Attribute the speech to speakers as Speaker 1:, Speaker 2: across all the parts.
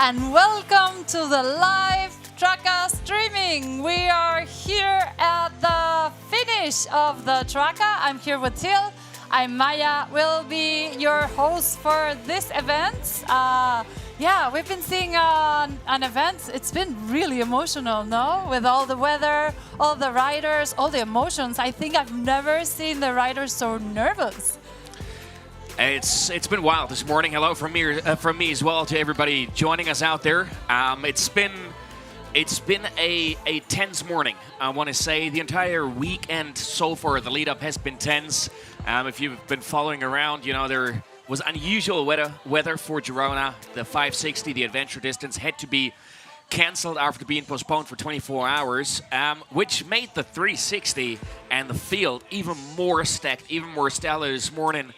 Speaker 1: and welcome to the live Traka streaming. We are here at the finish of the Traka. I'm here with Till. I'm Maya. Will be your host for this event. Yeah, we've been seeing an event. It's been really emotional, no? With all the weather, all the riders, all the emotions. I think I've never seen the riders so nervous.
Speaker 2: It's been wild this morning. Hello from me as well to everybody joining us out there. It's been a tense morning. I want to say the entire weekend so far, the lead up has been tense. If you've been following around, you know there was unusual weather for Girona. The 560, the adventure distance, had to be cancelled after being postponed for 24 hours, which made the 360 and the field even more stacked, even more stellar this morning.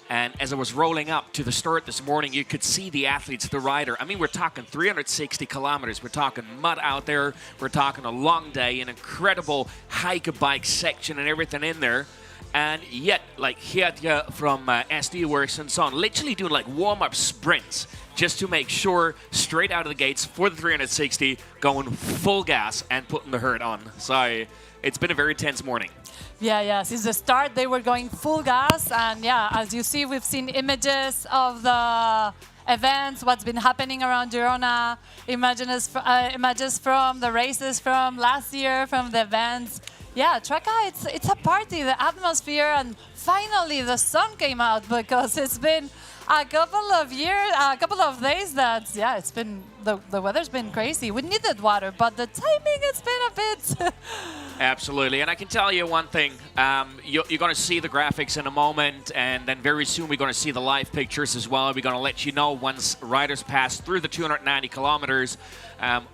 Speaker 2: And as I was rolling up to the start this morning, you could see the athletes, the rider. I mean, we're talking 360 kilometers. We're talking mud out there. We're talking a long day, an incredible hike-a-bike section and everything in there. And yet, like here from SD Works and so on, literally doing like warm-up sprints just to make sure straight out of the gates for the 360, going full gas and putting the hurt on. So it's been a very tense morning.
Speaker 1: Yeah. Since the start, they were going full gas. And yeah, as you see, we've seen images of the events, what's been happening around Girona, images from the races from last year, from the events. Yeah, Traka, it's a party, the atmosphere, and finally the sun came out because it's been a couple of days that, yeah, it's been, the weather's been crazy. We needed water, but the timing, it's been a bit...
Speaker 2: Absolutely, and I can tell you one thing, you're going to see the graphics in a moment, and then very soon we're going to see the live pictures as well. We're going to let you know once riders pass through the 290 kilometers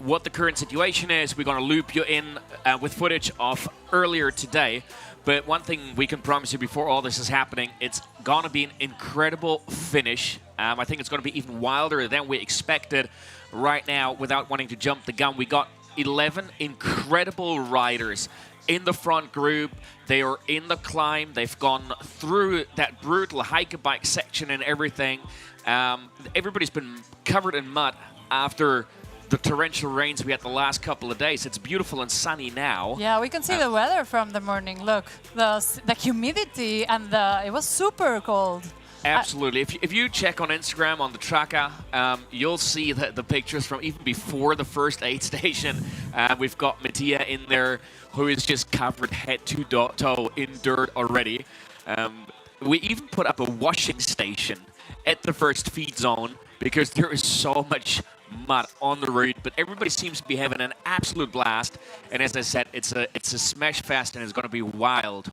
Speaker 2: what the current situation is. We're going to loop you in with footage of earlier today. But one thing we can promise you before all this is happening, it's going to be an incredible finish. I think it's going to be even wilder than we expected right now. Without wanting to jump the gun, we got 11 incredible riders in the front group. They are in the climb. They've gone through that brutal hike-a-bike section and everything. Everybody's been covered in mud after the torrential rains we had the last couple of days. It's beautiful and sunny now.
Speaker 1: Yeah, we can see the weather from the morning. Look, the humidity and it was super cold.
Speaker 2: Absolutely. If you check on Instagram on the Traka, you'll see the pictures from even before the first aid station. We've got Mattia in there who is just covered head to toe in dirt already. We even put up a washing station at the first feed zone because there is so much mud on the route, but everybody seems to be having an absolute blast. And as I said, it's a smash fest, and it's going to be wild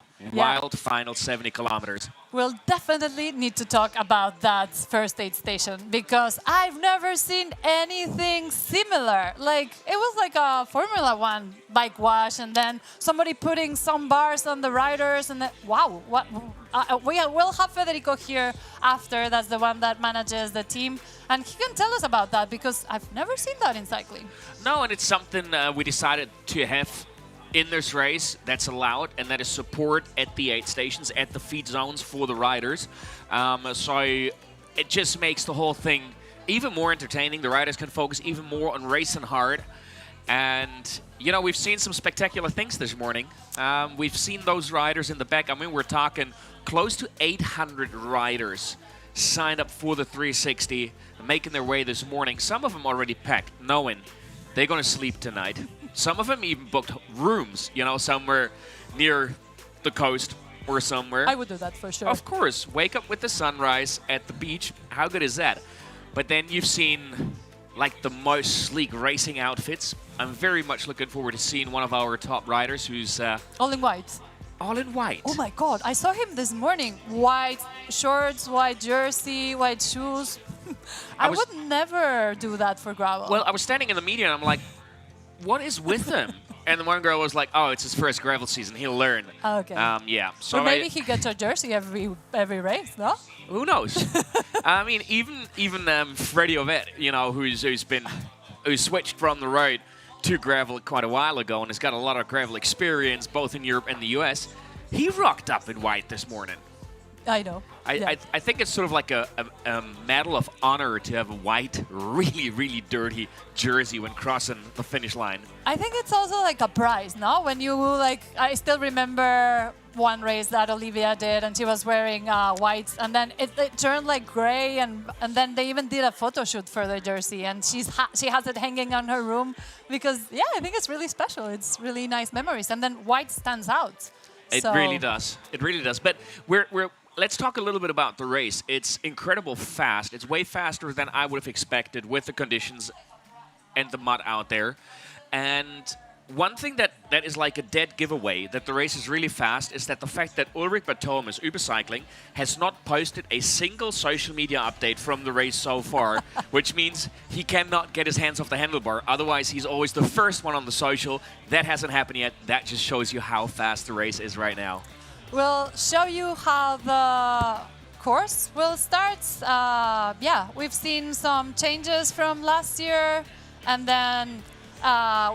Speaker 2: final 70 kilometers.
Speaker 1: We'll definitely need to talk about that first aid station because I've never seen anything similar. Like, it was like a Formula One bike wash, and then somebody putting some bars on the riders, and then, wow, what? We'll have Federico here after. That's the one that manages the team, and he can tell us about that because I've never seen that in cycling.
Speaker 2: No, and it's something we decided to have in this race that's allowed, and that is support at the aid stations, at the feed zones for the riders. So it just makes the whole thing even more entertaining. The riders can focus even more on racing hard. And, you know, we've seen some spectacular things this morning. We've seen those riders in the back. I mean, we're talking close to 800 riders signed up for the 360, making their way this morning. Some of them already packed, knowing they're going to sleep tonight. Some of them even booked rooms, you know, somewhere near the coast or somewhere.
Speaker 1: I would do that for sure.
Speaker 2: Of course. Wake up with the sunrise at the beach. How good is that? But then you've seen, like, the most sleek racing outfits. I'm very much looking forward to seeing one of our top riders who's...
Speaker 1: all in white.
Speaker 2: All in white.
Speaker 1: Oh my God, I saw him this morning. White shorts, white jersey, white shoes. I would never do that for gravel.
Speaker 2: Well, I was standing in the media and I'm like, what is with him? And the one girl was like, oh, it's his first gravel season. He'll learn.
Speaker 1: Okay.
Speaker 2: Yeah. So
Speaker 1: or maybe he gets a jersey every race, no?
Speaker 2: Who knows? I mean, even Freddie Ovett, you know, who switched from the road to gravel quite a while ago and has got a lot of gravel experience both in Europe and the US. He rocked up in white this morning.
Speaker 1: I know.
Speaker 2: I think it's sort of like a medal of honor to have a white, really, really dirty jersey when crossing the finish line.
Speaker 1: I think it's also like a prize, no? When you like, I still remember one race that Olivia did, and she was wearing whites, and then it turned like gray, and then they even did a photo shoot for the jersey, and she has it hanging on her room because I think it's really special. It's really nice memories, and then white stands out.
Speaker 2: It really does. It really does. But let's talk a little bit about the race. It's incredible fast. It's way faster than I would have expected with the conditions and the mud out there. And one thing that is like a dead giveaway that the race is really fast is that the fact that Ulrich Barthelmes, Uber Cycling, has not posted a single social media update from the race so far, which means he cannot get his hands off the handlebar. Otherwise, he's always the first one on the social. That hasn't happened yet. That just shows you how fast the race is right now.
Speaker 1: We'll show you how the course will start. We've seen some changes from last year, and then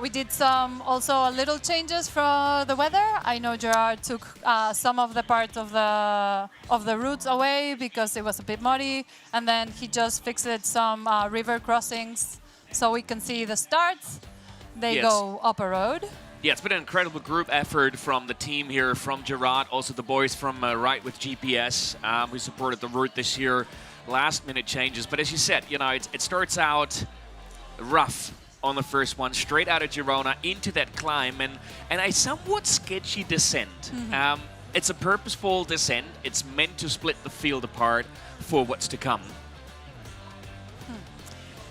Speaker 1: we did also a little changes for the weather. I know Gerard took some of the parts of the routes away because it was a bit muddy, and then he just fixed some river crossings so we can see the starts. They go up a road.
Speaker 2: Yeah, it's been an incredible group effort from the team here, from Gerard, also the boys from Right With GPS, who supported the route this year. Last-minute changes, but as you said, it starts out rough on the first one, straight out of Girona into that climb, and a somewhat sketchy descent.
Speaker 1: Mm-hmm.
Speaker 2: It's a purposeful descent. It's meant to split the field apart for what's to come.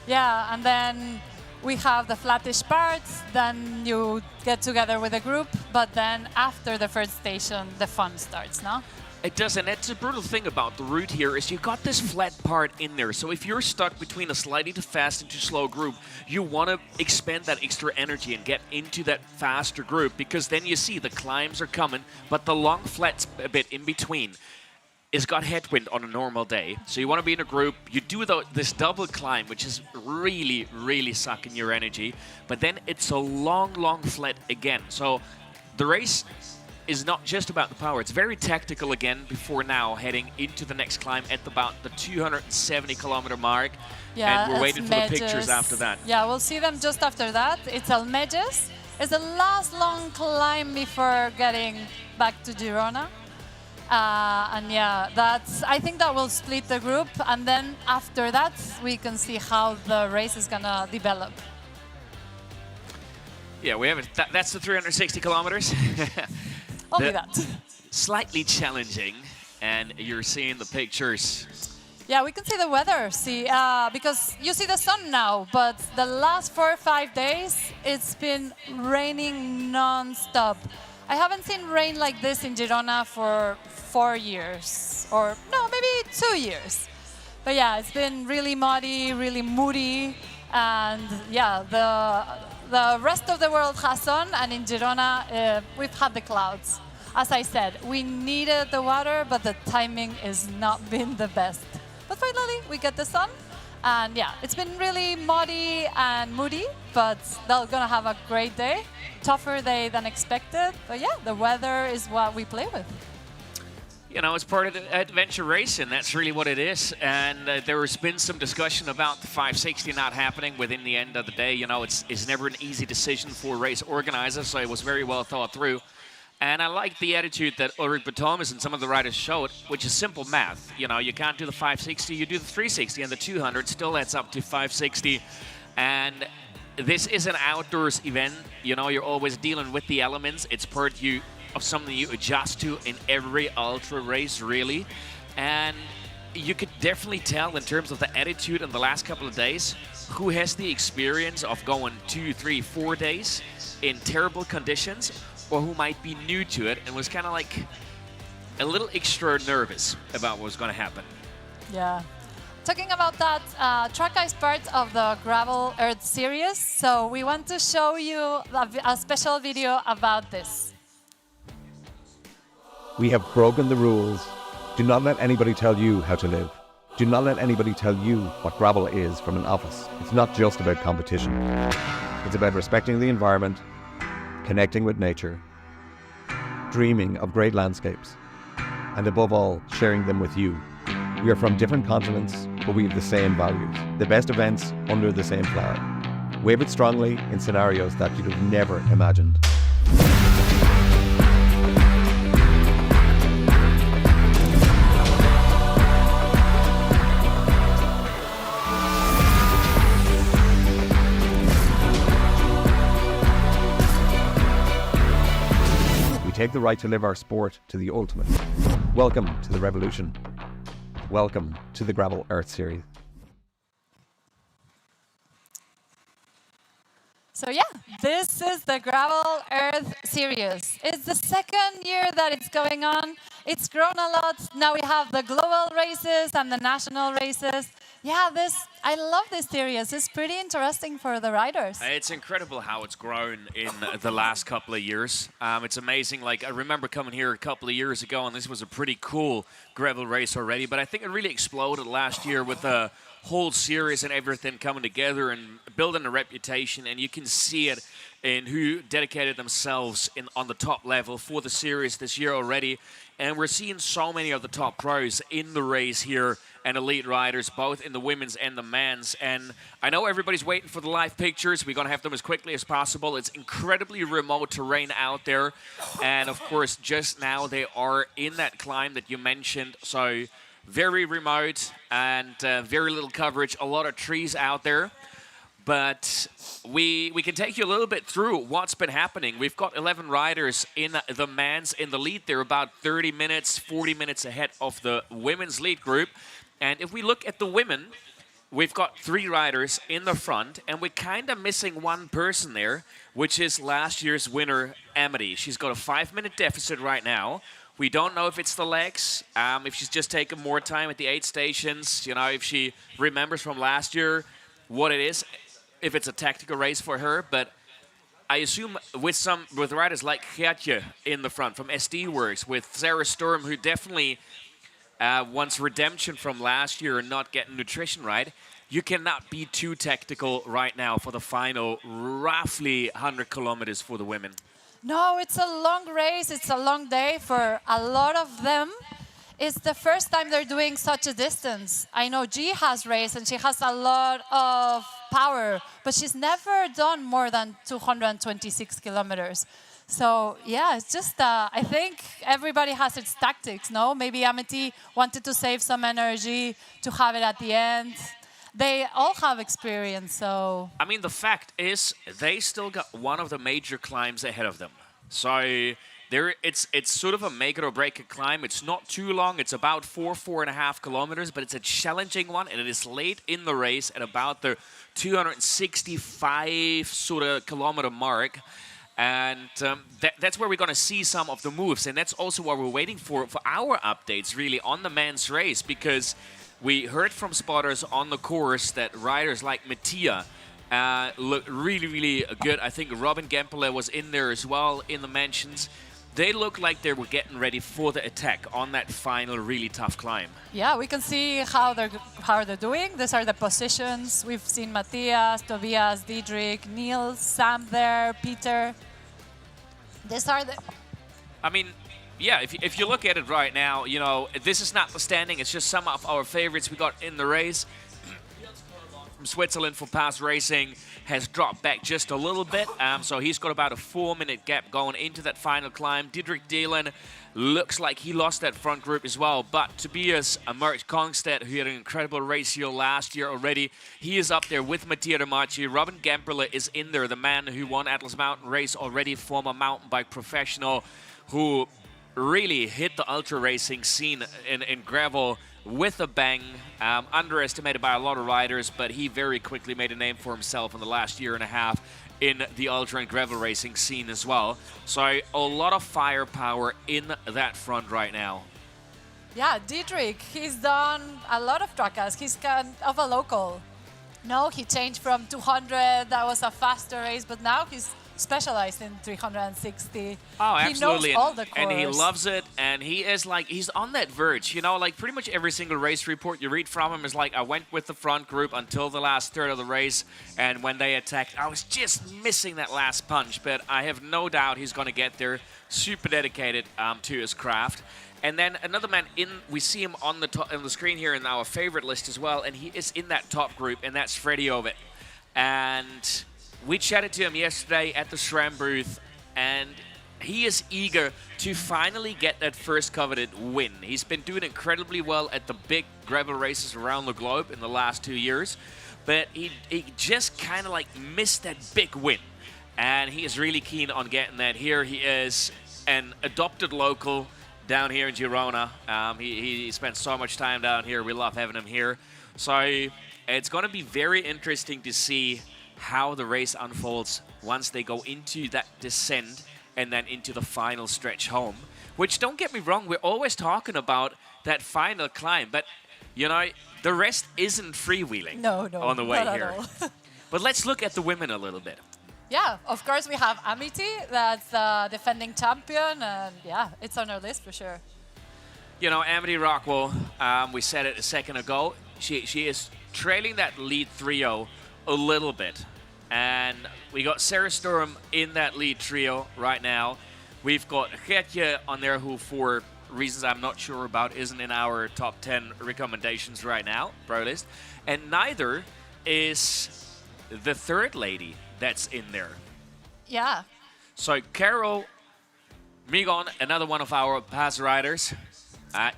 Speaker 1: Yeah, and then we have the flattish parts, then you get together with a group, but then after the first station, the fun starts, no?
Speaker 2: It does, and that's a brutal thing about the route here is you got this flat part in there. So if you're stuck between a slightly too fast and too slow group, you want to expend that extra energy and get into that faster group, because then you see the climbs are coming, but the long flat bit in between is got headwind on a normal day. So you want to be in a group, you do this double climb, which is really, really sucking your energy, but then it's a long, long flat again. So the race is not just about the power, it's very tactical again before now heading into the next climb at about the 270 kilometer mark.
Speaker 1: Yeah,
Speaker 2: and we're waiting for the pictures after that.
Speaker 1: Yeah, we'll see them just after that. It's Almeges. It's the last long climb before getting back to Girona. I think that will split the group, and then after that we can see how the race is gonna develop.
Speaker 2: Yeah, we haven't. That's the 360 kilometers.
Speaker 1: Only that.
Speaker 2: Slightly challenging, and you're seeing the pictures.
Speaker 1: Yeah, we can see the weather. Because you see the sun now, but the last 4 or 5 days it's been raining non-stop. I haven't seen rain like this in Girona for 4 years, or no, maybe 2 years. But yeah, it's been really muddy, really moody, and yeah, the rest of the world has sun, and in Girona we've had the clouds. As I said, we needed the water, but the timing has not been the best. But finally, we get the sun, and yeah, it's been really muddy and moody, but they're gonna have a great day. Tougher day than expected, but yeah, the weather is what we play with.
Speaker 2: You know, it's part of the adventure racing. That's really what it is. And there has been some discussion about the 560 not happening within the end of the day. You know, it's never an easy decision for race organizers, so it was very well thought through. And I like the attitude that Ulrich Barthelmes and some of the riders showed, which is simple math. You know, you can't do the 560, you do the 360, and the 200 still adds up to 560. And this is an outdoors event. You know, you're always dealing with the elements. It's part of something you adjust to in every ultra race, really. And you could definitely tell in terms of the attitude in the last couple of days who has the experience of going 2, 3, 4 days in terrible conditions, or who might be new to it and was kind of like a little extra nervous about what was going to happen.
Speaker 1: Yeah. Talking about that, Traka is part of the Gravel Earth series, so we want to show you a special video about this.
Speaker 3: We have broken the rules. Do not let anybody tell you how to live. Do not let anybody tell you what gravel is from an office. It's not just about competition. It's about respecting the environment, connecting with nature, dreaming of great landscapes, and above all, sharing them with you. We are from different continents, but we have the same values. The best events under the same flag. Wave it strongly in scenarios that you'd have never imagined. Take the right to live our sport to the ultimate. Welcome to the revolution. Welcome to the Gravel Earth Series.
Speaker 1: So yeah, this is the Gravel Earth Series. It's the second year that it's going on. It's grown a lot. Now we have the global races and the national races. Yeah, I love this series. It's pretty interesting for the riders.
Speaker 2: It's incredible how it's grown in the last couple of years. It's amazing. Like, I remember coming here a couple of years ago, and this was a pretty cool gravel race already. But I think it really exploded last year with the whole series and everything coming together and building a reputation. And you can see it in who dedicated themselves on the top level for the series this year already. And we're seeing so many of the top pros in the race here and elite riders, both in the women's and the men's. And I know everybody's waiting for the live pictures. We're going to have them as quickly as possible. It's incredibly remote terrain out there. And, of course, just now they are in that climb that you mentioned. So very remote and very little coverage. A lot of trees out there. But we can take you a little bit through what's been happening. We've got 11 riders in the men's in the lead. They're about 30 minutes, 40 minutes ahead of the women's lead group. And if we look at the women, we've got 3 riders in the front, and we're kind of missing one person there, which is last year's winner, Amity. She's got a 5-minute deficit right now. We don't know if it's the legs, if she's just taken more time at the 8 stations, you know, if she remembers from last year what it is, if it's a tactical race for her. But I assume with riders like Geertje in the front from SD Works, with Sarah Sturm, who definitely wants redemption from last year and not getting nutrition right, you cannot be too tactical right now for the final roughly 100 kilometers for the women.
Speaker 1: No, it's a long race. It's a long day for a lot of them. It's the first time they're doing such a distance. I know G has raced and she has a lot of power, but she's never done more than 226 kilometers. So yeah, it's just, I think everybody has its tactics, no? Maybe Amity wanted to save some energy to have it at the end. They all have experience, so... I
Speaker 2: mean, the fact is, they still got one of the major climbs ahead of them. So it's sort of a make it or break it climb. It's not too long. It's about 4.5 kilometers, but it's a challenging one, and it is late in the race at about the 265 sort of kilometer mark. And that's where we're going to see some of the moves. And that's also what we're waiting for our updates, really, on the men's race. Because we heard from spotters on the course that riders like Mattia look really, really good. I think Robin Gempele was in there as well in the mentions. They look like they were getting ready for the attack on that final really tough climb.
Speaker 1: Yeah, we can see how they're doing. These are the positions. We've seen Matthias, Tobias, Diedrich, Niels, Sam there, Peter. These are the...
Speaker 2: I mean, yeah, if you look at it right now, you know, this is not the standing. It's just some of our favorites we got in the race. From Switzerland for Pass Racing has dropped back just a little bit. So he's got about a 4-minute gap going into that final climb. Diedrich Dehlen looks like he lost that front group as well. But Tobias Merck Kongstedt, who had an incredible race here last year already, he is up there with Mattia De Marchi. Robin Gemperle is in there, the man who won Atlas Mountain Race already, former mountain bike professional, who really hit the ultra racing scene in gravel with a bang, underestimated by a lot of riders, but he very quickly made a name for himself in the last year and a half in the ultra and gravel racing scene as well. So a lot of firepower in that front right now.
Speaker 1: Yeah, Diedrich, he's done a lot of Trakas. He's kind of a local. No, he changed from 200, that was a faster race, but now he's specialized in 360.
Speaker 2: Oh, absolutely.
Speaker 1: He knows all the course.
Speaker 2: And he loves it, and he is like, he's on that verge, you know, like pretty much every single race report you read from him is like, I went with the front group until the last third of the race, and when they attacked, I was just missing that last punch, but I have no doubt he's going to get there, super dedicated to his craft. And then another man we see him on the screen here in our favorite list as well, and he is in that top group, and that's Freddie Ovett. And we chatted to him yesterday at the SRAM booth, and he is eager to finally get that first coveted win. He's been doing incredibly well at the big gravel races around the globe in the last 2 years, but he just kind of like missed that big win. And he is really keen on getting that. Here he is, an adopted local down here in Girona. He spent so much time down here. We love having him here. So it's going to be very interesting to see how the race unfolds once they go into that descent and then into the final stretch home. Which, don't get me wrong, we're always talking about that final climb, but, you know, the rest isn't freewheeling on the way here. But let's look at the women a little bit.
Speaker 1: Yeah, of course we have Amity, that's the defending champion, and yeah, it's on our list for sure.
Speaker 2: You know, Amity Rockwell, we said it a second ago, she is trailing that lead trio a little bit. And we got Sarah Sturm in that lead trio right now. We've got Getje on there, who for reasons I'm not sure about isn't in our top 10 recommendations right now, pro list. And neither is the third lady that's in there.
Speaker 1: Yeah.
Speaker 2: So Carol Migon, another one of our pass riders,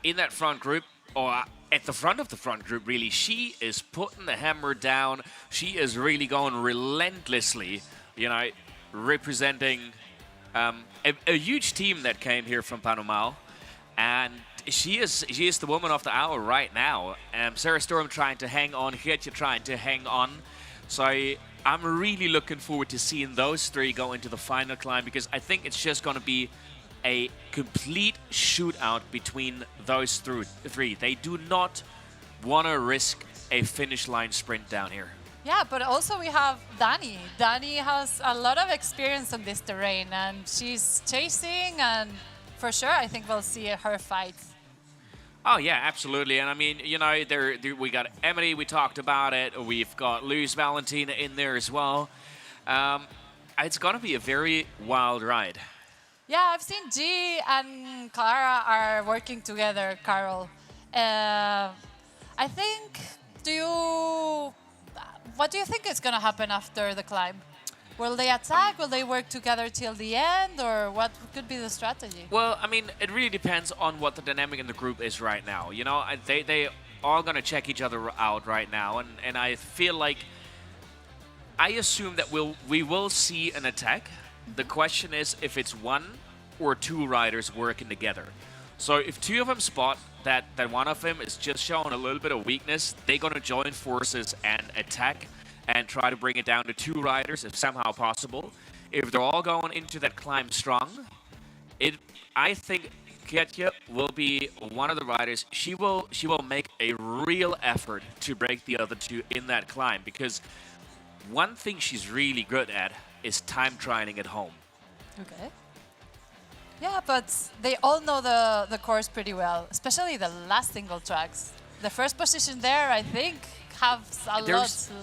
Speaker 2: in that front group, or at the front of the front group, really. She is putting the hammer down. She is really going relentlessly, you know, representing a huge team that came here from Panama. And she is the woman of the hour right now. Sarah Sturm trying to hang on, Getje trying to hang on. So I'm really looking forward to seeing those three go into the final climb, because I think it's just going to be a complete shootout between those three. They do not want to risk a finish line sprint down here.
Speaker 1: Yeah, but also we have Dani. Dani has a lot of experience on this terrain, and she's chasing, and for sure I think we'll see her fight.
Speaker 2: Oh, yeah, absolutely. And I mean, you know, we got Emily, we talked about it. We've got Luz Valentina in there as well. It's going to be a very wild ride.
Speaker 1: Yeah, I've seen G and Clara are working together, Carol. I think, what do you think is going to happen after the climb? Will they attack? Will they work together till the end? Or what could be the strategy?
Speaker 2: Well, I mean, it really depends on what the dynamic in the group is right now. You know, they are going to check each other out right now. And I feel like, I assume that we will see an attack. The question is if it's one or two riders working together. So if two of them spot that one of them is just showing a little bit of weakness, they're going to join forces and attack and try to bring it down to two riders if somehow possible. If they're all going into that climb strong, I think Getje will be one of the riders. She will make a real effort to break the other two in that climb, because one thing she's really good at is time trialing at home.
Speaker 1: Okay. Yeah, but they all know the course pretty well, especially the last single tracks. The first position there, I think, has a lot to...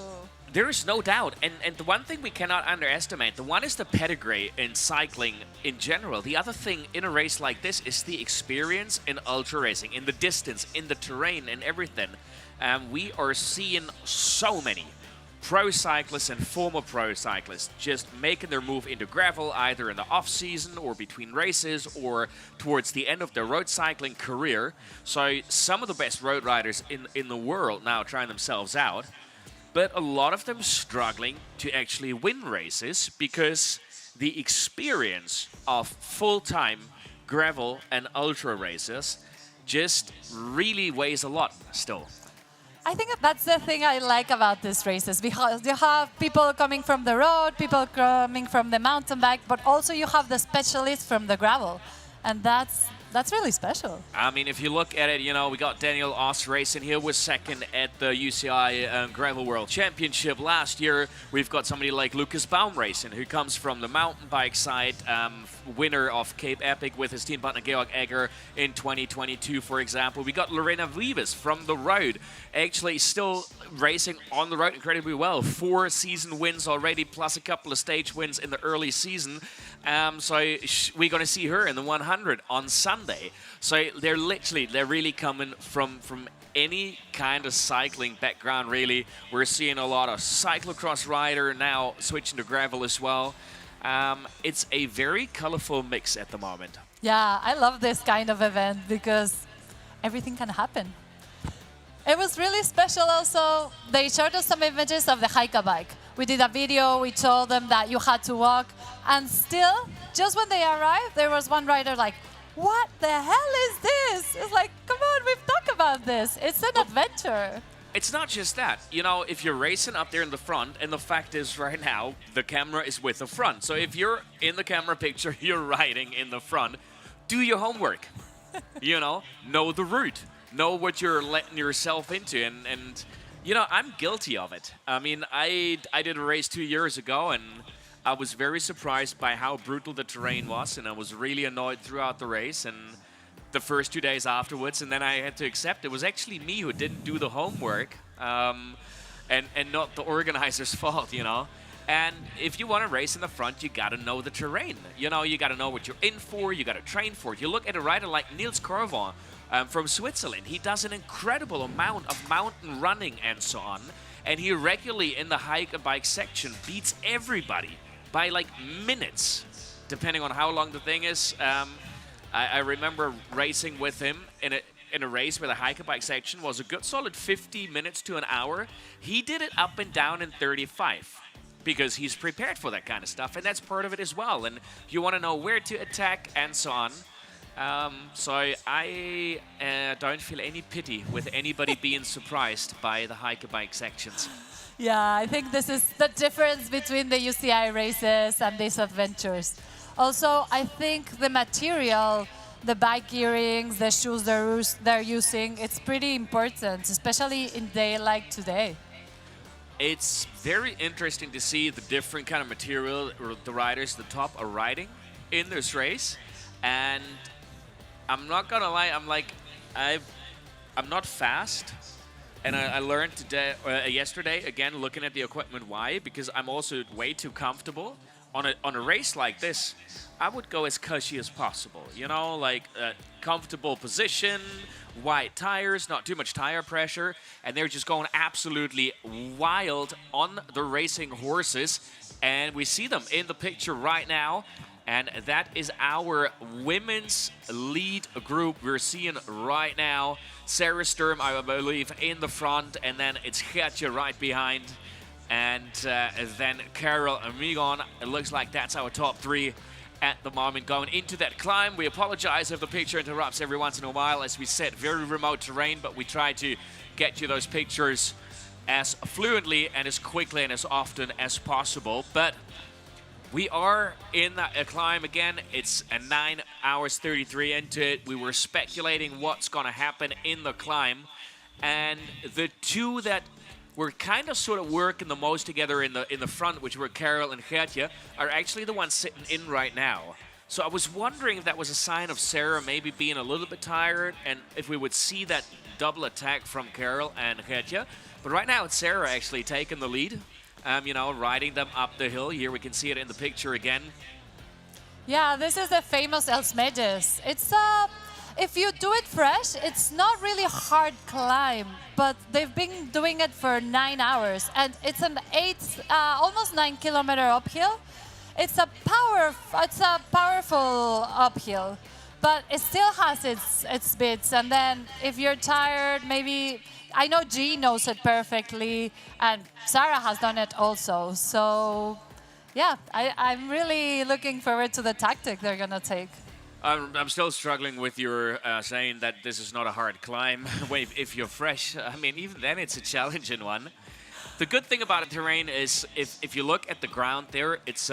Speaker 2: There is no doubt. And the one thing we cannot underestimate, the one is the pedigree in cycling in general. The other thing in a race like this is the experience in ultra racing, in the distance, in the terrain, and everything. We are seeing so many pro cyclists and former pro cyclists just making their move into gravel, either in the off-season or between races or towards the end of their road cycling career. So some of the best road riders in the world now trying themselves out, but a lot of them struggling to actually win races because the experience of full-time gravel and ultra races just really weighs a lot still.
Speaker 1: I think that's the thing I like about these races, because you have people coming from the road, people coming from the mountain bike, but also you have the specialists from the gravel. And that's really special. I
Speaker 2: mean, if you look at it, you know, we got Daniel Oss racing here, was second at the UCI Gravel World Championship last year. We've got somebody like Lucas Baum racing, who comes from the mountain bike side, winner of Cape Epic with his team partner Georg Egger in 2022, for example. We got Lorena Vivas from the road, actually still racing on the road incredibly well. 4 season wins already, plus a couple of stage wins in the early season. So we're going to see her in the 100 on Sunday. Sunday. So they're really coming from any kind of cycling background, really. We're seeing a lot of cyclocross rider now switching to gravel as well. It's a very colorful mix at the moment.
Speaker 1: Yeah, I love this kind of event because everything can happen. It was really special also. They showed us some images of the hike bike. We did a video, we told them that you had to walk, and still, just when they arrived, there was one rider like, what the hell is this? It's like, come on, we've talked about this. It's an adventure.
Speaker 2: It's not just that. You know, if you're racing up there in the front, and the fact is right now, the camera is with the front. So if you're in the camera picture, you're riding in the front, do your homework. You know the route. Know what you're letting yourself into. And you know, I'm guilty of it. I mean, I did a race 2 years ago, and I was very surprised by how brutal the terrain was, and I was really annoyed throughout the race and the first 2 days afterwards, and then I had to accept it was actually me who didn't do the homework, and not the organizer's fault, you know. And if you want to race in the front, you got to know the terrain. You know, you got to know what you're in for, you got to train for it. You look at a rider like Niels Corvon from Switzerland. He does an incredible amount of mountain running and so on, and he regularly in the hike and bike section beats everybody by like minutes, depending on how long the thing is. I remember racing with him in a race where the hike and bike section was a good solid 50 minutes to an hour. He did it up and down in 35 because he's prepared for that kind of stuff, and that's part of it as well. And you want to know where to attack and so on. So I don't feel any pity with anybody being surprised by the hike and bike sections.
Speaker 1: Yeah, I think this is the difference between the UCI races and these adventures. Also, I think the material, the bike gearings, the shoes they're using, it's pretty important, especially in day like today.
Speaker 2: It's very interesting to see the different kind of material the riders at the top are riding in this race. And I'm not gonna lie, I'm not fast. And I learned yesterday, again, looking at the equipment, why? Because I'm also way too comfortable. On a race like this, I would go as cushy as possible. You know, like a comfortable position, wide tires, not too much tire pressure, and they're just going absolutely wild on the racing horses. And we see them in the picture right now. And that is our women's lead group we're seeing right now. Sarah Sturm, I believe, in the front, and then it's Gertje right behind. And then Carol Amigon. It looks like that's our top three at the moment going into that climb. We apologize if the picture interrupts every once in a while. As we said, very remote terrain, but we try to get you those pictures as fluently and as quickly and as often as possible. But we are in a climb again. It's a 9 hours 33 into it. We were speculating what's going to happen in the climb. And the two that were kind of sort of working the most together in the front, which were Carol and Gertje, are actually the ones sitting in right now. So I was wondering if that was a sign of Sarah maybe being a little bit tired, and if we would see that double attack from Carol and Gertje. But right now it's Sarah actually taking the lead. You know, riding them up the hill. Here we can see it in the picture again.
Speaker 1: Yeah, this is the famous Els Medes. It's if you do it fresh, it's not really a hard climb, but they've been doing it for 9 hours, and it's an almost 9 kilometer uphill. It's a powerful uphill, but it still has its bits. And then if you're tired, maybe. I know G knows it perfectly, and Sarah has done it also. So, yeah, I'm really looking forward to the tactic they're going to take.
Speaker 2: I'm still struggling with your saying that this is not a hard climb if you're fresh. I mean, even then it's a challenging one. The good thing about the terrain is if you look at the ground there, it's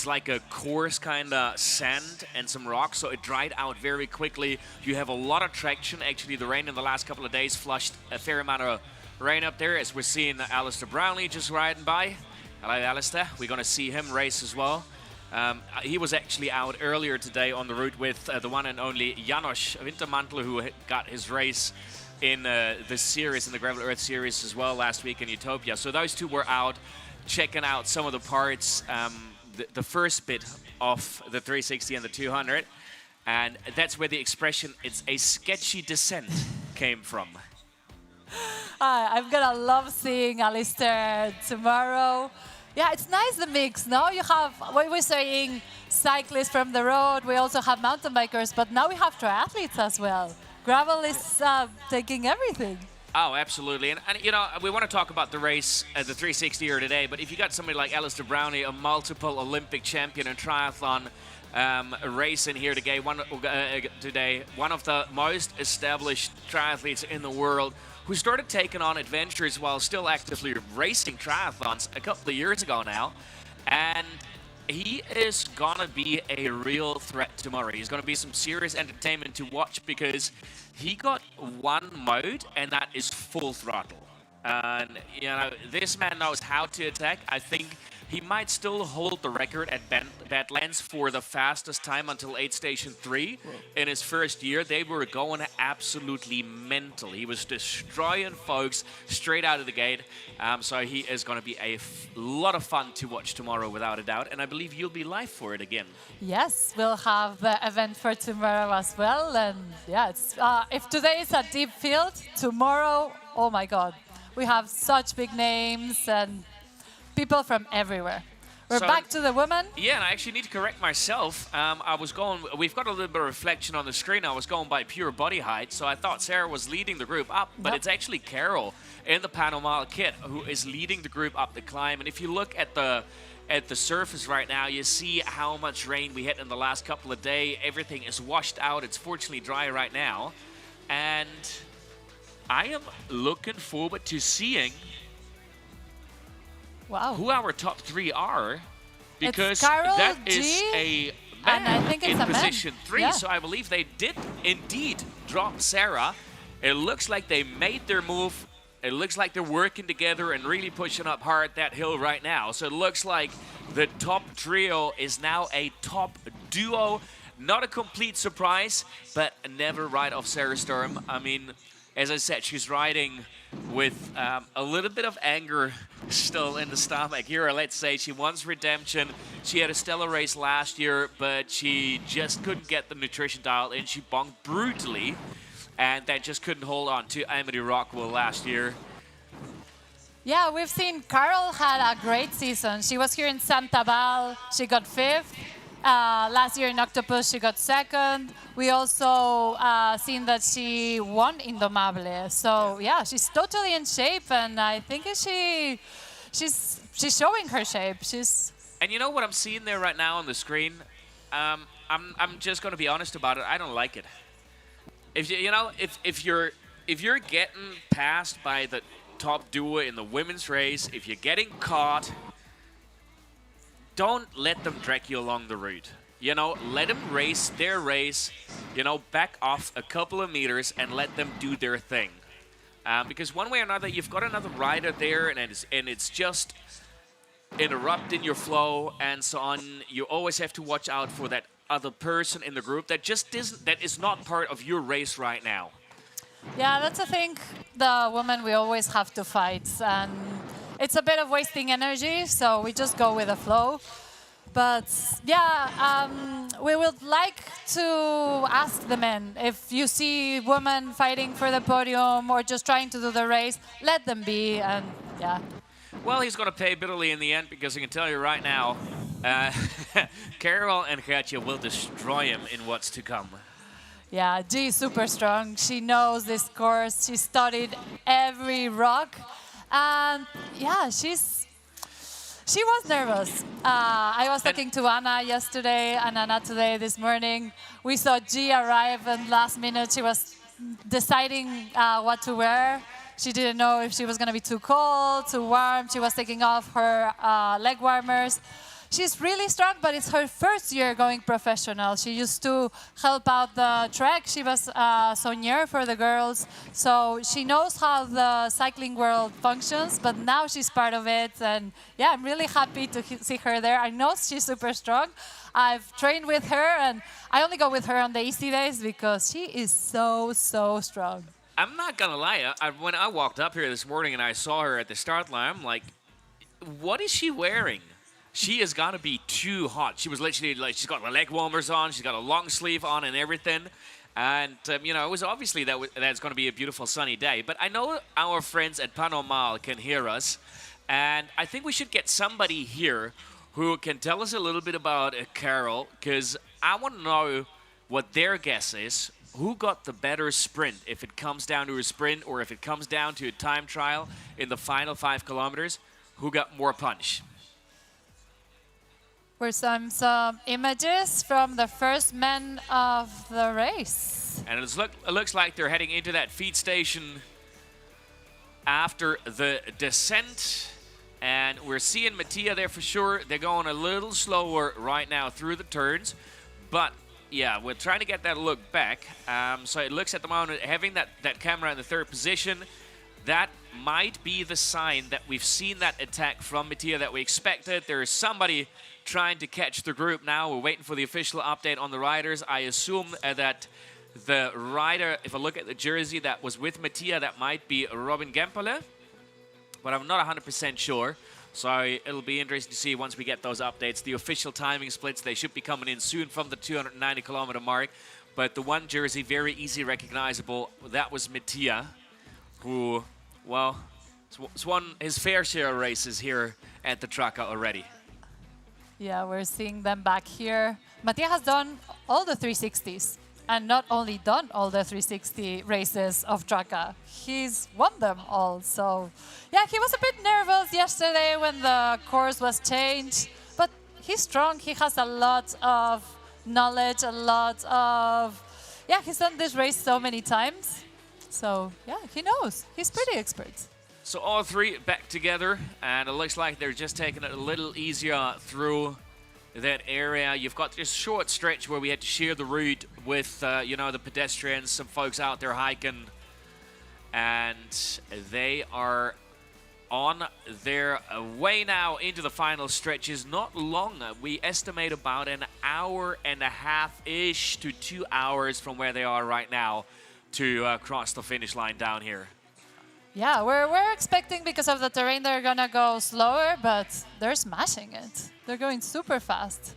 Speaker 2: like a coarse kind of sand and some rocks, so it dried out very quickly. You have a lot of traction. Actually, the rain in the last couple of days flushed a fair amount of rain up there, as we're seeing Alistair Brownlee just riding by. Hello, Alistair. We're going to see him race as well. He was actually out earlier today on the route with the one and only Janos Wintermantel, who got his race in the series, in the Gravel Earth series as well last week in Utopia. So those two were out checking out some of the parts, the first bit of the 360 and the 200. And that's where the expression, it's a sketchy descent, came from.
Speaker 1: I'm gonna love seeing Alistair tomorrow. Yeah, it's nice the mix. Now you have what we're saying, cyclists from the road. We also have mountain bikers, but now we have triathletes as well. Gravel is taking everything.
Speaker 2: Oh, absolutely. And you know, we want to talk about the race, the 360 here today, but if you got somebody like Alistair Brownie, a multiple Olympic champion in triathlon, racing here today, one of the most established triathletes in the world, who started taking on adventures while still actively racing triathlons a couple of years ago now. And he is going to be a real threat tomorrow. He's going to be some serious entertainment to watch because he got one mode, and that is full throttle. And, you know, this man knows how to attack. I think he might still hold the record at Badlands for the fastest time until Aid Station 3. In his first year, they were going absolutely mental. He was destroying folks straight out of the gate. So he is going to be a lot of fun to watch tomorrow, without a doubt. And I believe you'll be live for it again.
Speaker 1: Yes, we'll have the event for tomorrow as well. And yeah, it's, if today is a deep field, tomorrow, oh my God, we have such big names and people from everywhere. We're back to the women.
Speaker 2: Yeah, and I actually need to correct myself. I was going, we've got a little bit of reflection on the screen. I was going by pure body height, so I thought Sarah was leading the group up, but it's actually Carol in the Panama kit who is leading the group up the climb. And if you look at the surface right now, you see how much rain we hit in the last couple of days. Everything is washed out. It's fortunately dry right now. And I am looking forward to seeing who our top three are, because
Speaker 1: Carol,
Speaker 2: that
Speaker 1: G,
Speaker 2: is a
Speaker 1: and I
Speaker 2: man
Speaker 1: think it's
Speaker 2: in
Speaker 1: a
Speaker 2: position
Speaker 1: man.
Speaker 2: 3.
Speaker 1: Yeah.
Speaker 2: So I believe they did indeed drop Sarah. It looks like they made their move. It looks like they're working together and really pushing up hard that hill right now. So it looks like the top trio is now a top duo. Not a complete surprise, but never right off Sarah Sturm. I mean, as I said, she's riding with a little bit of anger still in the stomach here. Let's say she wants redemption. She had a stellar race last year, but she just couldn't get the nutrition dial in. She bonked brutally, and that just couldn't hold on to Amity Rockwell last year.
Speaker 1: Yeah, we've seen Carol had a great season. She was here in Santa Val. She got 5th. Last year in Octopus, she got 2nd. We also seen that she won Indomable. So yeah, she's totally in shape, and I think she's showing her shape.
Speaker 2: And you know what I'm seeing there right now on the screen? I'm just going to be honest about it. I don't like it. If you're getting passed by the top duo in the women's race, if you're getting caught, don't let them drag you along the route. You know, let them race their race, you know, back off a couple of meters and let them do their thing. Because one way or another, you've got another rider there, and it's just interrupting your flow and so on. You always have to watch out for that other person in the group that is not part of your race right now.
Speaker 1: Yeah, that's I think the woman we always have to fight, and it's a bit of wasting energy, so we just go with the flow. But yeah, we would like to ask the men, if you see women fighting for the podium or just trying to do the race, let them be, and yeah.
Speaker 2: Well, he's going to pay bitterly in the end, because I can tell you right now, Carol and Katja will destroy him in what's to come.
Speaker 1: Yeah, G is super strong. She knows this course. She studied every rock. And yeah, she was nervous. I was talking to Anna yesterday and Anna today, this morning. We saw G arrive, and last minute she was deciding what to wear. She didn't know if she was going to be too cold, too warm. She was taking off her leg warmers. She's really strong, but it's her first year going professional. She used to help out the track. She was soigneur for the girls. So she knows how the cycling world functions, but now she's part of it. And yeah, I'm really happy to see her there. I know she's super strong. I've trained with her, and I only go with her on the easy days because she is so, so strong.
Speaker 2: I'm not going to lie. When I walked up here this morning and I saw her at the start line, I'm like, what is she wearing? she is gonna be too hot. She was literally like, she's got the leg warmers on, she's got a long sleeve on and everything. And, you know, it was obviously that's going to be a beautiful sunny day. But I know our friends at Panomal can hear us. And I think we should get somebody here who can tell us a little bit about Carol, because I want to know what their guess is. Who got the better sprint, if it comes down to a sprint or if it comes down to a time trial in the final 5 kilometers? Who got more punch?
Speaker 1: Were some images from the first men of the race.
Speaker 2: And it looks like they're heading into that feed station after the descent. And we're seeing Mattia there for sure. They're going a little slower right now through the turns. But, yeah, we're trying to get that look back. So it looks at the moment, having that camera in the 3rd position, that might be the sign that we've seen that attack from Mattia that we expected. There is somebody trying to catch the group now. We're waiting for the official update on the riders. I assume that the rider, if I look at the jersey that was with Mattia, that might be Robin Gempele, but I'm not 100% sure. So it'll be interesting to see once we get those updates. The official timing splits, they should be coming in soon from the 290-kilometer mark. But the one jersey, very easy recognizable, that was Mattia, who, well, has won his fair share of races here at the Traka already.
Speaker 1: Yeah, we're seeing them back here. Mattia has done all the 360s, and not only done all the 360 races of Traka, he's won them all. So, yeah, he was a bit nervous yesterday when the course was changed, but he's strong. He has a lot of knowledge, a lot of... Yeah, he's done this race so many times. So, yeah, he knows. He's pretty expert.
Speaker 2: So all 3 back together, and it looks like they're just taking it a little easier through that area. You've got this short stretch where we had to share the route with, you know, the pedestrians, some folks out there hiking, and they are on their way now into the final stretches. Not long, we estimate about an hour and a half-ish to 2 hours from where they are right now to cross the finish line down here.
Speaker 1: Yeah, we're expecting, because of the terrain, they're gonna go slower, but they're smashing it. They're going super fast.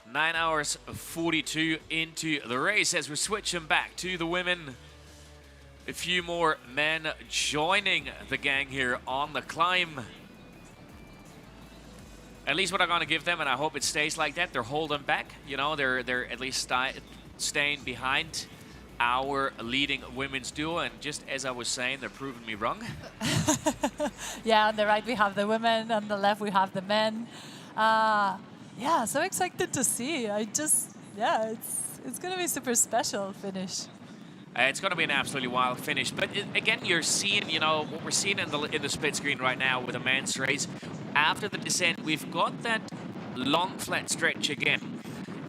Speaker 2: 9 hours 42 into the race as we're switching back to the women. A few more men joining the gang here on the climb. At least what I'm going to give them, and I hope it stays like that, they're holding back. You know, they're at least staying behind our leading women's duo. And just as I was saying, they're proving me wrong.
Speaker 1: Yeah, on the right we have the women, on the left we have the men. Yeah, so excited to see. Yeah, it's going to be super special finish.
Speaker 2: It's going to be an absolutely wild finish. But again, you're seeing, you know, what we're seeing in the split screen right now with the men's race. After the descent, we've got that long flat stretch again.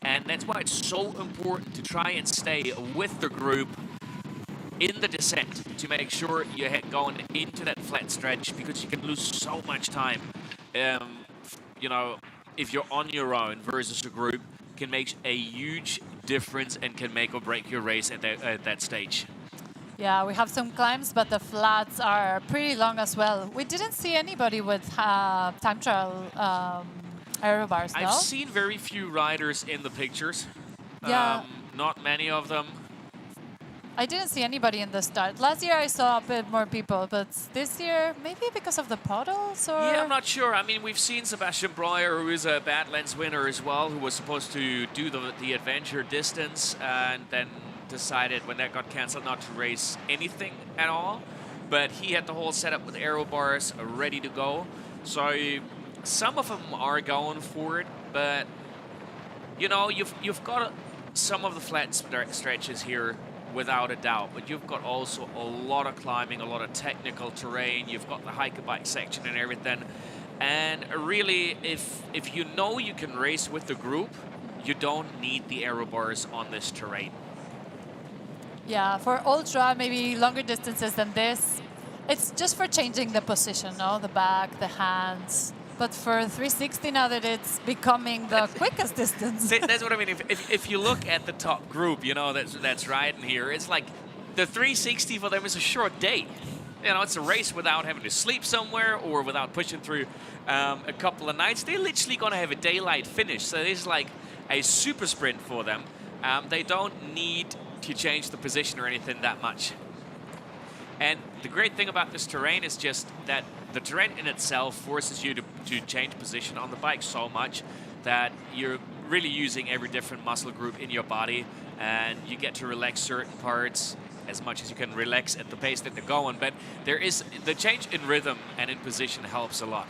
Speaker 2: And that's why it's so important to try and stay with the group in the descent to make sure you're going into that flat stretch, because you can lose so much time. You know, if you're on your own versus a group, can make a huge difference and can make or break your race at that stage.
Speaker 1: Yeah, we have some climbs, but the flats are pretty long as well. We didn't see anybody with time trial aero bars, no?
Speaker 2: I've seen very few riders in the pictures.
Speaker 1: Yeah.
Speaker 2: Not many of them.
Speaker 1: I didn't see anybody in the start. Last year I saw a bit more people, but this year, maybe because of the puddles, or...
Speaker 2: Yeah, I'm not sure. I mean, we've seen Sebastian Breuer, who is a Badlands winner as well, who was supposed to do the adventure distance and then decided when that got cancelled not to race anything at all. But he had the whole setup with aero bars ready to go. So some of them are going for it, but you know, you've got some of the flat stretches here without a doubt, but you've got also a lot of climbing, a lot of technical terrain. You've got the hike bike section and everything. And really, if you know you can race with the group, you don't need the aero bars on this terrain.
Speaker 1: Yeah, for ultra, maybe longer distances than this, it's just for changing the position, no? The back, the hands. But for 360, now that it's becoming the quickest distance.
Speaker 2: That's what I mean. If you look at the top group, you know, that's riding here, it's like the 360 for them is a short day. You know, it's a race without having to sleep somewhere or without pushing through a couple of nights. They're literally going to have a daylight finish. So it's like a super sprint for them. They don't need to change the position or anything that much. And the great thing about this terrain is just that the terrain in itself forces you to change position on the bike so much that you're really using every different muscle group in your body, and you get to relax certain parts as much as you can relax at the pace that they're going. But there is the change in rhythm and in position helps a lot.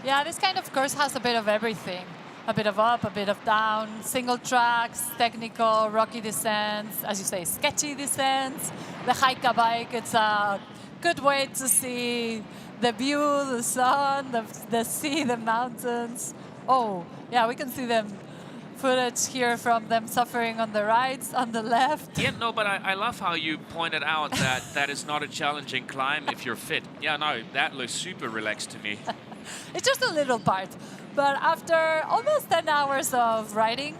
Speaker 1: Yeah, this kind of course has a bit of everything. A bit of up, a bit of down, single tracks, technical, rocky descents, as you say, sketchy descents. The Haika bike, it's a good way to see the view, the sun, the sea, the mountains. Oh, yeah, we can see them footage here from them suffering on the right, on the left.
Speaker 2: Yeah, no, but I love how you pointed out that that is not a challenging climb if you're fit. Yeah, no, that looks super relaxed to me.
Speaker 1: It's just a little part. But after almost 10 hours of riding,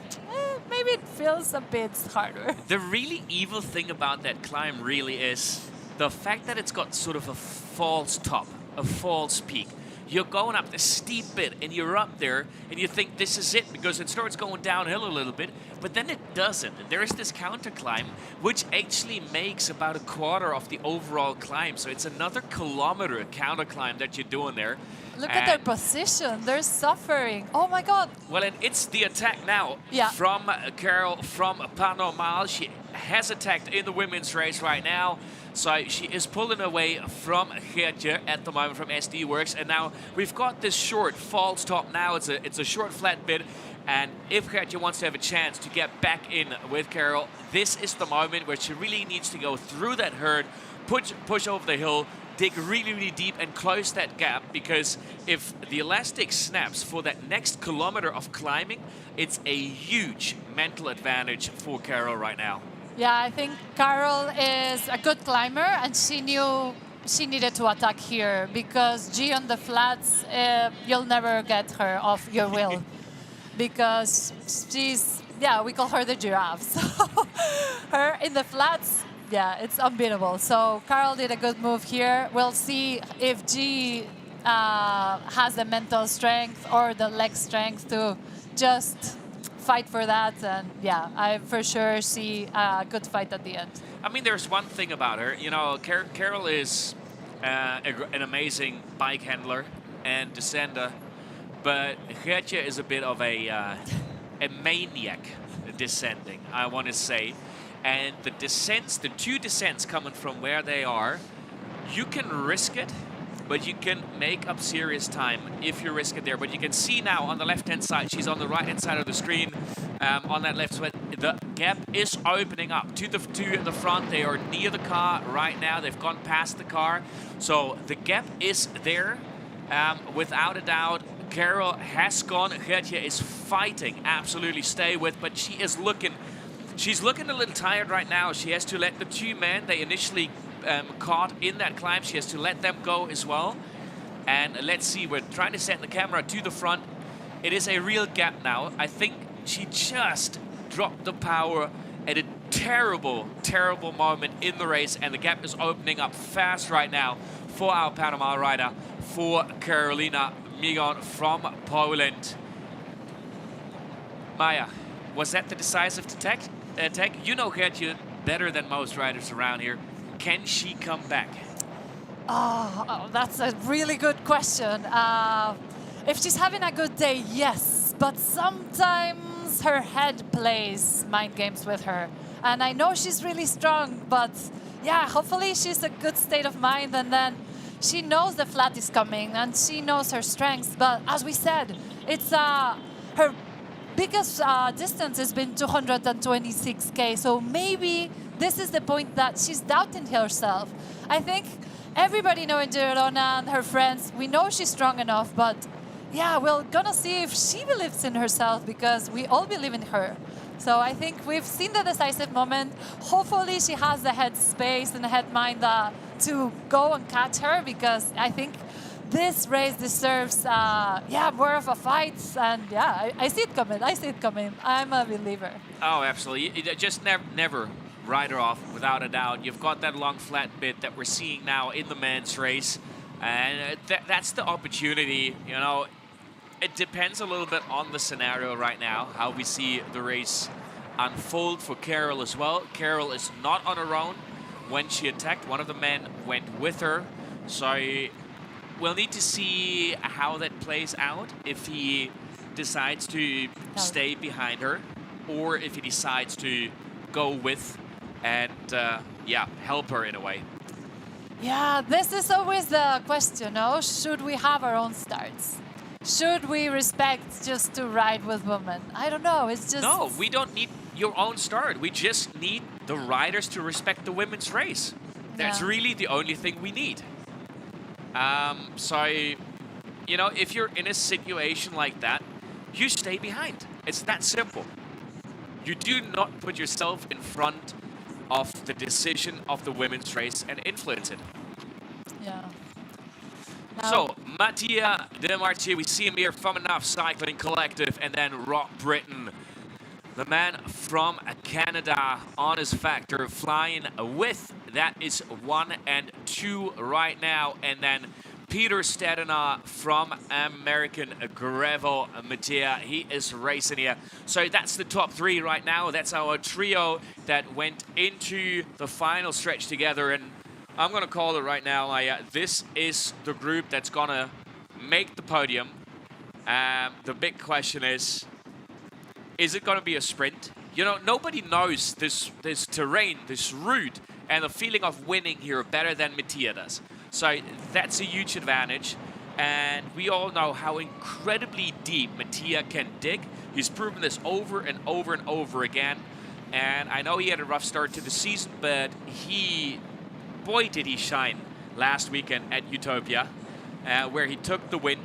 Speaker 1: maybe it feels a bit harder.
Speaker 2: The really evil thing about that climb really is the fact that it's got sort of a false top, a false peak. You're going up this steep bit and you're up there and you think this is it because it starts going downhill a little bit, but then it doesn't. And there is this counter climb which actually makes about a quarter of the overall climb. So it's another kilometer counter climb that you're doing there.
Speaker 1: Look at their position. They're suffering. Oh my God.
Speaker 2: Well, and it's the attack now from Carol from Panomal. She has attacked in the women's race right now. So she is pulling away from Geertje at the moment from SD Works. And now we've got this short false top now. It's a short flat bit. And if Geertje wants to have a chance to get back in with Carol, this is the moment where she really needs to go through that herd, push over the hill, dig really, really deep and close that gap, because if the elastic snaps for that next kilometer of climbing, it's a huge mental advantage for Carol right now.
Speaker 1: Yeah, I think Carol is a good climber, and she knew she needed to attack here because G on the flats, you'll never get her off your wheel because she's, we call her the giraffe. So her in the flats, it's unbeatable. So Carol did a good move here. We'll see if G has the mental strength or the leg strength to just fight for that. And I for sure see a good fight at the end.
Speaker 2: I mean, there's one thing about her. You know, Carol is an amazing bike handler and descender, but Geertje is a bit of a maniac descending, I want to say. And the descents, the two descents coming from where they are, you can risk it, but you can make up serious time if you risk it there. But you can see now on the left-hand side, she's on the right-hand side of the screen, on that left side, the gap is opening up to the two in the front. They are near the car right now. They've gone past the car. So the gap is there, without a doubt. Carol has gone. Geertje is fighting, absolutely stay with, but she is looking... She's looking a little tired right now. She has to let the two men they initially caught in that climb, she has to let them go as well. And let's see, we're trying to set the camera to the front. It is a real gap now. I think she just dropped the power at a terrible, terrible moment in the race, and the gap is opening up fast right now for our Panama rider, for Carolina Migon from Poland. Maya, was that the decisive attack? You know Geertje better than most riders around here. Can she come back?
Speaker 1: Oh, that's a really good question. If she's having a good day, yes. But sometimes her head plays mind games with her. And I know she's really strong, but hopefully she's a good state of mind. And then she knows the flat is coming and she knows her strengths. But as we said, it's her biggest distance has been 226K. So maybe this is the point that she's doubting herself. I think everybody knowing Girona and her friends, we know she's strong enough, but we're gonna see if she believes in herself, because we all believe in her. So I think we've seen the decisive moment. Hopefully she has the head space and the head mind to go and catch her, because I think this race deserves more of a fight. And I see it coming. I'm a believer.
Speaker 2: Oh, absolutely. You just never rider off, without a doubt. You've got that long flat bit that we're seeing now in the men's race, and that's the opportunity. You know, it depends a little bit on the scenario right now, how we see the race unfold for Carol as well. Carol is not on her own when she attacked. One of the men went with her, so we'll need to see how that plays out, if he decides to stay behind her or if he decides to go with and yeah, help her in a way.
Speaker 1: Yeah, this is always the question, no? Should we have our own starts? Should we respect just to ride with women? I don't know, it's just...
Speaker 2: No, we don't need your own start. We just need the riders to respect the women's race. That's really the only thing we need. So, you know, if you're in a situation like that, you stay behind. It's that simple. You do not put yourself in front of the decision of the women's race and influence it.
Speaker 1: Yeah.
Speaker 2: So, Mattia De Marchi, we see him here from Enough Cycling Collective, and then Rob Britton, the man from Canada on his factor, flying with. That is 1 and 2 right now, and then Peter Stedena from American Gravel. Mattia, he is racing here. So that's the top 3 right now. That's our trio that went into the final stretch together, and I'm going to call it right now. This is the group that's going to make the podium. The big question is it going to be a sprint? You know, nobody knows this terrain, this route, and the feeling of winning here better than Mattia does. So that's a huge advantage. And we all know how incredibly deep Mattia can dig. He's proven this over and over and over again. And I know he had a rough start to the season, but boy, did he shine last weekend at Utopia, where he took the win.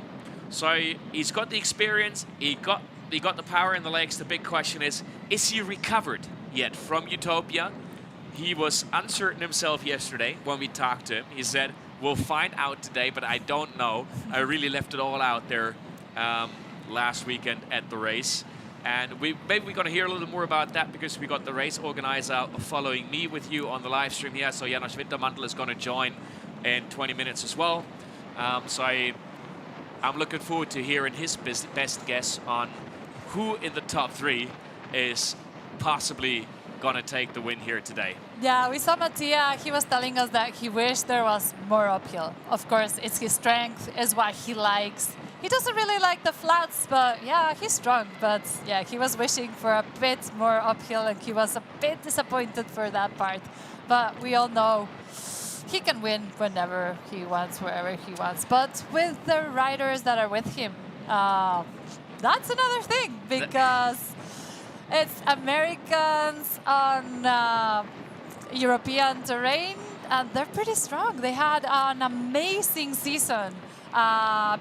Speaker 2: So he's got the experience, he got the power in the legs. The big question is he recovered yet from Utopia? He was uncertain himself yesterday when we talked to him. He said, we'll find out today, but I don't know. I really left it all out there last weekend at the race. And maybe we're going to hear a little more about that because we got the race organizer following me with you on the live stream here. So Janos Wintermantel is going to join in 20 minutes as well. So I'm looking forward to hearing his best guess on who in the top 3 is possibly going to take the win here today.
Speaker 1: Yeah, we saw Mattia. He was telling us that he wished there was more uphill. Of course, it's his strength, is what he likes. He doesn't really like the flats, but yeah, he's strong. But yeah, he was wishing for a bit more uphill, and he was a bit disappointed for that part. But we all know he can win whenever he wants, wherever he wants. But with the riders that are with him, that's another thing, because it's Americans on European terrain, and they're pretty strong. They had an amazing season.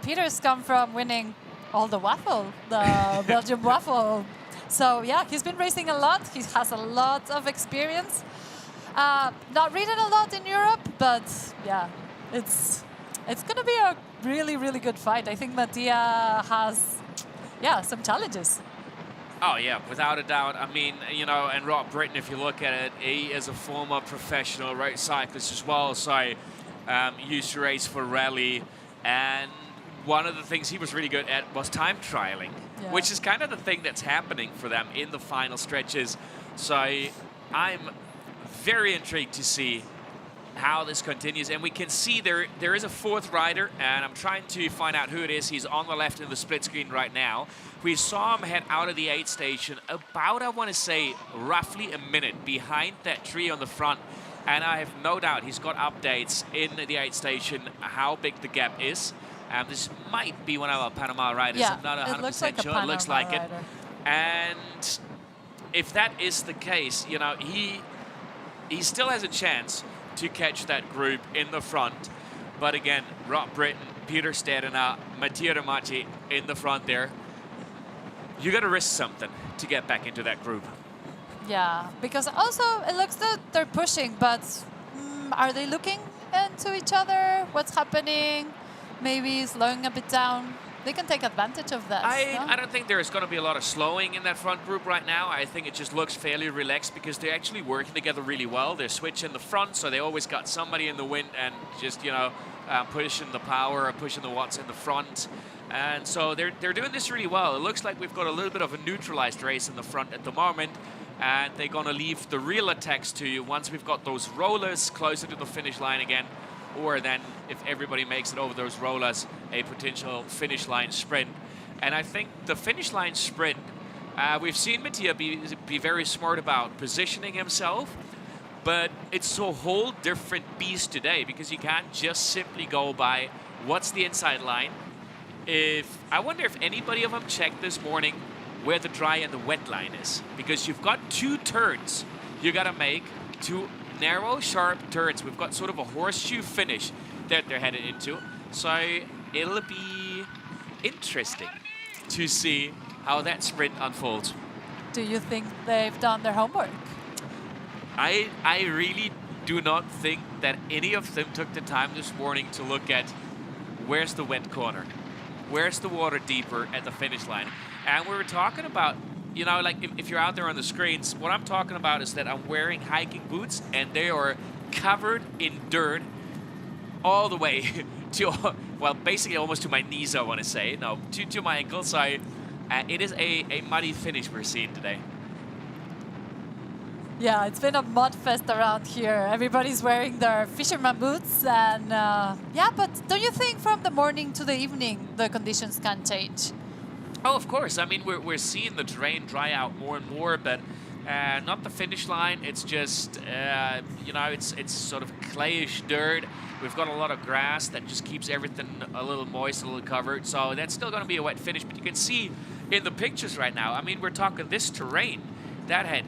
Speaker 1: Peter's come from winning all the waffle, the Belgium waffle. So yeah, he's been racing a lot. He has a lot of experience. Not ridden a lot in Europe, but yeah, it's going to be a really, really good fight. I think Mattia has, some challenges.
Speaker 2: Oh, yeah, without a doubt. I mean, you know, and Rob Britton, if you look at it, he is a former professional race cyclist as well. So used to race for Rally. And one of the things he was really good at was time trialing, which is kind of the thing that's happening for them in the final stretches. So I'm very intrigued to see how this continues. And we can see there is a 4th rider, and I'm trying to find out who it is. He's on the left in the split screen right now. We saw him head out of the aid station about, I want to say, roughly a minute behind that tree on the front. And I have no doubt he's got updates in the aid station how big the gap is. This might be one of our Panama riders. I'm not 100% sure. It looks like it. And if that is the case, you know, he still has a chance to catch that group in the front. But again, Rob Britton, Peter Stedena, Mattia De Marchi in the front there. You got to risk something to get back into that group.
Speaker 1: Yeah, because also it looks that they're pushing, but are they looking into each other? What's happening? Maybe slowing a bit down. They can take advantage of that.
Speaker 2: I don't think there's going to be a lot of slowing in that front group right now. I think it just looks fairly relaxed because they're actually working together really well. They're switching the front, so they always got somebody in the wind and just, pushing the power or pushing the watts in the front. And so they're doing this really well. It looks like we've got a little bit of a neutralized race in the front at the moment. And they're going to leave the real attacks to you once we've got those rollers closer to the finish line again. Or then, if everybody makes it over those rollers, a potential finish line sprint. And I think the finish line sprint, we've seen Mattia be very smart about positioning himself, but it's a whole different beast today because you can't just simply go by what's the inside line. I wonder if anybody of them checked this morning where the dry and the wet line is, because you've got 2 turns you got to make, 2 narrow, sharp turns. We've got sort of a horseshoe finish that they're headed into. So it'll be interesting to see how that sprint unfolds.
Speaker 1: Do you think they've done their homework?
Speaker 2: I really do not think that any of them took the time this morning to look at where's the wet corner, where's the water deeper at the finish line. And we were talking about, like if you're out there on the screens, what I'm talking about is that I'm wearing hiking boots and they are covered in dirt all the way to, well, basically almost to my knees, I want to say. No, to my ankles. So it is a muddy finish we're seeing today.
Speaker 1: Yeah, it's been a mud fest around here. Everybody's wearing their fisherman boots. And but don't you think from the morning to the evening, the conditions can change?
Speaker 2: Oh, of course. I mean, we're seeing the terrain dry out more and more, but not the finish line. It's just, it's sort of clayish dirt. We've got a lot of grass that just keeps everything a little moist, a little covered. So that's still going to be a wet finish. But you can see in the pictures right now, I mean, we're talking this terrain that had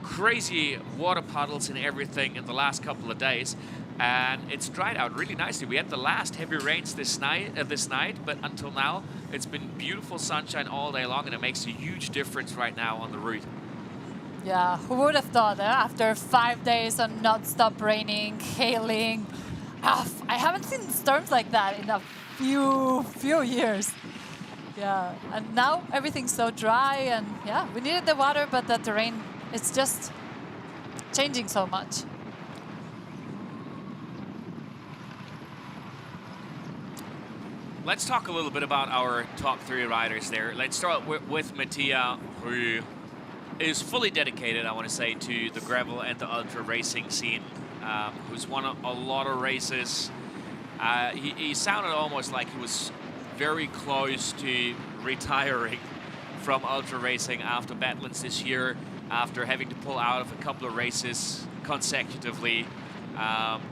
Speaker 2: crazy water puddles and everything in the last couple of days. And it's dried out really nicely. We had the last heavy rains this night, but until now, it's been beautiful sunshine all day long, and it makes a huge difference right now on the route.
Speaker 1: Yeah, who would have thought after 5 days of non-stop raining, hailing. I haven't seen storms like that in a few years. Yeah, and now everything's so dry, and yeah, we needed the water, but the terrain, it's just changing so much.
Speaker 2: Let's talk a little bit about our top 3 riders there. Let's start with Mattia, who is fully dedicated, I want to say, to the gravel and the ultra racing scene, who's won a lot of races. He sounded almost like he was very close to retiring from ultra racing after Badlands this year, after having to pull out of a couple of races consecutively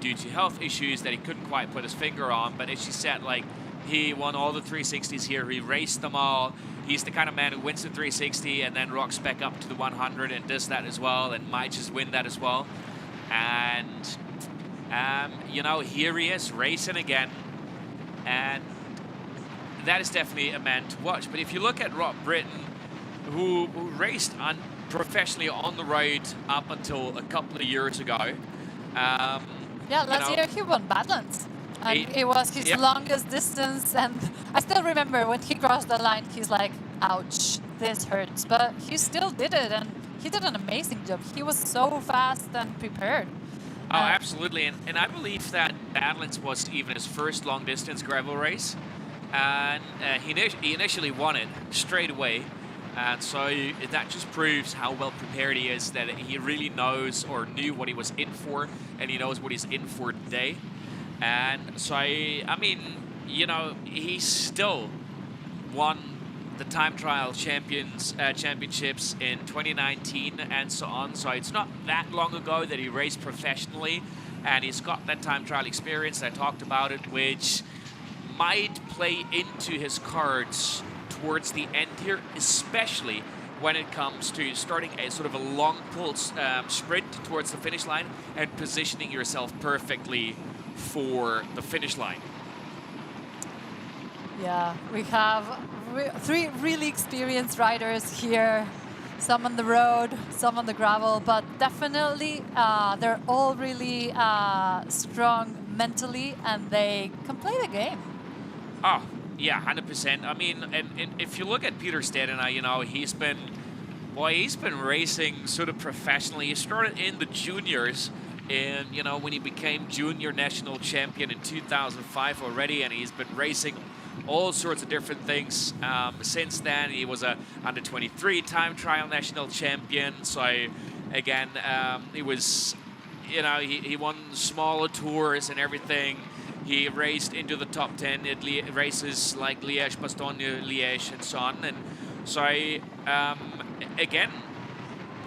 Speaker 2: due to health issues that he couldn't quite put his finger on. But as she said, like, he won all the 360s here. He raced them all. He's the kind of man who wins the 360 and then rocks back up to the 100 and does that as well, and might just win that as well. And, here he is racing again. And that is definitely a man to watch. But if you look at Rob Britton, who raced professionally on the road up until a couple of years ago.
Speaker 1: Last year he won Badlands. And it was his longest distance, and I still remember when he crossed the line, he's like, ouch, this hurts. But he still did it, and he did an amazing job. He was so fast and prepared.
Speaker 2: Oh, absolutely. And I believe that Badlands was even his first long-distance gravel race. And he initially won it straight away. And so that just proves how well prepared he is, that he really knows or knew what he was in for, and he knows what he's in for today. And so, he still won the time trial championships in 2019 and so on. So it's not that long ago that he raced professionally, and he's got that time trial experience. I talked about it, which might play into his cards towards the end here, especially when it comes to starting a sort of a long pulse sprint towards the finish line and positioning yourself perfectly for the finish line.
Speaker 1: Yeah, we have 3 really experienced riders here, some on the road, some on the gravel, but definitely they're all really strong mentally, and they can play the game.
Speaker 2: Oh, Yeah, 100%. I mean, and if you look at Peter Stedina, you know, he's been racing sort of professionally. He started in the juniors, and you know, when he became junior national champion in 2005 already, and he's been racing all sorts of different things since then. He was a under 23 time trial national champion. So again, he was, you know, he won smaller tours and everything. He raced into the top 10 at races like Liège, Bastogne, Liège, and so on. And so, again,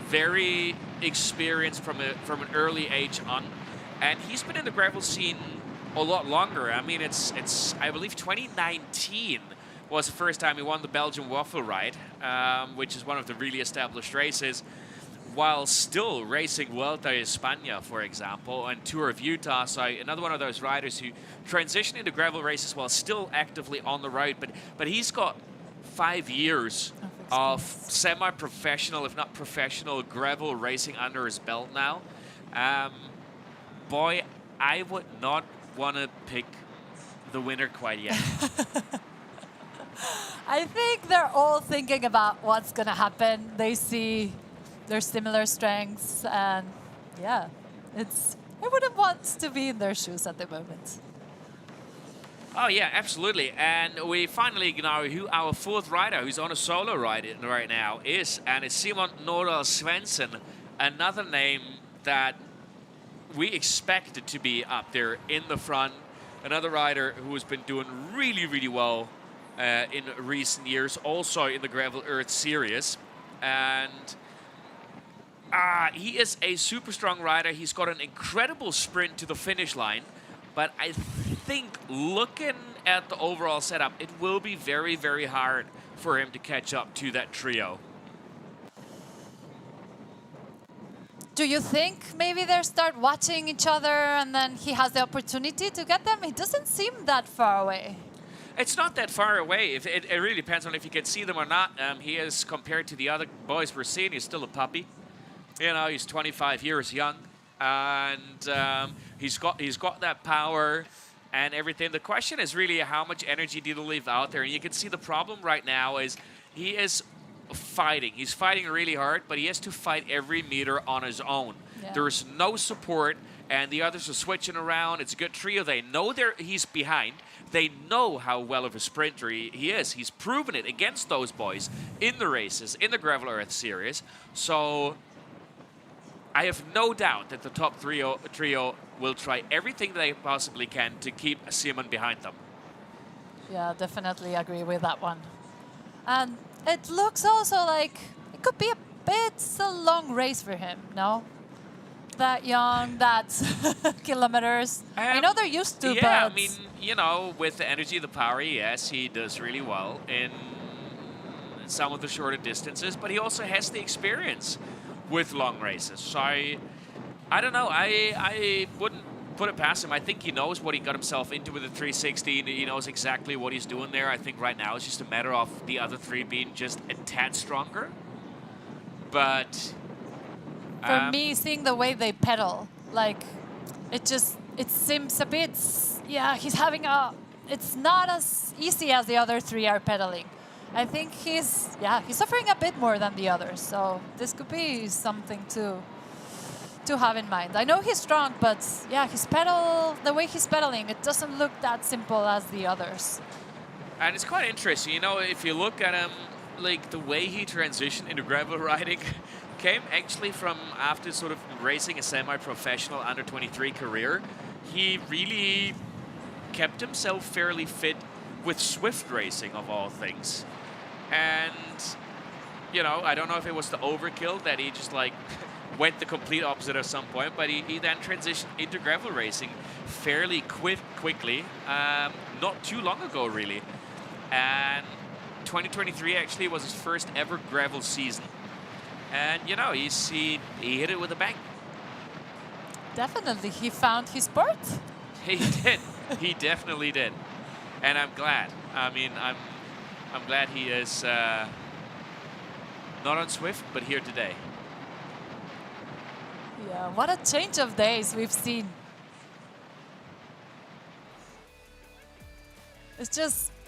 Speaker 2: very experienced from an early age on. And he's been in the gravel scene a lot longer. I mean, it's I believe 2019 was the first time he won the Belgian Waffle Ride, which is one of the really established races, while still racing Vuelta a España, for example, and Tour of Utah. So another one of those riders who transitioned into gravel races while still actively on the road. But he's got 5 years of semi-professional, if not professional, gravel racing under his belt now. Boy, I would not want to pick the winner quite yet.
Speaker 1: I think they're all thinking about what's going to happen. They see their similar strengths, and yeah, I wouldn't want to be in their shoes at the moment.
Speaker 2: Oh yeah, absolutely. And we finally know who our fourth rider, who's on a solo ride right now, is, and it's Simon Nordal Svensson, another name that we expected to be up there in the front. Another rider who has been doing really, really well in recent years, also in the Gravel Earth Series. And he is a super strong rider. He's got an incredible sprint to the finish line. But I think looking at the overall setup, it will be very, very hard for him to catch up to that trio.
Speaker 1: Do you think maybe they start watching each other and then he has the opportunity to get them? It doesn't seem that far away.
Speaker 2: It's not that far away. It really depends on if you can see them or not. He is, compared to the other boys we're seeing, he's still a puppy. You know, he's 25 years young. And he's got that power and everything. The question is really how much energy did he leave out there? And you can see the problem right now is he is fighting. He's fighting really hard, but he has to fight every meter on his own. Yeah. There's no support, and the others are switching around. It's a good trio. They know he's behind. They know how well of a sprinter he is. He's proven it against those boys in the races, in the Gravel Earth Series. So I have no doubt that the top trio will try everything they possibly can to keep Simon behind them.
Speaker 1: Yeah, definitely agree with that one. And it looks also like it could be a bit a long race for him, no? That young, that kilometers. I know they're used to,
Speaker 2: yeah,
Speaker 1: but...
Speaker 2: I mean, you know, with the energy, the power, yes, he does really well in some of the shorter distances, but he also has the experience with long races. So I don't know. I wouldn't put it past him. I think he knows what he got himself into with the 360. He knows exactly what he's doing there. I think right now it's just a matter of the other three being just a tad stronger. But
Speaker 1: for me, seeing the way they pedal, like it seems a bit, yeah, he's having it's not as easy as the other three are pedaling. I think he's suffering a bit more than the others. So this could be something to have in mind. I know he's strong, but yeah, the way he's pedaling, it doesn't look that simple as the others.
Speaker 2: And it's quite interesting, you know, if you look at him, like the way he transitioned into gravel riding came actually from after sort of racing a semi-professional under 23 career. He really kept himself fairly fit with Swift racing of all things. And, you know, I don't know if it was the overkill that he just like went the complete opposite at some point, but he then transitioned into gravel racing fairly quickly, not too long ago really. And 2023 actually was his first ever gravel season. And, you know, he hit it with a bang.
Speaker 1: Definitely, he found his sport.
Speaker 2: He did. He definitely did. And I'm glad. I mean, I'm glad he is not on Swift, but here today.
Speaker 1: Yeah, what a change of days we've seen.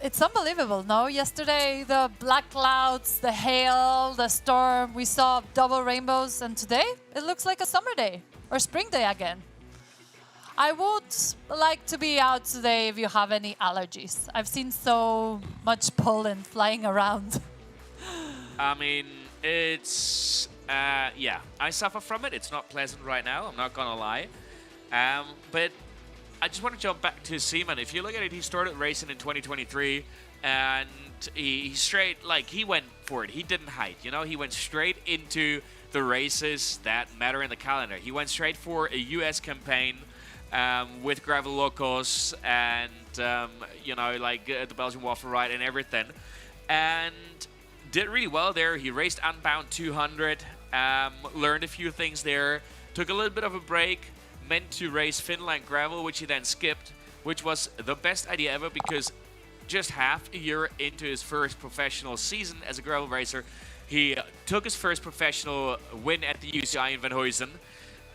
Speaker 1: it's unbelievable, no? Yesterday, the black clouds, the hail, the storm, we saw double rainbows, and today it looks like a summer day or spring day again. I would like to be out today if you have any allergies. I've seen so much pollen flying around.
Speaker 2: I mean, it's, yeah, I suffer from it. It's not pleasant right now, I'm not gonna lie. But I just want to jump back to Seaman. If you look at it, he started racing in 2023, and he straight, like, he went for it. He didn't hide, you know? He went straight into the races that matter in the calendar. He went straight for a US campaign with Gravel Locos and, you know, like the Belgian Waffle Ride and everything. And did really well there. He raced Unbound 200, learned a few things there, took a little bit of a break, meant to race Finland Gravel, which he then skipped, which was the best idea ever because just half a year into his first professional season as a gravel racer, he took his first professional win at the UCI in Van Huysen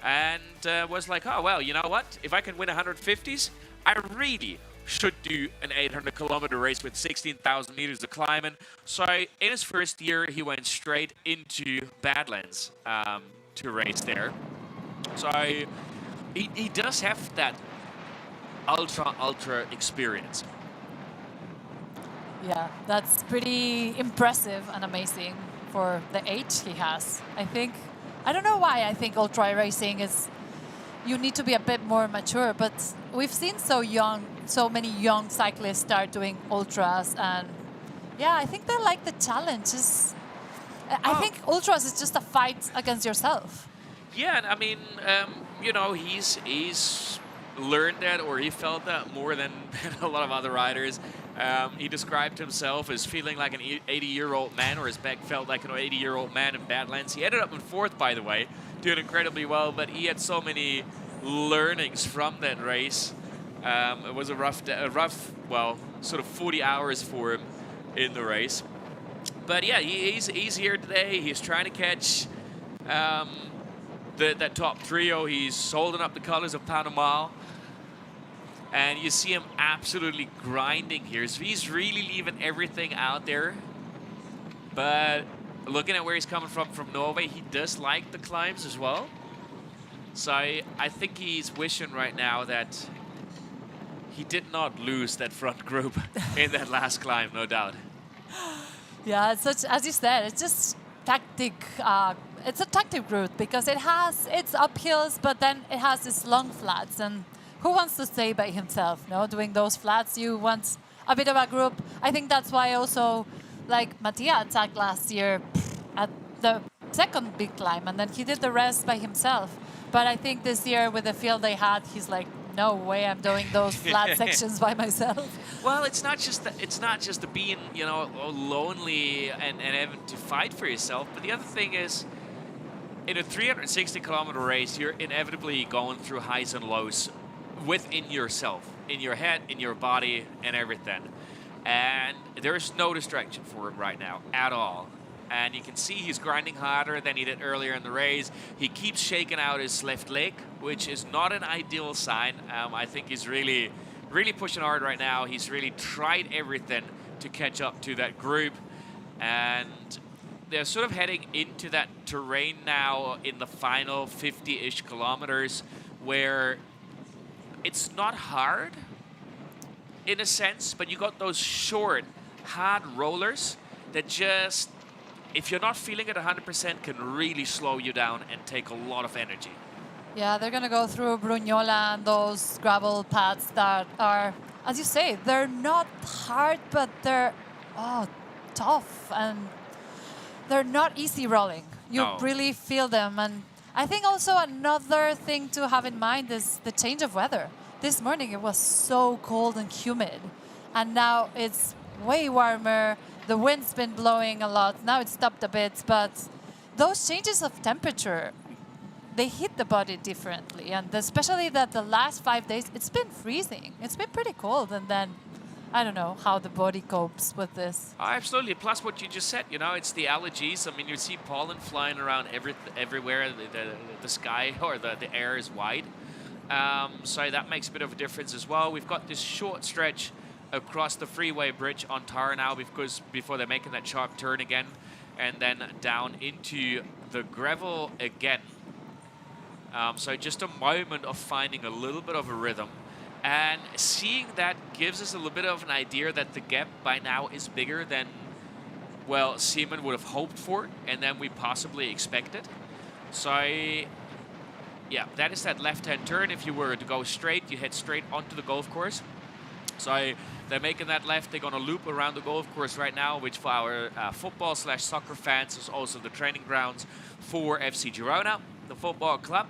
Speaker 2: and was like, oh, well, you know what? If I can win 150s, I really should do an 800-kilometer race with 16,000 meters of climbing. So in his first year, he went straight into Badlands to race there. So he does have that ultra experience.
Speaker 1: Yeah, that's pretty impressive and amazing for the age he has. I don't know why I think ultra racing is, you need to be a bit more mature, but we've seen so many young cyclists start doing ultras, and yeah, I think they like the challenge. I think ultras is just a fight against yourself.
Speaker 2: Yeah, I mean, you know, he's learned that, or he felt that more than a lot of other riders. He described himself as feeling like an 80-year-old man, or his back felt like an 80-year-old man in Badlands. He ended up in fourth, by the way, doing incredibly well, but he had so many learnings from that race. It was a rough, well, sort of 40 hours for him in the race. But yeah, he's here today. He's trying to catch that top trio. He's holding up the colors of Panama. And you see him absolutely grinding here. So he's really leaving everything out there. But looking at where he's coming from Norway, he does like the climbs as well. So I think he's wishing right now that he did not lose that front group in that last climb, no doubt.
Speaker 1: Yeah, it's such, as you said, it's just tactic. It's a tactic route because it has its uphills, but then it has its long flats. And who wants to stay by himself, no? Doing those flats, you want a bit of a group. I think that's why also, like, Mattia attacked last year at the second big climb, and then he did the rest by himself. But I think this year, with the field they had, he's like, no way, I'm doing those flat sections by myself.
Speaker 2: Well, it's not just the being, you know, lonely and having to fight for yourself. But the other thing is, in a 360-kilometer race, you're inevitably going through highs and lows within yourself, in your head, in your body, and everything. And there's no distraction for him right now at all. And you can see he's grinding harder than he did earlier in the race. He keeps shaking out his left leg, which is not an ideal sign. I think he's really pushing hard right now. He's really tried everything to catch up to that group. And they're sort of heading into that terrain now in the final 50-ish kilometers where it's not hard in a sense, but you got those short, hard rollers that just, if you're not feeling it 100%, can really slow you down and take a lot of energy.
Speaker 1: Yeah, they're going to go through Brunyola and those gravel paths that are, as you say, they're not hard, but they're tough, and they're not easy rolling. You really feel them. And I think also another thing to have in mind is the change of weather. This morning it was so cold and humid, and now it's way warmer. The wind's been blowing a lot. Now it's stopped a bit, but those changes of temperature, they hit the body differently. And especially that the last 5 days, it's been freezing. It's been pretty cold, and then I don't know how the body copes with this.
Speaker 2: Absolutely. Plus what you just said, you know, it's the allergies. I mean, you see pollen flying around everywhere. The sky or the air is white. So that makes a bit of a difference as well. We've got this short stretch across the freeway bridge on tar now, because before they're making that sharp turn again, and then down into the gravel again. So just a moment of finding a little bit of a rhythm, and seeing that gives us a little bit of an idea that the gap by now is bigger than, well, Seaman would have hoped for, and then we possibly expected. So yeah, that is that left-hand turn. If you were to go straight, you head straight onto the golf course. So they're making that left. They're going to loop around the golf course right now, which for our football/soccer fans is also the training grounds for FC Girona, the football club.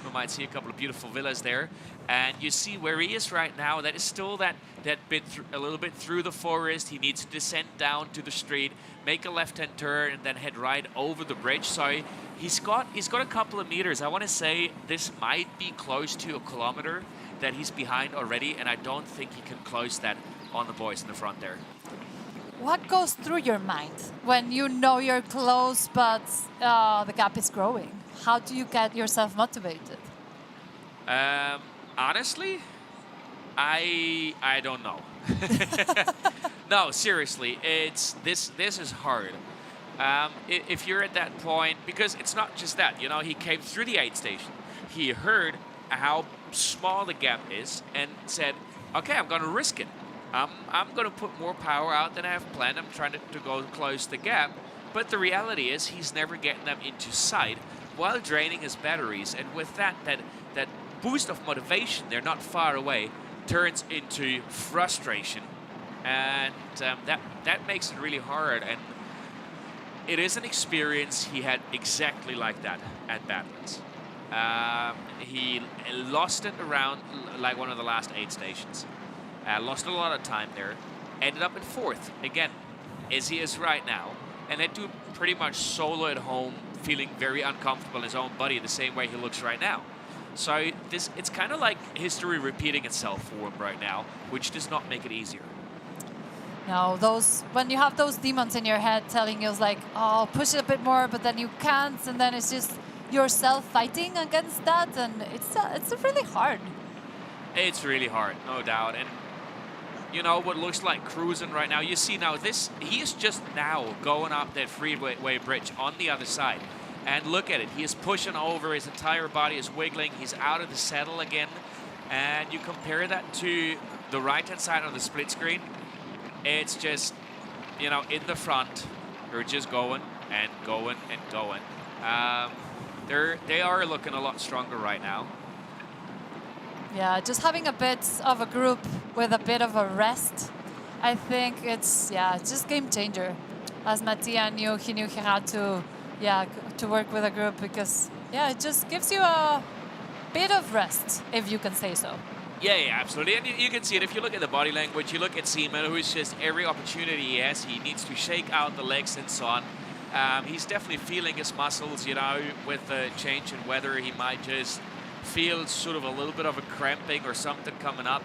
Speaker 2: We might see a couple of beautiful villas there. And you see where he is right now. That is still that bit a little bit through the forest. He needs to descend down to the street, make a left-hand turn, and then head right over the bridge. So he's got a couple of meters. I want to say this might be close to a kilometer that he's behind already, and I don't think he can close that on the boys in the front there.
Speaker 1: What goes through your mind when you know you're close, but the gap is growing? How do you get yourself motivated?
Speaker 2: Honestly, I don't know. No, seriously, this is hard. If you're at that point, because it's not just that, you know, he came through the aid station. He heard how small the gap is and said, okay, I'm going to risk it. I'm going to put more power out than I have planned. I'm trying to go close the gap. But the reality is he's never getting them into sight while draining his batteries. And with that boost of motivation, they're not far away, turns into frustration. And that makes it really hard. And it is an experience he had exactly like that at Badlands. He lost it around like one of the last aid stations. Lost a lot of time there. Ended up in fourth again, as he is right now. And had to pretty much solo at home, feeling very uncomfortable in his own body, the same way he looks right now. So it's kind of like history repeating itself for him right now, which does not make it easier.
Speaker 1: No, when you have those demons in your head telling you like, oh, push it a bit more, but then you can't, and then it's just yourself fighting against that, and it's really hard.
Speaker 2: It's really hard, no doubt. And you know what looks like cruising right now. You see now he is just now going up that freeway bridge on the other side. And look at it, he is pushing over, his entire body is wiggling, he's out of the saddle again. And you compare that to the right-hand side of the split screen, it's just, you know, in the front, they're just going and going and going. They are looking a lot stronger right now.
Speaker 1: Yeah, just having a bit of a group with a bit of a rest, I think it's just game changer. As Mattia knew, he had to work with a group because it just gives you a bit of rest, if you can say so.
Speaker 2: Yeah, absolutely. And you can see it if you look at the body language. You look at Seaman, who's just every opportunity he has, he needs to shake out the legs and so on. He's definitely feeling his muscles, you know, with the change in weather. He might just feel sort of a little bit of a cramping or something coming up.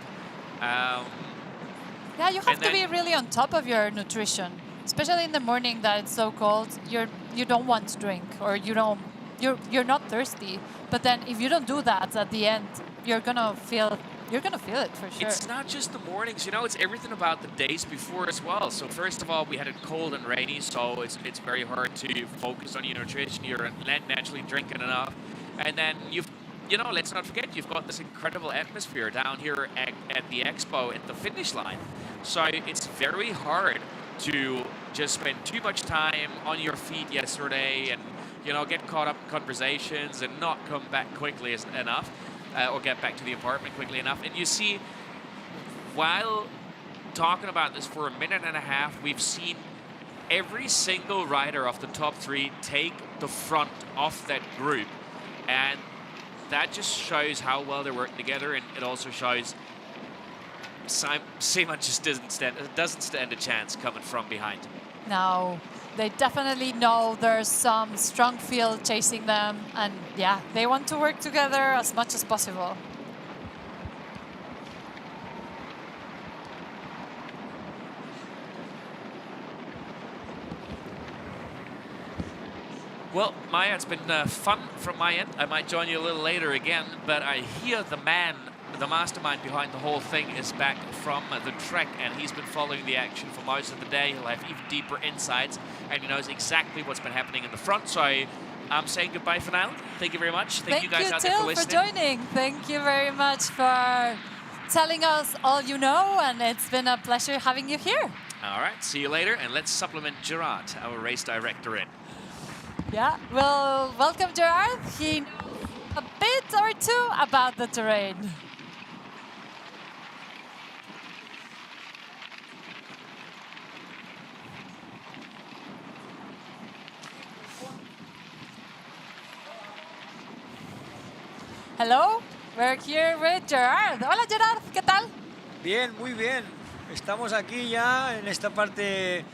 Speaker 1: You have to be really on top of your nutrition, especially in the morning that it's so cold. You don't want to drink, or you're not thirsty. But then if you don't do that at the end, you're gonna feel it for sure.
Speaker 2: It's not just the mornings, you know, it's everything about the days before as well. So first of all, we had it cold and rainy, so it's very hard to focus on your nutrition. You're not naturally drinking enough. And then let's not forget, you've got this incredible atmosphere down here at the expo at the finish line. So it's very hard to just spend too much time on your feet yesterday and, you know, get caught up in conversations and not come back quickly enough. Or get back to the apartment quickly enough. And you see, while talking about this for a minute and a half, we've seen every single rider of the top three take the front of that group. And that just shows how well they're working together, and it also shows Seaman just doesn't stand a chance coming from behind.
Speaker 1: No, they definitely know there's some strong field chasing them, and they want to work together as much as possible.
Speaker 2: Well, Maya, it's been fun from my end. I might join you a little later again, but I hear the man the mastermind behind the whole thing, is back from the Trek, and he's been following the action for most of the day. He'll have even deeper insights, and he knows exactly what's been happening in the front. So I'm saying goodbye for now. Thank you very much. Thank you guys out there for listening.
Speaker 1: Thank you, Till, for joining. Thank you very much for telling us all you know, and it's been a pleasure having you here.
Speaker 2: All right, see you later, and let's supplement Gerard, our race director, in.
Speaker 1: Yeah, well, welcome Gerard. He knows a bit or two about the terrain. Hello, we're here with Gerard. Hola Gerard, ¿qué tal?
Speaker 4: Bien, muy bien. Estamos aquí ya en esta parte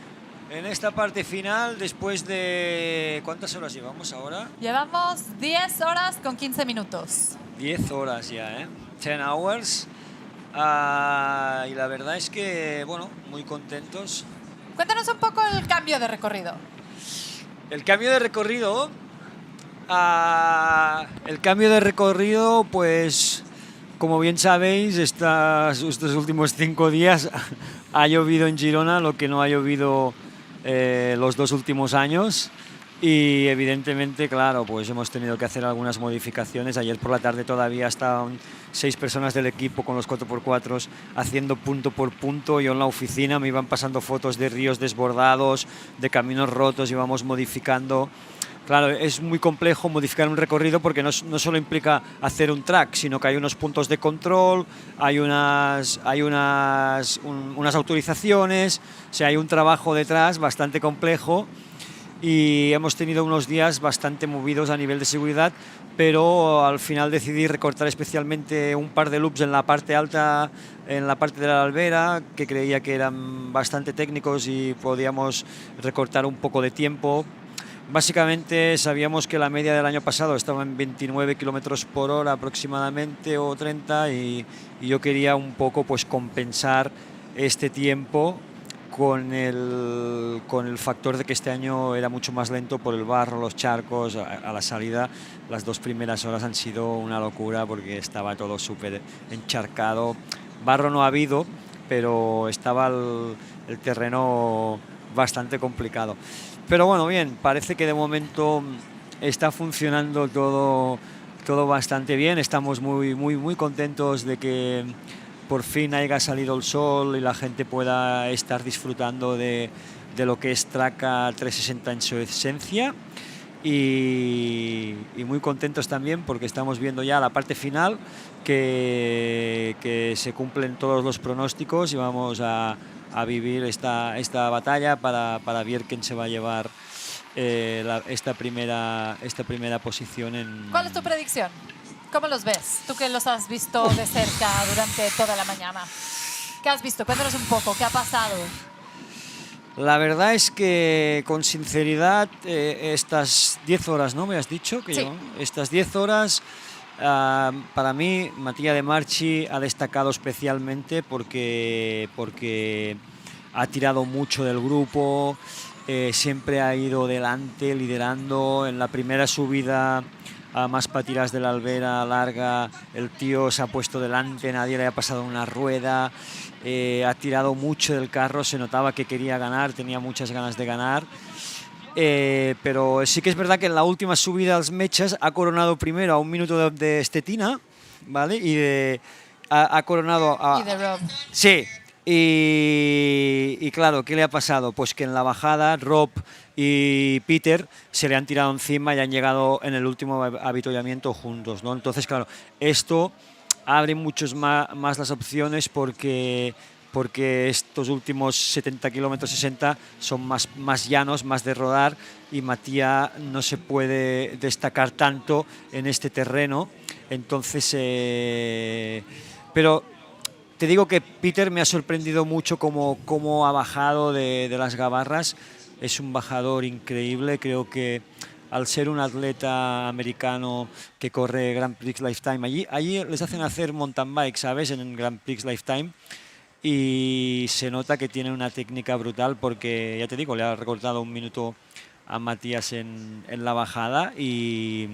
Speaker 4: final después de... ¿Cuántas horas llevamos ahora?
Speaker 1: Llevamos 10 horas con 15 minutos.
Speaker 4: 10 horas ya, ¿eh? 10 hours. Y la verdad es que, bueno, muy contentos.
Speaker 1: Cuéntanos un poco el cambio de recorrido.
Speaker 4: El cambio de recorrido... el cambio de recorrido, pues, como bien sabéis, estos últimos 5 días ha llovido en Girona, lo que no ha llovido los 2 últimos años. Y evidentemente, claro, pues hemos tenido que hacer algunas modificaciones. Ayer por la tarde todavía estaban 6 personas del equipo con los 4x4 haciendo punto por punto. Yo en la oficina me iban pasando fotos de ríos desbordados, de caminos rotos, íbamos modificando. Claro, es muy complejo modificar un recorrido porque no solo implica hacer un track, sino que hay unos puntos de control, hay unas autorizaciones, o sea, hay un trabajo detrás bastante complejo y hemos tenido unos días bastante movidos a nivel de seguridad, pero al final decidí recortar especialmente un par de loops en la parte alta, en la parte de la albera, que creía que eran bastante técnicos y podíamos recortar un poco de tiempo. Básicamente sabíamos que la media del año pasado estaba en 29 kilómetros por hora aproximadamente o 30 y yo quería un poco pues compensar este tiempo con el factor de que este año era mucho más lento por el barro, los charcos. A la salida las 2 primeras horas han sido una locura porque estaba todo súper encharcado. Barro no ha habido, pero estaba el terreno bastante complicado. Pero bueno, bien, parece que de momento está funcionando todo bastante bien. Estamos muy contentos de que por fin haya salido el sol y la gente pueda estar disfrutando de lo que es Traka 360 en su esencia. Y muy contentos también porque estamos viendo ya la parte final, que se cumplen todos los pronósticos y vamos a vivir esta batalla para ver quién se va a llevar esta primera posición.
Speaker 1: ¿Cuál es tu predicción? ¿Cómo los ves? Tú que los has visto de cerca durante toda la mañana. ¿Qué has visto? Cuéntanos un poco, ¿qué ha pasado?
Speaker 4: La verdad es que, con sinceridad, estas 10 horas, ¿no? ¿Me has dicho?
Speaker 1: Sí.
Speaker 4: Estas 10 horas... para mí, Mattia De Marchi ha destacado especialmente porque ha tirado mucho del grupo, siempre ha ido delante, liderando. En la primera subida más para tiras de la albera larga, el tío se ha puesto delante, nadie le ha pasado una rueda, ha tirado mucho del carro, se notaba que quería ganar, tenía muchas ganas de ganar. Pero sí que es verdad que en la última subida a las mechas ha coronado primero a 1 minuto de Stetina, ¿vale? Ha coronado a...
Speaker 1: Y de Rob.
Speaker 4: Sí, y claro, ¿qué le ha pasado? Pues que en la bajada Rob y Peter se le han tirado encima y han llegado en el último avituallamiento juntos, ¿no? Entonces, claro, esto abre muchos más las opciones porque estos últimos 70 kilómetros, 60, son más llanos, más de rodar, y Mattia no se puede destacar tanto en este terreno. Entonces, pero te digo que Peter me ha sorprendido mucho cómo ha bajado de las gabarras. Es un bajador increíble. Creo que al ser un atleta americano que corre Grand Prix Lifetime, allí les hacen hacer mountain bike, ¿sabes? En el Grand Prix Lifetime. Y se nota que tiene una técnica brutal porque, ya te digo, le ha recortado 1 minuto a Matías en la bajada. Y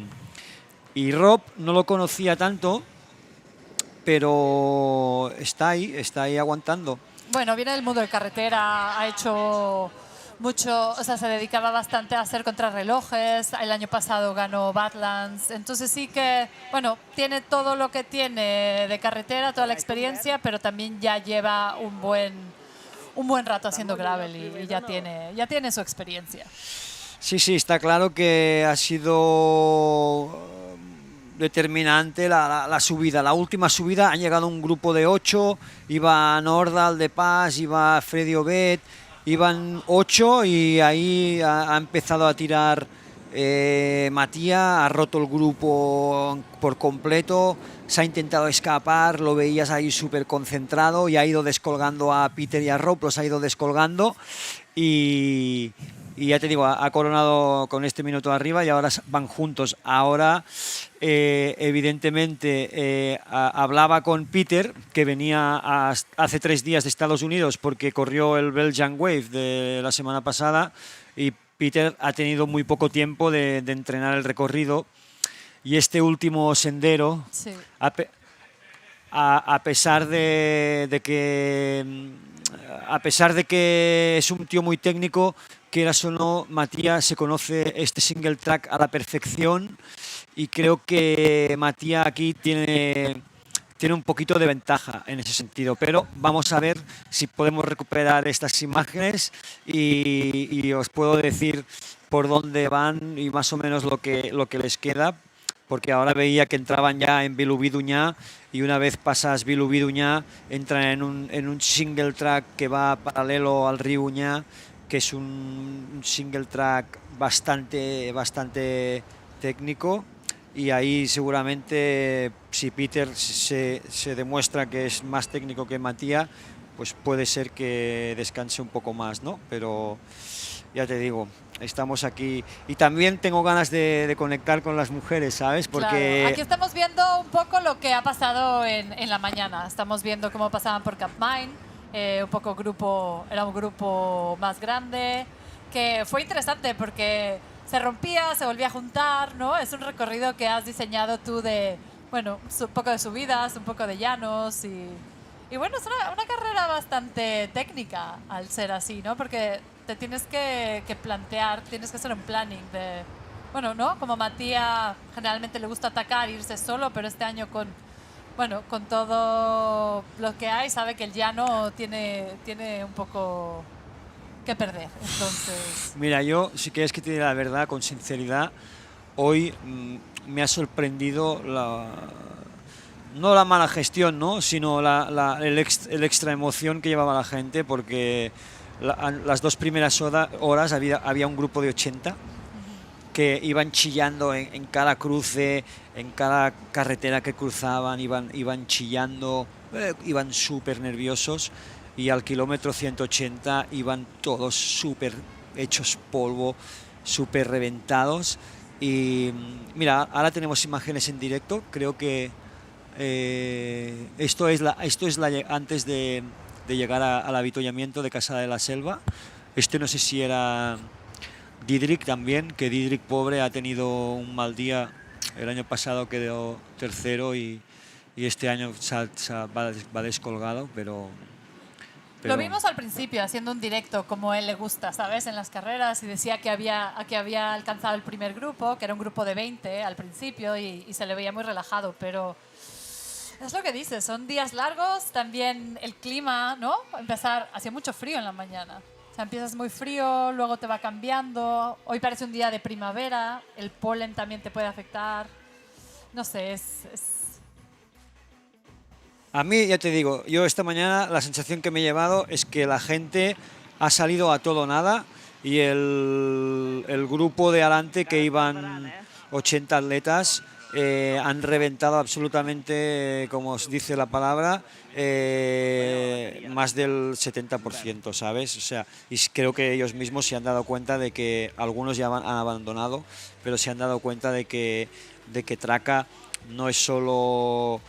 Speaker 4: Rob no lo conocía tanto, pero está ahí aguantando.
Speaker 1: Bueno, viene del mundo de carretera, ha hecho mucho, o sea, se dedicaba bastante a hacer contrarrelojes, el año pasado ganó Badlands, entonces sí que, bueno, tiene todo lo que tiene de carretera, toda la experiencia, pero también ya lleva un buen rato haciendo gravel y ya tiene su experiencia.
Speaker 4: Sí, está claro que ha sido determinante la subida. La última subida han llegado un grupo de 8, iba Nordal de Paz, iba Freddy Obed, iban 8 y ahí ha empezado a tirar Matías, ha roto el grupo por completo, se ha intentado escapar, lo veías ahí súper concentrado y ha ido descolgando a Peter y a Rob, los ha ido descolgando y ya te digo, ha coronado con este minuto arriba y ahora van juntos. Ahora, evidentemente, hablaba con Peter, que venía hace 3 días de Estados Unidos porque corrió el Belgian Wave de la semana pasada y Peter ha tenido muy poco tiempo de entrenar el recorrido y este último sendero,
Speaker 1: Sí.
Speaker 4: a pesar de que es un tío muy técnico, quieras o no, Matías se conoce este single track a la perfección y creo que Matías aquí tiene un poquito de ventaja en ese sentido, pero vamos a ver si podemos recuperar estas imágenes y os puedo decir por dónde van y más o menos lo que les queda, porque ahora veía que entraban ya en Vilubí d'Onyar y una vez pasas Vilubí d'Onyar entran en un single track que va paralelo al río Uñá, que es un single track bastante técnico y ahí seguramente si Peter se demuestra que es más técnico que Matías, pues puede ser que descanse un poco más, ¿no? Pero ya te digo, estamos aquí y también tengo ganas de conectar con las mujeres, ¿sabes? Porque
Speaker 1: claro. Aquí estamos viendo un poco lo que ha pasado en la mañana. Estamos viendo cómo pasaban por Capmine, era un grupo más grande, que fue interesante porque se rompía, se volvía a juntar, ¿no? Es un recorrido que has diseñado tú de, bueno, un poco de subidas, un poco de llanos y bueno, es una carrera bastante técnica al ser así, ¿no? Porque te tienes que plantear, tienes que hacer un planning de, bueno, ¿no? Como Matías generalmente le gusta atacar, irse solo, pero este año con todo lo que hay, sabe que el llano tiene un poco que perder. Entonces,
Speaker 4: mira, yo, si quieres que te diga la verdad, con sinceridad, hoy me ha sorprendido no la mala gestión, ¿no? Sino el extra emoción que llevaba la gente, porque las 2 primeras horas había un grupo de 80 que iban chillando en cada cruce, en cada carretera que cruzaban, iban chillando, iban súper nerviosos y al kilómetro 180 iban todos súper hechos polvo, súper reventados. Y mira, ahora tenemos imágenes en directo, creo que esto es antes de llegar al avituallamiento de Casa de la Selva. No sé si era Diedrich también, que Diedrich pobre ha tenido un mal día, el año pasado quedó tercero y este año va descolgado, pero
Speaker 1: lo vimos al principio haciendo un directo como a él le gusta, ¿sabes? En las carreras y decía que había alcanzado el primer grupo, que era un grupo de 20 al principio y se le veía muy relajado, pero es lo que dices, son días largos, también el clima, ¿no? Hacía mucho frío en la mañana. O sea, empiezas muy frío, luego te va cambiando. Hoy parece un día de primavera, el polen también te puede afectar. No sé,
Speaker 4: A mí, ya te digo, yo esta mañana la sensación que me he llevado es que la gente ha salido a todo o nada y el grupo de adelante, que iban 80 atletas, han reventado absolutamente, como os dice la palabra, más del 70%, ¿sabes? O sea, y creo que ellos mismos se han dado cuenta de que algunos ya han abandonado, pero se han dado cuenta de que Traka no es solo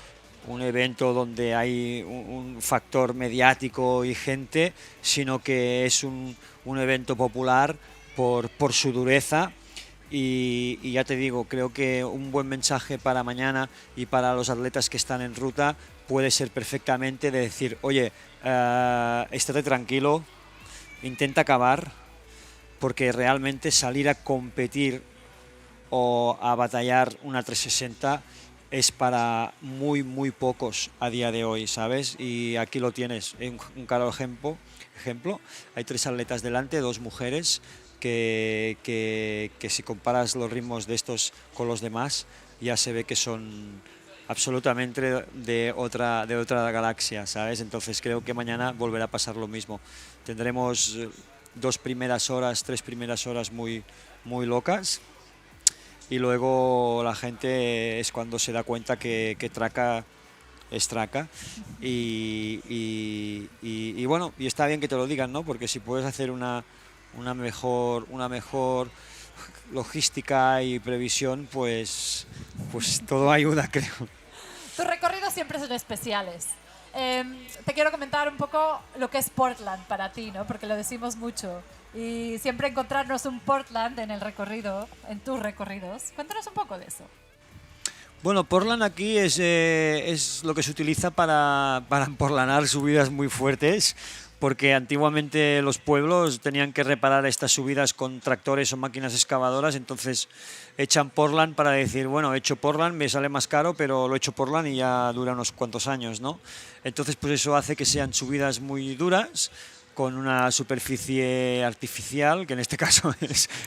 Speaker 4: un evento donde hay un factor mediático y gente, sino que es un evento popular por su dureza y ya te digo, creo que un buen mensaje para mañana y para los atletas que están en ruta puede ser perfectamente de decir, oye, estate tranquilo, intenta acabar, porque realmente salir a competir o a batallar una 360 es para muy pocos a día de hoy, ¿sabes? Y aquí lo tienes, un claro ejemplo. Hay 3 atletas delante, 2 mujeres, que si comparas los ritmos de estos con los demás, ya se ve que son absolutamente de otra galaxia, ¿sabes? Entonces creo que mañana volverá a pasar lo mismo. Tendremos 3 primeras horas muy locas, y luego la gente es cuando se da cuenta que Traka es Traka, y bueno, y está bien que te lo digan, ¿no? Porque si puedes hacer una mejor logística y previsión, pues todo ayuda, creo.
Speaker 1: Tus recorridos siempre son especiales. Te quiero comentar un poco lo que es Portland para ti, ¿no? Porque lo decimos mucho. Y siempre encontrarnos un Portland en el recorrido, en tus recorridos. Cuéntanos un poco de eso.
Speaker 4: Bueno, Portland aquí es lo que se utiliza para emporlanar subidas muy fuertes, porque antiguamente los pueblos tenían que reparar estas subidas con tractores o máquinas excavadoras, entonces echan Portland para decir, bueno, he hecho Portland, me sale más caro, pero lo he hecho Portland y ya dura unos cuantos años, ¿no? Entonces, pues eso hace que sean subidas muy duras, con una superficie artificial, que en este caso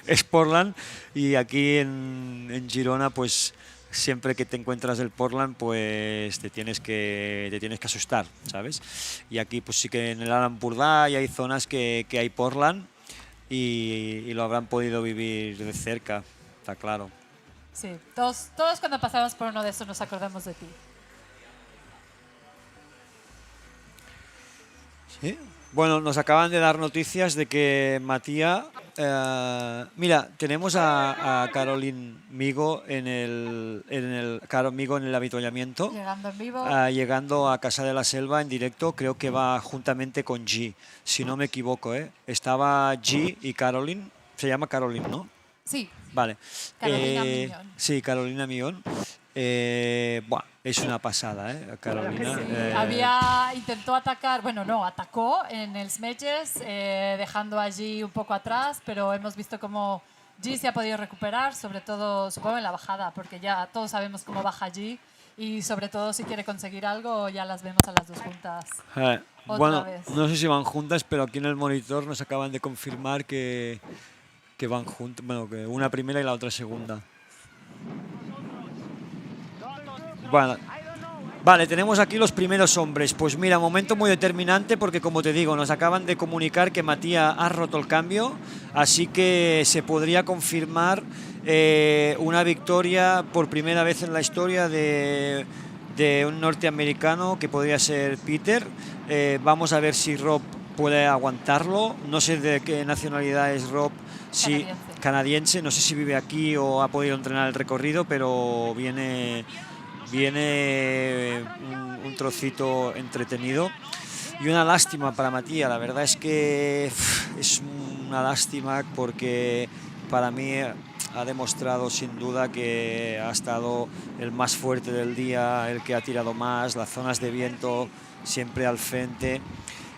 Speaker 4: es Portland, y aquí en Girona, pues siempre que te encuentras el Portland, pues te tienes que asustar, ¿sabes? Y aquí pues sí que en el Alampurdá hay zonas que hay Portland, y lo habrán podido vivir de cerca, está claro.
Speaker 1: Sí, todos cuando pasamos por uno de esos nos acordamos de ti.
Speaker 4: ¿Sí? Bueno, nos acaban de dar noticias de que Matías... mira, tenemos a Caroline Migo en el avituallamiento.
Speaker 1: Llegando en vivo.
Speaker 4: Llegando a Casa de la Selva en directo, creo que va juntamente con G, si no me equivoco, ¿eh? Estaba G y Caroline, se llama Caroline, ¿no?
Speaker 1: Sí.
Speaker 4: Vale.
Speaker 1: Carolina Miñón.
Speaker 4: Sí, Carolina Miñón. Buah, es una pasada, ¿eh? Carolina.
Speaker 1: Sí. Intentó atacar, bueno, no, atacó en el Smeches, dejando allí un poco atrás, pero hemos visto cómo G se ha podido recuperar, sobre todo, supongo, en la bajada, porque ya todos sabemos cómo baja G, y sobre todo si quiere conseguir algo, ya las vemos a las 2 juntas.
Speaker 4: Bueno,
Speaker 1: vez.
Speaker 4: no sé si van juntas, pero aquí en el monitor nos acaban de confirmar que van juntas, bueno, que una primera y la otra segunda. Bueno, vale, tenemos aquí los primeros hombres. Pues mira, momento muy determinante, porque como te digo, nos acaban de comunicar que Matías ha roto el cambio, así que se podría confirmar una victoria por primera vez en la historia de un norteamericano, que podría ser Peter. Vamos a ver si Rob puede aguantarlo. No sé de qué nacionalidad es Rob, si canadiense, no sé si vive aquí o ha podido entrenar el recorrido, pero viene un trocito entretenido. Y una lástima para Matías, la verdad es que es una lástima, porque para mí ha demostrado sin duda que ha estado el más fuerte del día, el que ha tirado más, las zonas de viento siempre al frente,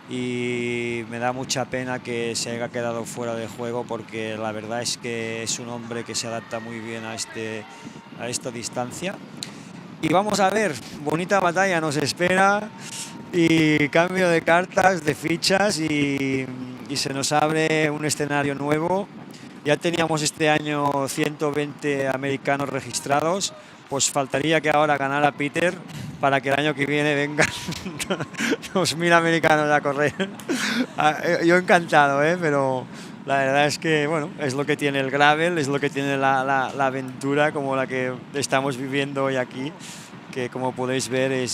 Speaker 4: y me da mucha pena que se haya quedado fuera de juego, porque la verdad es que es un hombre que se adapta muy bien a esta distancia. Y vamos a ver, bonita batalla nos espera, y cambio de cartas, de fichas, y se nos abre un escenario nuevo. Ya teníamos este año 120 americanos registrados, pues faltaría que ahora ganara Peter para que el año que viene vengan 2.000 americanos a correr. Yo encantado, pero la verdad es que, bueno, es lo que tiene el gravel, es lo que tiene la aventura como la que estamos viviendo hoy aquí, que como podéis ver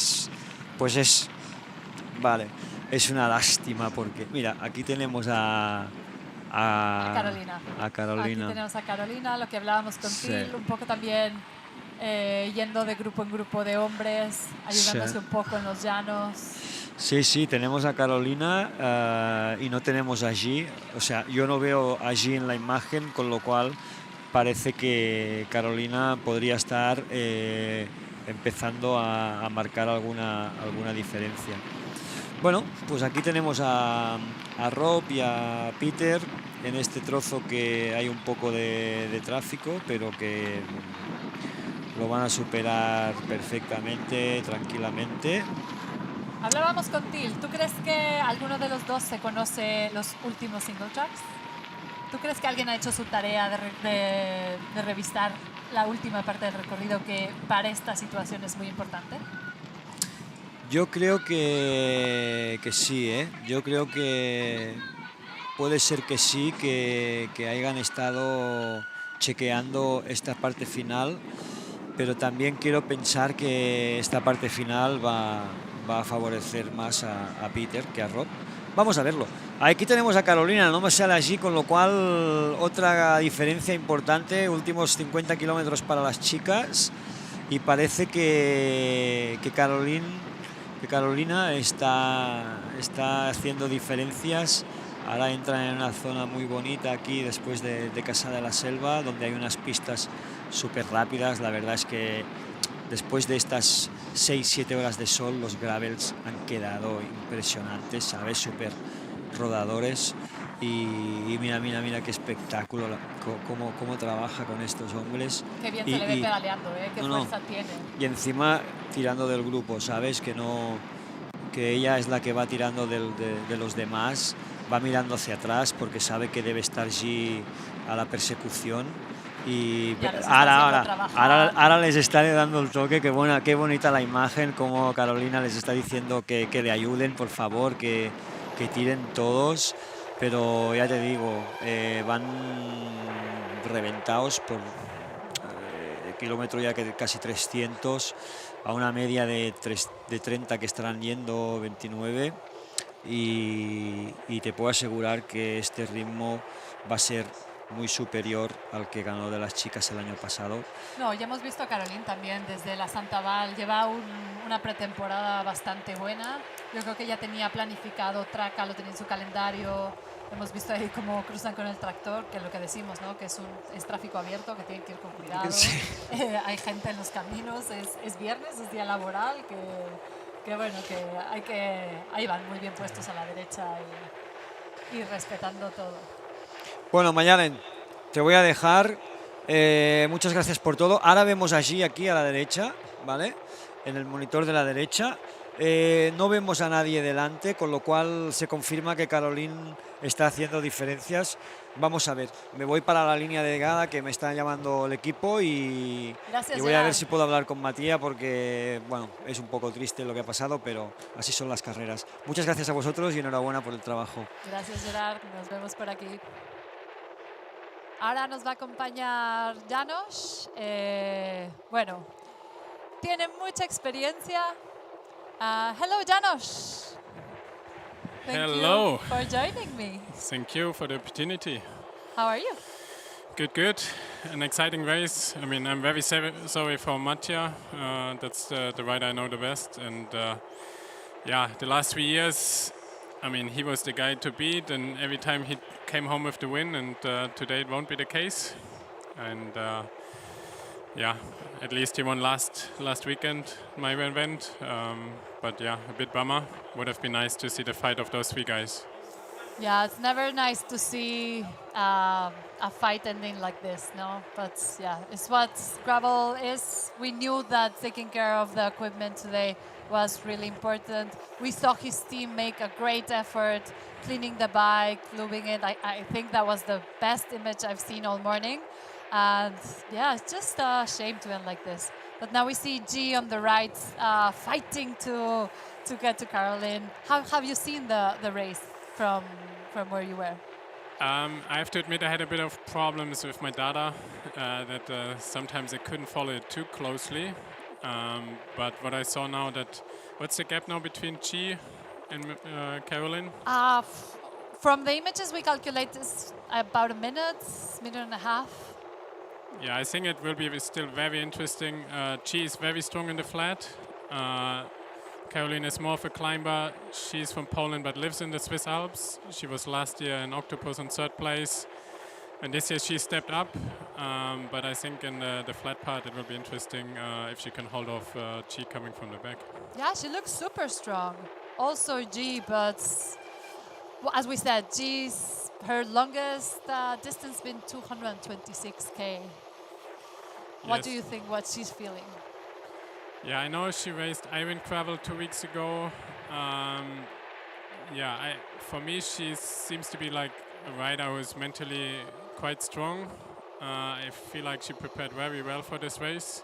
Speaker 4: vale, es una lástima, porque mira, aquí tenemos a
Speaker 1: Carolina.
Speaker 4: Carolina.
Speaker 1: Aquí tenemos a Carolina, lo que hablábamos con
Speaker 4: Sí.
Speaker 1: Phil, un poco también yendo de grupo en grupo de hombres, ayudándose
Speaker 4: Sí.
Speaker 1: un poco en los llanos.
Speaker 4: Sí, tenemos a Carolina y no tenemos a G. O sea, yo no veo a G en la imagen, con lo cual parece que Carolina podría estar empezando a marcar alguna diferencia. Bueno, pues aquí tenemos a Rob y a Peter en este trozo que hay un poco de tráfico, pero que lo van a superar perfectamente, tranquilamente.
Speaker 1: Hablábamos con Till. ¿Tú crees que alguno de los dos se conoce los últimos single tracks? ¿Tú crees que alguien ha hecho su tarea de revisar la última parte del recorrido que para esta situación es muy importante?
Speaker 4: Yo creo que sí, ¿eh? Yo creo que puede ser que sí, que hayan estado chequeando esta parte final, pero también quiero pensar que esta parte final va a favorecer más a Peter que a Rob. Vamos a verlo. Aquí tenemos a Carolina, no me sale allí, con lo cual otra diferencia importante, últimos 50 kilómetros para las chicas, y parece que Carolina está haciendo diferencias. Ahora entran en una zona muy bonita aquí después de Casa de la Selva, donde hay unas pistas súper rápidas. La verdad es que después de estas 6-7 horas de sol, los gravels han quedado impresionantes, ¿sabes? Súper rodadores. Y mira qué espectáculo, cómo trabaja con estos hombres.
Speaker 1: Qué bien se le ve pedaleando, qué fuerza tiene.
Speaker 4: Y encima tirando del grupo, ¿sabes? Que ella es la que va tirando de los demás, va mirando hacia atrás porque sabe que debe estar allí a la persecución. Y ahora les está dando el toque. Qué bonita la imagen, como Carolina les está diciendo que le ayuden, por favor, que tiren todos. Pero ya te digo, van reventados por kilómetro ya que casi 300, a una media de 30 que estarán yendo 29, y te puedo asegurar que este ritmo va a ser muy superior al que ganó de las chicas el año pasado.
Speaker 1: No, ya hemos visto a Caroline también desde la Santa Val, lleva una pretemporada bastante buena. Yo creo que ya tenía planificado Traka, lo tenía en su calendario. Hemos visto ahí cómo cruzan con el tractor, que es lo que decimos, ¿no? Que es tráfico abierto, que tienen que ir con cuidado. Sí. Hay gente en los caminos, es viernes, es día laboral, que bueno, ahí van muy bien puestos a la derecha y respetando todo.
Speaker 4: Bueno, Mayalen, te voy a dejar. Muchas gracias por todo. Ahora vemos allí, aquí a la derecha, ¿vale? En el monitor de la derecha. No vemos a nadie delante, con lo cual se confirma que Caroline está haciendo diferencias. Vamos a ver, me voy para la línea de llegada, que me está llamando el equipo, y voy a ver si puedo hablar con Matías, porque bueno, es un poco triste lo que ha pasado, pero así son las carreras. Muchas gracias a vosotros y enhorabuena por el trabajo.
Speaker 1: Gracias, Gerard, nos vemos por aquí. Ahora nos va a acompañar Janos. Bueno, tiene mucha experiencia. Hello, Janos.
Speaker 5: Hello.
Speaker 1: Thank you for joining me.
Speaker 5: Thank you for the opportunity.
Speaker 1: How are you?
Speaker 5: Good. An exciting race. I mean, I'm very sorry for Mattia. That's the rider I know the best. And the last 3 years, I mean, he was the guy to beat, and every time he came home with the win, and today it won't be the case. And at least he won last weekend, my event. But yeah, a bit bummer. Would have been nice to see the fight of those three guys.
Speaker 1: Yeah, it's never nice to see a fight ending like this, no? But yeah, it's what gravel is. We knew that taking care of the equipment today was really important. We saw his team make a great effort cleaning the bike, lubing it. I think that was the best image I've seen all morning. And yeah, it's just a shame to end like this. But now we see G on the right fighting to get to Caroline. How have you seen the race from where you were?
Speaker 5: I have to admit I had a bit of problems with my data, that sometimes I couldn't follow it too closely. But what I saw now, what's the gap now between G and Caroline?
Speaker 1: From the images we calculate is about a minute and a half.
Speaker 5: Yeah, I think it will be still very interesting. G is very strong in the flat. Caroline is more of a climber. She's from Poland but lives in the Swiss Alps. She was last year in Octopus in 3rd place. And this year she stepped up, but I think in the flat part it will be interesting if she can hold off G coming from the back.
Speaker 1: Yeah, she looks super strong. Also G, but as we said, G's her longest distance been 226k. What do you think? What she's feeling?
Speaker 5: Yeah, I know she raced Iron Gravel 2 weeks ago. For me, she seems to be like a rider who is mentally quite strong. I feel like she prepared very well for this race.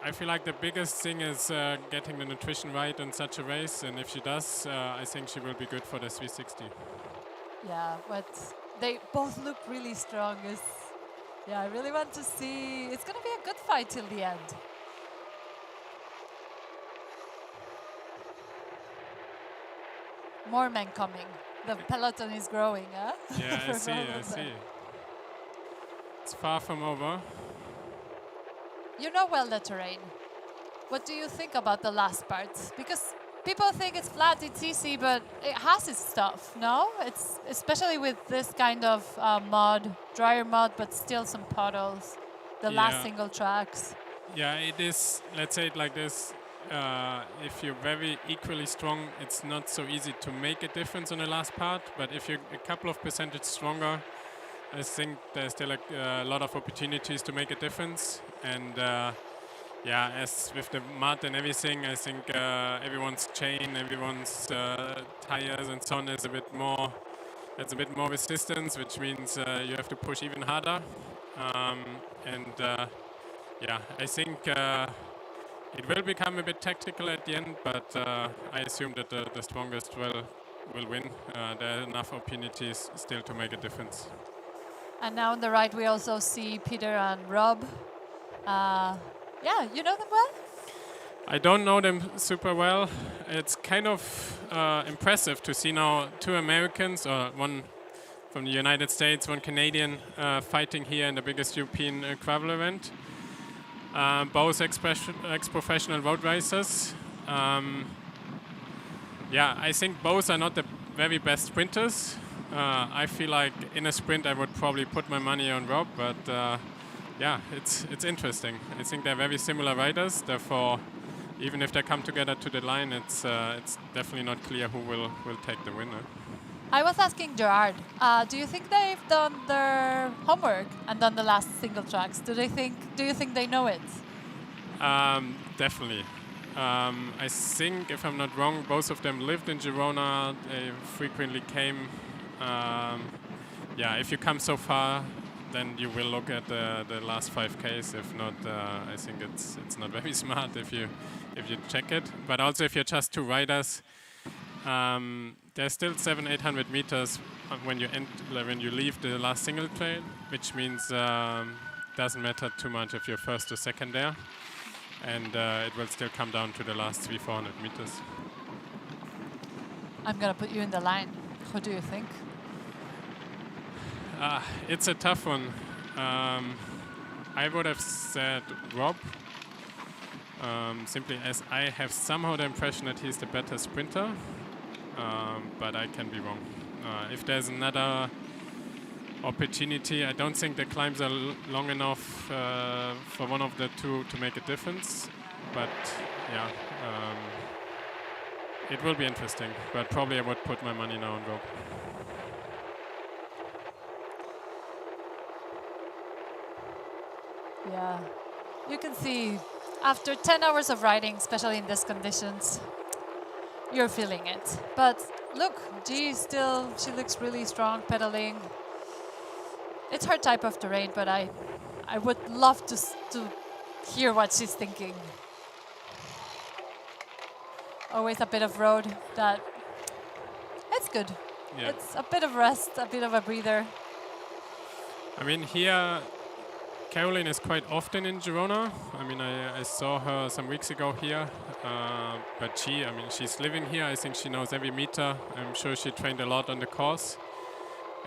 Speaker 5: I feel like the biggest thing is getting the nutrition right in such a race, and if she does, I think she will be good for the 360.
Speaker 1: Yeah, but they both look really strong. I really want to see. It's going to be a good fight till the end. More men coming. The peloton is growing, huh?
Speaker 5: Yeah, I see. It's far from over.
Speaker 1: You know well the terrain. What do you think about the last part? Because people think it's flat, it's easy, but it has its stuff, no? It's especially with this kind of mud, drier mud, but still some puddles. The last single tracks.
Speaker 5: Yeah, it is. Let's say it like this. If you're very equally strong, it's not so easy to make a difference on the last part. But if you're a couple of percentage stronger, I think there's still a lot of opportunities to make a difference. And as with the mud and everything, I think everyone's chain, everyone's tires and so on is a bit more. There's a bit more resistance, which means you have to push even harder. I think it will become a bit tactical at the end, but I assume that the strongest will win. There are enough opportunities still to make a difference.
Speaker 1: And now on the right, we also see Peter and Rob. You know them well?
Speaker 5: I don't know them super well. It's kind of impressive to see now two Americans, or one from the United States, one Canadian, fighting here in the biggest European gravel event. Both ex-professional road racers. I think both are not the very best sprinters. I feel like in a sprint I would probably put my money on Rob, but it's interesting. I think they're very similar riders. Therefore, even if they come together to the line, it's definitely not clear who will take the winner.
Speaker 1: I was asking Gerard, do you think they've done their homework and done the last single tracks? Do you think they know it?
Speaker 5: Definitely. I think, if I'm not wrong, both of them lived in Girona. They frequently came. If you come so far, then you will look at the last 5Ks. If not, I think it's not very smart if you check it. But also, if you're just two riders, there's still 700-800 meters when you leave the last single trail, which means doesn't matter too much if you're first or second there, and it will still come down to the last 300-400 meters.
Speaker 1: I'm gonna put you in the line. Who do you think?
Speaker 5: It's a tough one. I would have said Rob, simply as I have somehow the impression that he's the better sprinter. But I can be wrong. If there's another opportunity, I don't think the climbs are long enough for one of the two to make a difference. But it will be interesting. But probably I would put my money now on Rob.
Speaker 1: Yeah, you can see after 10 hours of riding, especially in these conditions, you're feeling it. But look, G she looks really strong pedaling. It's her type of terrain, but I would love to hear what she's thinking. Always a bit of road that it's good.
Speaker 5: Yeah.
Speaker 1: It's a bit of rest, a bit of a breather.
Speaker 5: I mean, here Caroline is quite often in Girona. I mean, I saw her some weeks ago here, but she's living here. I think she knows every meter. I'm sure she trained a lot on the course.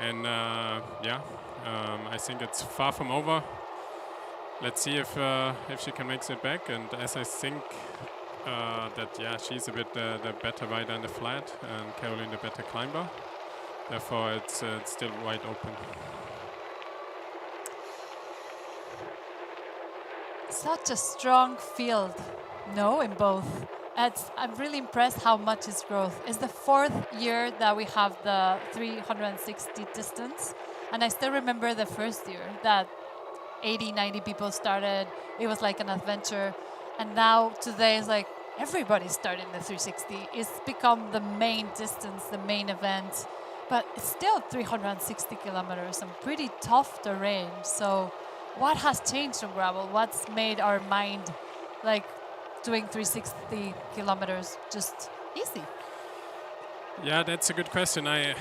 Speaker 5: And I think it's far from over. Let's see if she can make it back. And as I think she's a bit the better rider in the flat, and Caroline the better climber. therefore it's still wide open.
Speaker 1: Such a strong field, no, in both. I'm really impressed how much is growth. It's the 4th year that we have the 360 distance, and I still remember the first year that 80, 90 people started. It was like an adventure, and now today is like everybody's starting the 360. It's become the main distance, the main event, but it's still 360 kilometers and pretty tough terrain. So what has changed on gravel? What's made our mind like doing 360 kilometers just easy?
Speaker 5: Yeah, that's a good question. I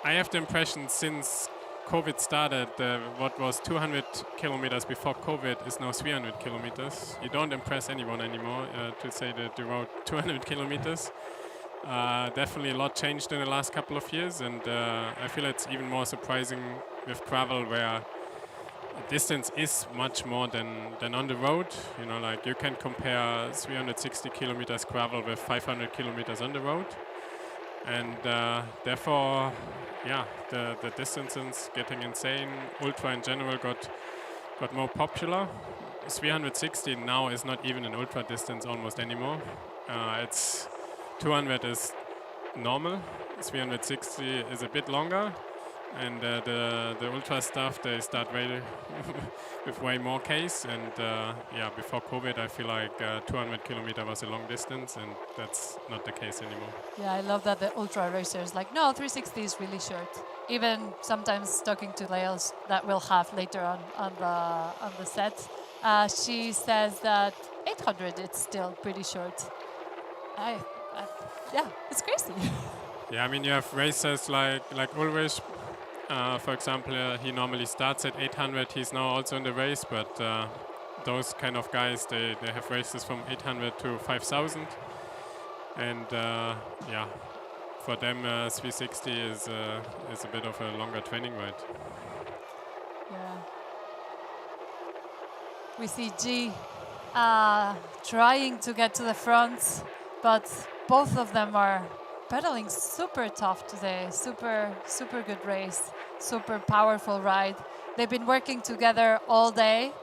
Speaker 5: have the impression since COVID started, what was 200 kilometers before COVID is now 300 kilometers. You don't impress anyone anymore to say that you rode 200 kilometers. Definitely a lot changed in the last couple of years, and I feel it's even more surprising with gravel, where distance is much more than on the road. You know, like you can compare 360 kilometers gravel with 500 kilometers on the road, and therefore, yeah, the distances getting insane. Ultra in general got more popular. 360 now is not even an ultra distance almost anymore. It's 200 is normal. 360 is a bit longer. And the ultra stuff, they start with way more Ks, and yeah, before COVID I feel like 200 kilometer was a long distance, and that's not the case anymore.
Speaker 1: Yeah, I love that the ultra racers like, no, 360 is really short. Even sometimes talking to Laels that we'll have later on the set, she says that 800 it's still pretty short. Yeah, it's crazy.
Speaker 5: Yeah, I mean, you have racers like Ulrich. For example, he normally starts at 800. He's now also in the race, but those kind of guys, they have races from 800 to 5,000. And yeah, for them, 360 is a bit of a longer training ride.
Speaker 1: Yeah. We see G trying to get to the front, but both of them are pedaling super tough today. Super good race. Super powerful ride. They've been working together all day.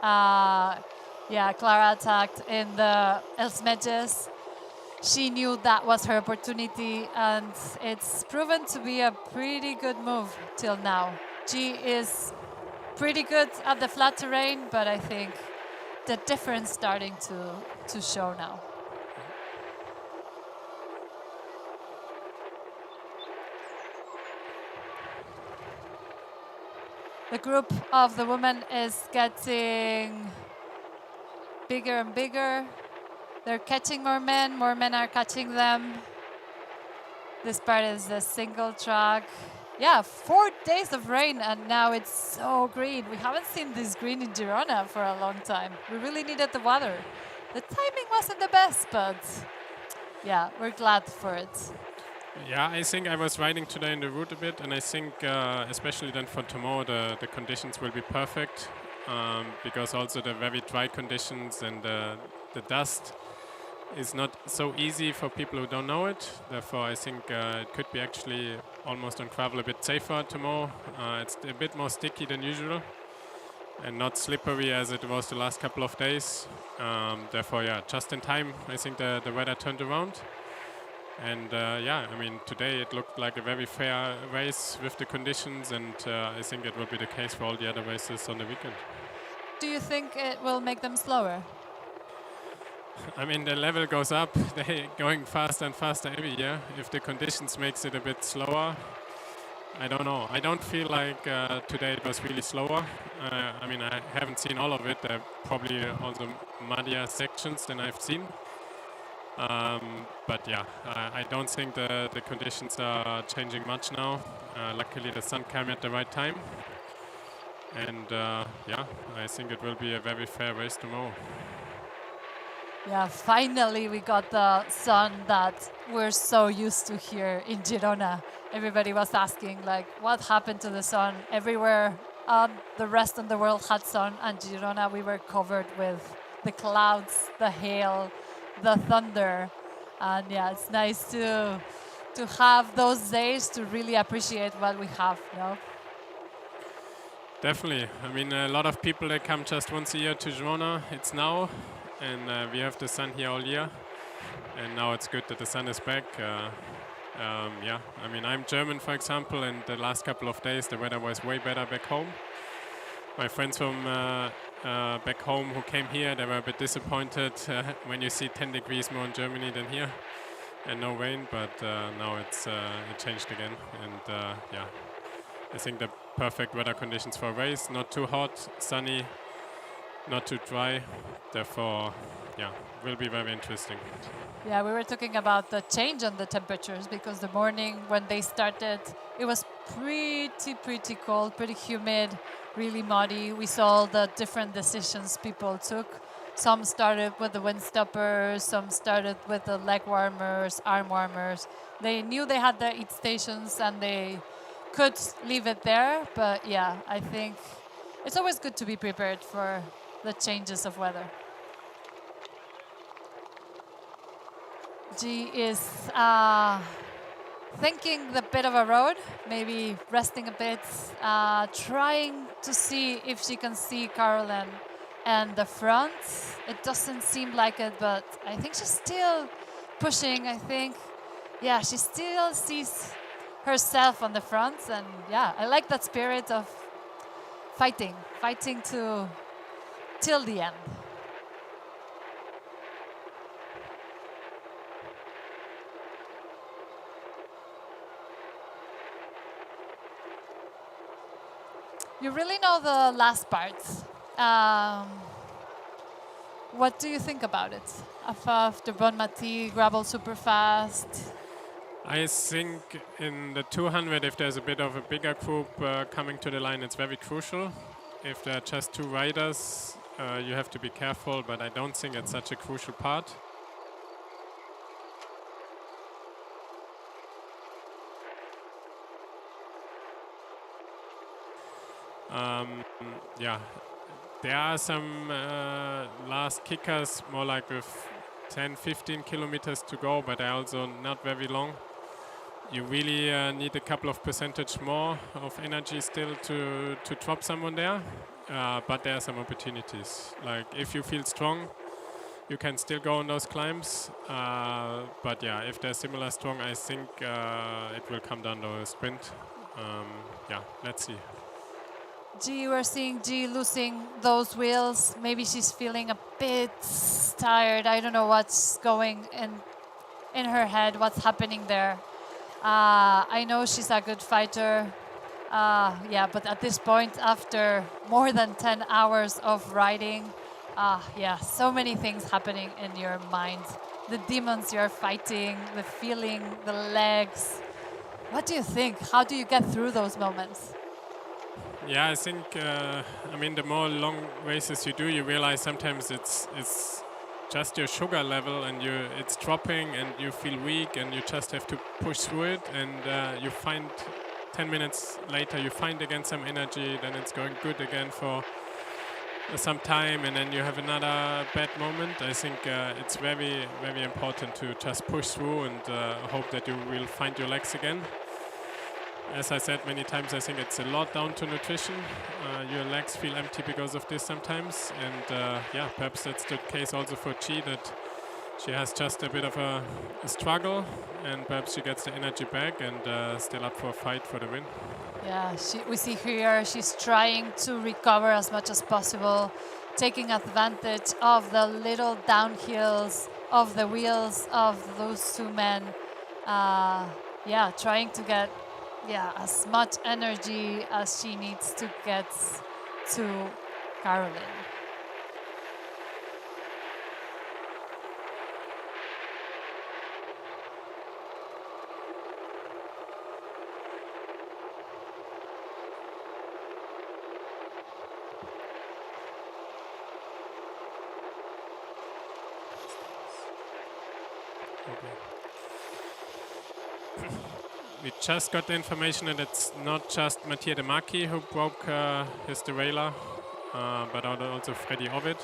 Speaker 1: Yeah, Clara attacked in the Els Metges. She knew that was her opportunity, and it's proven to be a pretty good move till now. G is pretty good at the flat terrain, but I think the difference starting to show now. The group of the women is getting bigger and bigger. They're catching more men are catching them. This part is the single track. Yeah, 4 days of rain, and now it's so green. We haven't seen this green in Girona for a long time. We really needed the water. The timing wasn't the best, but yeah, we're glad for it.
Speaker 5: Yeah, I think I was riding today in the route a bit, and I think especially then for tomorrow the conditions will be perfect, because also the very dry conditions and the dust is not so easy for people who don't know it. Therefore, I think it could be actually almost on gravel a bit safer tomorrow. It's a bit more sticky than usual and not slippery as it was the last couple of days. Therefore, yeah, just in time, I think the weather turned around. And yeah, I mean, today it looked like a very fair race with the conditions, and I think it will be the case for all the other races on the weekend.
Speaker 1: Do you think it will make them slower?
Speaker 5: I mean, the level goes up. They're going faster and faster every year. If the conditions makes it a bit slower, I don't know. I don't feel like today it was really slower. I mean, I haven't seen all of it. There are probably also muddier sections than I've seen. But yeah, I don't think the conditions are changing much now. Luckily, the sun came at the right time. And yeah, I think it will be a very fair race tomorrow.
Speaker 1: Yeah, finally we got the sun that we're so used to here in Girona. Everybody was asking, like, what happened to the sun? Everywhere the rest of the world had sun, and Girona we were covered with the clouds, the hail, the thunder. And yeah, it's nice to to have those days to really appreciate what we have. No?
Speaker 5: Definitely. I mean, a lot of people that come just once a year to Girona. It's now, and we have the sun here all year. And now it's good that the sun is back. Yeah, I mean, I'm German, for example, and the last couple of days the weather was way better back home. My friends from back home who came here, they were a bit disappointed when you see 10 degrees more in Germany than here and no rain, but now it changed again. And yeah, I think the perfect weather conditions for a race, not too hot, sunny, not too dry, therefore, yeah, will be very interesting.
Speaker 1: Yeah, we were talking about the change on the temperatures because the morning when they started, it was pretty cold, pretty humid, really muddy. We saw the different decisions people took. Some started with the wind stoppers, some started with the leg warmers, arm warmers. They knew they had their eat stations and they could leave it there, but yeah, I think it's always good to be prepared for the changes of weather. G is thinking the bit of a road, maybe resting a bit, trying to see if she can see Caroline and the front. It doesn't seem like it, but I think she's still pushing. I think, yeah, she still sees herself on the front, and yeah, I like that spirit of fighting to till the end. You really know the last part. What do you think about it? After Bon Mati, gravel super fast.
Speaker 5: I think in the 200, if there's a bit of a bigger group coming to the line, it's very crucial. If there are just two riders, you have to be careful, but I don't think it's such a crucial part. Yeah, there are some last kickers, more like with 10-15 kilometers to go, but they're also not very long. You really need a couple of percentage more of energy still to drop someone there, but there are some opportunities. Like if you feel strong, you can still go on those climbs, but yeah, if they're similar strong, I think it will come down to a sprint. Yeah, let's see.
Speaker 1: G, we're seeing G losing those wheels. Maybe she's feeling a bit tired. I don't know what's going in her head, what's happening there. I know she's a good fighter. Yeah, but at this point, after more than 10 hours of riding, yeah, so many things happening in your mind. The demons you're fighting, the feeling, the legs. What do you think? How do you get through those moments?
Speaker 5: Yeah, I think, I mean, the more long races you do, you realize sometimes it's just your sugar level and it's dropping and you feel weak and you just have to push through it, and you find 10 minutes later you find again some energy, then it's going good again for some time, and then you have another bad moment. I think it's very, very important to just push through and hope that you will find your legs again. As I said many times, I think it's a lot down to nutrition. Your legs feel empty because of this sometimes, and yeah, perhaps that's the case also for Chi, that she has just a bit of a struggle, and perhaps she gets the energy back and still up for a fight for the win.
Speaker 1: Yeah, we see here she's trying to recover as much as possible, taking advantage of the little downhills of the wheels of those two men. Yeah, trying to get as much energy as she needs to get to Caroline.
Speaker 5: We just got the information that it's not just Mattia De Macchi who broke his derailleur, but also Freddy Ovid.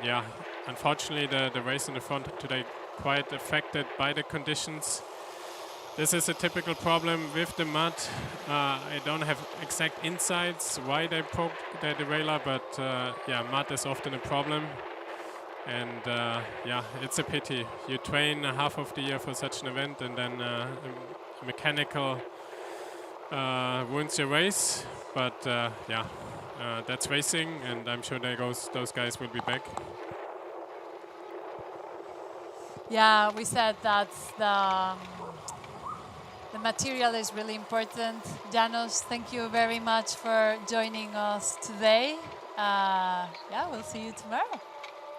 Speaker 5: Yeah, unfortunately the race in the front today quite affected by the conditions. This is a typical problem with the mud. I don't have exact insights why they broke the derailleur, but yeah, mud is often a problem. And yeah, it's a pity. You train half of the year for such an event, and then a mechanical ruins your race. But yeah, that's racing, and I'm sure those guys will be back.
Speaker 1: Yeah, we said that the material is really important. Janos, thank you very much for joining us today. Yeah, we'll see you tomorrow.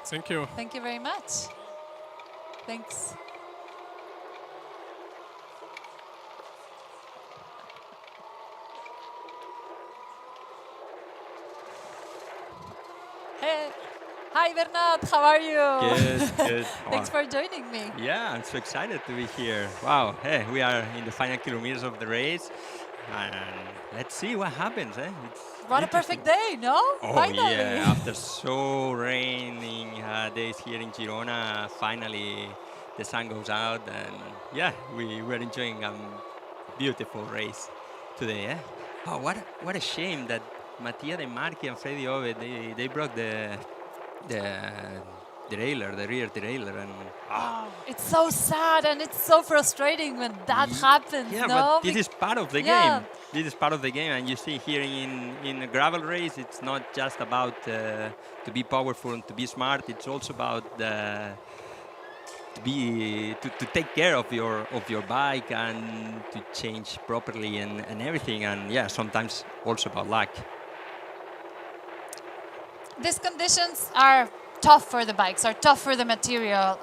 Speaker 5: Thank you.
Speaker 1: Thank you very much. Thanks. Hey. Hi, Bernard. How are you?
Speaker 6: Good, good.
Speaker 1: Thanks for joining me.
Speaker 6: Yeah, I'm so excited to be here. Wow, hey, we are in the final kilometers of the race, and let's see what happens.
Speaker 1: What a perfect day, no?
Speaker 6: Oh
Speaker 1: Finally.
Speaker 6: yeah, after so raining days here in Girona, finally the sun goes out, and yeah, we're enjoying a beautiful race today. Eh? Oh, what a shame that Mattia De Marchi and Freddy Ove they broke the derailleur, the rear derailleur, and
Speaker 1: It's so sad and it's so frustrating when that happens.
Speaker 6: yeah,
Speaker 1: no?
Speaker 6: but this is part of the
Speaker 1: Yeah.
Speaker 6: game. This is part of the game, and you see here in a gravel race, it's not just about to be powerful and to be smart. It's also about to take care of your bike and to change properly and everything. And yeah, sometimes also about luck.
Speaker 1: These conditions are tough for the bikes, are tough for the material,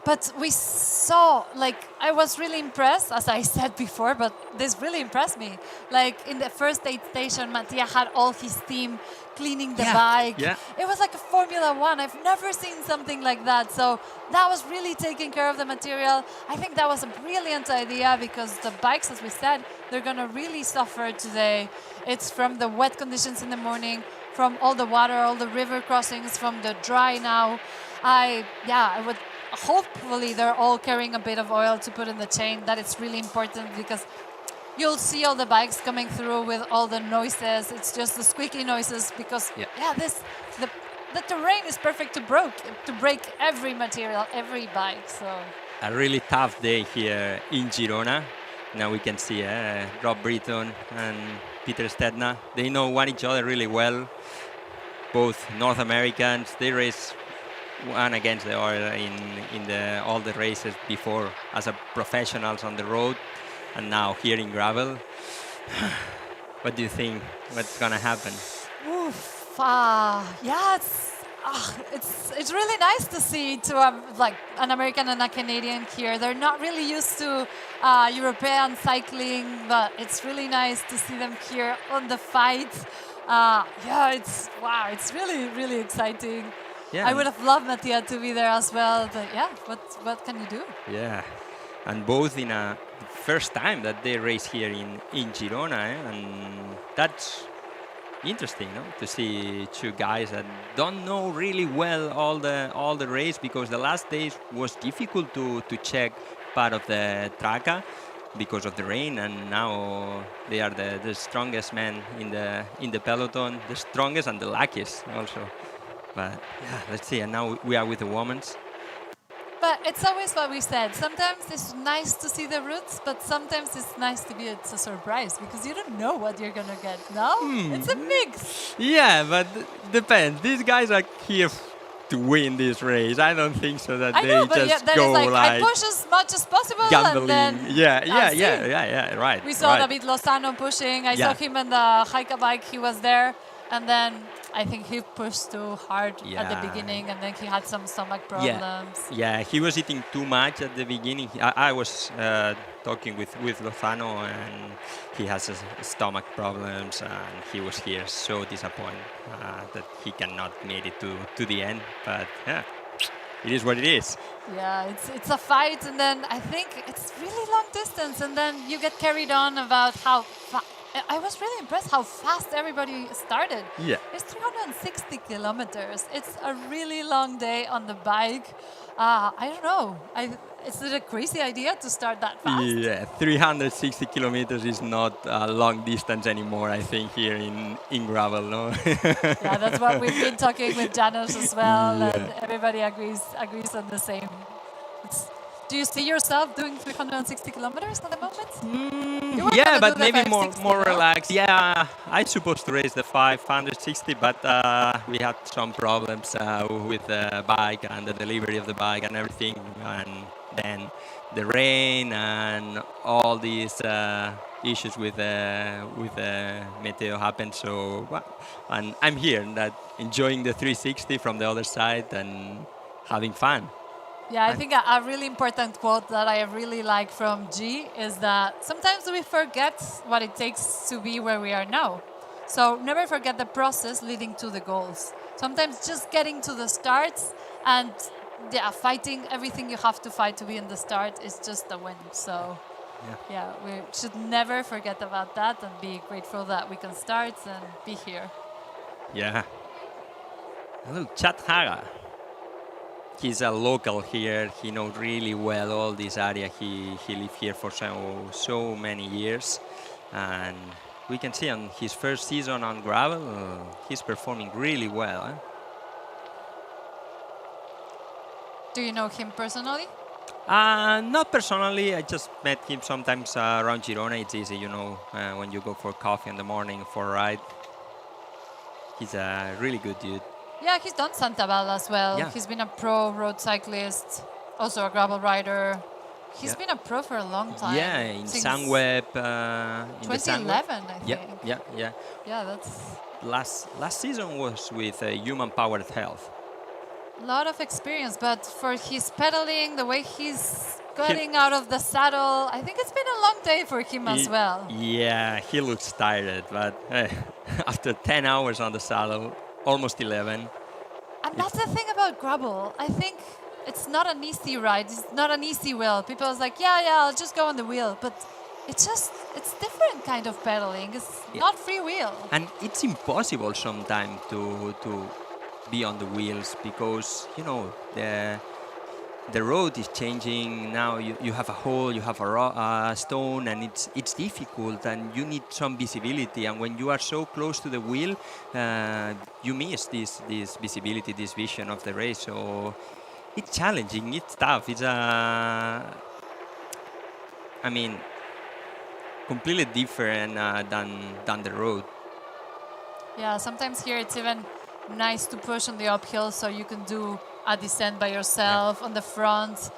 Speaker 1: but we saw, like, I was really impressed, as I said before, but this really impressed me. Like, in the first aid station, Mattia had all his team cleaning the bike.
Speaker 6: Yeah.
Speaker 1: It was like a Formula One. I've never seen something like that. So that was really taking care of the material. I think that was a brilliant idea because the bikes, as we said, they're going to really suffer today. It's from the wet conditions in the morning, from all the water, all the river crossings, from the dry now. I would hopefully they're all carrying a bit of oil to put in the chain. That is really important because you'll see all the bikes coming through with all the noises. It's just the squeaky noises because the terrain is perfect to break every material, every bike. So
Speaker 6: A really tough day here in Girona. Now we can see Rob Britton and Peter Stedna. They know each other really well. Both North Americans. They race one against the other in all the races before as a professionals on the road, and now here in gravel. What do you think? What's gonna happen?
Speaker 1: oof, yeah, it's really nice to see like an American and a Canadian here. They're not really used to European cycling, but it's really nice to see them here on the fight. It's really exciting.
Speaker 6: Yeah,
Speaker 1: I would have loved Mattia to be there as well, but yeah, what can you do?
Speaker 6: yeah, and both in a first time that they race here in Girona, and that's interesting, no? To see two guys that don't know really well all the race, because the last days was difficult to check part of the Traka because of the rain, and now they are the strongest men in the peloton, the strongest and the luckiest also. But yeah, let's see. And now we are with the women's.
Speaker 1: But it's always what we said. Sometimes it's nice to see the roots, but sometimes it's nice to be a surprise because you don't know what you're gonna get. No, it's a mix.
Speaker 6: Yeah, but depends. These guys are here to win this race. I don't think so that
Speaker 1: I know, but
Speaker 6: just
Speaker 1: then
Speaker 6: go
Speaker 1: it's like I push as much as possible,
Speaker 6: gambling.
Speaker 1: and then
Speaker 6: Yeah, right.
Speaker 1: we saw
Speaker 6: right.
Speaker 1: David Lozano pushing. I
Speaker 6: Yeah.
Speaker 1: saw him on the hike bike. He was there, and then I think he pushed too hard at the
Speaker 6: Yeah.
Speaker 1: beginning, and then he had some stomach problems.
Speaker 6: Yeah, he was eating too much at the beginning. I was talking with Lozano, and he has stomach problems, and he was here so disappointed that he cannot make it to the end. But yeah, it is what it is.
Speaker 1: Yeah, it's a fight, and then I think it's really long distance, and then you get carried on about I was really impressed how fast everybody started.
Speaker 6: Yeah.
Speaker 1: It's 360 kilometers. It's a really long day on the bike. I don't know. Is it a crazy idea to start that fast?
Speaker 6: Yeah, 360 kilometers is not a long distance anymore, I think, here in gravel, no?
Speaker 1: Yeah, that's what we've been talking with Janos as well,
Speaker 6: Yeah.
Speaker 1: and everybody agrees on the same. Do you see yourself doing 360 kilometers at the moment? You were
Speaker 6: Yeah,
Speaker 1: gonna
Speaker 6: but
Speaker 1: do the
Speaker 6: maybe
Speaker 1: 560,
Speaker 6: more
Speaker 1: no?
Speaker 6: relaxed. Yeah, I supposed to race the 560, but we had some problems with the bike and the delivery of the bike and everything, and then the rain and all these issues with the meteo happened. So, and I'm here, that enjoying the 360 from the other side and having fun.
Speaker 1: Yeah, I think a really important quote that I really like from G is that sometimes we forget what it takes to be where we are now. So never forget the process leading to the goals. Sometimes just getting to the start and fighting everything you have to fight to be in the start is just a win. So yeah, we should never forget about that and be grateful that we can start and be here.
Speaker 6: Yeah. Hello, Chad Haga. He's a local here. He knows really well all this area. He lived here for so many years, and we can see on his first season on gravel, he's performing really well.
Speaker 1: Do you know him personally?
Speaker 6: Not personally. I just met him sometimes around Girona. It's easy, when you go for coffee in the morning for a ride. He's a really good dude.
Speaker 1: Yeah, he's done Santabal as well.
Speaker 6: Yeah.
Speaker 1: He's been a pro road cyclist, also a gravel rider. He's
Speaker 6: Yeah.
Speaker 1: been a pro for a long time.
Speaker 6: Yeah, in
Speaker 1: since
Speaker 6: Sunweb. In the
Speaker 1: 2011, I
Speaker 6: Yeah,
Speaker 1: think.
Speaker 6: yeah.
Speaker 1: Yeah, that's
Speaker 6: Last season was with Human Powered Health.
Speaker 1: a lot of experience. But for his pedaling, the way he's getting out of the saddle, I think it's been a long day for him as well.
Speaker 6: Yeah, he looks tired, but after 10 hours on the saddle, almost 11.
Speaker 1: And that's the thing about gravel. I think it's not an easy ride. It's not an easy wheel. People are like, yeah, I'll just go on the wheel. But it's different kind of pedaling. It's not free wheel.
Speaker 6: And it's impossible sometimes to be on the wheels because, the road is changing now. You have a hole, you have a stone, and it's difficult, and you need some visibility. And when you are so close to the wheel, you miss this visibility, this vision of the race. So it's challenging. It's tough. It's completely different than the road.
Speaker 1: Yeah, sometimes here it's even nice to push on the uphill so you can do a descent by yourself on the front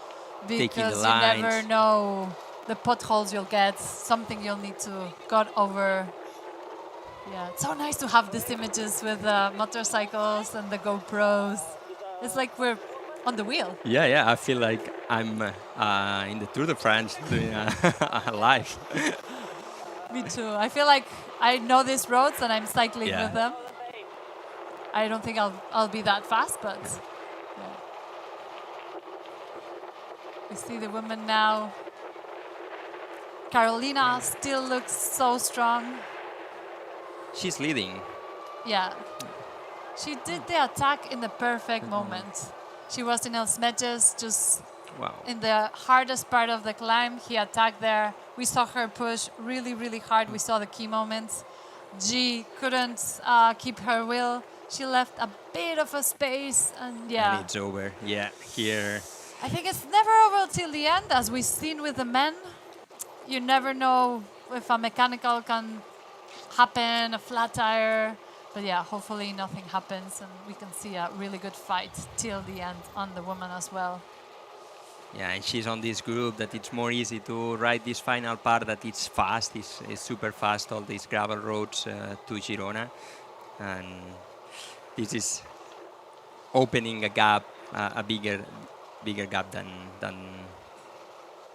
Speaker 1: because you never
Speaker 6: lines.
Speaker 1: know the potholes you'll get, something you'll need to go over. Yeah, it's so nice to have these images with the motorcycles and the GoPros. It's like we're on the wheel.
Speaker 6: Yeah. I feel like I'm in the Tour de France doing a live.
Speaker 1: Me too. I feel like I know these roads and I'm cycling
Speaker 6: Yeah.
Speaker 1: with them. I don't think I'll be that fast, but yeah. We see the women now. Carolina still looks so strong.
Speaker 6: She's leading.
Speaker 1: Yeah. She did the attack in the perfect moment. She was in Els Metges, just
Speaker 6: Wow.
Speaker 1: in the hardest part of the climb. He attacked there. We saw her push really, really hard. We saw the key moments. G couldn't keep her wheel. She left a bit of a space, and yeah.
Speaker 6: And it's over. Yeah, here.
Speaker 1: I think it's never over till the end, as we've seen with the men. You never know if a mechanical can happen, a flat tire. But yeah, hopefully nothing happens, and we can see a really good fight till the end on the woman as well.
Speaker 6: Yeah, and she's on this group that it's more easy to ride this final part, that it's fast, it's super fast, all these gravel roads to Girona. And this is opening a gap, a bigger gap than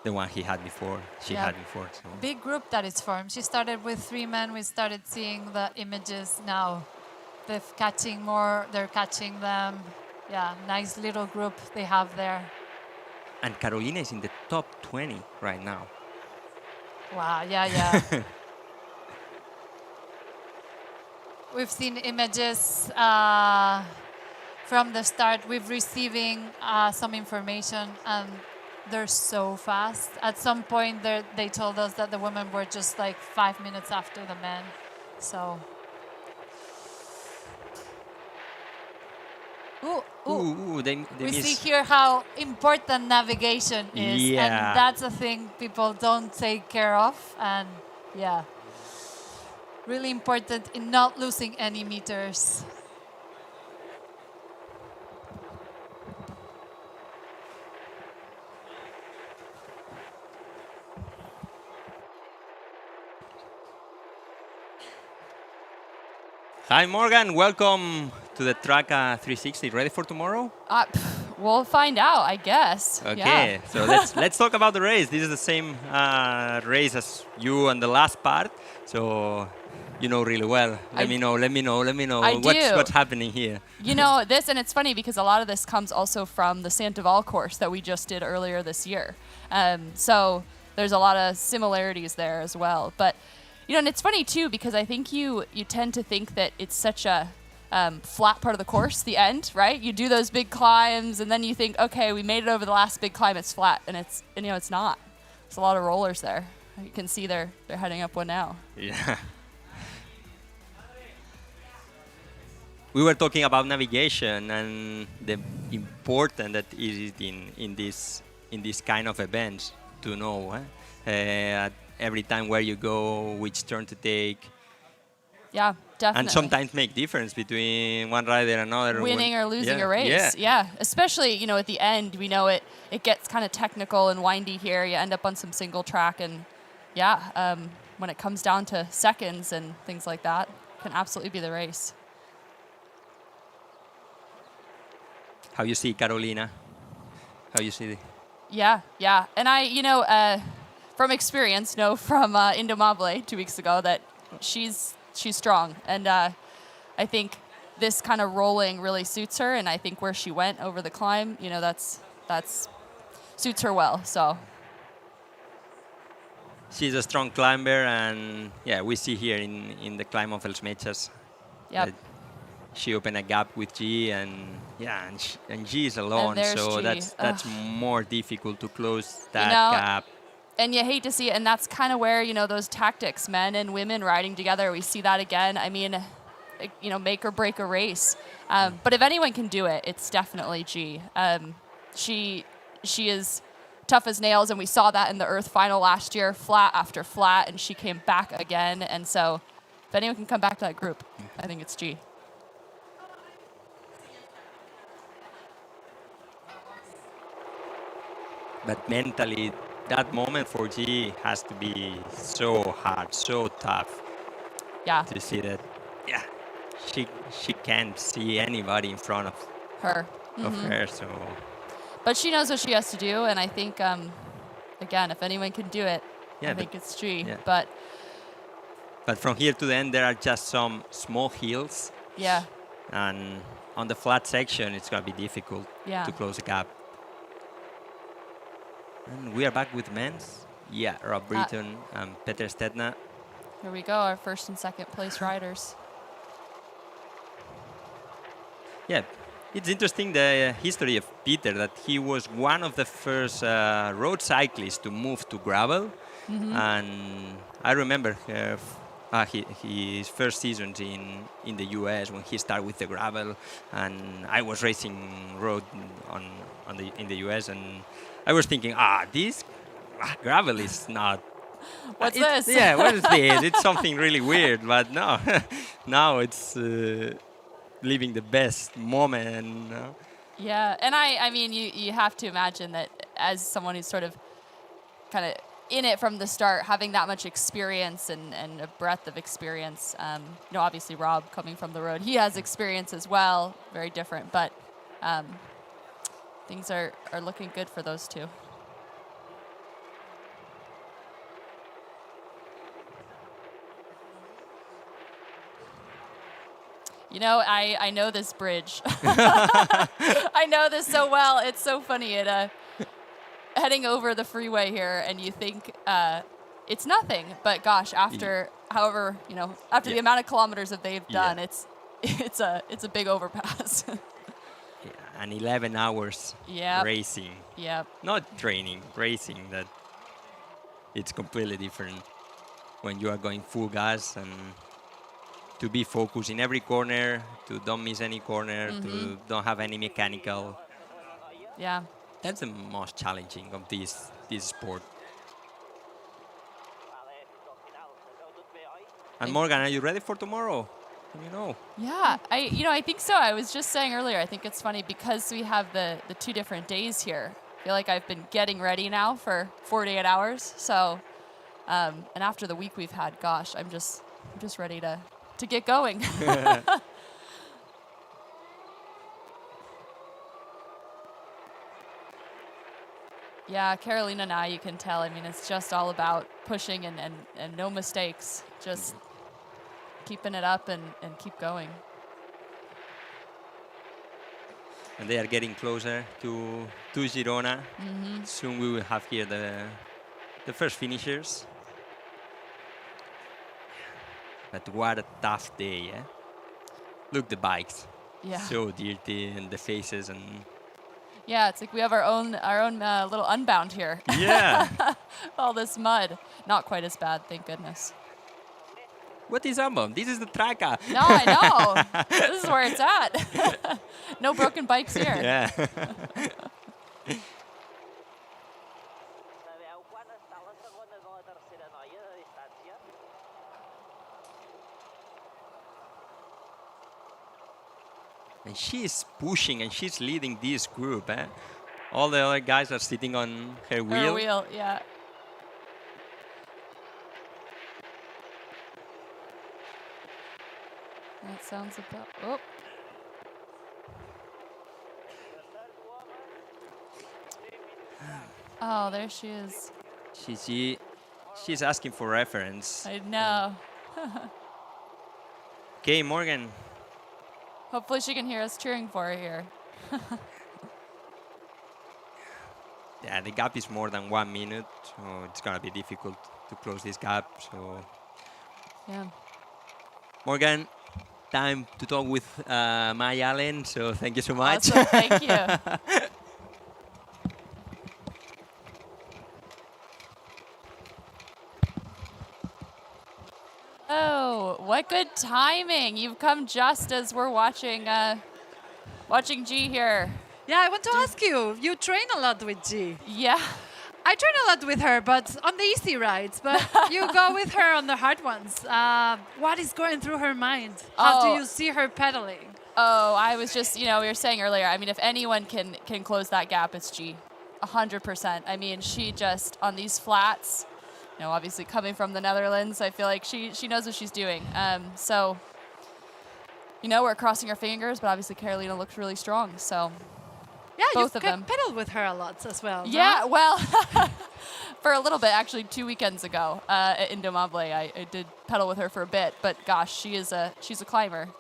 Speaker 6: the one he had before. She
Speaker 1: Yeah.
Speaker 6: had before. So.
Speaker 1: Big group that is formed. She started with 3 men. We started seeing the images now. They're catching more. They're catching them. Yeah, nice little group they have there.
Speaker 6: And Carolina is in the top 20 right now.
Speaker 1: Wow, yeah. we've seen images from the start. We've receiving some information, and they're so fast. At some point, they told us that the women were just like 5 minutes after the men. So.
Speaker 6: They
Speaker 1: We see
Speaker 6: miss.
Speaker 1: here how important navigation is,
Speaker 6: Yeah.
Speaker 1: and that's a thing people don't take care of, and yeah, really important in not losing any meters.
Speaker 6: Hi, Morgan. Welcome to the Traka 360. Ready for tomorrow?
Speaker 7: We'll find out, I guess.
Speaker 6: Okay,
Speaker 7: Yeah.
Speaker 6: so let's talk about the race. This is the same race as you and the last part, so you know really well. Let me know.
Speaker 7: I
Speaker 6: What's
Speaker 7: do.
Speaker 6: happening here?
Speaker 7: You know, this, and it's funny because a lot of this comes also from the Sandoval course that we just did earlier this year. So there's a lot of similarities there as well. But, you know, and it's funny too because I think you tend to think that it's such a flat part of the course, the end, right? You do those big climbs, and then you think, okay, we made it over the last big climb. It's flat, and you know it's not. There's a lot of rollers there. You can see they're heading up one now.
Speaker 6: Yeah. We were talking about navigation and the important that it is in this kind of events to know at every time where you go, which turn to take,
Speaker 7: Yeah, definitely.
Speaker 6: and sometimes make difference between one rider and another.
Speaker 7: Winning or losing
Speaker 6: Yeah,
Speaker 7: a race.
Speaker 6: Yeah.
Speaker 7: Especially, you know, at the end, we know it gets kind of technical and windy here. You end up on some single track, and when it comes down to seconds and things like that, can absolutely be the race.
Speaker 6: How you see Carolina? How you see?
Speaker 7: Yeah. And I, you know, from experience, know from Indomable 2 weeks ago that she's strong, and I think this kind of rolling really suits her, and I think where she went over the climb, you know, that's suits her well. So
Speaker 6: She's a strong climber, and yeah, we see here in the climb of Els Metges.
Speaker 7: Yep.
Speaker 6: She opened a gap with G, and yeah, and G is alone,
Speaker 7: there's
Speaker 6: so
Speaker 7: G.
Speaker 6: that's more difficult to close that
Speaker 7: know,
Speaker 6: gap.
Speaker 7: And you hate to see it, and that's kind of where, you know, those tactics, men and women riding together, we see that again. I mean, you know, make or break a race. But if anyone can do it, it's definitely G. She is tough as nails, and we saw that in the Earth final last year, flat after flat, and she came back again. And so if anyone can come back to that group, I think it's G.
Speaker 6: But mentally, that moment for G has to be so hard, so tough
Speaker 7: Yeah,
Speaker 6: to see that. Yeah, she can't see anybody in front of
Speaker 7: her.
Speaker 6: her. So
Speaker 7: But she knows what she has to do, and I think, again, if anyone can do it,
Speaker 6: Yeah,
Speaker 7: I
Speaker 6: but-
Speaker 7: think it's G.
Speaker 6: yeah.
Speaker 7: But
Speaker 6: but from here to the end, there are just some small hills,
Speaker 7: yeah,
Speaker 6: and on the flat section, it's gonna be difficult
Speaker 7: Yeah.
Speaker 6: to close the gap. And we are back with men's. Yeah, Rob Britton and Peter Stedna.
Speaker 7: here we go, our first and second place riders.
Speaker 6: Yeah, it's interesting the history of Peter, that he was one of the first road cyclists to move to gravel. And I remember his first seasons in the US when he started with the gravel, and I was racing road in the US, and I was thinking, this gravel is not.
Speaker 7: What's
Speaker 6: it's-
Speaker 7: this?
Speaker 6: Yeah, what is this? It's something really weird, but no, now it's living the best moment.
Speaker 7: Yeah, and I mean, you have to imagine that as someone who's sort of kind of in it from the start, having that much experience and a breadth of experience. You know, obviously Rob coming from the road, he has experience as well, very different, but things are looking good for those two. You know, I know this bridge. I know this so well. It's so funny. Heading over the freeway here, and you think it's nothing. But gosh, after however, after the amount of kilometers that they've done, it's a big overpass.
Speaker 6: And 11 hours racing.
Speaker 7: Yep.
Speaker 6: Not training, racing. That it's completely different when you are going full gas and to be focused in every corner, to don't miss any corner, to don't have any mechanical.
Speaker 7: Yeah.
Speaker 6: That's the most challenging of this sport. And Morgan, are you ready for tomorrow?
Speaker 7: Yeah, I think so. I was just saying earlier, I think it's funny because we have the 2 different days here. I feel like I've been getting ready now for 48 hours. So, and after the week we've had, gosh, I'm just ready to get going. Yeah, Carolina now, you can tell. I mean, it's just all about pushing and no mistakes. Just keeping it up and keep going.
Speaker 6: And they are getting closer to Girona. Soon we will have here the first finishers. But what a tough day, eh? Look, the bikes.
Speaker 7: Yeah.
Speaker 6: So dirty, and the faces and.
Speaker 7: Yeah, it's like we have our own little Unbound here.
Speaker 6: Yeah.
Speaker 7: All this mud. Not quite as bad, thank goodness.
Speaker 6: What is Unbound? This is the Traka.
Speaker 7: No, I know. This is where it's at. No broken bikes here.
Speaker 6: Yeah. And she's pushing and she's leading this group. Eh? All the other guys are sitting on her wheel.
Speaker 7: Her wheel, yeah. That sounds about. Oh. Oh, there she is.
Speaker 6: She's asking for reference.
Speaker 7: I know.
Speaker 6: Okay, Morgan.
Speaker 7: Hopefully she can hear us cheering for her here.
Speaker 6: Yeah, the gap is more than 1 minute, so it's gonna be difficult to close this gap. So,
Speaker 7: Yeah.
Speaker 6: Morgan, time to talk with Maya Allen. So thank you so much.
Speaker 7: Awesome, thank you. Oh, what good timing! You've come just as we're watching G here.
Speaker 1: Yeah, I want to ask you. You train a lot with G.
Speaker 7: Yeah.
Speaker 1: I train a lot with her, but on the easy rides. But you go with her on the hard ones. What is going through her mind? How do you see her pedaling?
Speaker 7: Oh, I was just, we were saying earlier, I mean, if anyone can close that gap, it's G. 100%. I mean, she just, on these flats, obviously coming from the Netherlands, I feel like she knows what she's doing. So, we're crossing our fingers, but obviously Carolina looks really strong, so
Speaker 1: Yeah,
Speaker 7: both
Speaker 1: you've
Speaker 7: of them.
Speaker 1: pedaled with her a lot as well.
Speaker 7: Yeah,
Speaker 1: no?
Speaker 7: well, for a little bit, actually 2 weekends ago at Indomable, I did pedal with her for a bit, but gosh, she's a climber.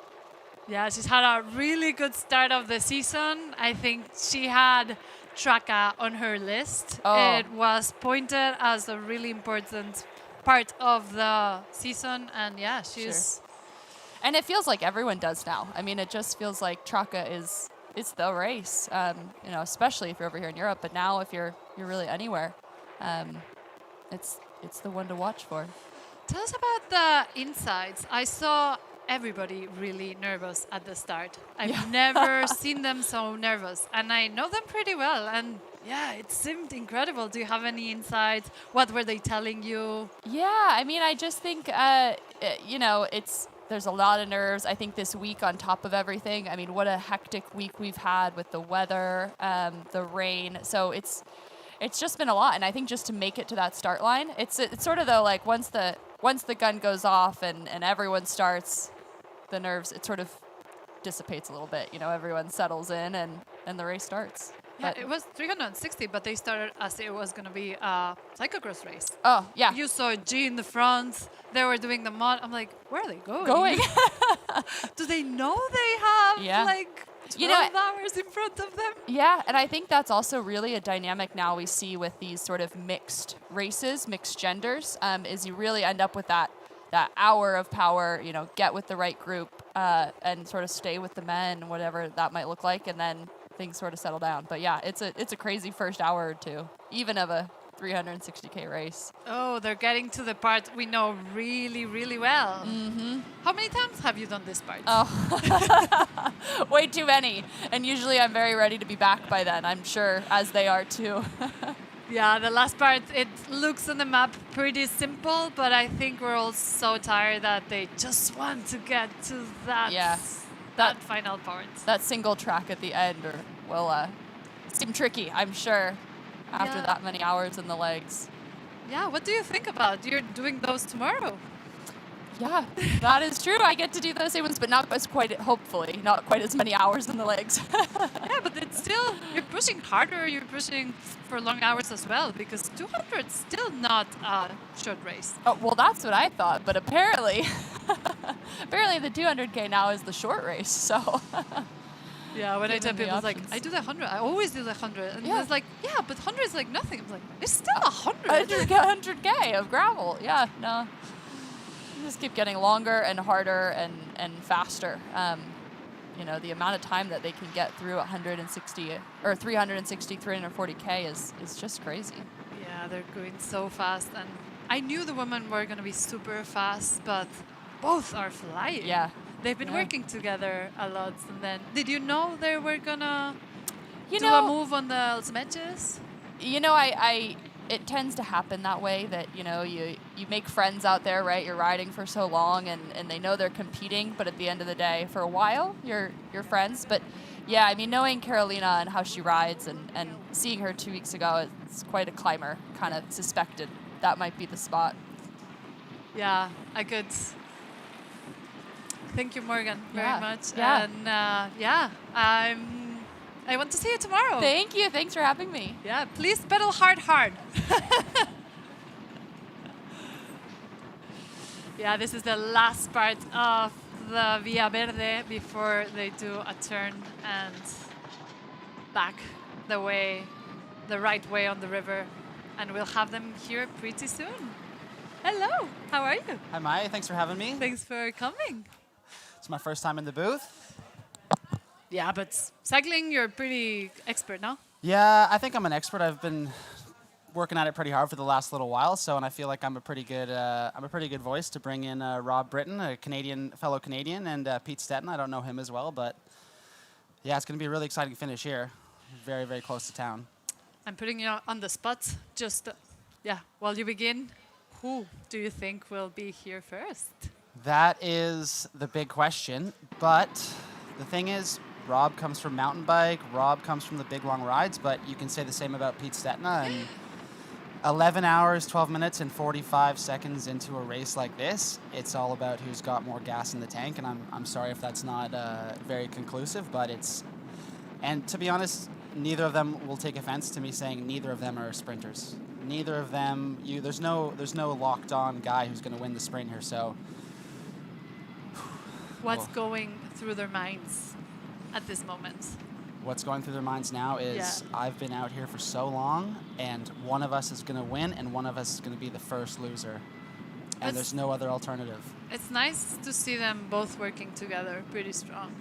Speaker 1: Yeah, she's had a really good start of the season. I think she had Traka on her list.
Speaker 7: Oh.
Speaker 1: It was pointed as a really important part of the season, and yeah, she's.
Speaker 7: Sure. And it feels like everyone does now. I mean, it just feels like Traka it's the race. Especially if you're over here in Europe, but now if you're really anywhere, it's the one to watch for.
Speaker 1: Tell us about the insides. I saw everybody really nervous at the start. I've never seen them so nervous, and I know them pretty well. And yeah, it seemed incredible. Do you have any insights? What were they telling you?
Speaker 7: Yeah, I mean, I just think there's a lot of nerves. I think this week on top of everything. I mean, what a hectic week we've had with the weather, the rain. So it's just been a lot. And I think just to make it to that start line, it's sort of though like once the gun goes off and everyone starts, the nerves, it sort of dissipates a little bit. Everyone settles in and the race starts.
Speaker 1: Yeah, it was 360, but they started as it was going to be a cyclocross race.
Speaker 7: Oh, yeah.
Speaker 1: You saw G in the front. They were doing the mud. I'm like, where are they going?
Speaker 7: Going.
Speaker 1: Do they know they have
Speaker 7: You know,
Speaker 1: 12 hours in front of them.
Speaker 7: yeah, and I think that's also really a dynamic now we see with these sort of mixed races, mixed genders, is you really end up with that hour of power, you know, get with the right group and sort of stay with the men, whatever that might look like, and then things sort of settle down. But yeah, it's a crazy first hour or two, even of a 360K race.
Speaker 1: Oh, they're getting to the part we know really, really well. Mm-hmm. How many times have you done this part?
Speaker 7: Oh, way too many. And usually I'm very ready to be back by then, I'm sure, as they are too.
Speaker 1: Yeah, the last part, it looks on the map pretty simple, but I think we're all so tired that they just want to get to that,
Speaker 7: Yeah.
Speaker 1: that final part.
Speaker 7: That single track at the end will seem tricky, I'm sure, after
Speaker 1: Yeah.
Speaker 7: that many hours in the legs.
Speaker 1: Yeah, what do you think about? You're doing those tomorrow.
Speaker 7: Yeah, that is true. I get to do those same ones, but not as hopefully, not quite as many hours in the legs.
Speaker 1: Yeah, but it's still, you're pushing harder, you're pushing for long hours as well, because 200 is still not a short race.
Speaker 7: Oh, well, that's what I thought, but apparently, apparently the 200K now is the short race, so.
Speaker 1: Yeah, when I tell
Speaker 7: Given the
Speaker 1: people, it's like,
Speaker 7: options.
Speaker 1: I do the 100, I always do the 100. And
Speaker 7: Yeah.
Speaker 1: it's like, yeah, but 100 is like nothing. I'm like, it's still 100.
Speaker 7: 100K of gravel. Yeah, no. You just keep getting longer and harder and faster. You know, the amount of time that they can get through 160 or 360, 340K is just crazy.
Speaker 1: Yeah, they're going so fast. And I knew the women were going to be super fast, but both are flying.
Speaker 7: Yeah.
Speaker 1: They've been
Speaker 7: Yeah.
Speaker 1: working together a lot. And then, did you know they were going to
Speaker 7: You
Speaker 1: do
Speaker 7: know,
Speaker 1: a move on the smetches?
Speaker 7: You know, it tends to happen that way, that, you know, you make friends out there, right? You're riding for so long and they know they're competing, but at the end of the day, for a while, you're friends. But yeah, I mean, knowing Carolina and how she rides and seeing her 2 weeks ago, it's quite a climber, kind of suspected that might be the spot.
Speaker 1: Yeah, I could. Thank you, Morgan, very
Speaker 7: Yeah.
Speaker 1: much.
Speaker 7: Yeah.
Speaker 1: And yeah, I want to see you tomorrow.
Speaker 7: Thank you. Thanks for having me.
Speaker 1: Yeah, please pedal hard, hard. Yeah, this is the last part of the Via Verde before they do a turn and back the right way on the river. And we'll have them here pretty soon. Hello, how are you?
Speaker 8: Hi, Mai. Thanks for having me.
Speaker 1: Thanks for coming.
Speaker 8: It's my first time in the booth.
Speaker 1: Yeah, but cycling, you're pretty expert now.
Speaker 8: Yeah, I think I'm an expert. I've been working at it pretty hard for the last little while, and I feel like I'm a pretty good voice to bring in Rob Britton, a fellow Canadian, and Pete Stetton. I don't know him as well, but yeah, it's going to be a really exciting finish here. Very, very close to town.
Speaker 1: I'm putting you on the spot. Just, while you begin, who do you think will be here first?
Speaker 8: That is the big question, but the thing is, Rob comes from mountain bike, Rob comes from the big long rides, but you can say the same about Pete Stetna. And 11 hours, 12 minutes, and 45 seconds into a race like this, it's all about who's got more gas in the tank. And I'm sorry if that's not very conclusive, but it's... And to be honest, neither of them will take offense to me saying neither of them are sprinters. Neither of them... There's no locked-on guy who's going to win the sprint here, so...
Speaker 1: What's going through their minds at this moment?
Speaker 8: What's going through their minds now is I've been out here for so long, and one of us is going to win, and one of us is going to be the first loser. And there's no other alternative.
Speaker 1: It's nice to see them both working together pretty strong.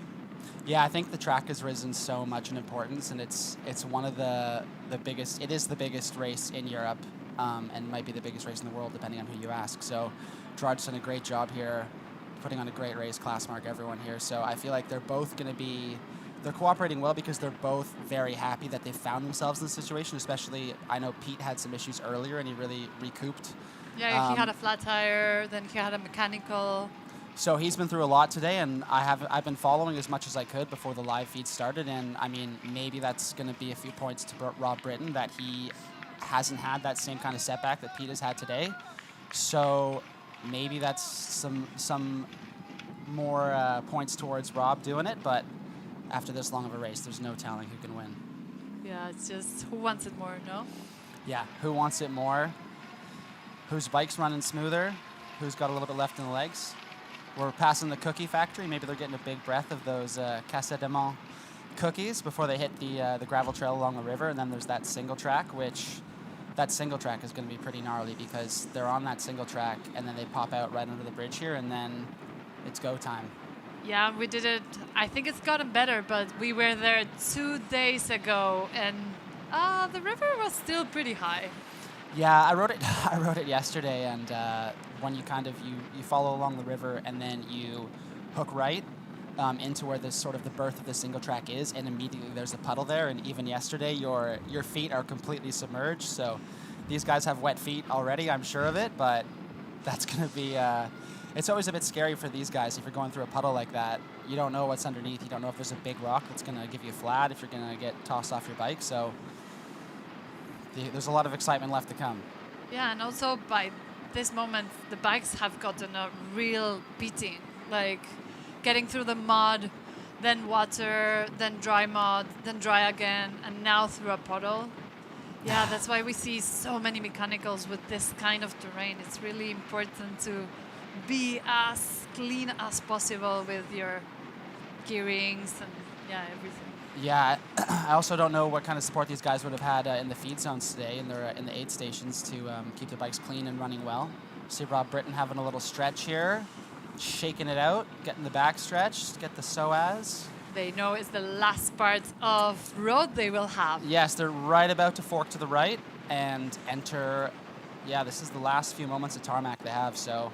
Speaker 8: Yeah, I think the track has risen so much in importance, and it's one of the biggest. It is the biggest race in Europe, and might be the biggest race in the world, depending on who you ask. So, Gerard's done a great job here, putting on a great race, class mark everyone here. So I feel like they're both going to be. They're cooperating well because they're both very happy that they found themselves in this situation. Especially, I know Pete had some issues earlier, and he really recouped.
Speaker 1: Yeah, he had a flat tire, then he had a mechanical.
Speaker 8: So he's been through a lot today, and I've been following as much as I could before the live feed started. And I mean, maybe that's going to be a few points to Rob Britton that he hasn't had that same kind of setback that Pete has had today. So maybe that's some more points towards Rob doing it. But after this long of a race, there's no telling who can win.
Speaker 1: Yeah, it's just who wants it more, no?
Speaker 8: Yeah, who wants it more? Whose bike's running smoother? Who's got a little bit left in the legs? We're passing the cookie factory. Maybe they're getting a big breath of those Casa de Mont cookies before they hit the gravel trail along the river, and then there's that single track, which that single track is going to be pretty gnarly because they're on that single track and then they pop out right under the bridge here, and then it's go time.
Speaker 1: Yeah, we did it. I think it's gotten better, but we were there 2 days ago, and the river was still pretty high.
Speaker 8: Yeah, I wrote it. I wrote it yesterday, and when you kind of you follow along the river and then you hook right into where this sort of the birth of the single track is, and immediately there's a puddle there. And even yesterday, your feet are completely submerged. So these guys have wet feet already. I'm sure of it, but that's going to be. It's always a bit scary for these guys if you're going through a puddle like that. You don't know what's underneath. You don't know if there's a big rock that's going to give you a flat, if you're going to get tossed off your bike. So there's a lot of excitement left to come.
Speaker 1: Yeah, and also by this moment, the bikes have gotten a real beating. Like getting through the mud, then water, then dry mud, then dry again, and now through a puddle. Yeah, that's why we see so many mechanicals with this kind of terrain. It's really important to be as clean as possible with your gearings and everything.
Speaker 8: Yeah, I also don't know what kind of support these guys would have had in the feed zones today, in the aid stations to keep the bikes clean and running well. See Rob Britton having a little stretch here, shaking it out, getting the back stretch, get the psoas.
Speaker 1: They know it's the last part of road they will have.
Speaker 8: Yes, they're right about to fork to the right and enter. Yeah, this is the last few moments of tarmac they have, so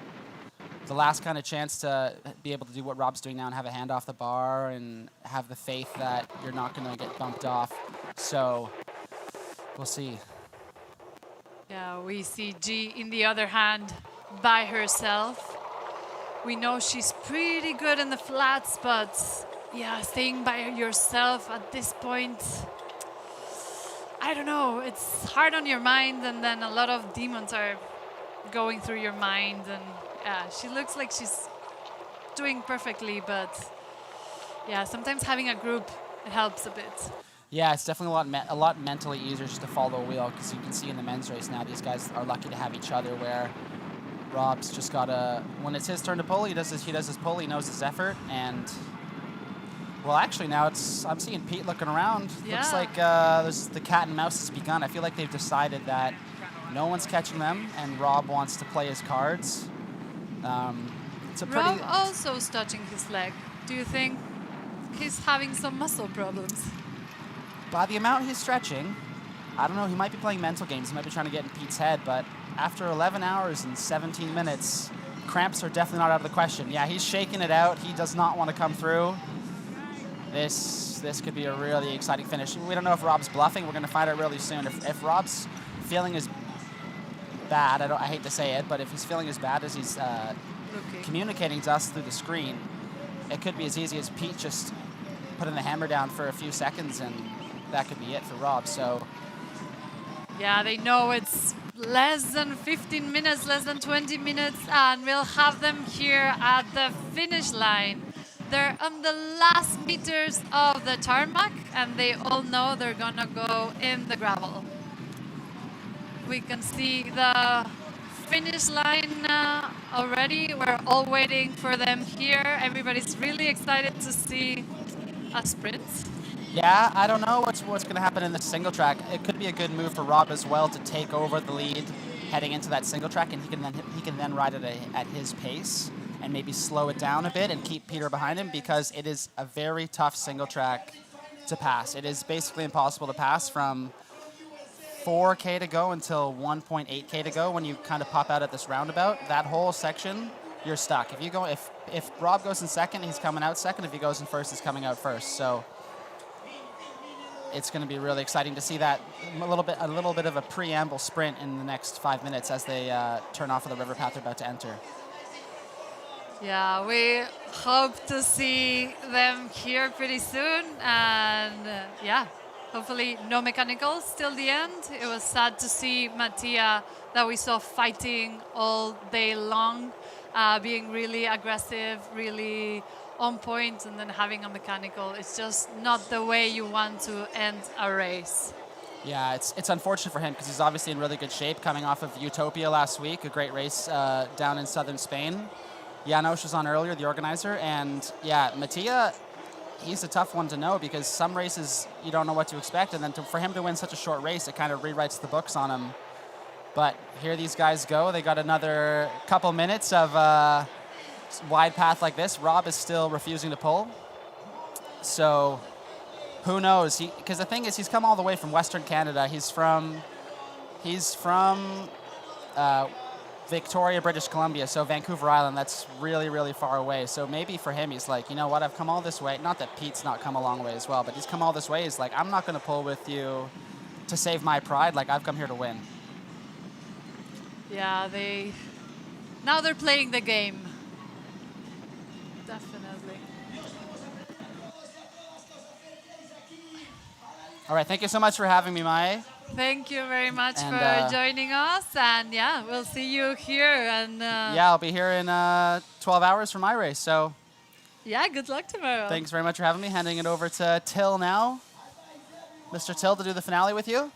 Speaker 8: the last kind of chance to be able to do what Rob's doing now and have a hand off the bar and have the faith that you're not going to get bumped off. So we'll see.
Speaker 1: Yeah, we see G in the other hand by herself. We know she's pretty good in the flats, but yeah, staying by yourself at this point, I don't know, it's hard on your mind, and then a lot of demons are going through your mind, and yeah, she looks like she's doing perfectly, but yeah, sometimes having a group, it helps a bit.
Speaker 8: Yeah, it's definitely a lot mentally easier just to follow a wheel, because you can see in the men's race now these guys are lucky to have each other, where Rob's just got to, when it's his turn to pull, he does his pull, he knows his effort, and well, actually now I'm seeing Pete looking around.
Speaker 1: Yeah.
Speaker 8: Looks like the cat and mouse has begun. I feel like they've decided that no one's catching them, and Rob wants to play his cards. It's a pretty.
Speaker 1: Rob also is touching his leg. Do you think he's having some muscle problems?
Speaker 8: By the amount he's stretching, I don't know. He might be playing mental games. He might be trying to get in Pete's head. But after 11 hours and 17 minutes, cramps are definitely not out of the question. Yeah, he's shaking it out. He does not want to come through. This could be a really exciting finish. We don't know if Rob's bluffing. We're going to find out really soon. If Rob's feeling as bad, I hate to say it, but if he's feeling as bad as he's communicating to us through the screen, it could be as easy as Pete just putting the hammer down for a few seconds, and that could be it for Rob. So
Speaker 1: yeah, they know it's less than 15 minutes, less than 20 minutes, and we'll have them here at the finish line. They're on the last meters of the tarmac, and they all know they're gonna go in the gravel. We can see the finish line already. We're all waiting for them here. Everybody's really excited to see a sprint.
Speaker 8: yeah, I don't know what's going to happen in the single track. It could be a good move for Rob as well to take over the lead heading into that single track, and he can then ride it at his pace and maybe slow it down a bit and keep Peter behind him, because it is a very tough single track to pass. It is basically impossible to pass from 4K to go until 1.8K to go. When you kind of pop out at this roundabout, that whole section, you're stuck. If Rob goes in second, he's coming out second. If he goes in first, he's coming out first. So it's going to be really exciting to see that a little bit of a preamble sprint in the next 5 minutes as they turn off of the river path they're about to enter.
Speaker 1: Yeah, we hope to see them here pretty soon, and yeah, hopefully no mechanicals till the end. It was sad to see Mattia, that we saw fighting all day long, being really aggressive, really on point, and then having a mechanical. It's just not the way you want to end a race.
Speaker 8: Yeah, it's unfortunate for him because he's obviously in really good shape coming off of Utopia last week, a great race down in southern Spain. Janos was on earlier, the organizer, and yeah, Mattia, he's a tough one to know because some races you don't know what to expect, and then for him to win such a short race, it kind of rewrites the books on him. But here these guys go. They got another couple minutes of wide path like this. Rob is still refusing to pull. So who knows? Because the thing is, he's come all the way from Western Canada. He's from Victoria, British Columbia, so Vancouver Island. That's really, really far away. So maybe for him, he's like, you know what? I've come all this way. Not that Pete's not come a long way as well, but he's come all this way. He's like, I'm not going to pull with you to save my pride. Like, I've come here to win.
Speaker 1: Yeah, now they're playing the game. Definitely.
Speaker 8: All right, thank you so much for having me, Mae.
Speaker 1: Thank you very much for joining us, and yeah, we'll see you here. And
Speaker 8: yeah, I'll be here in 12 hours for my race. So
Speaker 1: yeah, good luck tomorrow.
Speaker 8: Thanks very much for having me. Handing it over to Till now, Mr. Till, to do the finale with you.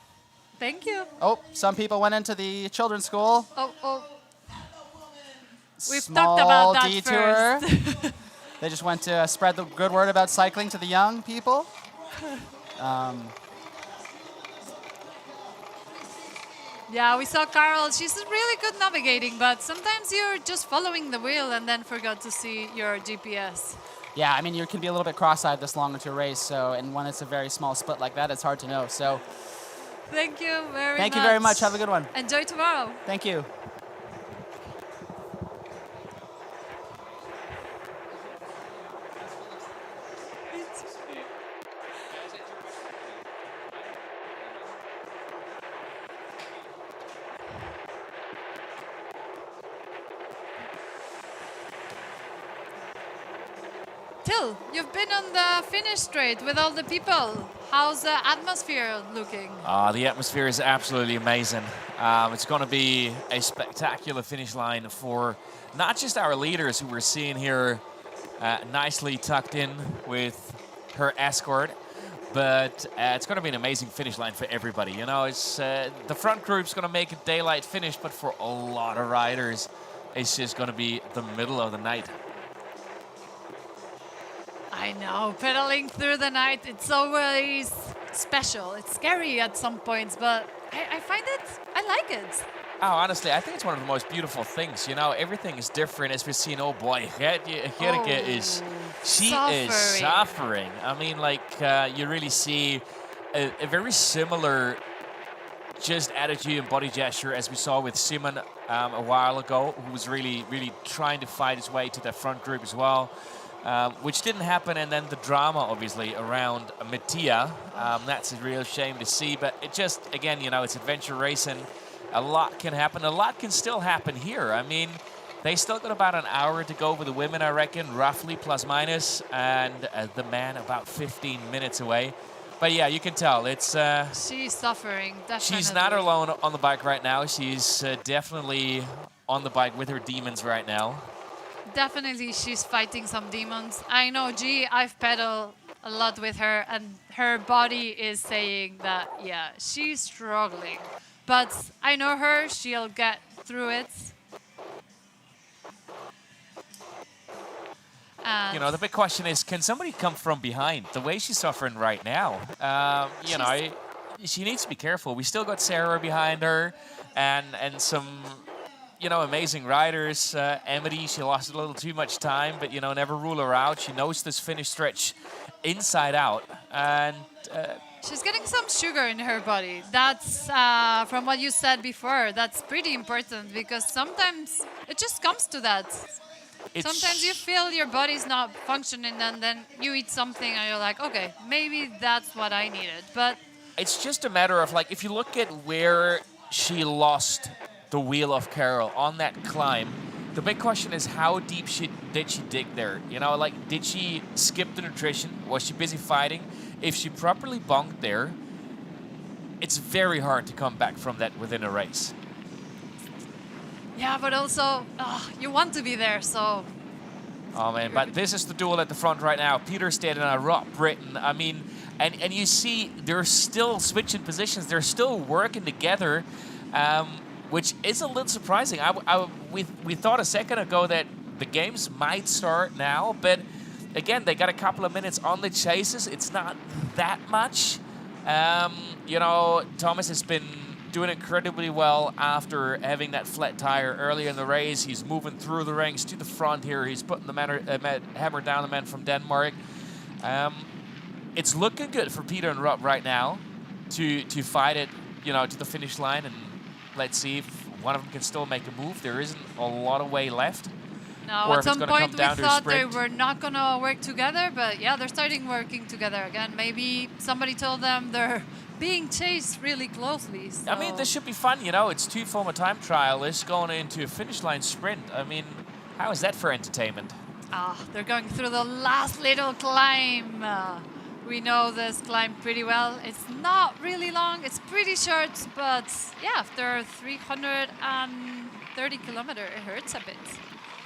Speaker 1: Thank you.
Speaker 8: Oh, some people went into the children's school.
Speaker 1: Oh. We've
Speaker 8: Small
Speaker 1: talked about that
Speaker 8: detour.
Speaker 1: first.
Speaker 8: They just went to spread the good word about cycling to the young people.
Speaker 1: Yeah, we saw Carol. She's really good navigating, but sometimes you're just following the wheel and then forgot to see your GPS.
Speaker 8: Yeah, I mean, you can be a little bit cross-eyed this long into a race, so, and when it's a very small split like that, it's hard to know. So
Speaker 1: Thank you very much.
Speaker 8: thank you very much. Have a good one.
Speaker 1: Enjoy tomorrow.
Speaker 8: Thank you.
Speaker 1: Till, you've been on the finish straight with all the people. How's the atmosphere looking?
Speaker 2: The atmosphere is absolutely amazing. It's going to be a spectacular finish line for not just our leaders who we're seeing here nicely tucked in with her escort, but it's going to be an amazing finish line for everybody. You know, it's the front group's going to make a daylight finish, but for a lot of riders, it's just going to be the middle of the night.
Speaker 1: I know, pedaling through the night, it's always special. It's scary at some points, but I find it, I like it.
Speaker 2: Oh, honestly, I think it's one of the most beautiful things. You know, everything is different as we've seen. Oh boy, Gerke is suffering. I mean, like, you really see a very similar just attitude and body gesture as we saw with Simon a while ago, who was really trying to fight his way to that front group as well. Which didn't happen, and then the drama, obviously, around Mattia. That's a real shame to see, but it just, again, you know, it's adventure racing. A lot can happen. A lot can still happen here. I mean, they still got about an hour to go with the women, I reckon, roughly, plus minus, and the man about 15 minutes away. But yeah, you can tell. It's
Speaker 1: she's suffering, definitely.
Speaker 2: She's not alone on the bike right now. She's definitely on the bike with her demons right now.
Speaker 1: Definitely, she's fighting some demons. I know, I've pedaled a lot with her, and her body is saying that, yeah, she's struggling. But I know her, she'll get through it. And
Speaker 2: you know, the big question is, can somebody come from behind? The way she's suffering right now, you know, she needs to be careful. We still got Sarah behind her, and some, you know, amazing riders. Emily, she lost a little too much time, but, you know, never rule her out. She knows this finish stretch inside out. And
Speaker 1: she's getting some sugar in her body. That's, from what you said before, that's pretty important because sometimes it just comes to that. Sometimes you feel your body's not functioning and then you eat something and you're like, okay, maybe that's what I needed. But
Speaker 2: it's just a matter of, like, if you look at where she lost the wheel of Carol on that climb, the big question is, how deep did she dig there? You know, like, did she skip the nutrition? Was she busy fighting? If she properly bonked there, it's very hard to come back from that within a race.
Speaker 1: yeah, but also, you want to be there, so.
Speaker 2: Oh man, but this is the duel at the front right now. Peter Stead and Rob Britton. I mean, and you see they're still switching positions. They're still working together. Which is a little surprising. We thought a second ago that the games might start now, but again, they got a couple of minutes on the chases. It's not that much. You know, Thomas has been doing incredibly well after having that flat tire earlier in the race. He's moving through the ranks to the front here. He's putting the hammer down the man from Denmark. It's looking good for Peter and Rob right now to fight it, you know, to the finish line, and let's see if one of them can still make a move. There isn't a lot of way left.
Speaker 1: No, at some point we thought they were not going to work together, but yeah, they're starting working together again. Maybe somebody told them they're being chased really closely. So.
Speaker 2: I mean, this should be fun, you know. It's two former time trialists going into a finish line sprint. I mean, how is that for entertainment?
Speaker 1: They're going through the last little climb. We know this climb pretty well. It's not really long. It's pretty short, but yeah, after 330 kilometers, it hurts a bit.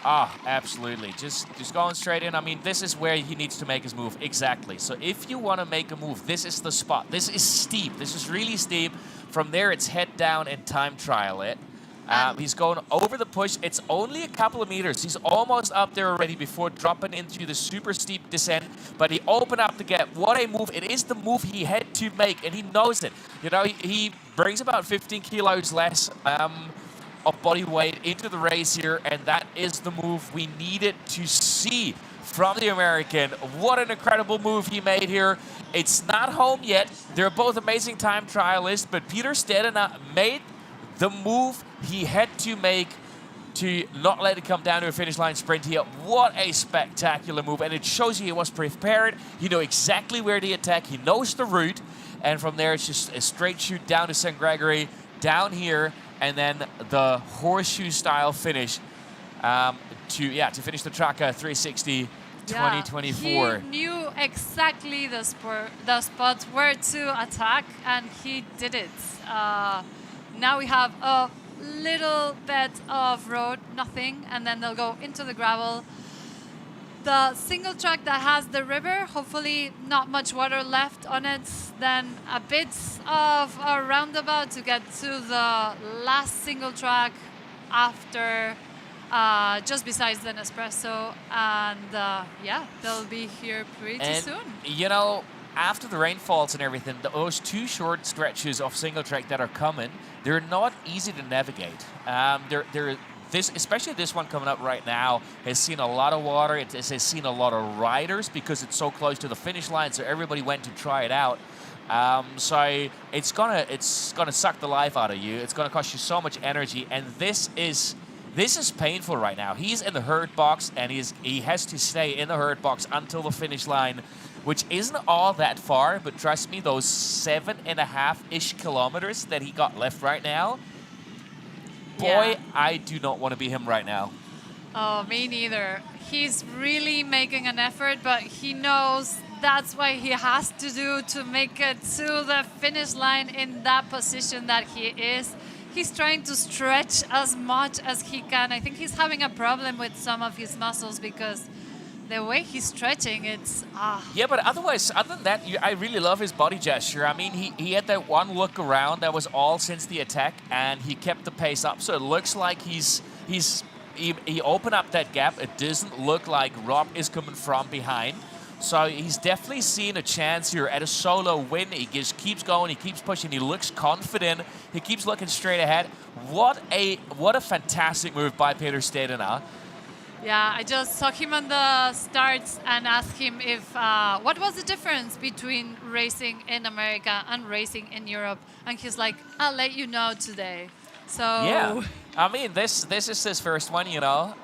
Speaker 2: Absolutely. Just going straight in. I mean, this is where he needs to make his move. Exactly. So if you want to make a move, this is the spot. This is steep. This is really steep. From there, it's head down and time trial it. He's going over the push. It's only a couple of meters. He's almost up there already before dropping into the super steep descent. But he opened up the gap. What a move. It is the move he had to make, and he knows it. You know, he brings about 15 kilos less of body weight into the race here, and that is the move we needed to see from the American. What an incredible move he made here. It's not home yet. They're both amazing time trialists, but Peter Stedener made the move he had to make to not let it come down to a finish line sprint here. What a spectacular move, and it shows you he was prepared. He knew exactly where to attack. He knows the route, and from there it's just a straight shoot down to St. Gregory, down here, and then the horseshoe-style finish to finish the Traka 360 2024.
Speaker 1: He knew exactly the spots where to attack, and he did it. Now we have a little bit of road, nothing, and then they'll go into the gravel. The single track that has the river, hopefully not much water left on it, then a bit of a roundabout to get to the last single track after, just besides the Nespresso, and they'll be here pretty soon.
Speaker 2: You know, after the rainfalls and everything, those two short stretches of single track that are coming, they're not easy to navigate. Especially this one coming up right now, has seen a lot of water. It has seen a lot of riders because it's so close to the finish line, so everybody went to try it out. So it's gonna suck the life out of you. It's gonna cost you so much energy, and this is painful right now. He's in the hurt box, and he has to stay in the hurt box until the finish line, which isn't all that far, but trust me, those 7.5-ish kilometers that he got left right now, boy, I do not want to be him right now.
Speaker 1: Oh, me neither. He's really making an effort, but he knows that's what he has to do to make it to the finish line in that position that he is. He's trying to stretch as much as he can. I think he's having a problem with some of his muscles because the way he's stretching, it's...
Speaker 2: Yeah, but otherwise, other than that, I really love his body gesture. I mean, he had that one look around that was all since the attack, and he kept the pace up. So it looks like he opened up that gap. It doesn't look like Rob is coming from behind. So he's definitely seen a chance here at a solo win. He just keeps going. He keeps pushing. He looks confident. He keeps looking straight ahead. What a fantastic move by Peter Stedener.
Speaker 1: Yeah, I just saw him on the starts and asked him if what was the difference between racing in America and racing in Europe, and he's like, "I'll let you know today." So
Speaker 2: yeah, I mean this is his first one, you know.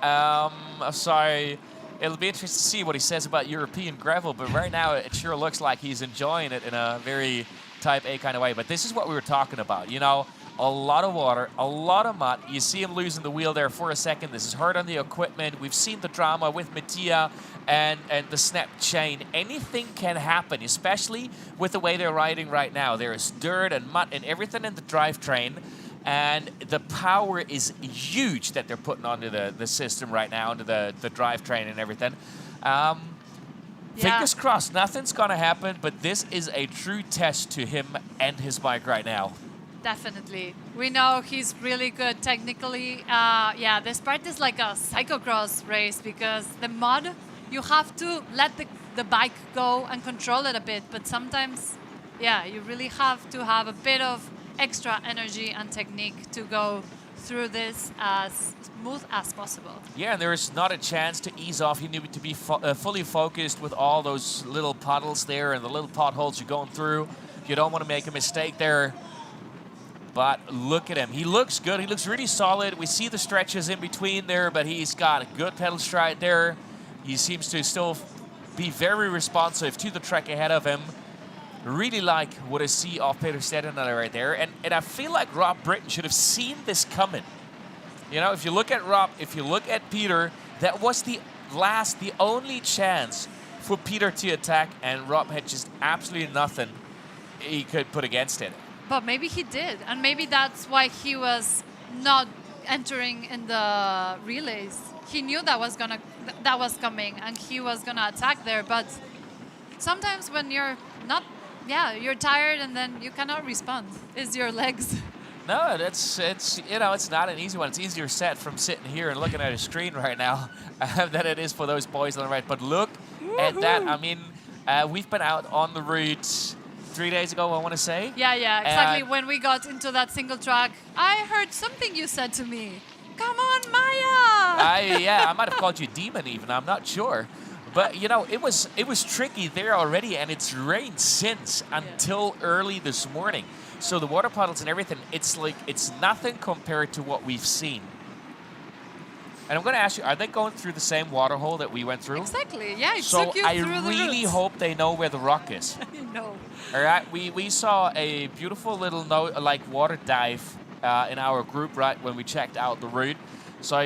Speaker 2: So it'll be interesting to see what he says about European gravel, but right now it sure looks like he's enjoying it in a very Type A kind of way. But this is what we were talking about, you know. A lot of water, a lot of mud. You see him losing the wheel there for a second. This is hard on the equipment. We've seen the drama with Mattia and the snap chain. Anything can happen, especially with the way they're riding right now. There is dirt and mud and everything in the drivetrain. And the power is huge that they're putting onto the system right now, onto the drivetrain and everything. Fingers crossed, nothing's going to happen, but this is a true test to him and his bike right now.
Speaker 1: Definitely. We know he's really good technically. This part is like a cyclocross race because the mud you have to let the bike go and control it a bit. But sometimes, yeah, you really have to have a bit of extra energy and technique to go through this as smooth as possible.
Speaker 2: Yeah, and there is not a chance to ease off. You need to be fully focused with all those little puddles there and the little potholes you're going through. You don't want to make a mistake there. But look at him. He looks good. He looks really solid. We see the stretches in between there, but he's got a good pedal stride there. He seems to still be very responsive to the track ahead of him. Really like what I see of Peter Stedener right there. And I feel like Rob Britton should have seen this coming. You know, if you look at Rob, if you look at Peter, that was the only chance for Peter to attack, and Rob had just absolutely nothing he could put against it.
Speaker 1: But maybe he did, and maybe that's why he was not entering in the relays. He knew that was coming, and he was gonna attack there. But sometimes when you're not, you're tired, and then you cannot respond. It's your legs.
Speaker 2: No, it's not an easy one. It's easier said from sitting here and looking at a screen right now than it is for those boys on the right. But look at that. I mean, we've been out on the route 3 days ago, I want to say.
Speaker 1: Yeah, exactly. When we got into that single track, I heard something you said to me. Come on, Maya!
Speaker 2: I might have called you demon even. I'm not sure. But, you know, it was tricky there already, and it's rained since until early this morning. So the water puddles and everything, it's nothing compared to what we've seen. And I'm going to ask you, are they going through the same water hole that we went through?
Speaker 1: Exactly, yeah, it
Speaker 2: so
Speaker 1: took you through the route.
Speaker 2: I really hope they know where the rock is.
Speaker 1: No.
Speaker 2: All right, we saw a beautiful little water dive in our group right when we checked out the route. So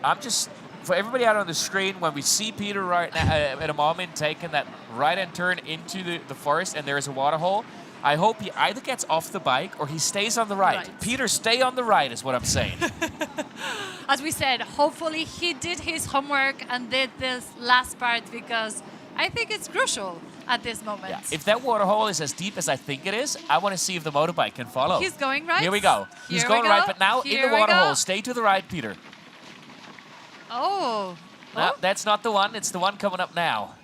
Speaker 2: I'm just, for everybody out on the screen, when we see Peter right now at a moment taking that right-hand turn into the forest and there's a water hole, I hope he either gets off the bike or he stays on the right. Peter, stay on the right is what I'm saying.
Speaker 1: As we said, hopefully he did his homework and did this last part, because I think it's crucial at this moment.
Speaker 2: Yeah. If that water hole is as deep as I think it is, I want to see if the motorbike can follow.
Speaker 1: He's going right.
Speaker 2: Here we go. He's going right, but now in the water hole. Stay to the right, Peter.
Speaker 1: Oh.
Speaker 2: No, that's not the one. It's the one coming up now.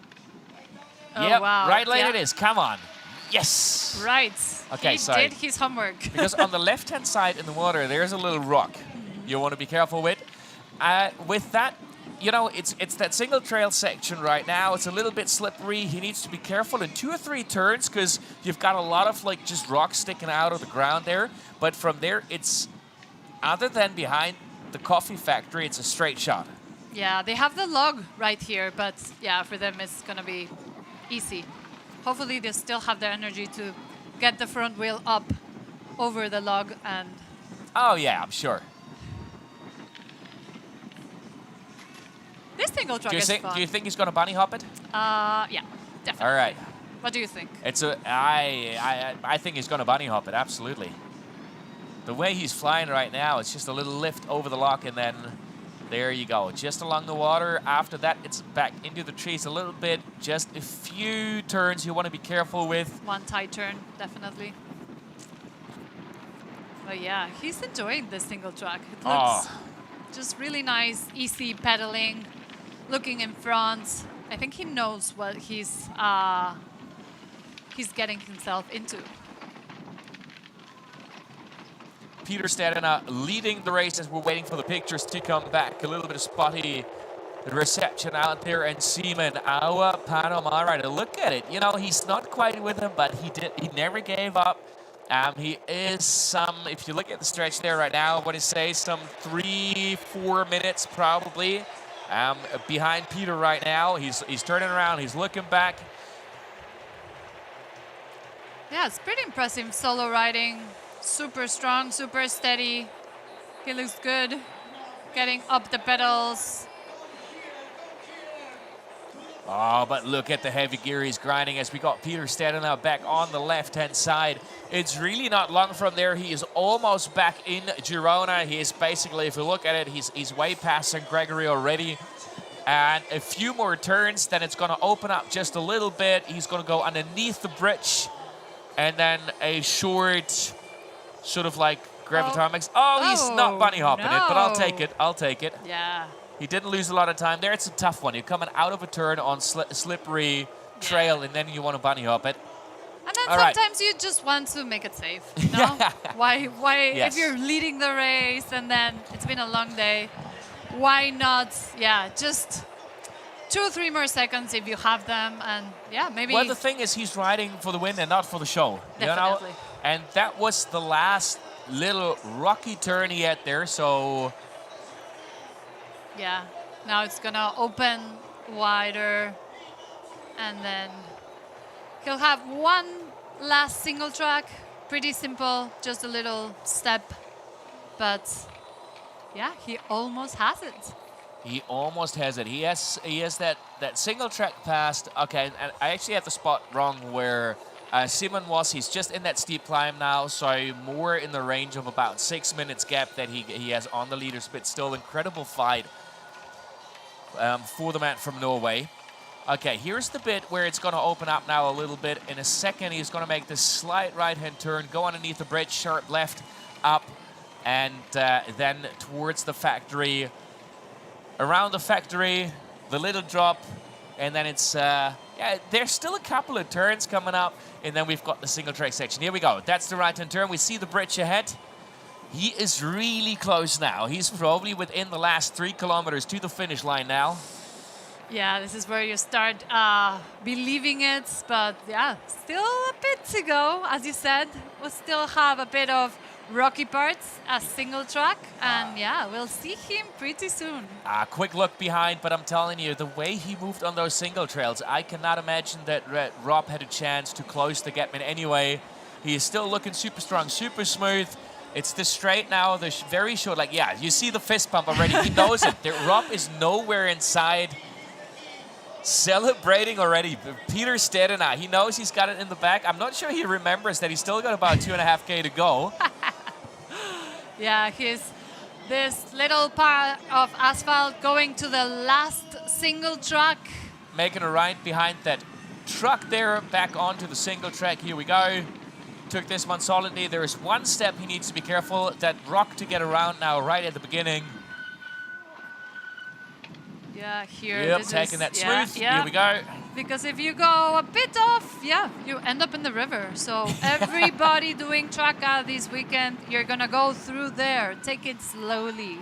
Speaker 1: Oh,
Speaker 2: yep,
Speaker 1: wow.
Speaker 2: right lane it is. Come on. Yes.
Speaker 1: Right.
Speaker 2: Okay,
Speaker 1: he did his homework.
Speaker 2: Because on the left-hand side in the water, there's a little rock you want to be careful with. With that, you know, it's that single trail section right now. It's a little bit slippery. He needs to be careful in 2 or 3 turns because you've got a lot of just rocks sticking out of the ground there. But from there, it's, other than behind the coffee factory, it's a straight shot.
Speaker 1: Yeah, they have the log right here, but yeah, for them it's going to be easy. Hopefully they still have the energy to get the front wheel up over the log and...
Speaker 2: Oh yeah, I'm sure.
Speaker 1: This single truck is fun.
Speaker 2: Do you think he's going to bunny hop it?
Speaker 1: Yeah, definitely.
Speaker 2: All right.
Speaker 1: What do you think?
Speaker 2: I think he's going to bunny hop it, absolutely. The way he's flying right now, it's just a little lift over the lock and then there you go. Just along the water. After that, it's back into the trees a little bit. Just a few turns you want to be careful with.
Speaker 1: One tight turn, definitely. But yeah, he's enjoying this single track. It looks just really nice, easy pedaling, looking in front. I think he knows what he's getting himself into.
Speaker 2: Peter Stedener leading the race as we're waiting for the pictures to come back. A little bit of spotty reception out there, and Seaman, our Panama rider. Look at it. You know, he's not quite with him, but he never gave up. He is if you look at the stretch there right now, I want to say some 3-4 minutes probably behind Peter right now. He's turning around. He's looking back.
Speaker 1: Yeah, it's pretty impressive solo riding. Super strong, super steady. He looks good. Getting up the pedals.
Speaker 2: Oh, but look at the heavy gear he's grinding as we got Peter Stedener back on the left-hand side. It's really not long from there. He is almost back in Girona. He is basically, if you look at it, he's way past Gregory already. And a few more turns, then it's going to open up just a little bit. He's going to go underneath the bridge. And then a short... sort of like gravitomics. Oh, he's not bunny hopping it, but I'll take it. I'll take it.
Speaker 1: Yeah,
Speaker 9: He didn't lose a lot of time there. It's a tough one. You're coming out of a turn on slippery trail, and then you want to bunny hop it.
Speaker 1: And then
Speaker 9: All right.
Speaker 1: sometimes you just want to make it safe, no? Why,
Speaker 9: Yes.
Speaker 1: if you're leading the race and then it's been a long day, why not, just 2 or 3 more seconds if you have them, and maybe...
Speaker 9: Well, the thing is, he's riding for the win and not for the show.
Speaker 1: Definitely.
Speaker 9: You know? And that was the last little rocky turn he had there, so...
Speaker 1: Yeah, now it's gonna open wider, and then he'll have one last single track. Pretty simple, just a little step, but he almost has it.
Speaker 9: He almost has it. He has that single track passed. Okay, and I actually had the spot wrong where Simon was. He's just in that steep climb now, so more in the range of about 6 minutes gap that he has on the leaders, but still incredible fight for the man from Norway. Okay, here's the bit where it's going to open up now a little bit. In a second, he's going to make this slight right-hand turn, go underneath the bridge, sharp left, up, and then towards the factory. Around the factory, the little drop, and then it's, there's still a couple of turns coming up, and then we've got the single track section. Here we go. That's the right-hand turn. We see the bridge ahead. He is really close now. He's probably within the last 3 kilometers to the finish line now.
Speaker 1: Yeah, this is where you start believing it, but still a bit to go. As you said, we'll still have a bit of rocky parts, a single track, and we'll see him pretty soon.
Speaker 9: Quick look behind, but I'm telling you, the way he moved on those single trails, I cannot imagine that Rob had a chance to close the gap in any way. He is still looking super strong, super smooth. It's the straight now, the very short, you see the fist pump already. He knows it. Rob is nowhere inside. Celebrating already. Peter Stedena, he knows he's got it in the back. I'm not sure he remembers that he's still got about 2.5K to go.
Speaker 1: He's this little part of asphalt going to the last single track.
Speaker 9: Making a right behind that truck there, back onto the single track. Here we go. Took this one solidly. There is one step he needs to be careful. That rock to get around now right at the beginning.
Speaker 1: Here.
Speaker 9: Yep,
Speaker 1: this
Speaker 9: taking
Speaker 1: is,
Speaker 9: that smooth.
Speaker 1: Yeah.
Speaker 9: Here we go.
Speaker 1: Because if you go a bit off, you end up in the river. So everybody doing Traka this weekend, you're gonna go through there. Take it slowly.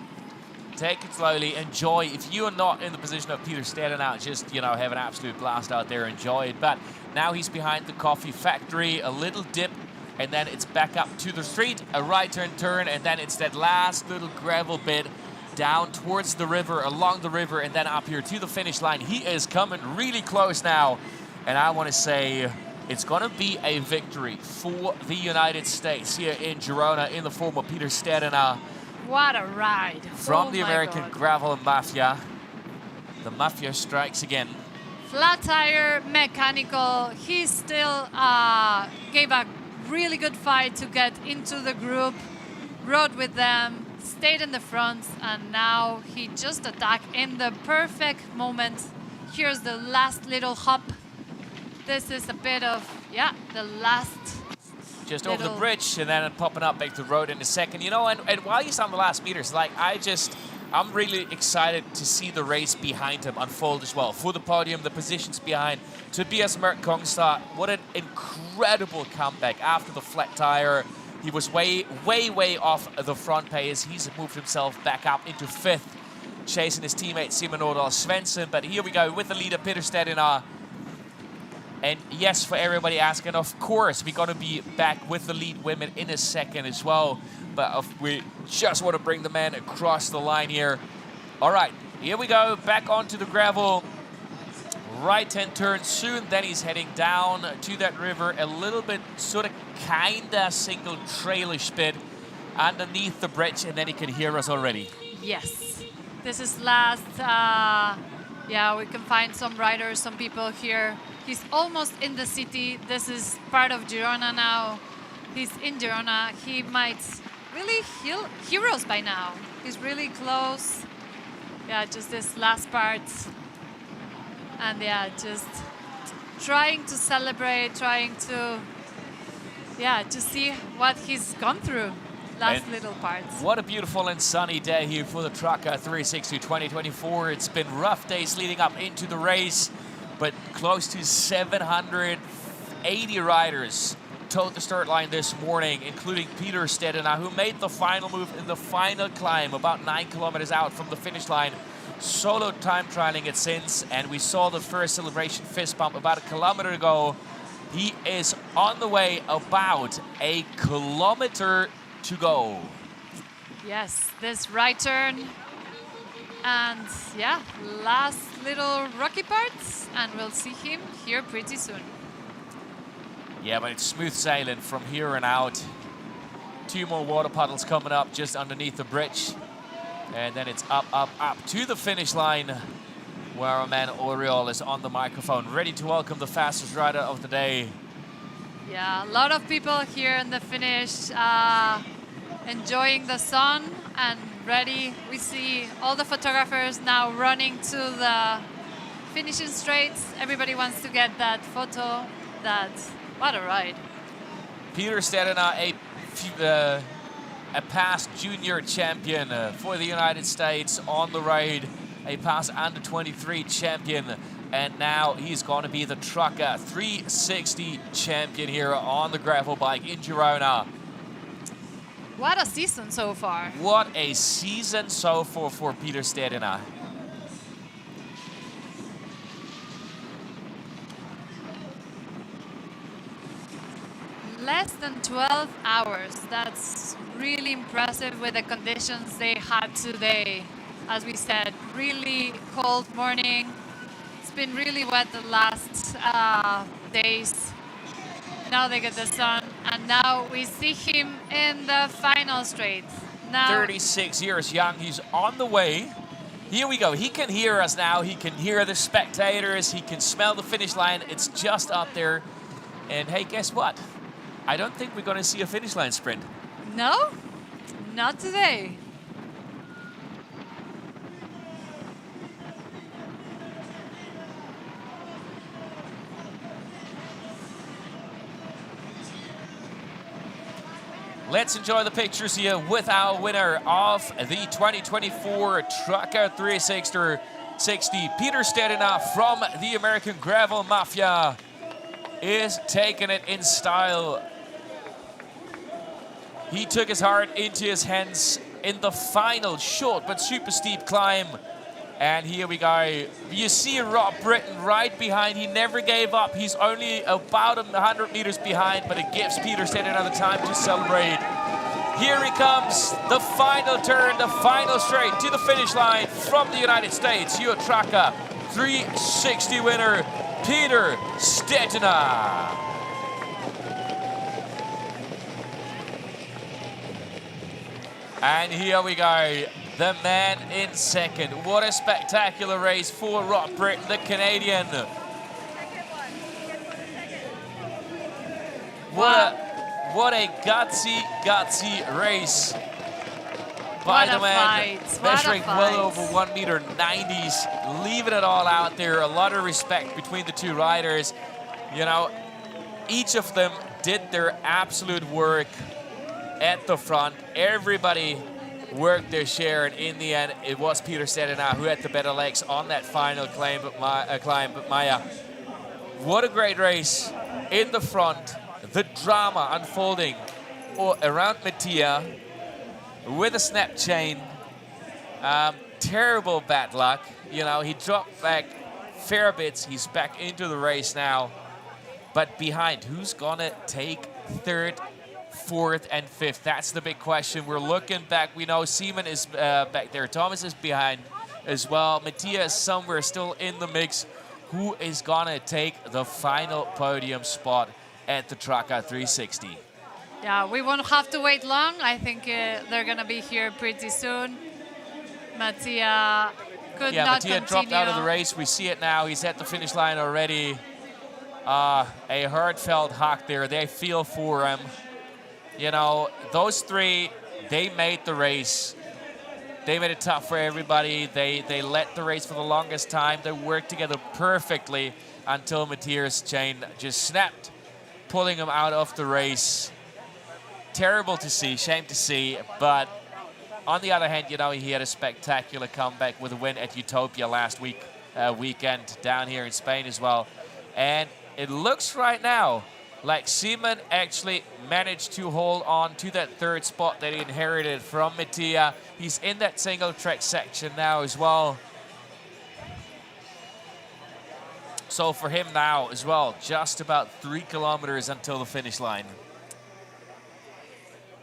Speaker 9: Take it slowly. Enjoy. If you are not in the position of Peter Stedena, just have an absolute blast out there. Enjoy it. But now he's behind the coffee factory. A little dip, and then it's back up to the street. A right-turn turn, and then it's that last little gravel bit down towards the river, along the river, and then up here to the finish line. He is coming really close now, and I want to say it's going to be a victory for the United States here in Girona in the form of Peter Stedena.
Speaker 1: What a ride.
Speaker 9: From the American Gravel Mafia. The Mafia strikes again.
Speaker 1: Flat tire, mechanical. He still gave a really good fight to get into the group, rode with them, stayed in the front, and now he just attacked in the perfect moment. Here's the last little hop. This is a bit of, the last
Speaker 9: just over the bridge, and then popping up back to the road in a second. And while he's on the last meters, I'm really excited to see the race behind him unfold as well. For the podium, the positions behind. Tobias Merck-Kongstad, what an incredible comeback after the flat tire. He was way, way, way off the front pace. He's moved himself back up into 5th, chasing his teammate Simon Nordal Svensson. But here we go with the leader, Peter Stedena. And yes, for everybody asking, of course, we're going to be back with the lead women in a second as well. But we just want to bring the man across the line here. All right, here we go, back onto the gravel. Right-hand turn soon, then he's heading down to that river. A little bit, sort of, kinda single trailish bit underneath the bridge, and then he can hear us already.
Speaker 1: Yes, this is last. We can find some riders, some people here. He's almost in the city. This is part of Girona now. He's in Girona. He might really heal heroes by now. He's really close. Just this last part. And just trying to celebrate, trying to see what he's gone through. last little parts.
Speaker 9: What a beautiful and sunny day here for the Traka 360 2024. It's been rough days leading up into the race, but close to 780 riders towed the start line this morning, including Peter Stedener, who made the final move in the final climb about 9 kilometers out from the finish line. Solo time trialing it since, and we saw the first celebration fist bump about a kilometer ago. He is on the way, about a kilometer to go.
Speaker 1: Yes, this right turn. And yeah, last little rocky parts, and we'll see him here pretty soon.
Speaker 9: Yeah, but it's smooth sailing from here and out. 2 more water puddles coming up just underneath the bridge. And then it's up, up, up to the finish line, where our man Oriol is on the microphone, ready to welcome the fastest rider of the day.
Speaker 1: Yeah, a lot of people here in the finish enjoying the sun and ready. We see all the photographers now running to the finishing straights. Everybody wants to get that photo. What a ride.
Speaker 9: Peter Stedener, a past junior champion for the United States on the road, a past under-23 champion, and now he's going to be the Traka 360 champion here on the gravel bike in Girona.
Speaker 1: What a season so far.
Speaker 9: What a season so far for Peter Stedener.
Speaker 1: Less than 12 hours. That's really impressive with the conditions they had today. As we said, really cold morning. It's been really wet the last days. Now they get the sun, and now we see him in the final straight. Now
Speaker 9: 36 years young, he's on the way. Here we go, he can hear us now, he can hear the spectators, he can smell the finish line, it's just up there. And hey, guess what? I don't think we're gonna see a finish line sprint.
Speaker 1: No, not today.
Speaker 9: Let's enjoy the pictures here with our winner of the 2024 Traka 360. Peter Stedener from the American Gravel Mafia is taking it in style. He took his heart into his hands in the final short but super steep climb. And here we go. You see Rob Britton right behind. He never gave up. He's only about 100 meters behind, but it gives Peter Stedener the time to celebrate. Here he comes, the final turn, the final straight to the finish line from the United States. Your Traka 360 winner, Peter Stedener. And here we go, the man in second. What a spectacular race for Rob Britton, the Canadian. What a gutsy race by the man, measuring well over 1.90 meters, leaving it all out there. A lot of respect between the two riders. You know, each of them did their absolute work at the front. Everybody worked their share, and in the end, it was Peter Stedener who had the better legs on that final climb. But Maya, what a great race in the front. The drama unfolding around Mattia with a snap chain. Terrible bad luck. You know, he dropped back fair bits. He's back into the race now. But behind, who's gonna take third, fourth, and fifth? That's the big question. We're looking back. We know Seaman is back there. Thomas is behind as well. Mattia is somewhere still in the mix. Who is gonna take the final podium spot at the Traka 360?
Speaker 1: Yeah, we won't have to wait long. I think they're going to be here pretty soon. Mattia could not
Speaker 9: Mattia
Speaker 1: continue.
Speaker 9: dropped out of the race. We see it now. He's at the finish line already. A heartfelt hug there. They feel for him. You know, those three, they made the race. They made it tough for everybody. They led the race for the longest time. They worked together perfectly until Mattia's chain just snapped, pulling him out of the race. terrible to see, shame to see. But on the other hand, you know, he had a spectacular comeback with a win at Utopia last weekend down here in Spain as well. And it looks right now like Simon actually managed to hold on to that third spot that he inherited from Mattia. He's in that single track section now as well. So for him now as well, just about 3 kilometers until the finish line.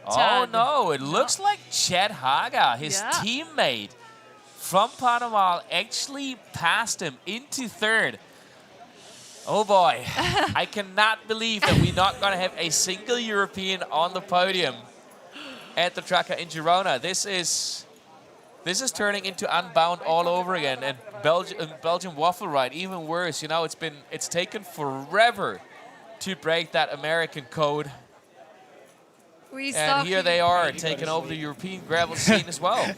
Speaker 9: Oh no, it looks like Chet Haga, his teammate from Panama, actually passed him into third. Oh boy, I cannot believe that we're not going to have a single European on the podium at the Traka in Girona. This is turning into Unbound all over again, and Belgian waffle ride even worse. You know, it's taken forever to break that American code. And here they are taking over the European gravel scene as well.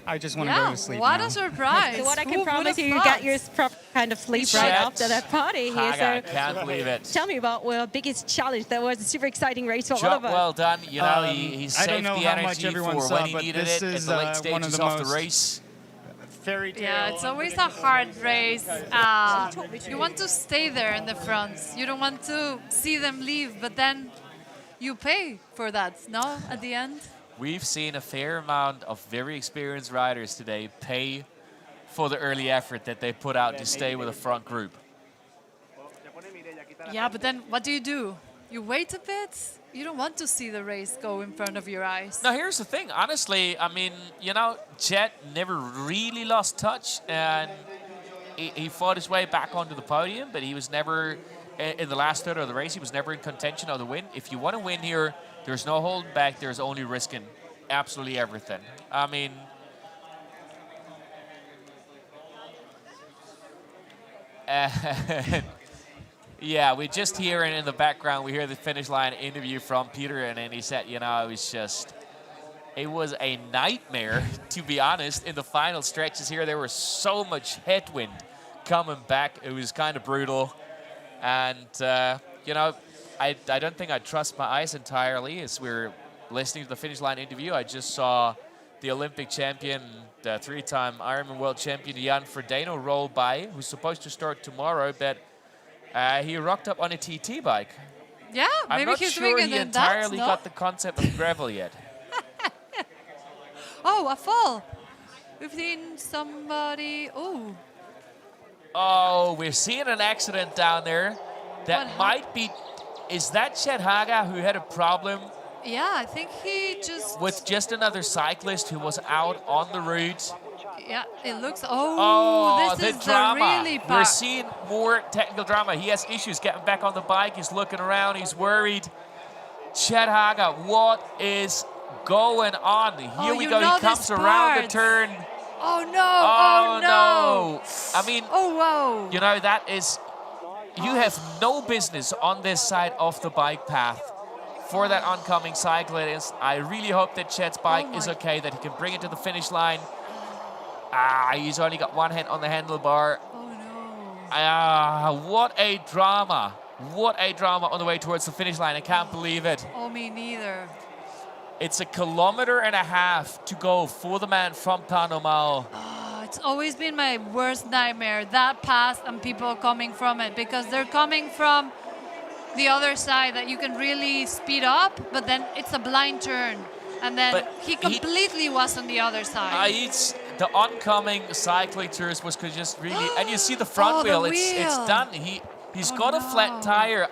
Speaker 10: I just want to go to sleep
Speaker 1: what
Speaker 10: now.
Speaker 1: a surprise.
Speaker 11: So what I can promise you, you got your proper kind of sleep right after that party here.
Speaker 9: I can't believe it.
Speaker 11: Tell me about the biggest challenge. That was a super exciting race for
Speaker 9: Job
Speaker 11: Oliver.
Speaker 9: well done. You know, he saved
Speaker 10: I don't know
Speaker 9: the
Speaker 10: how much
Speaker 9: energy
Speaker 10: everyone
Speaker 9: for
Speaker 10: saw,
Speaker 9: when he
Speaker 10: but
Speaker 9: needed
Speaker 10: this
Speaker 9: it at
Speaker 10: is
Speaker 9: the late
Speaker 10: one of
Speaker 9: stages
Speaker 10: the
Speaker 9: of the
Speaker 10: most
Speaker 9: race.
Speaker 10: Fairy tale.
Speaker 1: Yeah, it's always a hard race. You want to stay there in the front. You don't want to see them leave, but then you pay for that, no, at the end?
Speaker 9: We've seen a fair amount of very experienced riders today pay for the early effort that they put out to stay with a front group.
Speaker 1: Yeah, but then what do? You wait a bit? You don't want to see the race go in front of your eyes.
Speaker 9: Now, here's the thing. Honestly, I mean, you know, Jet never really lost touch, and he fought his way back onto the podium, but he was never, in the last third of the race, he was never in contention of the win. If you want to win here, there's no holding back. There's only risking absolutely everything. I mean, yeah, we just hear in the background, we hear the finish line interview from Peter, and then he said, you know, it was a nightmare, to be honest. In the final stretches here, there was so much headwind coming back. It was kind of brutal. And, you know, I don't think I trust my eyes entirely as we're listening to the finish line interview. I just saw the Olympic champion, the 3-time Ironman world champion, Jan Frodeno, roll by, who's supposed to start tomorrow, but he rocked up on a TT bike.
Speaker 1: Yeah, maybe
Speaker 9: I'm
Speaker 1: he's
Speaker 9: not
Speaker 1: doing
Speaker 9: sure
Speaker 1: it
Speaker 9: he
Speaker 1: in
Speaker 9: entirely
Speaker 1: that, no?
Speaker 9: got the concept of gravel yet.
Speaker 1: Oh, a fall. We've seen somebody.
Speaker 9: Oh, we're seeing an accident down there. That might be. Is that Chet Haga who had a problem?
Speaker 1: Yeah, I think he just.
Speaker 9: With just another cyclist who was out on the route.
Speaker 1: Yeah, it looks.
Speaker 9: Oh,
Speaker 1: this
Speaker 9: the
Speaker 1: is
Speaker 9: drama.
Speaker 1: the really
Speaker 9: We're
Speaker 1: part.
Speaker 9: seeing more technical drama. He has issues getting back on the bike. He's looking around. He's worried. Chet Haga, what is going on? Here we go. He comes around the turn.
Speaker 1: Oh no!
Speaker 9: Oh no! I mean,
Speaker 1: wow!
Speaker 9: You know, that is. You have no business on this side of the bike path for that oncoming cyclist. I really hope that Chet's bike is okay, that he can bring it to the finish line. He's only got one hand on the handlebar. Oh no. What a drama. What a drama on the way towards the finish line. I can't believe it.
Speaker 1: Oh, me neither.
Speaker 9: It's 1.5 kilometers to go for the man from Panama.
Speaker 1: It's always been my worst nightmare, that pass and people coming from it, because they're coming from the other side that you can really speed up, but then it's a blind turn. And then he completely was on the other side.
Speaker 9: The oncoming cycling tourist was just really, and you see the front wheel, it's done. He's got a flat tire.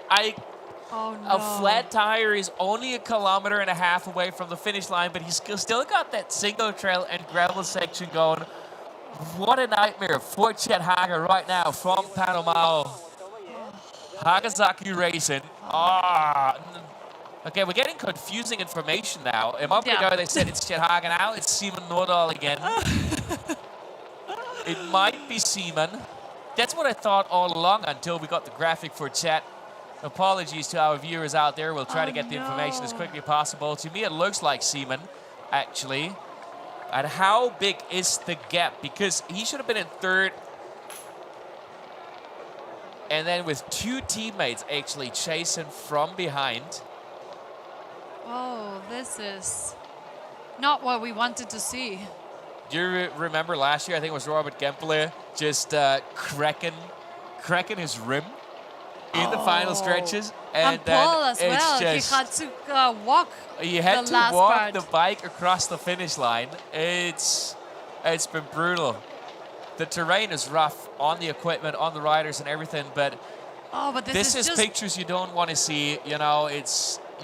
Speaker 9: A flat tire is only 1.5 kilometers away from the finish line, but he's still got that single trail and gravel section going. What a nightmare for Chet Haga right now from Panama. Hagasaki Racing. Okay, we're getting confusing information now. A moment ago they said it's Chet Haga, now it's Simon Nordahl again. It might be Simon. That's what I thought all along until we got the graphic for Chet. Apologies to our viewers out there. We'll try to get the information as quickly as possible. To me, it looks like Simon, actually. And how big is the gap? Because he should have been in third. And then with 2 teammates actually chasing from behind.
Speaker 1: Oh, this is not what we wanted to see.
Speaker 9: Do you remember last year? I think it was Robert Kemple just cracking his rim in the final stretches,
Speaker 1: and
Speaker 9: then
Speaker 1: Paul as well. He had to walk.
Speaker 9: He had
Speaker 1: the
Speaker 9: to
Speaker 1: last
Speaker 9: walk
Speaker 1: part.
Speaker 9: the bike across the finish line. It's been brutal. The terrain is rough on the equipment, on the riders, and everything. But
Speaker 1: but
Speaker 9: this is
Speaker 1: just
Speaker 9: pictures you don't want to see. You know,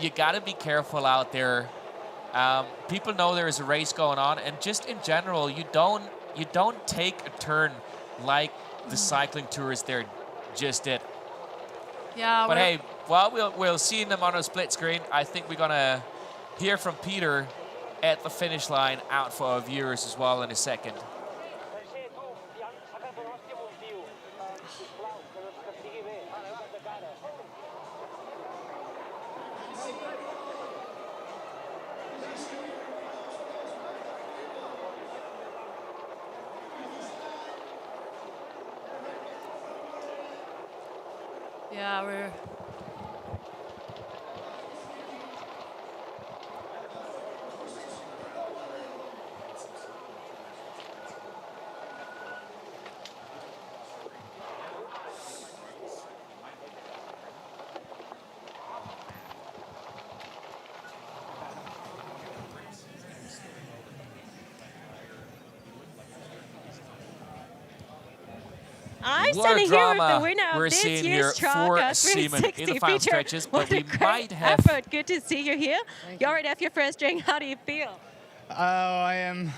Speaker 9: you got to be careful out there. People know there is a race going on, and just in general, you don't take a turn like the cycling tours there just did.
Speaker 1: Yeah.
Speaker 9: But hey, well, we'll see them on a split screen. I think we're gonna hear from Peter at the finish line out for our viewers as well in a second.
Speaker 1: Yeah, we're.
Speaker 11: I'm
Speaker 9: What
Speaker 11: standing
Speaker 9: a
Speaker 11: here with the
Speaker 9: drama
Speaker 11: winner
Speaker 9: we're
Speaker 11: of this
Speaker 9: seeing
Speaker 11: year's
Speaker 9: here for
Speaker 11: Traka
Speaker 9: Seaman in
Speaker 11: 360
Speaker 9: the final
Speaker 11: feature.
Speaker 9: stretches, but
Speaker 11: What a
Speaker 9: we
Speaker 11: great
Speaker 9: might have.
Speaker 11: effort. Good to see you here. You already have your first drink. How do you feel?
Speaker 10: Oh, I am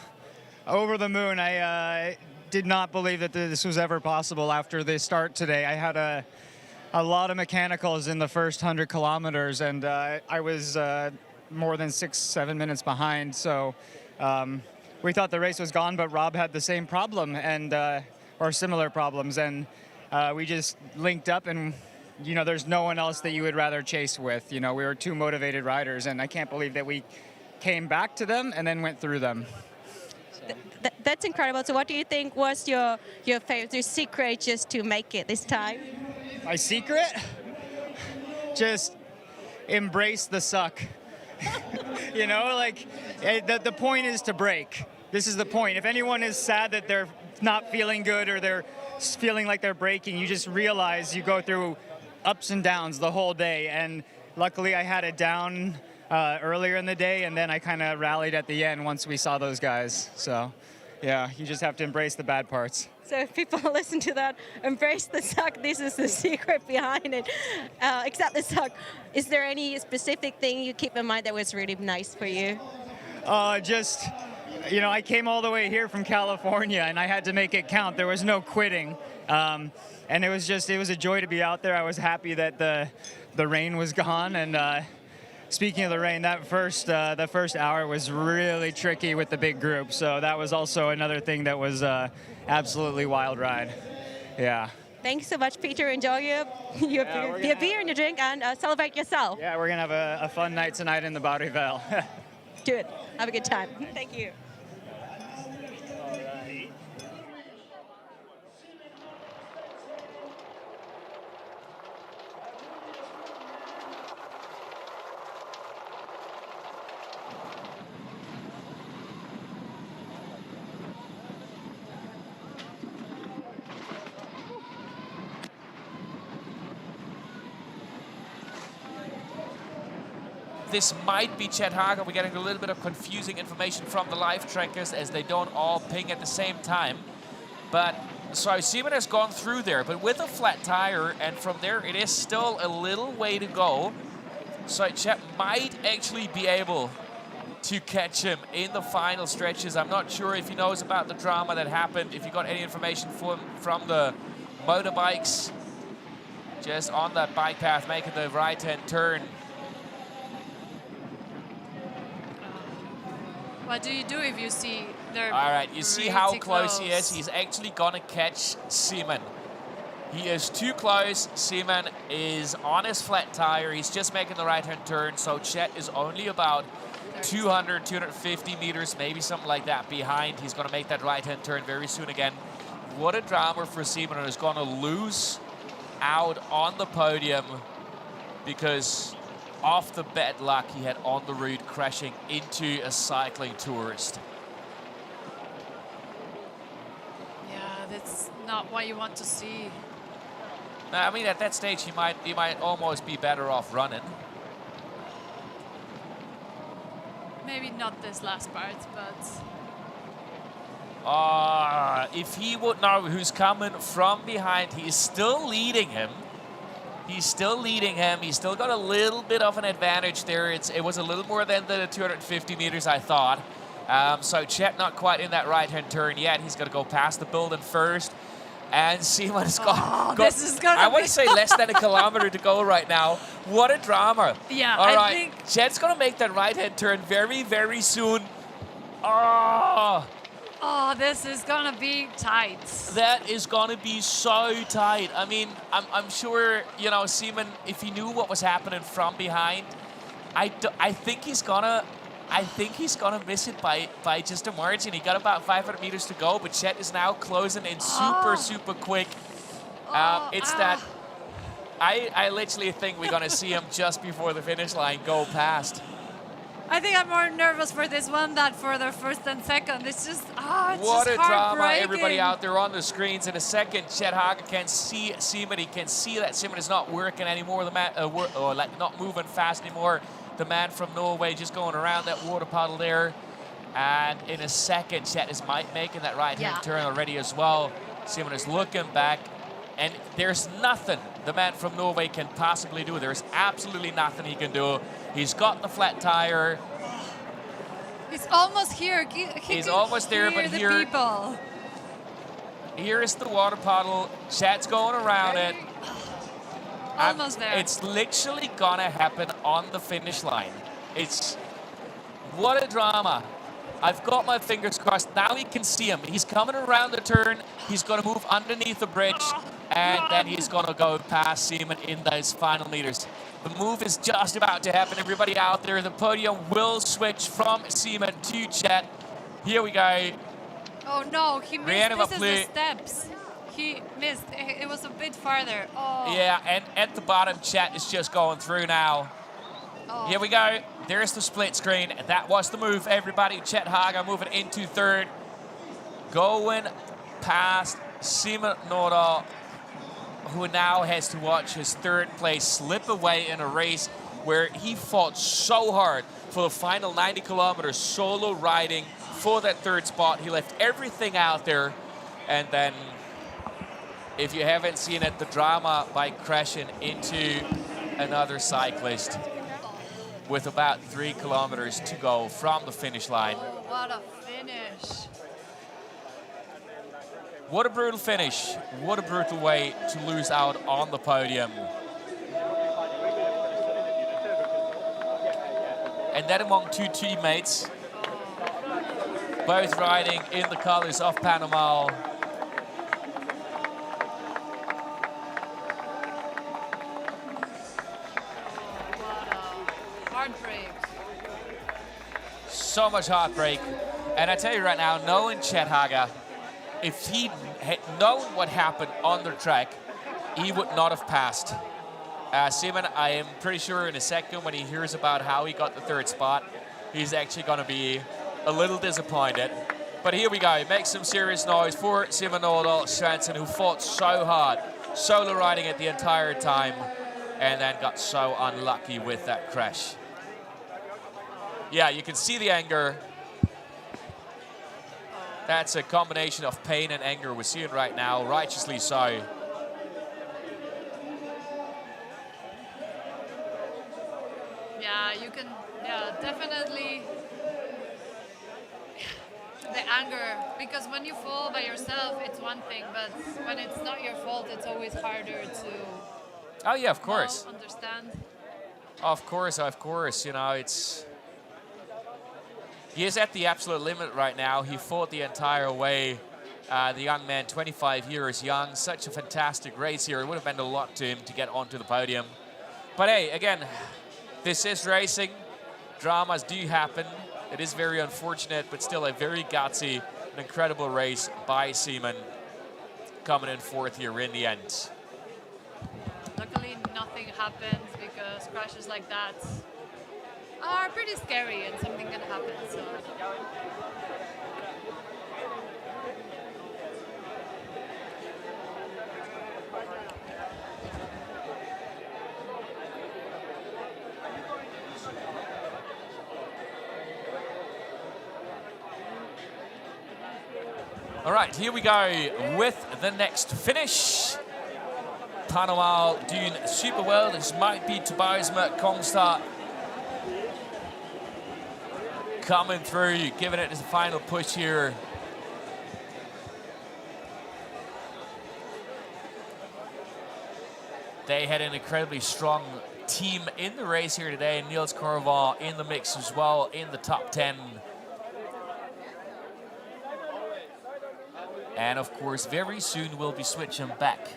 Speaker 10: over the moon. I did not believe that this was ever possible after the start today. I had a lot of mechanicals in the first 100 kilometers, and I was more than 6-7 minutes behind. So we thought the race was gone, but Rob had the same problem and or similar problems, and we just linked up, and you know, there's no one else that you would rather chase with. You know, we were two motivated riders, and I can't believe that we came back to them and then went through them.
Speaker 11: That's incredible. So what do you think was your favorite, your secret just to make it this time?
Speaker 10: My secret? Just embrace the suck. You know, like the point is to break. This is the point. If anyone is sad that they're not feeling good or they're feeling like they're breaking, you just realize you go through ups and downs the whole day. And luckily I had it down earlier in the day, and then I kind of rallied at the end once we saw those guys. So yeah, you just have to embrace the bad parts.
Speaker 11: So if people listen to that, embrace the suck, this is the secret behind it. Accept the suck. Is there any specific thing you keep in mind that was really nice for you?
Speaker 10: Just, you know, I came all the way here from California and I had to make it count. There was no quitting. And it was a joy to be out there. I was happy that the rain was gone. And speaking of the rain, the first hour was really tricky with the big group. So that was also another thing that was absolutely wild ride. Yeah.
Speaker 11: Thanks so much, Peter. Enjoy your beer and your drink, and celebrate yourself.
Speaker 10: Yeah, we're going to have a fun night tonight in the Barivel.
Speaker 11: Good. Have a good time. Thank you.
Speaker 9: This might be Chet Hager. We're getting a little bit of confusing information from the live trackers as they don't all ping at the same time. But so Seaman has gone through there, but with a flat tire, and from there it is still a little way to go. So Chet might actually be able to catch him in the final stretches. I'm not sure if he knows about the drama that happened, if you got any information from the motorbikes just on that bike path making the right-hand turn.
Speaker 1: What do you do if you see they're
Speaker 9: All right, you see how
Speaker 1: really
Speaker 9: close he is. He's actually going to catch Seaman. He is too close. Seaman is on his flat tire. He's just making the right-hand turn, so Chet is only about 200, 250 meters, maybe something like that behind. He's going to make that right-hand turn very soon again. What a drama for Seaman, and is going to lose out on the podium because off the bad luck he had on the route, crashing into a cycling tourist.
Speaker 1: Yeah, that's not what you want to see.
Speaker 9: I mean, at that stage, he might almost be better off running.
Speaker 1: Maybe not this last part, but
Speaker 9: if he would know who's coming from behind, he is still leading him. He's still leading him. He's still got a little bit of an advantage there. It was a little more than the 250 meters, I thought. So Chet not quite in that right-hand turn yet. He's got to go past the building first. And Simon's got
Speaker 1: this is gonna
Speaker 9: I want to say less than a kilometer to go right now. What a drama.
Speaker 1: Yeah,
Speaker 9: All
Speaker 1: I
Speaker 9: right.
Speaker 1: think
Speaker 9: Chet's going to make that right-hand turn very, very soon.
Speaker 1: this is gonna be tight.
Speaker 9: That is going to be so tight. I mean, I'm sure, you know, Simon, if he knew what was happening from behind, I think he's gonna miss it by just a margin. He got about 500 meters to go, but Chet is now closing in super quick. I literally think we're gonna see him just before the finish line go past.
Speaker 1: I think I'm more nervous for this one than for the first and second. It's just, it's
Speaker 9: What
Speaker 1: just
Speaker 9: a drama.
Speaker 1: heartbreaking.
Speaker 9: Everybody out there on the screens in a second. Chet Haga can see Simon. He can see that Simon is not working anymore. The man, not moving fast anymore. The man from Norway just going around that water puddle there. And in a second, Chet is making that right-hand turn already as well. Simon is looking back. And there's nothing the man from Norway can possibly do. There's absolutely nothing he can do. He's got the flat tire.
Speaker 1: He's almost here.
Speaker 9: He's almost there, but
Speaker 1: the
Speaker 9: here,
Speaker 1: people.
Speaker 9: here is the water puddle. Chet's going around it.
Speaker 1: Almost there.
Speaker 9: It's literally gonna happen on the finish line. What a drama. I've got my fingers crossed. Now we can see him. He's coming around the turn. He's gonna move underneath the bridge, and then he's gonna go past Simon in those final meters. The move is just about to happen. Everybody out there, the podium will switch from Simon to Chet. Here we go.
Speaker 1: Oh no, he missed.
Speaker 9: Rien ne va
Speaker 1: This is
Speaker 9: plus.
Speaker 1: the steps. He missed. It was a bit farther. Oh.
Speaker 9: Yeah, and at the bottom, Chet is just going through now.
Speaker 1: Oh.
Speaker 9: Here we go. There's the split screen. That was the move, everybody. Chet Haga moving into third. Going past Simon Nordahl, who now has to watch his third place slip away in a race where he fought so hard for the final 90 kilometers, solo riding for that third spot. He left everything out there. And then, if you haven't seen it, the drama by crashing into another cyclist with about 3 kilometers to go from the finish line.
Speaker 1: Oh, what a finish.
Speaker 9: What a brutal finish. What a brutal way to lose out on the podium. And that among two teammates, both riding in the colors of Panama.
Speaker 1: Heartbreak.
Speaker 9: So much heartbreak. And I tell you right now, knowing Chet Haga, if he had known what happened on the track, he would not have passed. Simon, I am pretty sure in a second when he hears about how he got the third spot, he's actually going to be a little disappointed. But here we go. Make some serious noise for Simon Nordahl Svensson, who fought so hard, solo riding it the entire time, and then got so unlucky with that crash. Yeah, you can see the anger. That's a combination of pain and anger we're seeing right now, righteously so.
Speaker 1: Yeah, you can, definitely. The anger, because when you fall by yourself, it's one thing, but when it's not your fault, it's always harder to.
Speaker 9: Oh yeah, of course.
Speaker 1: Understand.
Speaker 9: Of course. You know, it's. He is at the absolute limit right now. He fought the entire way. The young man, 25 years young, such a fantastic race here. It would have meant a lot to him to get onto the podium. But hey, again, this is racing. Dramas do happen. It is very unfortunate, but still a very gutsy, an incredible race by Simon, coming in fourth here in the end.
Speaker 1: Luckily, nothing happens because crashes like that are pretty scary and something can happen. So.
Speaker 9: All right, here we go with the next finish. Panawal doing super well. This might be Tobias Merck-Kongstad coming through, giving it his final push here. They had an incredibly strong team in the race here today. Niels Corval in the mix as well, in the top 10. And of course, very soon we'll be switching back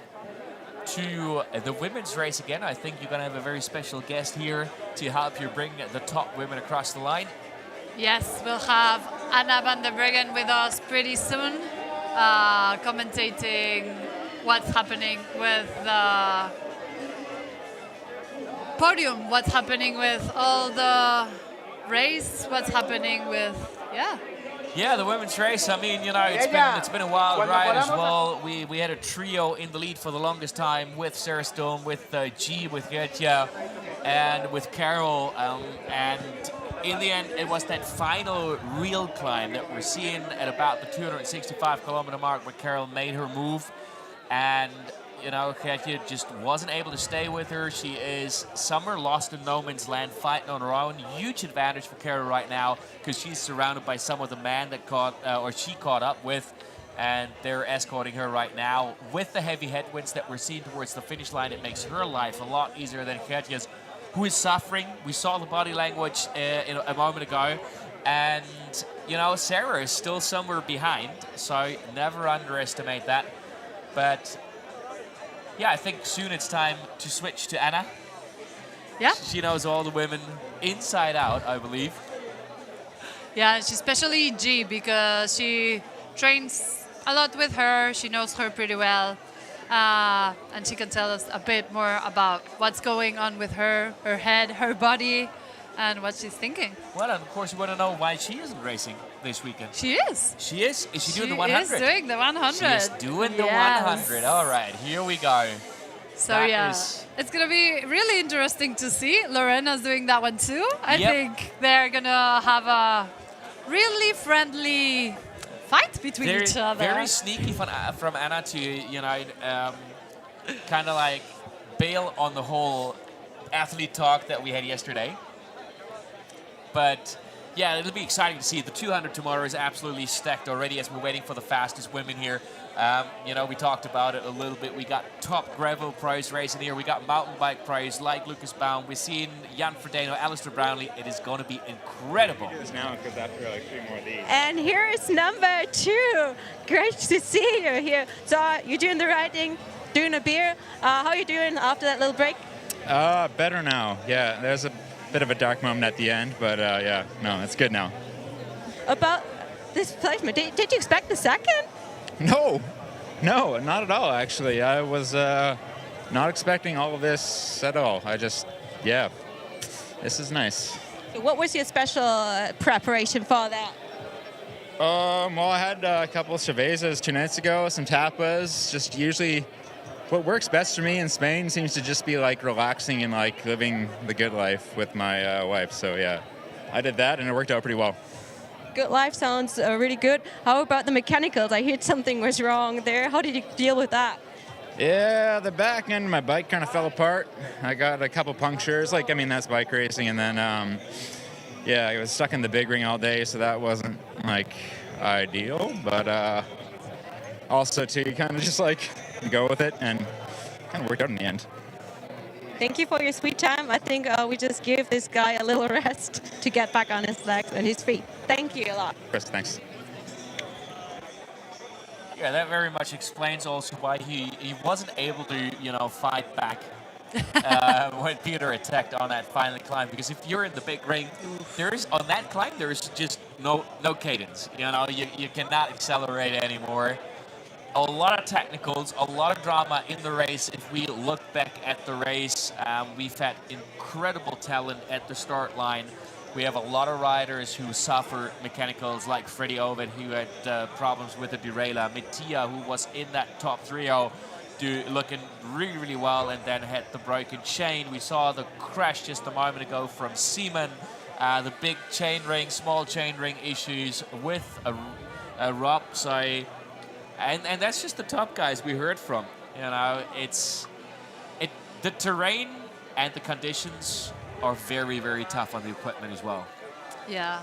Speaker 9: to the women's race again. I think you're going to have a very special guest here to help you bring the top women across the line.
Speaker 1: Yes, we'll have Anna van der Breggen with us pretty soon, commentating what's happening with the podium, what's happening with all the race, what's happening with,
Speaker 9: Yeah, the women's race. I mean, you know, it's been a wild ride as well. We had a trio in the lead for the longest time with Sarah Stone, with G, with Gertja, and with Carol. And in the end, it was that final real climb that we're seeing at about the 265-kilometer mark where Carol made her move. And, you know, Gertja just wasn't able to stay with her. She is somewhere lost in no man's land, fighting on her own. Huge advantage for Carol right now because she's surrounded by some of the men that she caught up with, and they're escorting her right now. With the heavy headwinds that we're seeing towards the finish line, it makes her life a lot easier than Gertja's, who is suffering. We saw the body language a moment ago, and, you know, Sarah is still somewhere behind, so never underestimate that. But yeah, I think soon it's time to switch to Anna.
Speaker 1: Yeah.
Speaker 9: She knows all the women inside out, I believe.
Speaker 1: Yeah, especially G, because she trains a lot with her. She knows her pretty well. And she can tell us a bit more about what's going on with her head, her body, and what she's thinking.
Speaker 9: Well, and of course, you want to know why she isn't racing this weekend.
Speaker 1: She is.
Speaker 9: She is? Is she doing the 100?
Speaker 1: She is doing the 100.
Speaker 9: She is doing the 100. All right, here we go.
Speaker 1: So it's going to be really interesting to see. Lorena's doing that one too. I think they're going to have a really friendly fight between each other.
Speaker 9: Very sneaky from Anna to, you know, kind of like bail on the whole athlete talk that we had yesterday. But yeah, it'll be exciting to see. The 200 tomorrow is absolutely stacked already as we're waiting for the fastest women here. You know, we talked about it a little bit. We got top gravel pros racing here. We got mountain bike pros like Lucas Baum. We're seeing Jan Frodeno, Alistair Brownlee. It is going to be incredible.
Speaker 12: Do this now because after like 3 more of these.
Speaker 11: And here is number 2. Great to see you here. So you're doing the riding, doing a beer. How are you doing after that little break?
Speaker 12: Better now. Yeah, there's a bit of a dark moment at the end, but yeah, no, it's good now.
Speaker 11: About this placement, did you expect the second?
Speaker 12: No, not at all, actually. I was not expecting all of this at all. Yeah, this is nice.
Speaker 11: So what was your special preparation for that?
Speaker 12: Well, I had a couple of cervezas 2 nights ago, some tapas. Just usually what works best for me in Spain seems to just be like relaxing and like living the good life with my wife. So yeah, I did that and it worked out pretty well.
Speaker 11: Good life sounds really good. How about the mechanicals? I heard something was wrong there. How did you deal with that?
Speaker 12: Yeah, the back end of my bike kind of fell apart. I got a couple punctures. That's bike racing. And then, yeah, I was stuck in the big ring all day, so that wasn't, ideal. But also, too, you kind of just, go with it, and kind of worked out in the end.
Speaker 11: Thank you for your sweet time. I think we just give this guy a little rest to get back on his legs and his feet. Thank you a lot.
Speaker 12: Chris, thanks.
Speaker 9: Yeah, that very much explains also why he wasn't able to, fight back when Peter attacked on that final climb. Because if you're in the big ring, on that climb, there's just no cadence. You cannot accelerate anymore. a lot of technicals, a lot of drama in the race. If we look back at the race, we've had incredible talent at the start line. We have a lot of riders who suffer mechanicals, like Freddie Ovid, who had problems with the derailleur. Mattia, who was in that top trio, looking really, really well, and then had the broken chain. We saw the crash just a moment ago from Seaman. The big chain ring, small chain ring issues with a Rob. So, and that's just the top guys we heard from. You know, the terrain and the conditions are very, very tough on the equipment as well.
Speaker 1: Yeah.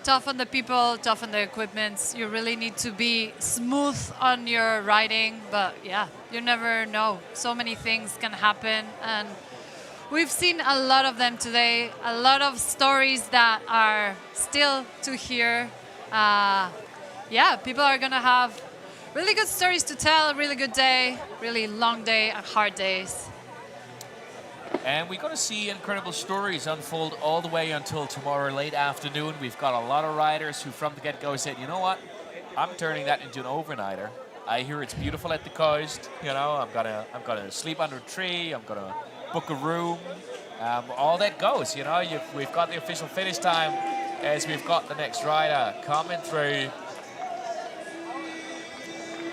Speaker 1: Tough on the people, tough on the equipment. You really need to be smooth on your riding, but yeah, you never know. So many things can happen, and we've seen a lot of them today. A lot of stories that are still to hear. Yeah, people are gonna have really good stories to tell. A really good day, really long day, and hard days.
Speaker 9: And we're going to see incredible stories unfold all the way until tomorrow late afternoon. We've got a lot of riders who from the get-go said, you know what, I'm turning that into an overnighter. I hear it's beautiful at the coast. You know, I'm gonna sleep under a tree. I'm gonna book a room. All that goes. You know, we've got the official finish time as we've got the next rider coming through.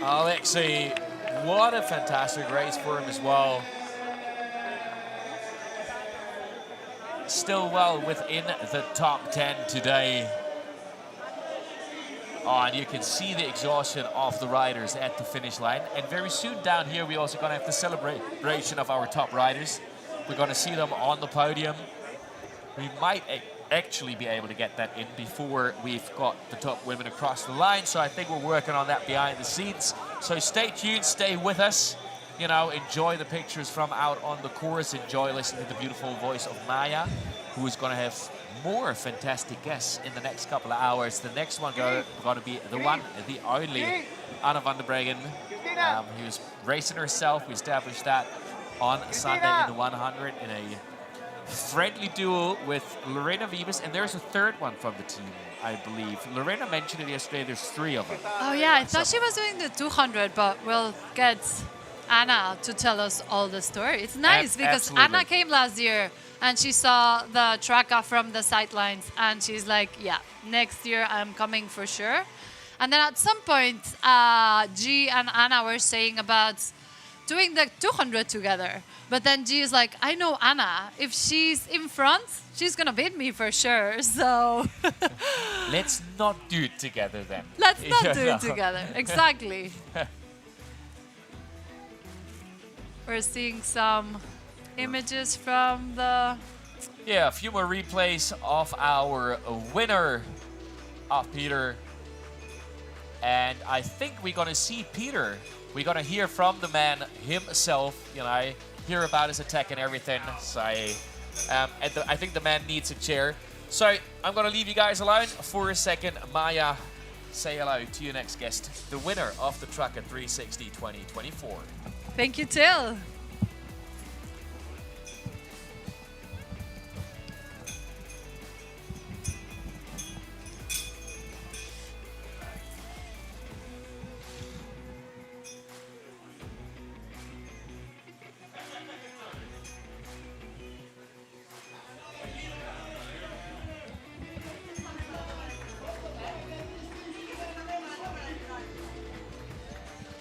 Speaker 9: Alexei, what a fantastic race for him as well. Still well within the top 10 today. Oh, and you can see the exhaustion of the riders at the finish line. And very soon down here, we're also going to have the celebration of our top riders. We're going to see them on the podium. We might actually be able to get that in before we've got the top women across the line. So I think we're working on that behind the scenes. So stay tuned, stay with us. You know, enjoy the pictures from out on the course. Enjoy listening to the beautiful voice of Maya, who is going to have more fantastic guests in the next couple of hours. The next one going to be the one, the only Anna van der Breggen, who's racing herself. We established that on Sunday in the 100 in a friendly duel with Lorena Vibes. And there's a third one from the team, I believe. Lorena mentioned it yesterday. There's 3 of them.
Speaker 1: Oh, yeah. I thought she was doing the 200, but we'll get Anna to tell us all the story. It's nice because Anna came last year and she saw the Traka from the sidelines and she's like, yeah, next year I'm coming for sure. And then at some point, G and Anna were saying about doing the 200 together. But then G is like, I know Anna. If she's in front, she's going to beat me for sure. So
Speaker 9: let's not do it together then.
Speaker 1: Let's not do it together. Exactly. We're seeing some images from the...
Speaker 9: Yeah, a few more replays of our winner of Peter. And I think we're going to see Peter. We're going to hear from the man himself, you know, hear about his attack and everything. So I think the man needs a chair. So I'm going to leave you guys alone for a second. Maya, say hello to your next guest, the winner of the Traka 360 2024.
Speaker 1: Thank you, Till.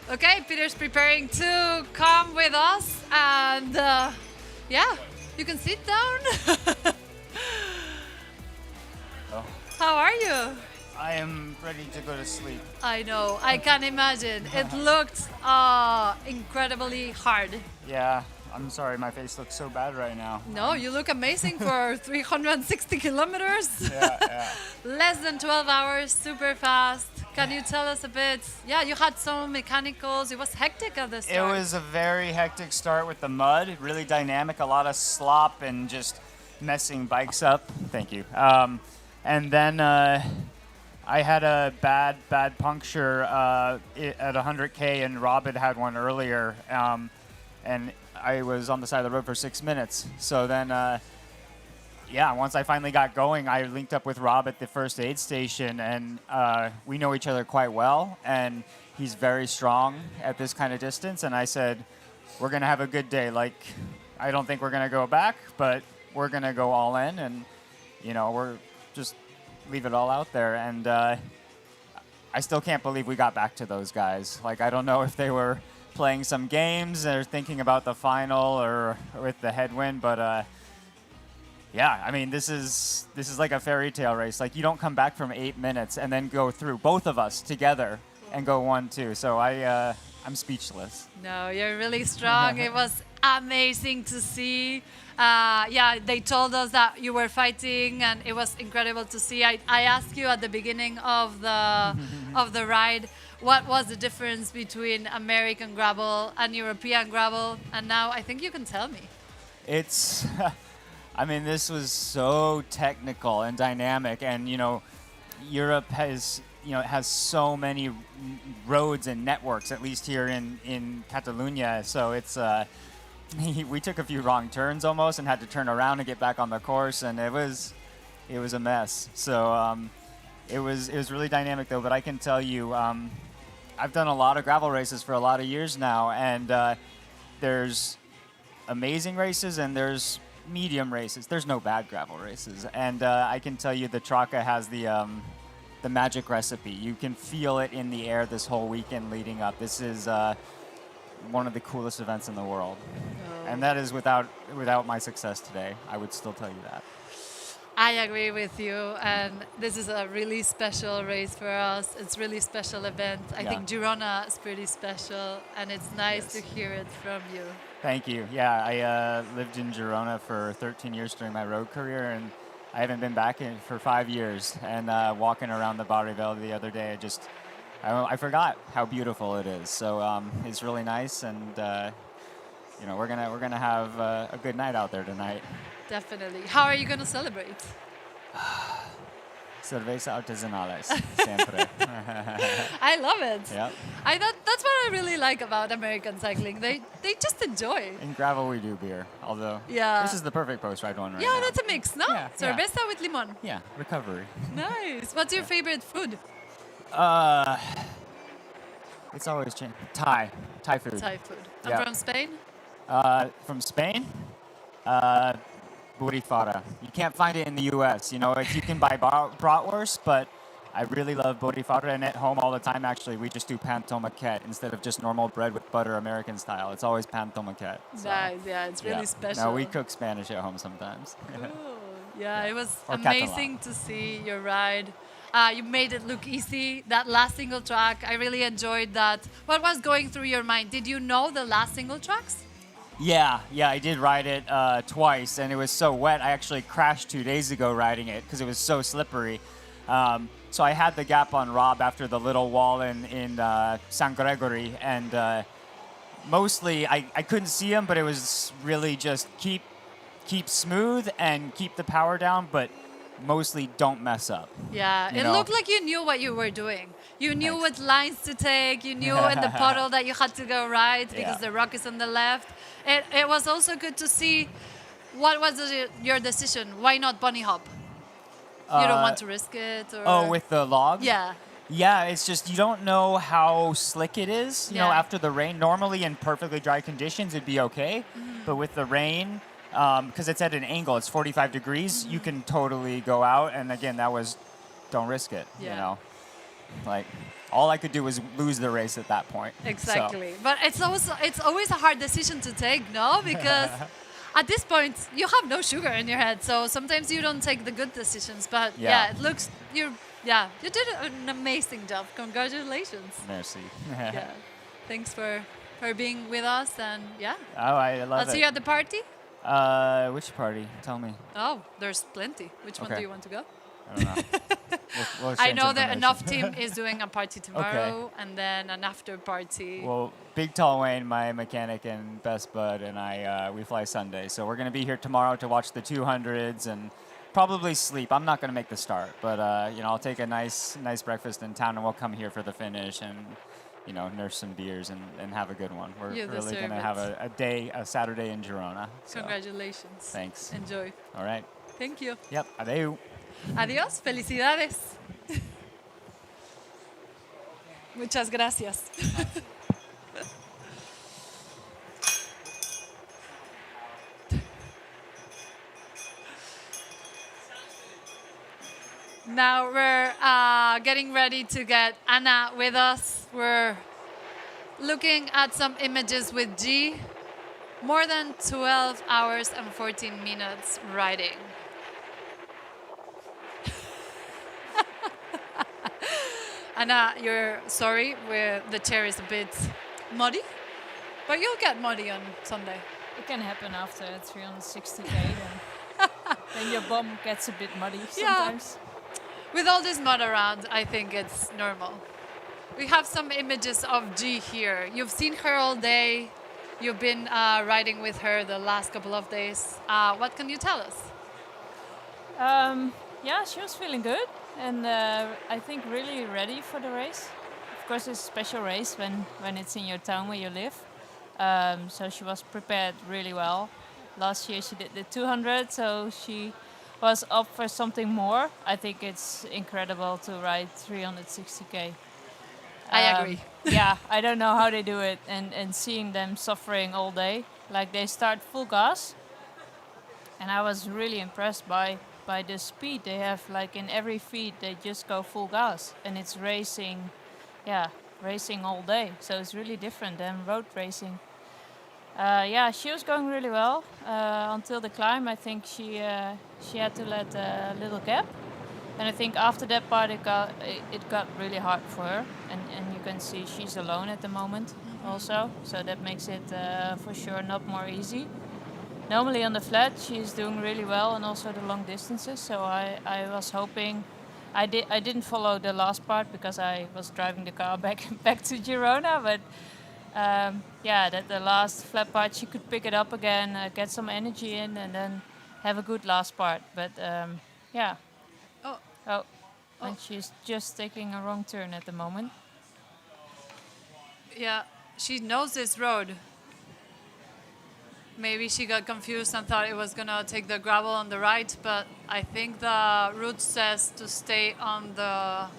Speaker 1: Okay, Peter's preparing to come with us, and yeah, you can sit down. How are you?
Speaker 10: I am ready to go to sleep.
Speaker 1: I know, I can imagine. It looked incredibly hard.
Speaker 10: Yeah, I'm sorry, my face looks so bad right now.
Speaker 1: No, you look amazing for 360 kilometers.
Speaker 10: Yeah.
Speaker 1: Less than 12 hours, super fast. Can you tell us a bit? Yeah, you had some mechanicals. It was hectic at the start.
Speaker 10: It was a very hectic start with the mud, really dynamic, a lot of slop and just messing bikes up. Thank you. And then I had a bad puncture at 100K, and Rob had one earlier. And I was on the side of the road for 6 minutes. So then yeah, once I finally got going, I linked up with Rob at the first aid station, and we know each other quite well, and he's very strong at this kind of distance, and I said, we're going to have a good day. Like, I don't think we're going to go back, but we're going to go all in, and, we're just leave it all out there. And I still can't believe we got back to those guys. Like, I don't know if they were playing some games or thinking about the final or with the headwind, but yeah, I mean, this is like a fairy tale race. Like, you don't come back from 8 minutes and then go through, both of us together, and go 1-2. So I'm speechless.
Speaker 1: No, you're really strong. It was amazing to see. Yeah, they told us that you were fighting, and it was incredible to see. I asked you at the beginning of the ride, what was the difference between American gravel and European gravel, and now I think you can tell me.
Speaker 10: It's, I mean, this was so technical and dynamic, and Europe has has so many roads and networks, at least here in Catalonia. So it's we took a few wrong turns almost and had to turn around and get back on the course, and it was a mess. So it was really dynamic though. But I can tell you, I've done a lot of gravel races for a lot of years now, and there's amazing races and there's medium races. There's no bad gravel races, and I can tell you the Traka has the magic recipe. You can feel it in the air this whole weekend leading up. This is one of the coolest events in the world. Oh. And that is without my success today. I would still tell you that.
Speaker 1: I agree with you, and this is a really special race for us. It's a really special event. I think Girona is pretty special, and it's nice to hear it from you.
Speaker 10: Thank you. Yeah, I lived in Girona for 13 years during my road career, and I haven't been back in for 5 years. And walking around the Barrivelle the other day, I forgot how beautiful it is. So it's really nice, and we're gonna have a good night out there tonight.
Speaker 1: Definitely. How are you gonna celebrate?
Speaker 10: Cerveza artesanales, siempre.
Speaker 1: I love it.
Speaker 10: Yep.
Speaker 1: That's what I really like about American cycling. They just enjoy.
Speaker 10: In gravel we do beer, although this is the perfect post-ride one right now.
Speaker 1: Yeah, that's a mix, no?
Speaker 10: Yeah,
Speaker 1: Cerveza with limon.
Speaker 10: Yeah, recovery.
Speaker 1: Nice. What's your favorite food?
Speaker 10: It's always changed. Thai food.
Speaker 1: Thai food.
Speaker 10: Yeah.
Speaker 1: And from Spain?
Speaker 10: From Spain? Burrifara. You can't find it in the U.S. You can buy bratwurst, but I really love burrifara, and at home all the time, actually, we just do pan tomaquette instead of just normal bread with butter American style. It's always pan tomaquette. So,
Speaker 1: nice, yeah, it's really special.
Speaker 10: No, we cook Spanish at home sometimes.
Speaker 1: Cool. Yeah, it was
Speaker 10: Or
Speaker 1: amazing
Speaker 10: Catalan.
Speaker 1: to see your ride. You made it look easy. That last single track, I really enjoyed that. What was going through your mind? Did you know the last single tracks?
Speaker 10: Yeah, I did ride it twice, and it was so wet. I actually crashed 2 days ago riding it because it was so slippery. So I had the gap on Rob after the little wall in San Gregory, and mostly I couldn't see him, but it was really just keep smooth and keep the power down, but mostly don't mess up.
Speaker 1: Yeah, it looked like you knew what you were doing. You knew what lines to take. You knew in the puddle that you had to go right because the rock is on the left. It was also good to see what was your decision. Why not bunny hop? You don't want to risk it? Or?
Speaker 10: Oh, with the log?
Speaker 1: Yeah.
Speaker 10: Yeah, it's just you don't know how slick it is. You know, after the rain. Normally in perfectly dry conditions, it'd be okay. But with the rain, because it's at an angle, it's 45 degrees, you can totally go out. And again, that was, don't risk it, you know. Like, all I could do was lose the race at that point.
Speaker 1: Exactly.
Speaker 10: So.
Speaker 1: But it's always a hard decision to take, no? Because at this point, you have no sugar in your head. So sometimes you don't take the good decisions. But it looks, you did an amazing job. Congratulations.
Speaker 10: Merci.
Speaker 1: Yeah. Thanks for being with us. And
Speaker 10: Oh, I love it.
Speaker 1: I'll see you at the party.
Speaker 10: Which party? Tell me.
Speaker 1: Oh, there's plenty. Which one do you want to go?
Speaker 10: I don't know. We'll
Speaker 1: I know that Enough Team is doing a party tomorrow and then an after party.
Speaker 10: Well, Big Tall Wayne, my mechanic and best bud, and I, we fly Sunday. So we're going to be here tomorrow to watch the 200s and probably sleep. I'm not going to make the start, but I'll take a nice breakfast in town and we'll come here for the finish and nurse some beers and have a good one. We're really going to have a Saturday in Girona. So.
Speaker 1: Congratulations.
Speaker 10: Thanks.
Speaker 1: Enjoy.
Speaker 10: All right.
Speaker 1: Thank you.
Speaker 9: Yep. Adeu.
Speaker 1: Adiós. Felicidades. Muchas gracias. Now we're getting ready to get Anna with us. We're looking at some images with G. More than 12 hours and 14 minutes riding. Anna, you're sorry, the chair is a bit muddy, but you'll get muddy on Sunday.
Speaker 13: It can happen after 360k. Then your bum gets a bit muddy sometimes.
Speaker 1: With all this mud around, I think it's normal. We have some images of G here. You've seen her all day. You've been riding with her the last couple of days. What can you tell us?
Speaker 13: Yeah, she was feeling good and I think really ready for the race. Of course, it's a special race when it's in your town where you live. So she was prepared really well. Last year she did the 200, so she was up for something more. I think it's incredible to ride 360k.
Speaker 1: I agree.
Speaker 13: Yeah, I don't know how they do it, and seeing them suffering all day, like they start full gas, and I was really impressed by the speed they have. Like in every feed, they just go full gas, and it's racing, racing all day. So it's really different than road racing. Yeah, she was going really well until the climb. I think she had to let a little gap, and I think after that part it got really hard for her. And you can see she's alone at the moment also, so that makes it for sure not more easy. Normally on the flat she's doing really well, and also the long distances. So I was hoping. I didn't follow the last part because I was driving the car back to Girona, but. That the last flat part she could pick it up again, get some energy in, and then have a good last part. But yeah. And she's just taking a wrong turn at the moment.
Speaker 1: Yeah, she knows this road. Maybe she got confused and thought it was gonna take the gravel on the right, but I think the route says to stay on the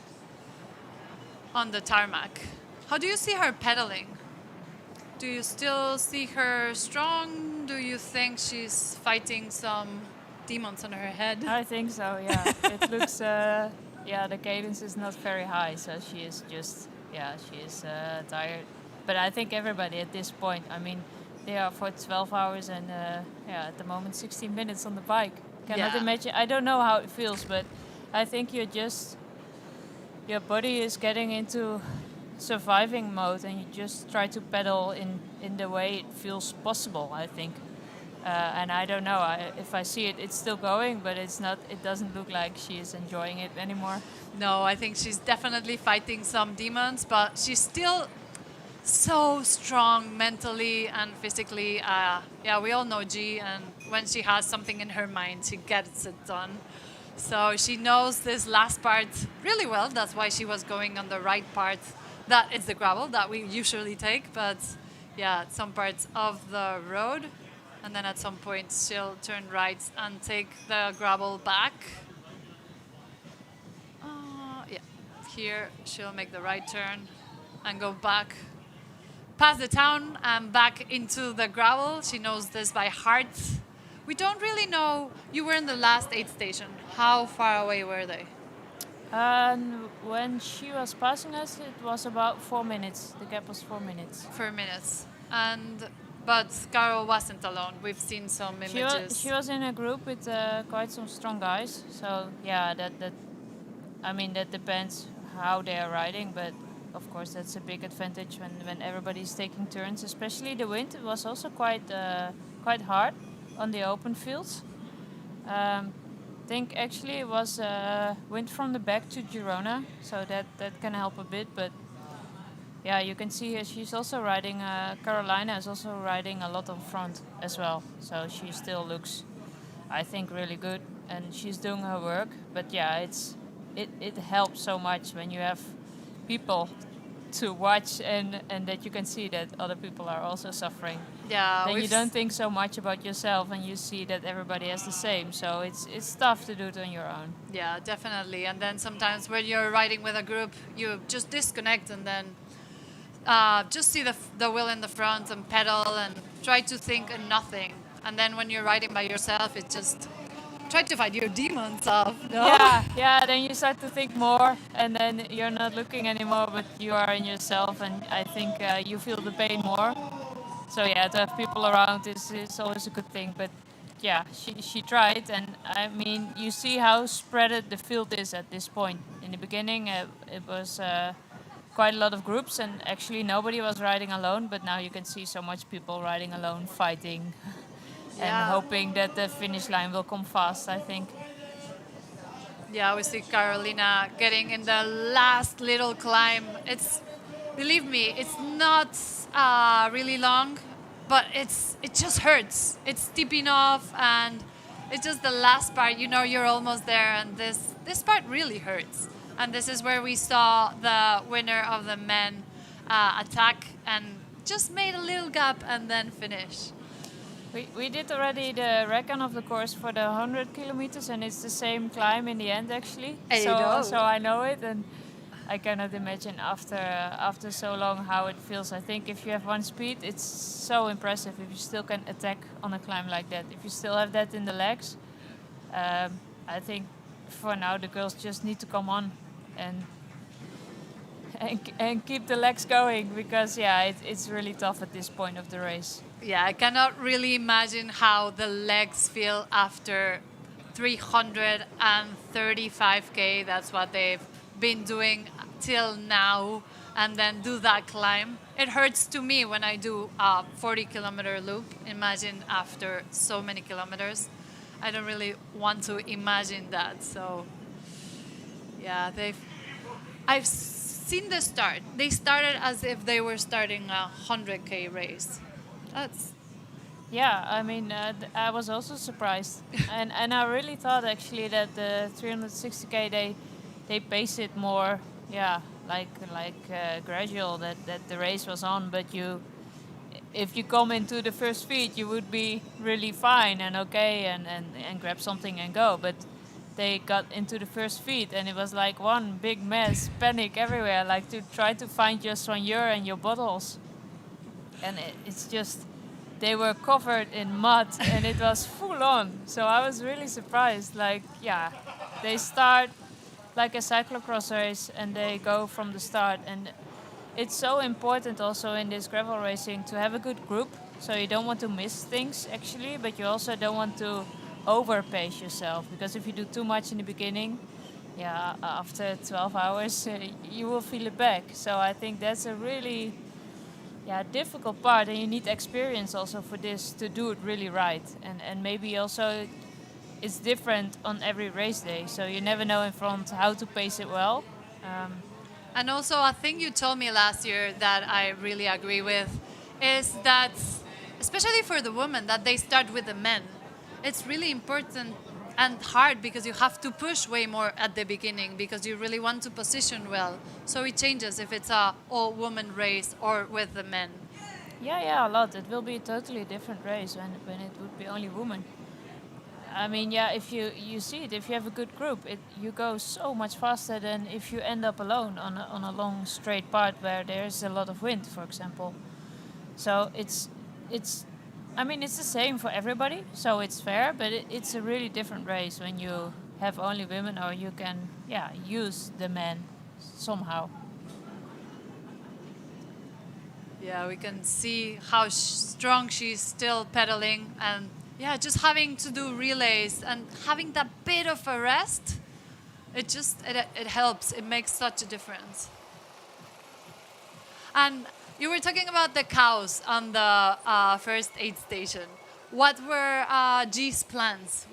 Speaker 1: tarmac. How do you see her pedaling? Do you still see her strong? Do you think she's fighting some demons on her head?
Speaker 13: I think so, yeah. It looks, the cadence is not very high, so she is just, she is tired. But I think everybody at this point, I mean, they are for 12 hours and, at the moment 16 minutes on the bike. Cannot imagine, I don't know how it feels, but I think your body is getting into surviving mode, and you just try to pedal in the way it feels possible, I think. And I don't know, if I see it, it's still going, but it doesn't look like she is enjoying it anymore.
Speaker 1: No, I think she's definitely fighting some demons, but she's still so strong mentally and physically. We all know G, and when she has something in her mind, she gets it done. So she knows this last part really well. That's why she was going on the right part. That is the gravel that we usually take, but some parts of the road, and then at some point she'll turn right and take the gravel back. Here she'll make the right turn and go back past the town and back into the gravel. She knows this by heart. We don't really know. You were in the last aid station. How far away were they?
Speaker 13: And when she was passing us, it was about 4 minutes. The gap was 4 minutes.
Speaker 1: 4 minutes. But Carol wasn't alone. We've seen some images.
Speaker 13: She was in a group with quite some strong guys. So that depends how they are riding. But of course, that's a big advantage when everybody's taking turns. Especially the wind was also quite hard on the open fields. I think actually it was wind from the back to Girona, so that can help a bit. But you can see here she's also riding. Carolina is also riding a lot on front as well, so she still looks, I think, really good, and she's doing her work. But it helps so much when you have people to watch and that you can see that other people are also suffering.
Speaker 1: Yeah,
Speaker 13: Then you don't think so much about yourself and you see that everybody has the same. So it's tough to do it on your own.
Speaker 1: Yeah, definitely. And then sometimes when you're riding with a group, you just disconnect and then just see the wheel in the front and pedal and try to think of nothing. And then when you're riding by yourself, it just try to fight your demons off. No?
Speaker 13: Yeah. Then you start to think more, and then you're not looking anymore, but you are in yourself, and I think you feel the pain more. So yeah, to have people around is always a good thing. But yeah, she tried, and I mean, you see how spread the field is at this point. In the beginning, it was quite a lot of groups, and actually nobody was riding alone. But now you can see so much people riding alone, fighting, and hoping that the finish line will come fast. I think.
Speaker 1: Yeah, we see Carolina getting in the last little climb. Believe me, it's not really long, but it just hurts. It's steep enough, and it's just the last part. You know, you're almost there, and this part really hurts. And this is where we saw the winner of the men attack and just made a little gap and then finish.
Speaker 13: We did already the recon of the course for the 100 kilometers, and it's the same climb in the end actually. So I know it, and I cannot imagine after so long how it feels. I think if you have one speed, it's so impressive if you still can attack on a climb like that. If you still have that in the legs, I think for now the girls just need to come on and keep the legs going, because it's really tough at this point of the race.
Speaker 1: Yeah, I cannot really imagine how the legs feel after 335k. That's what they've been doing till now, and then do that climb. It hurts to me when I do a 40-kilometer loop. Imagine after so many kilometers. I don't really want to imagine that. So, yeah, I've seen the start. They started as if they were starting a 100k race.
Speaker 13: Yeah, I mean, I was also surprised, and I really thought actually that the 360k they pace it more, like gradual, that the race was on. But if you come into the first feed, you would be really fine and okay and grab something and go. But they got into the first feed and it was like one big mess, panic everywhere, like to try to find your soigneur and your bottles. And it's just, they were covered in mud and it was full on. So I was really surprised. They start like a cyclocross race and they go from the start. And it's so important also in this gravel racing to have a good group. So you don't want to miss things actually, but you also don't want to overpace yourself. Because if you do too much in the beginning, after 12 hours, you will feel it back. So I think that's a really difficult part, and you need experience also for this to do it really right. And maybe also it's different on every race day, so you never know in front how to pace it well.
Speaker 1: And also a thing you told me last year that I really agree with is that, especially for the women, that they start with the men. It's really important and hard because you have to push way more at the beginning because you really want to position well. So it changes if it's a all-woman race or with the men.
Speaker 13: Yeah, a lot. It will be a totally different race when it would be only women. I mean, if you see it, if you have a good group, you go so much faster than if you end up alone on a long straight part where there's a lot of wind, for example. So it's the same for everybody, so it's fair, but it's a really different race when you have only women or you can, use the men somehow.
Speaker 1: Yeah, we can see how strong she's still pedaling, and just having to do relays and having that bit of a rest, it helps. It makes such a difference. And you were talking about the cows on the first aid station. What were G's plans?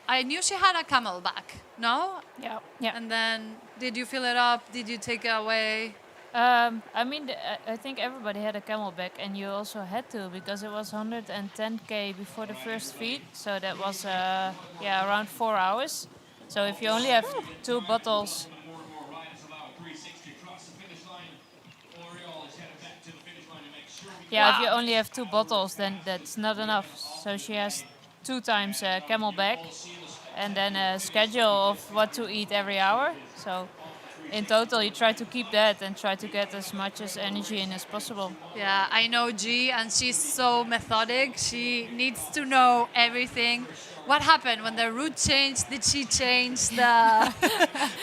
Speaker 1: I knew she had a camelback, no?
Speaker 13: Yeah.
Speaker 1: And then, did you fill it up? Did you take it away?
Speaker 13: I think everybody had a camelback, and you also had to, because it was 110k before the first feed, so that was around 4 hours. So if you only have 2 bottles. Yeah, if
Speaker 1: Wow.
Speaker 13: you only have 2 bottles, then that's not enough. So she has 2 times Camelback, and then a schedule of what to eat every hour. So in total, you try to keep that and try to get as much as energy in as possible.
Speaker 1: Yeah, I know G, and she's so methodic. She needs to know everything. What happened when the route changed? Did she change the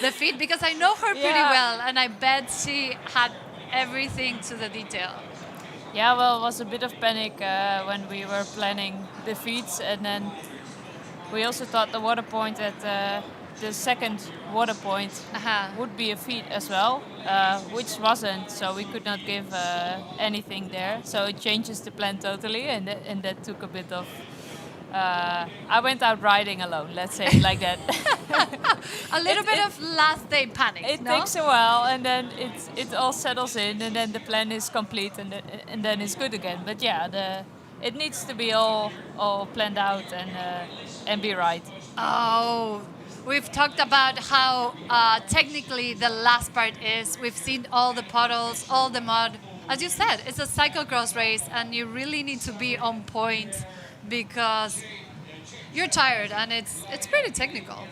Speaker 1: the feed? Because I know her pretty
Speaker 13: Yeah.
Speaker 1: well, and I bet she had everything to the detail.
Speaker 13: Yeah, well, it was a bit of panic when we were planning the feeds, and then we also thought the water point at the second water point would be a feed as well, which wasn't, so we could not give anything there. So it changes the plan totally, and that took a bit of. I went out riding alone, let's say it like that.
Speaker 1: A little bit of last day panic.
Speaker 13: It
Speaker 1: no?
Speaker 13: takes a while, and then it all settles in, and then the plan is complete, and then it's good again. But yeah, it needs to be all planned out and be right.
Speaker 1: Oh, we've talked about how technically the last part is. We've seen all the puddles, all the mud. As you said, it's a cyclocross race, and you really need to be on point because you're tired, and it's pretty technical.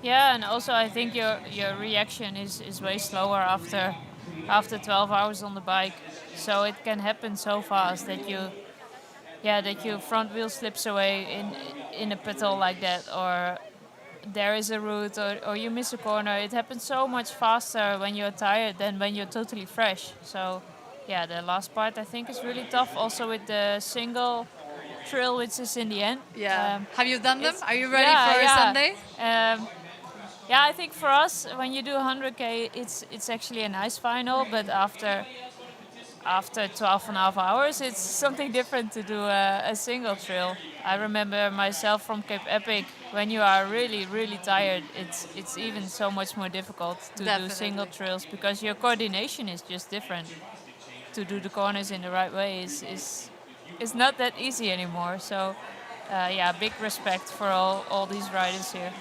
Speaker 13: Yeah, and also I think your reaction is way slower after 12 hours on the bike. So it can happen so fast that your front wheel slips away in a pedal like that, or there is a route, or you miss a corner. It happens so much faster when you're tired than when you're totally fresh. So yeah, the last part I think is really tough. Also with the single trail, which is in the end.
Speaker 1: Yeah. Have you done them? Are you ready for Sunday?
Speaker 13: Yeah, I think for us, when you do 100K, it's actually a nice final, but after 12 and a half hours, it's something different to do a single trail. I remember myself from Cape Epic, when you are really, really tired, it's even so much more difficult to do single trails because your coordination is just different. To do the corners in the right way is not that easy anymore. So yeah, big respect for all these riders here.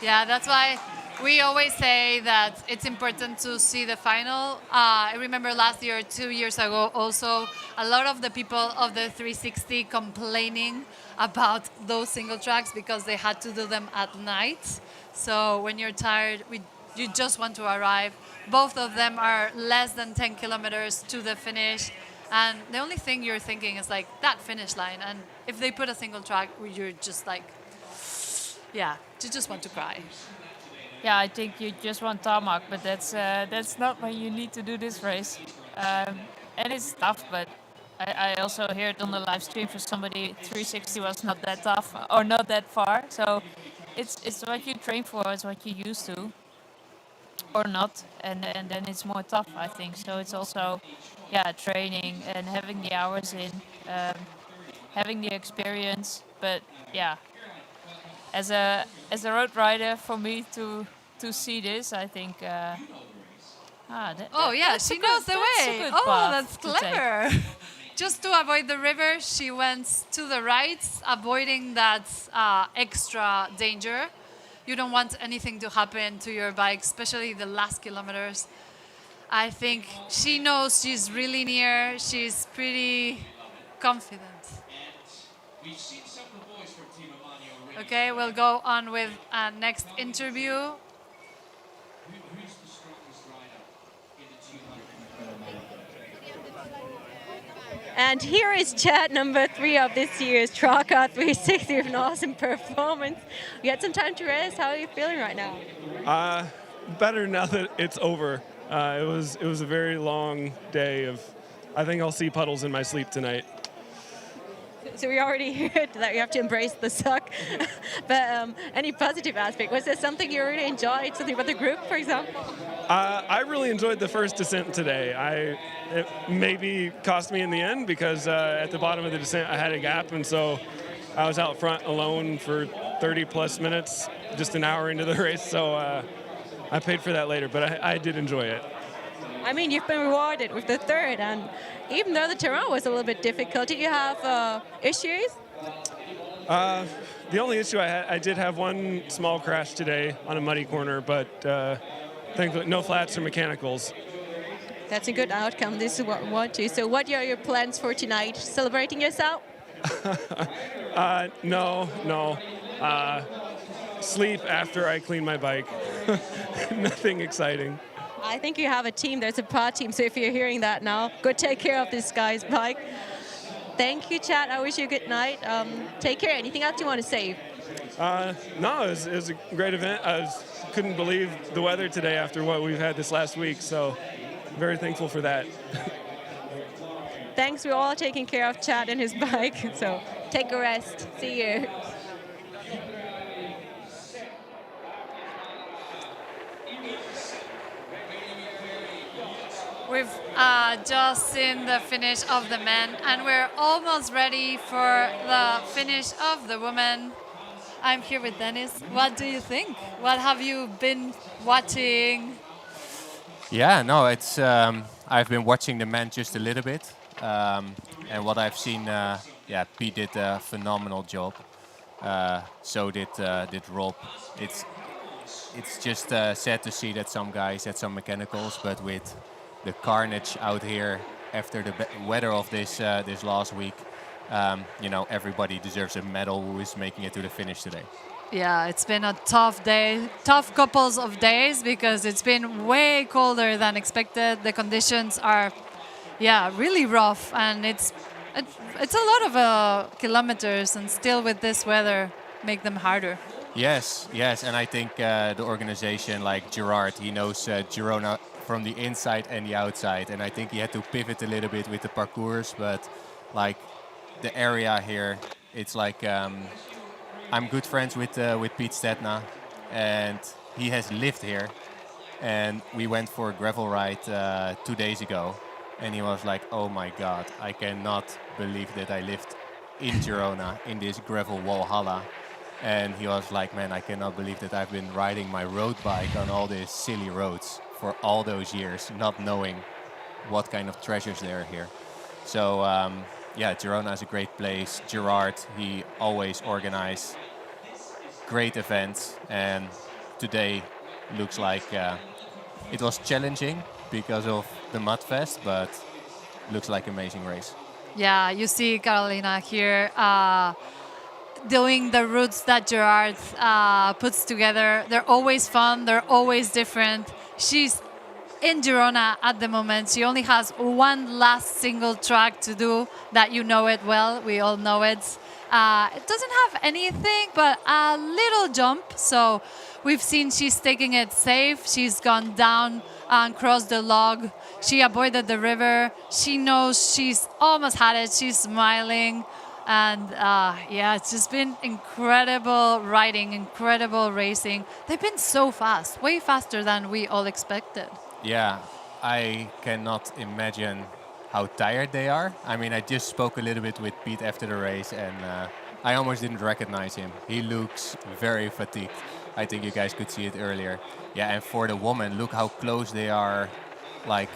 Speaker 1: Yeah, that's why we always say that it's important to see the final. I remember last year, 2 years ago, also a lot of the people of the 360 complaining about those single tracks because they had to do them at night. So when you're tired, you just want to arrive. Both of them are less than 10 kilometers to the finish. And the only thing you're thinking is like that finish line. And if they put a single track, you're just like, yeah, you just want to cry.
Speaker 13: Yeah, I think you just want tarmac, but that's not when you need to do this race. And it's tough, but I also hear it on the live stream for somebody 360 was not that tough or not that far. So it's what you train for, it's what you used to, or not, and then it's more tough, I think. So it's also, yeah, training and having the hours in, having the experience. But yeah, as a road rider, for me to see this, I think.
Speaker 1: She knows the way. Oh, that's clever. Just to avoid the river, she went to the right, avoiding that extra danger. You don't want anything to happen to your bike, especially the last kilometers. I think she knows she's really near. She's pretty confident. Okay, we'll go on with next interview.
Speaker 11: And here is chat number 3 of this year's Traka 360 with an awesome performance. You had some time to rest. How are you feeling right now?
Speaker 14: Better now that it's over. It was a very long day of. I think I'll see puddles in my sleep tonight.
Speaker 11: So we already heard that you have to embrace the suck. But any positive aspect? Was there something you really enjoyed? Something about the group, for example?
Speaker 14: I really enjoyed the first descent today. It maybe cost me in the end because at the bottom of the descent I had a gap, and so I was out front alone for 30 plus minutes, just an hour into the race. So I paid for that later, but I did enjoy it.
Speaker 11: I mean, you've been rewarded with the third, and even though the terrain was a little bit difficult, did you have issues?
Speaker 14: The only issue I did have one small crash today on a muddy corner, but thankfully no flats or mechanicals.
Speaker 11: That's a good outcome. This is what we want to. So what are your plans for tonight? Celebrating yourself?
Speaker 14: No. Sleep after I clean my bike. Nothing exciting.
Speaker 11: I think you have a team. There's a pod team. So if you're hearing that now, go take care of this guy's bike. Thank you, Chad. I wish you a good night. Take care. Anything else you want to say?
Speaker 14: No, it was a great event. Couldn't believe the weather today after what we've had this last week. So very thankful for that.
Speaker 11: Thanks. We're all taking care of Chad and his bike. So take a rest. See you.
Speaker 1: We've just seen the finish of the men, and we're almost ready for the finish of the women. I'm here with Dennis. What do you think? What have you been watching?
Speaker 15: Yeah, no, it's. I've been watching the men just a little bit, and what I've seen, Pete did a phenomenal job. So did Rob. It's just sad to see that some guys had some mechanicals, but with the carnage out here after the weather of this last week, everybody deserves a medal who is making it to the finish today.
Speaker 1: Yeah, it's been a tough day, tough couples of days because it's been way colder than expected. The conditions are, really rough, and it's a lot of kilometers, and still with this weather, make them harder.
Speaker 15: Yes, and I think the organization, like Gerard, he knows Girona from the inside and the outside, and I think he had to pivot a little bit with the parcours, but like the area here, it's like I'm good friends with Pete Stetina, and he has lived here, and we went for a gravel ride 2 days ago, and he was like, oh my God, I cannot believe that I lived in Girona in this gravel Walhalla. And he was like, man, I cannot believe that I've been riding my road bike on all these silly roads for all those years, not knowing what kind of treasures there are here. So, Girona is a great place. Gerard, he always organizes great events. And today looks like it was challenging because of the Mudfest, but looks like an amazing race.
Speaker 1: Yeah, you see Carolina here doing the routes that Gerard puts together. They're always fun. They're always different. She's in Girona at the moment. She only has one last single track to do that you know it well. We all know it. It doesn't have anything but a little jump. So we've seen she's taking it safe. She's gone down and crossed the log. She avoided the river. She knows she's almost had it. She's smiling. And it's just been incredible riding, incredible racing. They've been so fast, way faster than we all expected.
Speaker 15: Yeah, I cannot imagine how tired they are. I mean, I just spoke a little bit with Pete after the race, and I almost didn't recognize him. He looks very fatigued. I think you guys could see it earlier. Yeah, and for the woman, look how close they are. Like,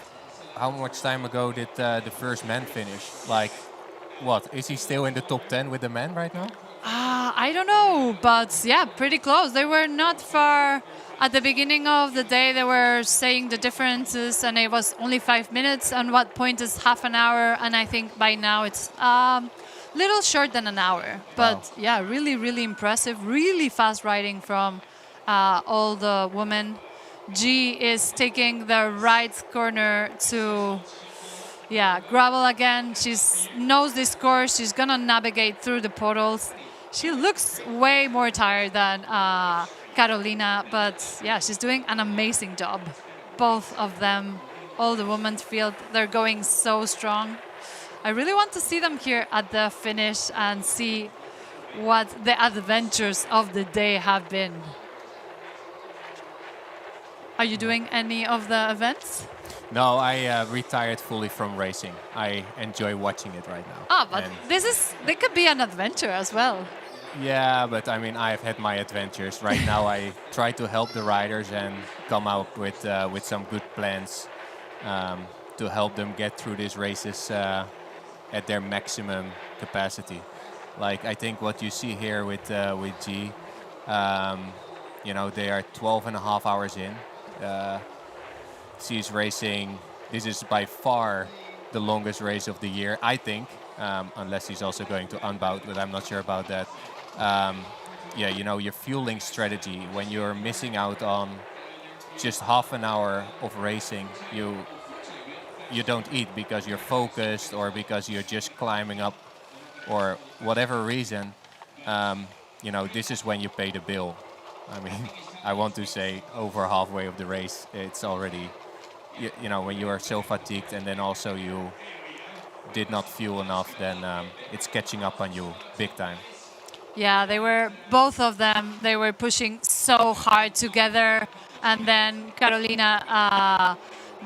Speaker 15: how much time ago did the first man finish? Like, what, is he still in the top 10 with the men right now?
Speaker 1: I don't know, but yeah, pretty close. They were not far. At the beginning of the day, they were saying the differences, and it was only 5 minutes, and what point is half an hour, and I think by now it's little short than an hour. But yeah, really, really impressive, really fast riding from all the women. G is taking the right corner to gravel again. She knows this course. She's gonna navigate through the portals. She looks way more tired than Carolina, but yeah, she's doing an amazing job. Both of them, all the women's field, they're going so strong. I really want to see them here at the finish and see what the adventures of the day have been. Are you doing any of the events?
Speaker 15: No, I retired fully from racing. I enjoy watching it right now.
Speaker 1: But they could be an adventure as well.
Speaker 15: Yeah, but I mean, I've had my adventures. Right now, I try to help the riders and come out with some good plans to help them get through these races at their maximum capacity. Like, I think what you see here with G, they are 12 and a half hours in. She's racing this is by far the longest race of the year, I think, unless he's also going to unbout, but I'm not sure about that. Yeah, you know, your fueling strategy, when you're missing out on just half an hour of racing, you don't eat because you're focused or because you're just climbing up or whatever reason. You know, this is when you pay the bill. I mean, I want to say over halfway of the race, it's already, you know, when you are so fatigued and then also you did not fuel enough, then it's catching up on you big time.
Speaker 1: Yeah, both of them, they were pushing so hard together. And then Carolina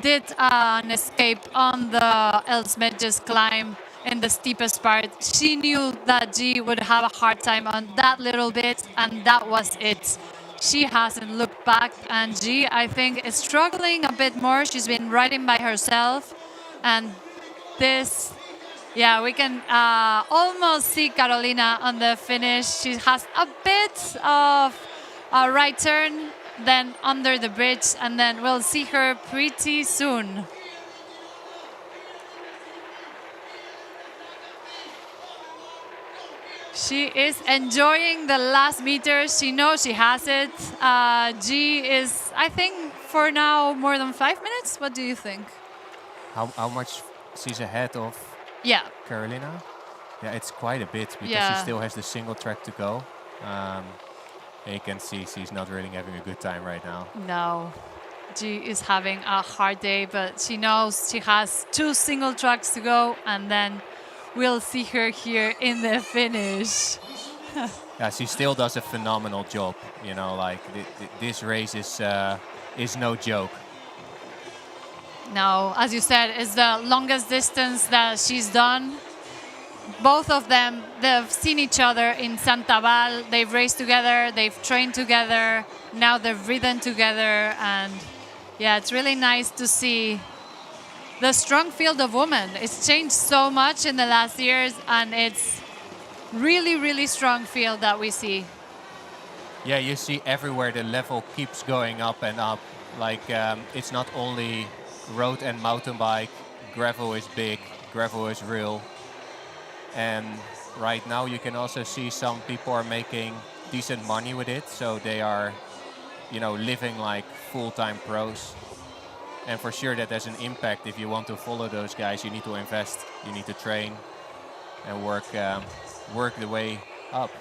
Speaker 1: did an escape on the Els Metges climb in the steepest part. She knew that G would have a hard time on that little bit, and that was it. She hasn't looked back, and G, I think, is struggling a bit more. She's been riding by herself, and this, yeah, we can almost see Carolina on the finish. She has a bit of a right turn, then under the bridge, and then we'll see her pretty soon. She is enjoying the last meters. She knows she has it. G is, I think, for now, more than 5 minutes. What do you think?
Speaker 15: How much she's ahead of Carolina? Yeah, it's quite a bit because she still has the single track to go. You can see she's not really having a good time right now.
Speaker 1: No, G is having a hard day, but she knows she has 2 single tracks to go, and then we'll see her here in the finish.
Speaker 15: Yeah, she still does a phenomenal job. You know, like this race is no joke.
Speaker 1: No, as you said, it's the longest distance that she's done. Both of them, they've seen each other in Santa Val. They've raced together, they've trained together. Now they've ridden together. And yeah, it's really nice to see the strong field of women. It's changed so much in the last years, and it's really, really strong field that we see.
Speaker 15: Yeah, you see everywhere the level keeps going up and up. Like it's not only road and mountain bike. Gravel is big, gravel is real. And right now you can also see some people are making decent money with it. So they are, you know, living like full-time pros. And for sure that has an impact. If you want to follow those guys, you need to invest, you need to train and work the way up.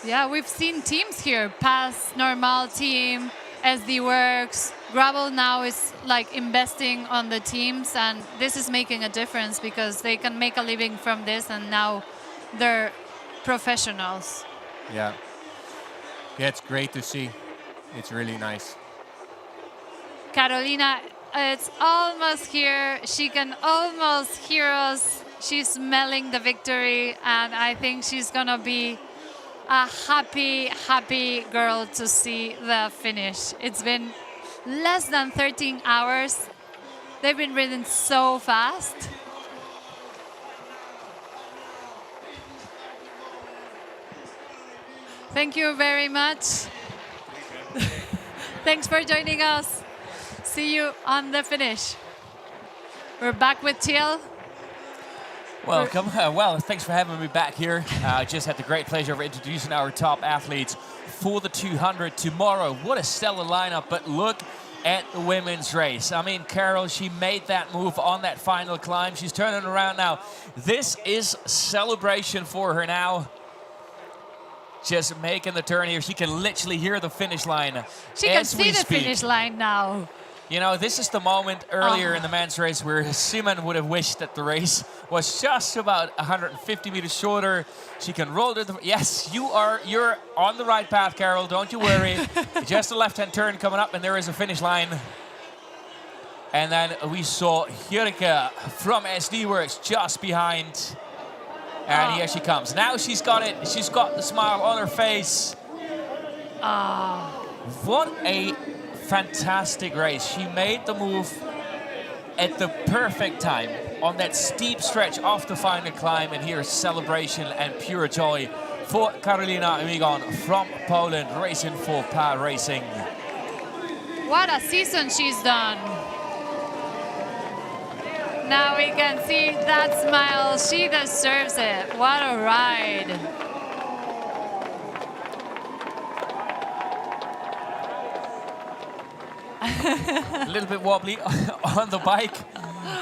Speaker 1: Yeah, we've seen teams here, Pass, Normal team, SD Works. Gravel now is like investing on the teams, and this is making a difference because they can make a living from this, and now they're professionals.
Speaker 15: Yeah. Yeah, it's great to see. It's really nice.
Speaker 1: Carolina, it's almost here. She can almost hear us. She's smelling the victory, and I think she's gonna be a happy, happy girl to see the finish. It's been less than 13 hours. They've been ridden so fast. Thank you very much. Thanks for joining us. See you on the finish. We're back with Teal.
Speaker 9: Welcome. Well, thanks for having me back here. I just had the great pleasure of introducing our top athletes for the 200 tomorrow. What a stellar lineup, but look at the women's race. I mean, Carol, she made that move on that final climb. She's turning around now. This is celebration for her now. Just making the turn here. She can literally hear the finish line.
Speaker 1: She can see the finish line now.
Speaker 9: You know, this is the moment earlier in the men's race where Simon would have wished that the race was just about 150 meters shorter. She can roll to the... Yes, you're on the right path, Carol. Don't you worry. Just a left-hand turn coming up, and there is a finish line. And then we saw Jurke from SD Works just behind. And here she comes. Now she's got it. She's got the smile on her face. What a fantastic race. She made the move at the perfect time on that steep stretch off the final climb, and here's celebration and pure joy for Karolina Migon from Poland, racing for PA Racing.
Speaker 1: What a season she's done. Now we can see that smile. She deserves it. What a ride.
Speaker 9: A little bit wobbly on the bike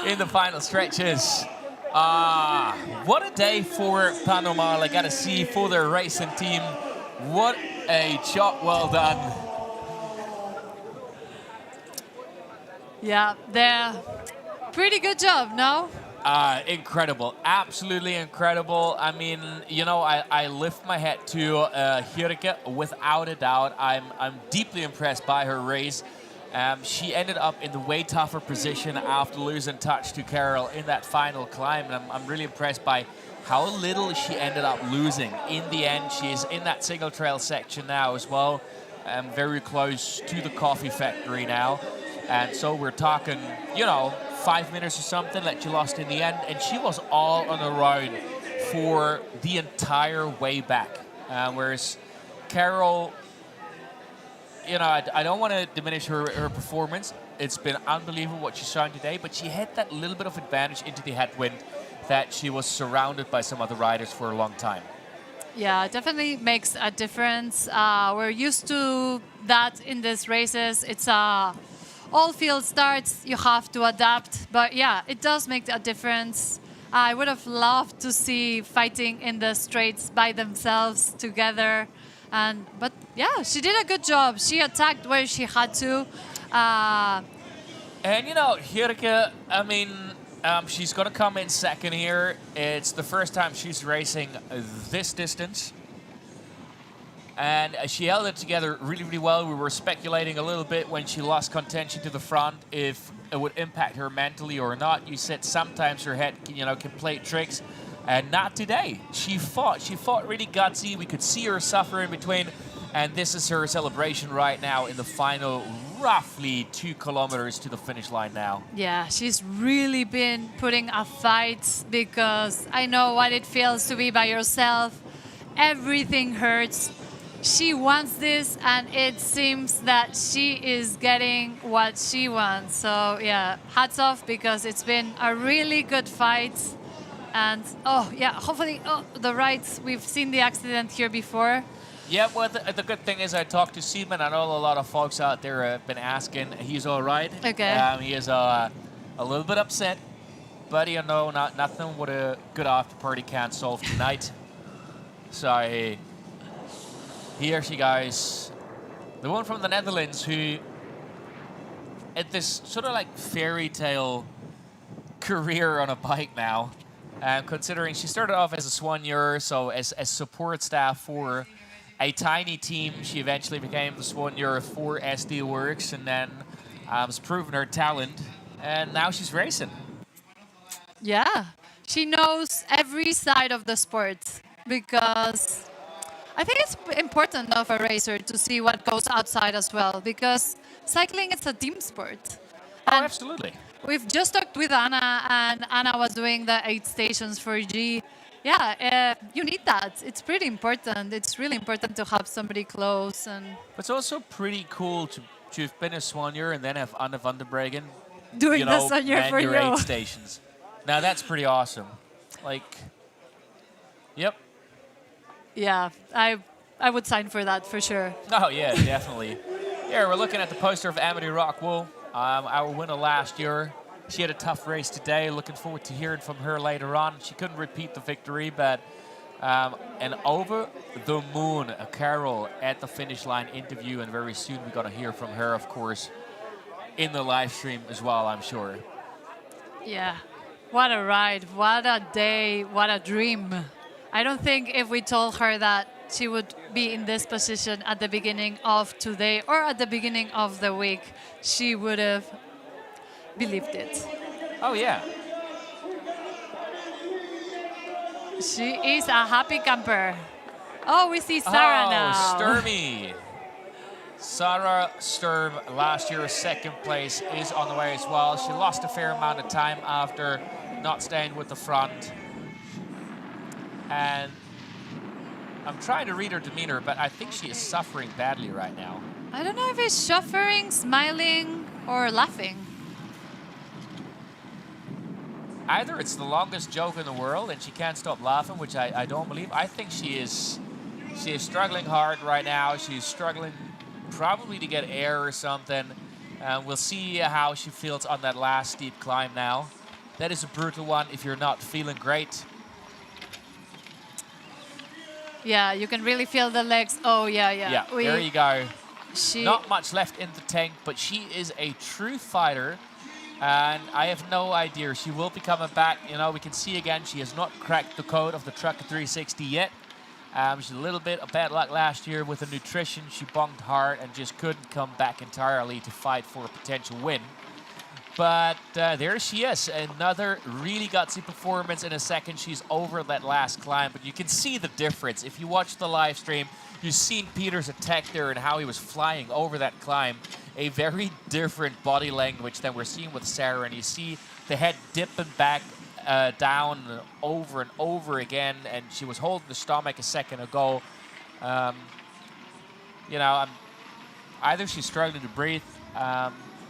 Speaker 9: in the final stretches. What a day for Panama. I gotta see for their racing team. What a job well done.
Speaker 1: Yeah, they're pretty good job, no?
Speaker 9: Incredible, absolutely incredible. I mean, you know, I lift my hat to Hirke without a doubt. I'm deeply impressed by her race. She ended up in the way tougher position after losing touch to Carol in that final climb. And I'm really impressed by how little she ended up losing. In the end, she's in that single trail section now as well. Very close to the coffee factory now. And so we're talking, you know, 5 minutes or something that she lost in the end. And she was all on her own for the entire way back. Whereas Carol, you know, I don't want to diminish her performance. It's been unbelievable what she's shown today, but she had that little bit of advantage into the headwind that she was surrounded by some other riders for a long time.
Speaker 1: Yeah, it definitely makes a difference. We're used to that in these races. It's all field starts, you have to adapt. But yeah, it does make a difference. I would have loved to see fighting in the straights by themselves together. But yeah, she did a good job. She attacked where she had to.
Speaker 9: And you know, Hirke, I mean, she's going to come in second here. It's the first time she's racing this distance. And she held it together really, really well. We were speculating a little bit when she lost contention to the front if it would impact her mentally or not. You said sometimes her head, you know, can play tricks. And not today. She fought really gutsy. We could see her suffer in between. And this is her celebration right now in the final, roughly 2 kilometers to the finish line now.
Speaker 1: Yeah, she's really been putting a fight because I know what it feels to be by yourself. Everything hurts. She wants this, and it seems that she is getting what she wants. So yeah, hats off because it's been a really good fight. And, oh, yeah, hopefully, the rides, we've seen the accident here before.
Speaker 9: Yeah, well, the good thing is I talked to Seaman. I know a lot of folks out there have been asking. He's all right.
Speaker 1: Okay.
Speaker 9: He is a little bit upset, but, you know, nothing what a good after party can't solve tonight. So here she goes. The one from the Netherlands who, at this sort of like fairy tale career on a bike now, considering she started off as a soigneur, so as support staff for a tiny team. She eventually became the soigneur for SD Works and then has proven her talent. And now she's racing.
Speaker 1: Yeah, she knows every side of the sport because I think it's important of a racer to see what goes outside as well because cycling is a team sport.
Speaker 9: Oh, absolutely.
Speaker 1: We've just talked with Anna, and Anna was doing the 8 stations for G. Yeah, you need that. It's pretty important. It's really important to have somebody close. And
Speaker 9: it's also pretty cool to have been a soigneur and then have Anne van der Breggen
Speaker 1: doing the soigneur for you.
Speaker 9: 8 stations. Now that's pretty awesome. Like, yep.
Speaker 1: Yeah, I would sign for that for sure.
Speaker 9: Oh yeah, definitely. Yeah, we're looking at the poster of Amity Rockwell. Our winner last year. She had a tough race today. Looking forward to hearing from her later on. She couldn't repeat the victory, but an over the moon Carol at the finish line interview, and very soon we're going to hear from her, of course, in the live stream as well, I'm sure.
Speaker 1: Yeah, what a ride, what a day, what a dream. I don't think if we told her that she would be in this position at the beginning of today or at the beginning of the week, she would have believed it.
Speaker 9: Oh, yeah.
Speaker 1: She is a happy camper. Oh, we see Sarah now.
Speaker 9: Sturmy. Sarah Sturm, last year's second place, is on the way as well. She lost a fair amount of time after not staying with the front. And I'm trying to read her demeanor, but I think she is suffering badly right now.
Speaker 1: I don't know if it's suffering, smiling, or laughing.
Speaker 9: either it's the longest joke in the world and she can't stop laughing, which I don't believe. I think she is struggling hard right now. She's struggling probably to get air or something. We'll see how she feels on that last steep climb now. That is a brutal one if you're not feeling great.
Speaker 1: Yeah, you can really feel the legs. Oh, yeah.
Speaker 9: Yeah, there you go.
Speaker 1: She...
Speaker 9: Not much left in the tank, but she is a true fighter. And I have no idea. She will be coming back. You know, we can see again, she has not cracked the code of the Traka 360 yet. She's a little bit of bad luck last year with the nutrition. She bonked hard and just couldn't come back entirely to fight for a potential win. But there she is, another really gutsy performance. In a second, she's over that last climb. But you can see the difference. If you watch the live stream, you've seen Peter's attack there and how he was flying over that climb. A very different body language than we're seeing with Sarah. And you see the head dipping back down over and over again. And she was holding the stomach a second ago. You know, either she's struggling to breathe.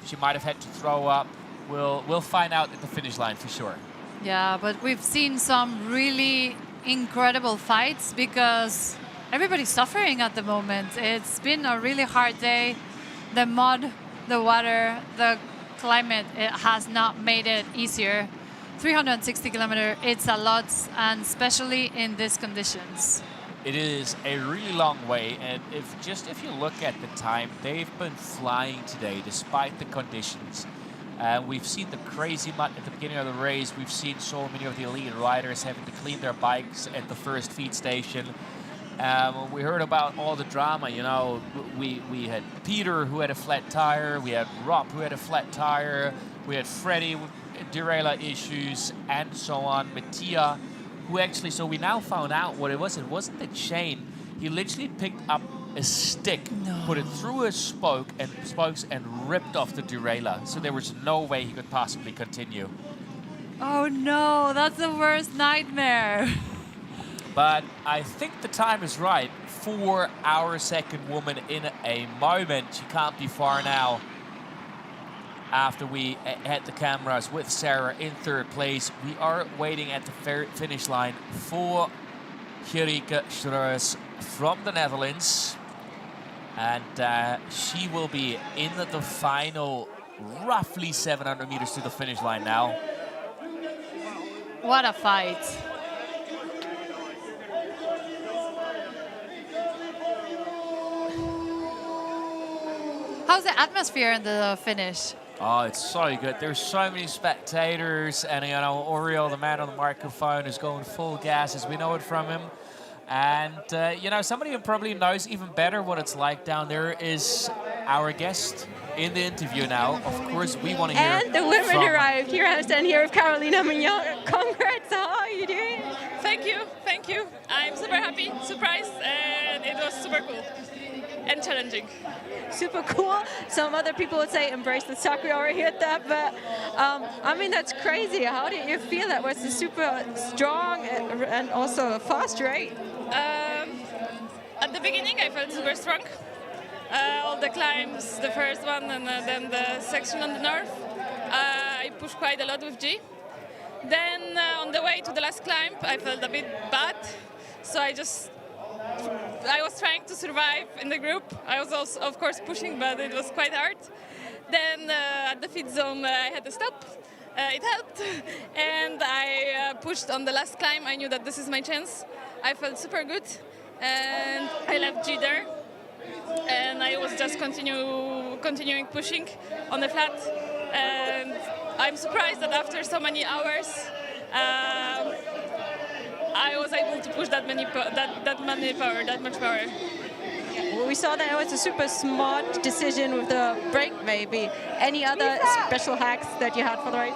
Speaker 9: She might have had to throw up. We'll find out at the finish line for sure.
Speaker 1: Yeah, but we've seen some really incredible fights because everybody's suffering at the moment. It's been a really hard day. The mud, the water, the climate, it has not made it easier. 360 kilometers, it's a lot, and especially in these conditions.
Speaker 9: It is a really long way, and if you look at the time, they've been flying today despite the conditions. We've seen the crazy mud at the beginning of the race. We've seen so many of the elite riders having to clean their bikes at the first feed station. We heard about all the drama. You know, we had Peter who had a flat tire. We had Rob who had a flat tire. We had Freddie with derailleur issues, and so on. Mattia, who actually, so we now found out what it was. It wasn't the chain. He literally picked up a stick, put it through his spokes and ripped off the derailleur. So there was no way he could possibly continue.
Speaker 1: Oh no, that's the worst nightmare.
Speaker 9: But I think the time is right for our second woman in a moment. She can't be far now. After we had the cameras with Sarah in third place, we are waiting at the finish line for Gerike Schreus from the Netherlands. And she will be in the final, roughly 700 meters to the finish line now.
Speaker 1: What a fight. How's the atmosphere in the finish?
Speaker 9: Oh, it's so good. There's so many spectators, and you know, Oriol, the man on the microphone, is going full gas as we know it from him. And you know, somebody who probably knows even better what it's like down there is our guest in the interview now. Of course, we want to hear
Speaker 11: And the women
Speaker 9: from
Speaker 11: arrived. Here I stand here with Carolina Mignon. Congrats, how are you doing?
Speaker 16: Thank you. I'm super happy, surprised, and it was super cool and challenging.
Speaker 11: Super cool. Some other people would say embrace the suck. We already heard that, but I mean, that's crazy. How did you feel? That was a super strong and also a fast rate.
Speaker 16: At the beginning, I felt super strong. All the climbs, the first one, and then the section on the north. I pushed quite a lot with G. Then on the way to the last climb, I felt a bit bad, so I was trying to survive in the group. I was also, of course, pushing, but it was quite hard. Then at the feed zone, I had to stop. It helped, and I pushed on the last climb. I knew that this is my chance. I felt super good, and I left G there. And I was just continuing pushing on the flat. And I'm surprised that after so many hours, I was able to push that much power.
Speaker 11: Well, we saw that it was a super smart decision with the brake, maybe. Any other special hacks that you had for the race?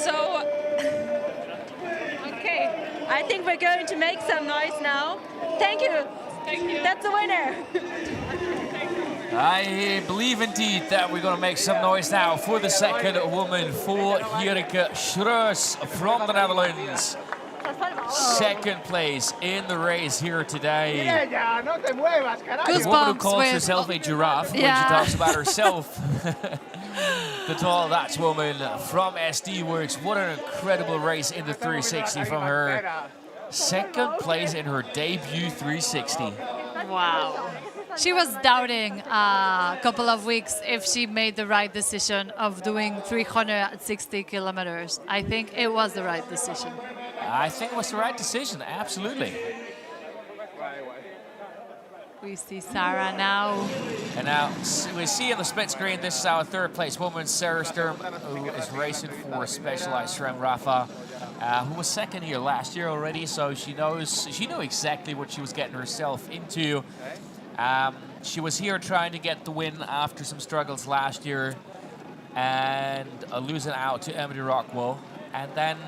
Speaker 16: So,
Speaker 11: okay, I think we're going to make some noise now. Thank you.
Speaker 16: Thank you.
Speaker 11: That's the winner.
Speaker 9: I believe indeed that we're going to make some noise now for the second woman, for Gerike Schreus from the Netherlands. Second place in the race here today. The woman who calls herself a giraffe when she talks about herself. The tall Dutch woman from SD Works. What an incredible race in the 360 from her. Second place in her debut 360.
Speaker 1: Wow. She was doubting a couple of weeks if she made the right decision of doing 360 kilometers. I think it was the right decision.
Speaker 9: I think it was the right decision, absolutely.
Speaker 1: We see Sarah now.
Speaker 9: And now we see on the split screen, this is our third place woman, Sarah Sturm, who is racing for Specialized SRAM Rafa, who was second here last year already, so she knew exactly what she was getting herself into. She was here trying to get the win after some struggles last year and losing out to Emily Rockwell. And then,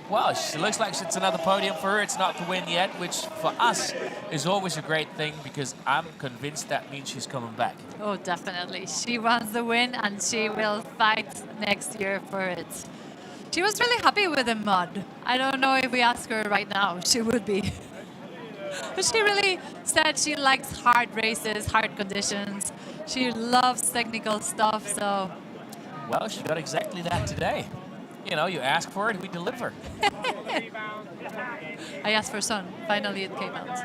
Speaker 9: well, it looks like it's another podium for her. It's not the win yet, which for us is always a great thing because I'm convinced that means she's coming back.
Speaker 1: Oh, definitely. She wants the win and she will fight next year for it. She was really happy with the mud. I don't know if we ask her right now, she would be. But she really said she likes hard races, hard conditions. She loves technical stuff, so...
Speaker 9: Well, she got exactly that today. You know, you ask for it, we deliver.
Speaker 1: I asked for sun. Finally, it came out.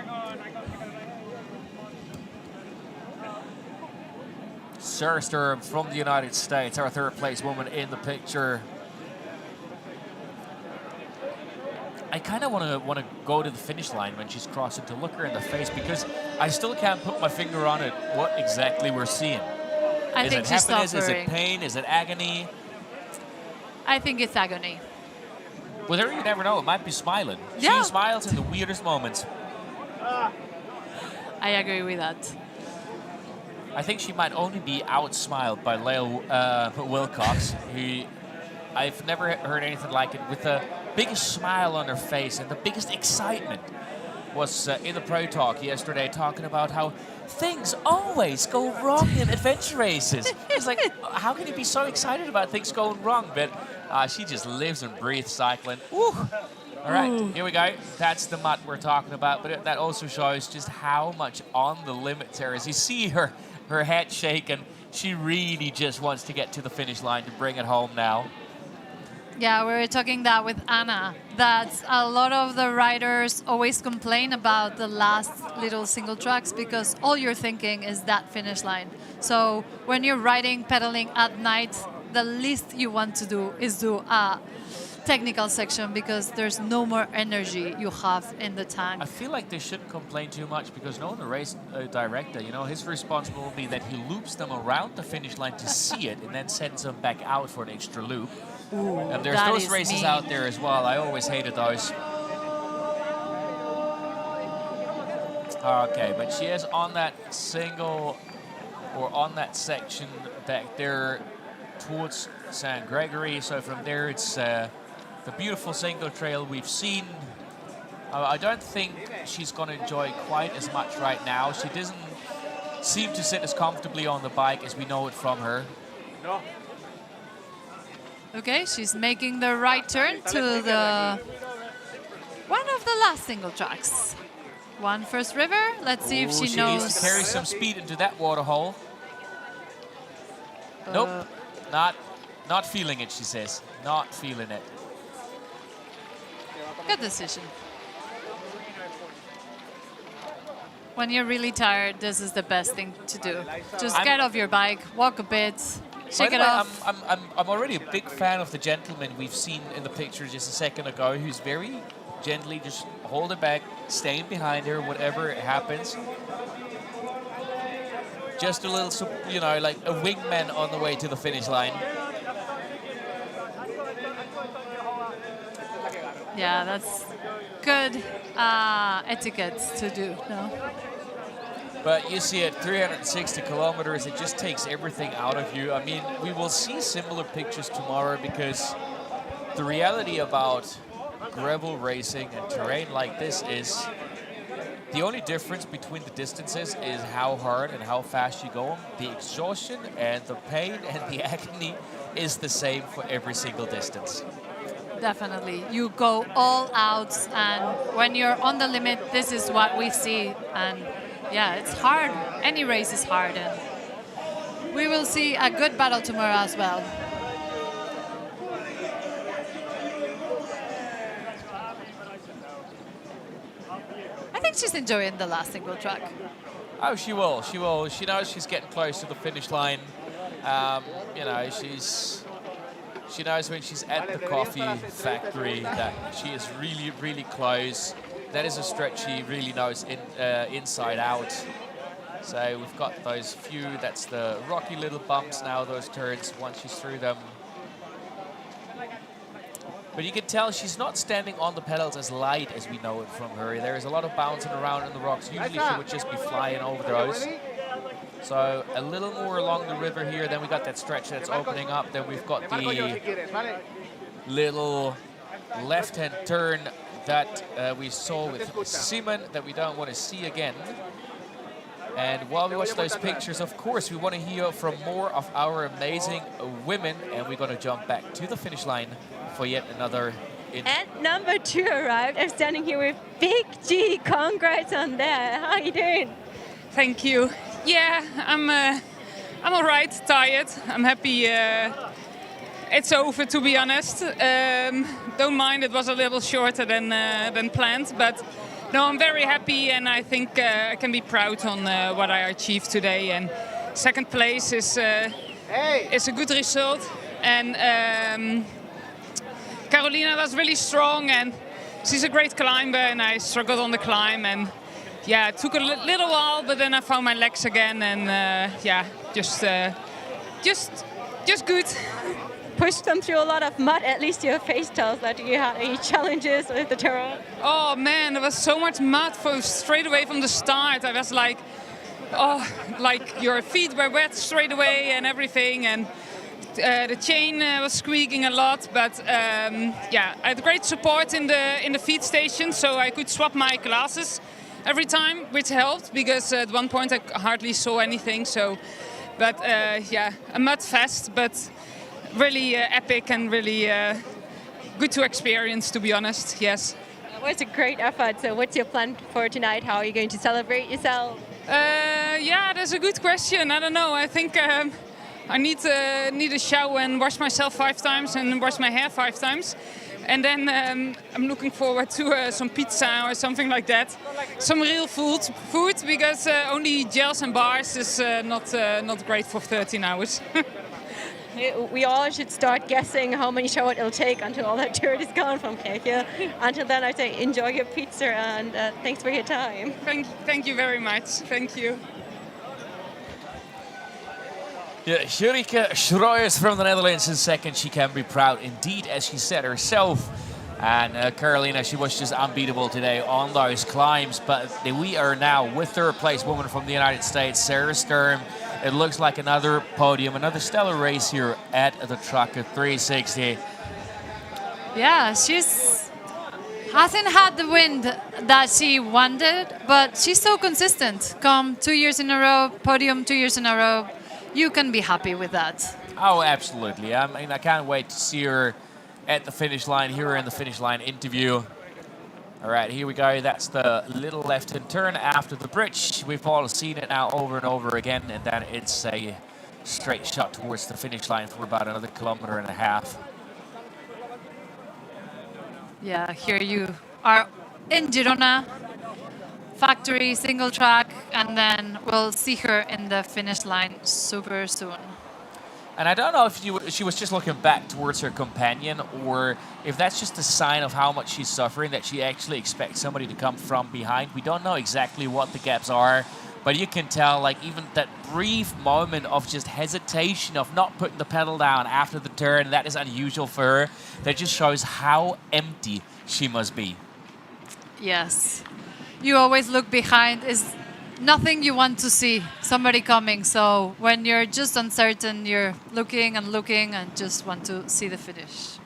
Speaker 9: Sarah Sturm from the United States, our third place woman in the picture. I kind of want to go to the finish line when she's crossing to look her in the face because I still can't put my finger on it what exactly we're seeing.
Speaker 1: I think she's
Speaker 9: happiness? Is it
Speaker 1: suffering.
Speaker 9: pain? Is it agony?
Speaker 1: I think it's agony.
Speaker 9: Well, there you never know. It might be smiling.
Speaker 1: Yeah.
Speaker 9: She smiles in the weirdest moments.
Speaker 1: I agree with that.
Speaker 9: I think she might only be outsmiled by Leah Wilcox, who I've never heard anything like it, with the biggest smile on her face and the biggest excitement. Was in the Pro Talk yesterday talking about how things always go wrong in adventure races. It's like, how can you be so excited about things going wrong? But she just lives and breathes cycling. Woo. All right, here we go. That's the mutt we're talking about, but that also shows just how much on the limit there is. You see her head shake, and she really just wants to get to the finish line to bring it home now.
Speaker 1: Yeah, we were talking that with Anna, that a lot of the riders always complain about the last little single tracks because all you're thinking is that finish line. So when you're riding, pedaling at night, the least you want to do is do a technical section because there's no more energy you have in the tank.
Speaker 9: I feel like they shouldn't complain too much because knowing the race director, you know, his responsibility will be that he loops them around the finish line to see it and then sends them back out for an extra loop.
Speaker 1: Ooh,
Speaker 9: and there's those races out there as well. I always hated those. Okay, but she is on that single or on that section back there towards St. Gregory. So from there, it's the beautiful single trail we've seen. I don't think she's going to enjoy quite as much right now. She doesn't seem to sit as comfortably on the bike as we know it from her.
Speaker 12: No.
Speaker 1: Okay, she's making the right turn to the one of the last single tracks. One First River. Let's see if she knows.
Speaker 9: Needs to carry some speed into that water hole. Nope, not feeling it, she says. Not feeling it.
Speaker 1: Good decision. When you're really tired, this is the best thing to do. Just get off your bike, walk a bit, shake it off.
Speaker 9: I'm already a big fan of the gentleman we've seen in the picture just a second ago, who's very gently just hold it back, staying behind her, whatever happens. Just a little, you know, like a wingman on the way to the finish line.
Speaker 1: Yeah, that's good etiquette to do, no?
Speaker 9: But you see at 360 kilometers, it just takes everything out of you. I mean, we will see similar pictures tomorrow because the reality about gravel racing and terrain like this is the only difference between the distances is how hard and how fast you go. The exhaustion and the pain and the agony is the same for every single distance.
Speaker 1: Definitely. You go all out, and when you're on the limit, this is what we see. And yeah, it's hard. Any race is hard. And we will see a good battle tomorrow as well. I think she's enjoying the last single track.
Speaker 9: Oh, she will. She will. She knows she's getting close to the finish line. You know, she knows when she's at the coffee factory that she is really, really close. That is a stretch she really knows inside out. So we've got those few, that's the rocky little bumps now, those turns, once she's through them. But you can tell she's not standing on the pedals as light as we know it from her. There is a lot of bouncing around in the rocks. Usually she would just be flying over those. So a little more along the river here, then we got that stretch that's opening up. Then we've got the little left-hand turn that we saw with Simon that we don't want to see again. And while we watch those pictures, of course, we want to hear from more of our amazing women. And we're going to jump back to the finish line for yet another.
Speaker 11: And number 2 arrived. I'm standing here with Big G. Congrats on that. How are you doing?
Speaker 17: Thank you. Yeah, I'm all right. Tired. I'm happy. It's over, to be honest. Don't mind. It was a little shorter than planned, but no, I'm very happy, and I think I can be proud on what I achieved today. And second place is a good result. And Carolina was really strong, and she's a great climber, and I struggled on the climb. And yeah, it took a little while, but then I found my legs again, and yeah, just good.
Speaker 11: Pushed them through a lot of mud. At least your face tells that you had any challenges with the terrain.
Speaker 17: Oh man, there was so much mud straight away from the start. I was like, oh, like your feet were wet straight away and everything, and the chain was squeaking a lot. But yeah, I had great support in the feed station, so I could swap my glasses every time, which helped because at one point I hardly saw anything. So, but yeah, a mud fest, but really epic and really good to experience, to be honest. Yes.
Speaker 11: Well, it's a great effort. So what's your plan for tonight? How are you going to celebrate yourself?
Speaker 17: Yeah, that's a good question. I don't know. I think I need a shower and wash myself 5 times and wash my hair 5 times. And then I'm looking forward to some pizza or something like that. Some real food because only gels and bars is not great for 13 hours.
Speaker 11: We all should start guessing how many showers it'll take until all that dirt is gone from Keke. Until then, I say enjoy your pizza and thanks for your time.
Speaker 17: Thank you very much. Thank you.
Speaker 9: Yeah, Jurike Schroyers from the Netherlands in second. She can be proud indeed, as she said herself. And Carolina, she was just unbeatable today on those climbs. But we are now with third place woman from the United States, Sarah Sturm. It looks like another podium, another stellar race here at the Traka 360.
Speaker 1: Yeah, hasn't had the wind that she wanted, but she's so consistent. Come 2 years in a row, podium 2 years in a row. You can be happy with that.
Speaker 9: Oh, absolutely. I mean, I can't wait to see her at the finish line, hear her in the finish line interview. All right, here we go. That's the little left-hand turn after the bridge. We've all seen it now over and over again, and then it's a straight shot towards the finish line for about another 1.5 kilometers.
Speaker 1: Yeah, here you are in Girona, factory, single track, and then we'll see her in the finish line super soon.
Speaker 9: And I don't know if she was just looking back towards her companion, or if that's just a sign of how much she's suffering, that she actually expects somebody to come from behind. We don't know exactly what the gaps are, but you can tell, like, even that brief moment of just hesitation of not putting the pedal down after the turn, that is unusual for her. That just shows how empty she must be.
Speaker 1: Yes. You always look behind. Is nothing you want to see, somebody coming. So when you're just uncertain, you're looking and just want to see the finish.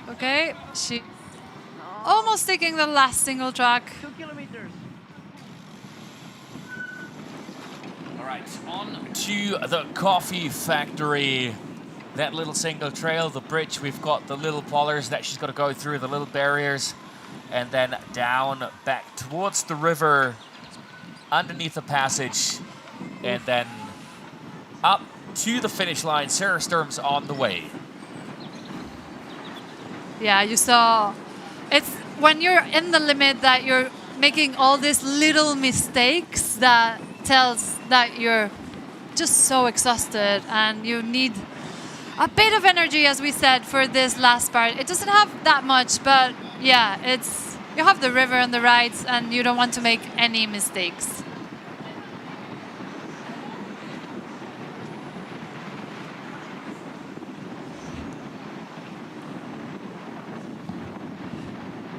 Speaker 1: Okay, she almost taking the last single track.
Speaker 18: 2 kilometers.
Speaker 9: All right, on to the coffee factory. that little single trail, the bridge. We've got the little polars that she's got to go through, the little barriers, and then down back towards the river, underneath the passage, and then up to the finish line. Sarah Sturm's on the way.
Speaker 1: Yeah, you saw. It's when you're in the limit that you're making all these little mistakes that tells that you're just so exhausted and you need a bit of energy, as we said, for this last part. It doesn't have that much, but yeah, it's you have the river and the rides and you don't want to make any mistakes.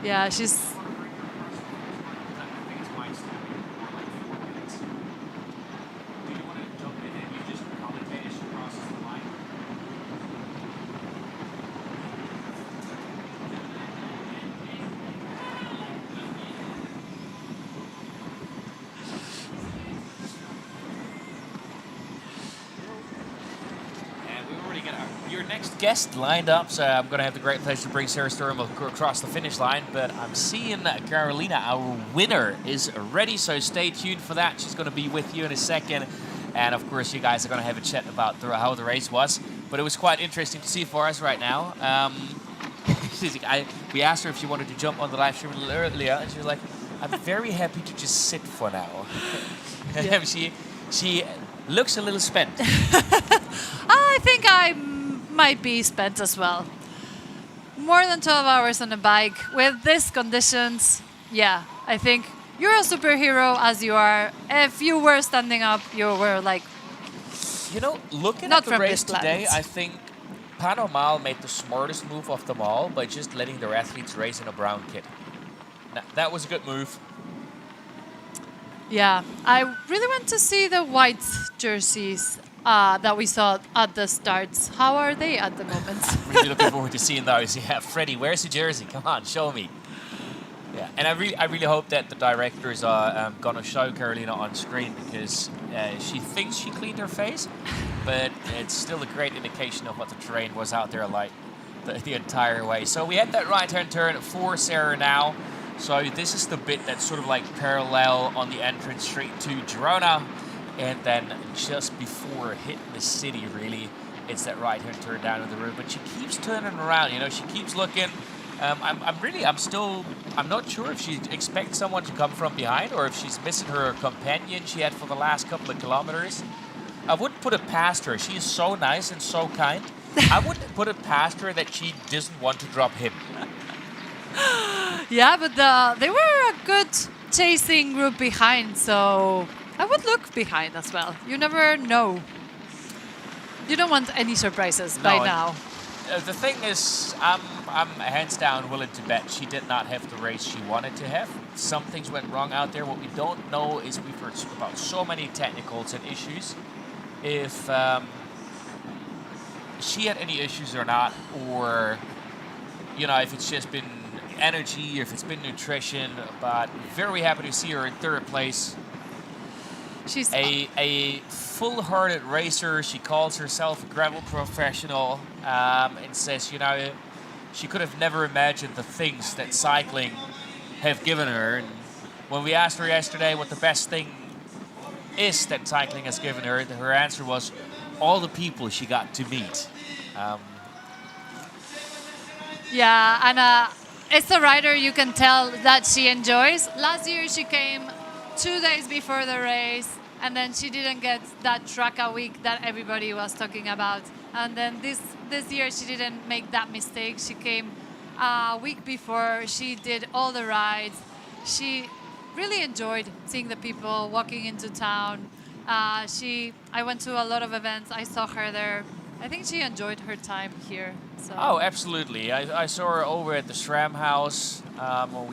Speaker 1: Yeah, she's...
Speaker 9: Your next guest lined up, so I'm going to have the great pleasure to bring Sarah Sturm across the finish line, but I'm seeing Carolina, our winner, is ready, so stay tuned for that. She's going to be with you in a second, and of course you guys are going to have a chat about how the race was, but it was quite interesting to see for us right now. We asked her if she wanted to jump on the live stream a little earlier, and she was like, I'm very happy to just sit for now. Yeah. She looks a little spent.
Speaker 1: I think I might be spent as well. More than 12 hours on a bike with these conditions. Yeah, I think you're a superhero as you are. If you were standing up, you were like...
Speaker 9: You know, looking
Speaker 1: not
Speaker 9: at the race today, I think Panomal made the smartest move of them all by just letting their athletes race in a brown kit. Now, that was a good move.
Speaker 1: Yeah, I really want to see the white jerseys that we saw at the starts. How are they at the moment?
Speaker 9: Really looking forward to seeing those. Yeah, Freddie, where's the jersey? Come on, show me. Yeah, and I really hope that the directors are going to show Carolina on screen, because she thinks she cleaned her face, but it's still a great indication of what the terrain was out there like the entire way. So we had that right-hand turn for Sarah now. So this is the bit that's sort of like parallel on the entrance straight to Girona. And then just before hitting the city, really, it's that right-hand turn down to the road. But she keeps turning around, you know, she keeps looking. I'm not sure if she expects someone to come from behind or if she's missing her companion she had for the last couple of kilometers. I wouldn't put it past her. She is so nice and so kind. I wouldn't put it past her that she doesn't want to drop him.
Speaker 1: Yeah, but they were a good chasing group behind, so I would look behind as well. You never know. You don't want any surprises by now.
Speaker 9: The thing is, I'm hands down willing to bet she did not have the race she wanted to have. Some things went wrong out there. What we don't know is we've heard about so many technicals and issues. If she had any issues or not, or, you know, if it's just been energy, if it's been nutrition, but very happy to see her in third place.
Speaker 1: She's
Speaker 9: a full-hearted racer. She calls herself a gravel professional, and says, you know, she could have never imagined the things that cycling have given her. And when we asked her yesterday what the best thing is that cycling has given her, her answer was all the people she got to meet.
Speaker 1: Yeah, and it's a rider you can tell that she enjoys. Last year she came 2 days before the race, and then she didn't get that Traka week that everybody was talking about. And then this year she didn't make that mistake. She came a week before. She did all the rides. She really enjoyed seeing the people walking into town. I went to a lot of events. I saw her there. I think she enjoyed her time here. So.
Speaker 9: Oh, absolutely. I saw her over at the SRAM house.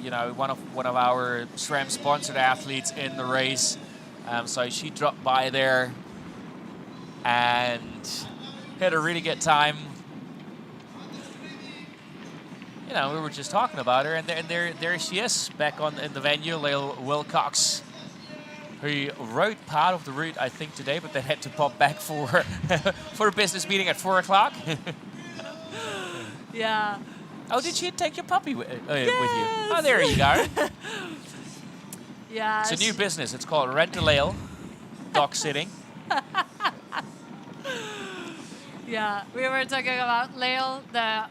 Speaker 9: You know, one of our SRAM sponsored athletes in the race. So she dropped by there and had a really good time. You know, we were just talking about her, and there she is back in the venue. Lael Wilcox who rode part of the route, I think, today, but then had to pop back for for a business meeting at 4 o'clock.
Speaker 1: Yeah.
Speaker 9: Oh, did you take your puppy with you? Oh, there you go.
Speaker 1: Yeah.
Speaker 9: It's a new business. It's called Rent a Lail, dog sitting.
Speaker 1: Yeah, we were talking about Lael, the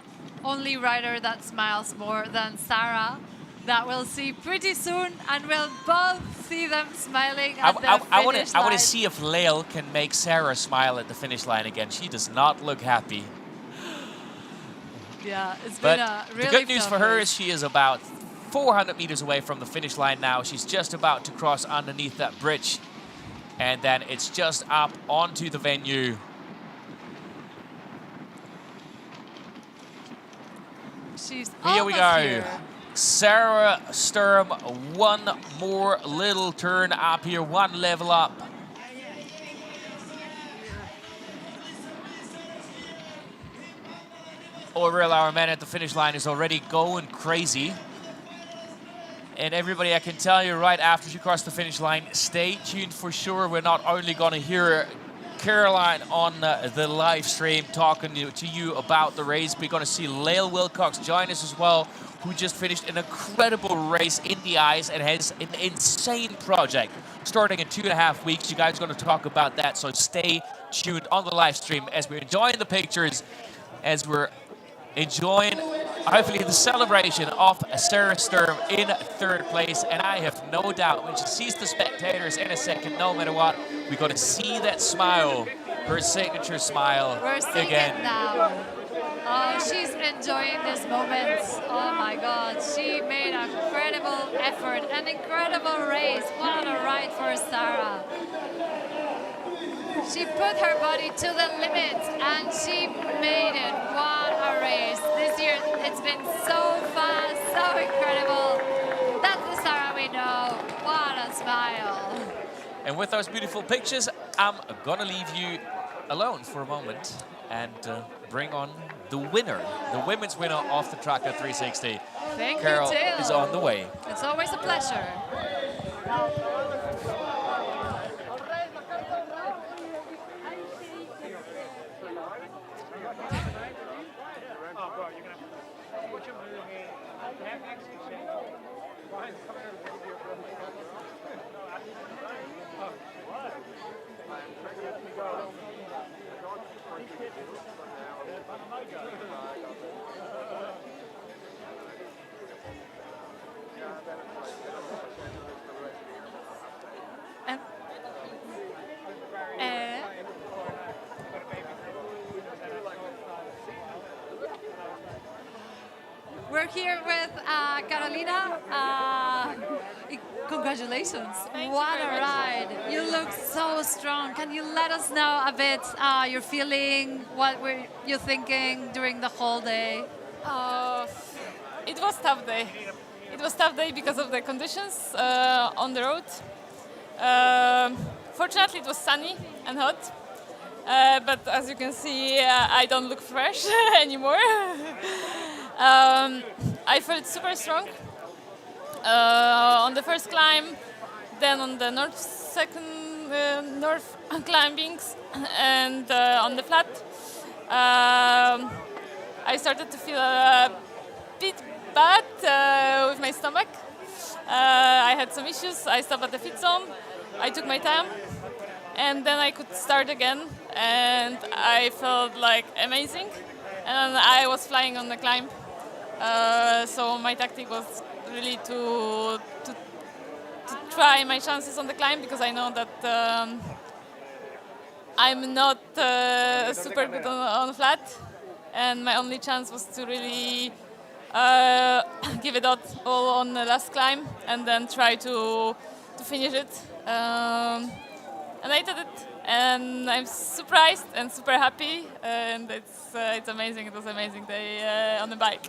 Speaker 1: only rider that smiles more than Sarah, that we'll see pretty soon, and we'll both see them smiling at the finish line.
Speaker 9: I want to see if Lael can make Sarah smile at the finish line again. She does not look happy.
Speaker 1: Yeah, it's
Speaker 9: But
Speaker 1: been a really
Speaker 9: the good news
Speaker 1: tough
Speaker 9: for her
Speaker 1: race.
Speaker 9: is she is about 400 meters away from the finish line now. She's just about to cross underneath that bridge. And then it's just up onto the venue.
Speaker 1: She's
Speaker 9: Here we
Speaker 1: almost
Speaker 9: go.
Speaker 1: here.
Speaker 9: Sarah Sturm, one more little turn up here, one level up. Aurel, our man at the finish line, is already going crazy. And everybody, I can tell you right after she crossed the finish line, stay tuned for sure. We're not only going to hear Caroline on the live stream talking to you about the race, we're going to see Lael Wilcox join us as well, who just finished an incredible race in the ice and has an insane project starting in 2.5 weeks. You guys are going to talk about that, so stay tuned on the live stream as we're enjoying the pictures, as we're enjoying, hopefully, the celebration of Sarah Sturm in 3rd place. And I have no doubt when she sees the spectators in a second, no matter what, we're going to see that smile, her signature smile
Speaker 1: We're seeing
Speaker 9: again.
Speaker 1: it now. Oh, she's enjoying this moment. Oh my God, she made an incredible effort, an incredible race. What a ride for Sarah. She put her body to the limit and she made it. What a race. This year it's been so fast, so incredible. That's the Sarah we know. What a smile.
Speaker 9: And with those beautiful pictures, I'm going to leave you alone for a moment and bring on the winner, the women's winner of the Traka 360.
Speaker 1: Thank
Speaker 9: Carol
Speaker 1: you, Till.
Speaker 9: is on the way.
Speaker 1: It's always a pleasure. We're here with Carolina. Congratulations. What a ride. You look so strong. Can you let us know a bit your feeling, what were you thinking during the whole day?
Speaker 16: It was tough day. It was tough day because of the conditions on the road. Fortunately, it was sunny and hot. But as you can see, I don't look fresh anymore. I felt super strong on the first climb, then on the north climbings, and on the flat. I started to feel a bit bad with my stomach. I had some issues. I stopped at the fit zone. I took my time, and then I could start again, and I felt like amazing. And I was flying on the climb. So my tactic was really to try my chances on the climb, because I know that I'm not super good on flat, and my only chance was to really give it all on the last climb and then try to finish it. And I did it, and I'm surprised and super happy, and it's amazing. It was an amazing day on the bike.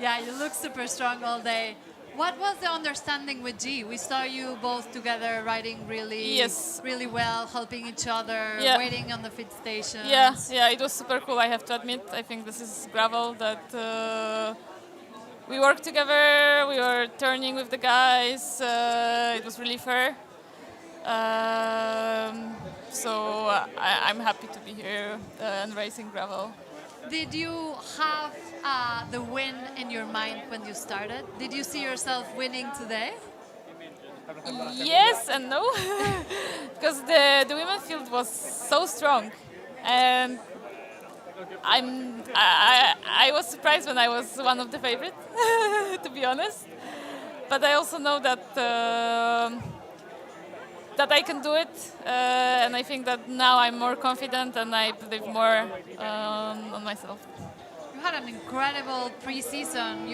Speaker 1: Yeah, you look super strong all day. What was the understanding with G? We saw you both together riding really well, helping each other, waiting on the fit stations.
Speaker 16: Yeah, it was super cool, I have to admit. I think this is gravel that we worked together, we were turning with the guys, it was really fair.
Speaker 13: So I'm happy to be here and racing gravel.
Speaker 1: Did you have the win in your mind when you started? Did you see yourself winning today?
Speaker 13: Yes and no, because the women's field was so strong, and I was surprised when I was one of the favorites, to be honest. But I also know that that I can do it, and I think that now I'm more confident and I believe more on myself.
Speaker 1: You had an incredible pre-season.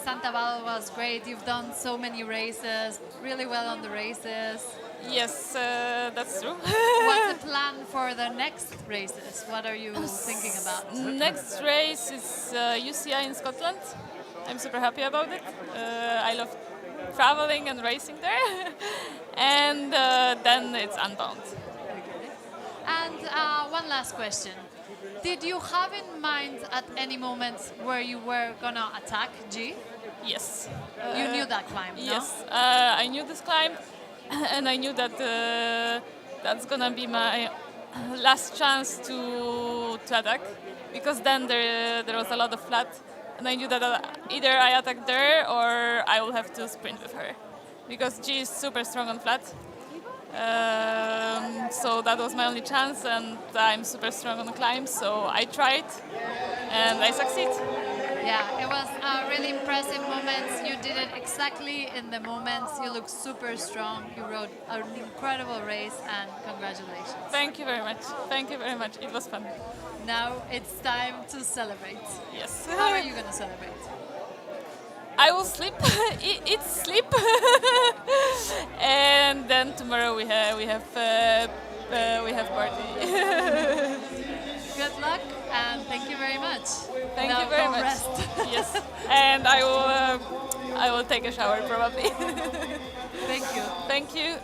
Speaker 1: Santa Val was great. You've done so many races, really well on the races.
Speaker 13: Yes, that's true.
Speaker 1: What's the plan for the next races? What are you thinking about?
Speaker 13: Next race is UCI in Scotland. I'm super happy about it. I love traveling and racing there. And then it's Unbound.
Speaker 1: And one last question. Did you have in mind at any moment where you were gonna attack G?
Speaker 13: Yes.
Speaker 1: You knew that climb, no?
Speaker 13: Yes, I knew this climb, and I knew that that's gonna be my last chance to attack, because then there was a lot of flat, and I knew that either I attack there or I will have to sprint with her, because G is super strong on flat. So that was my only chance, and I'm super strong on the climb, so I tried and I succeed.
Speaker 1: Yeah, it was a really impressive moment. You did it exactly in the moments. You look super strong. You rode an incredible race, and congratulations.
Speaker 13: Thank you very much. Thank you very much. It was fun.
Speaker 1: Now it's time to celebrate.
Speaker 13: Yes.
Speaker 1: How are you going to celebrate?
Speaker 13: I will sleep, eat, sleep, and then tomorrow we have party.
Speaker 1: Good luck, and thank you very much.
Speaker 13: Thank
Speaker 1: now
Speaker 13: you very
Speaker 1: go
Speaker 13: much.
Speaker 1: Rest.
Speaker 13: Yes, and I will take a shower probably.
Speaker 1: Thank you.
Speaker 13: Thank you.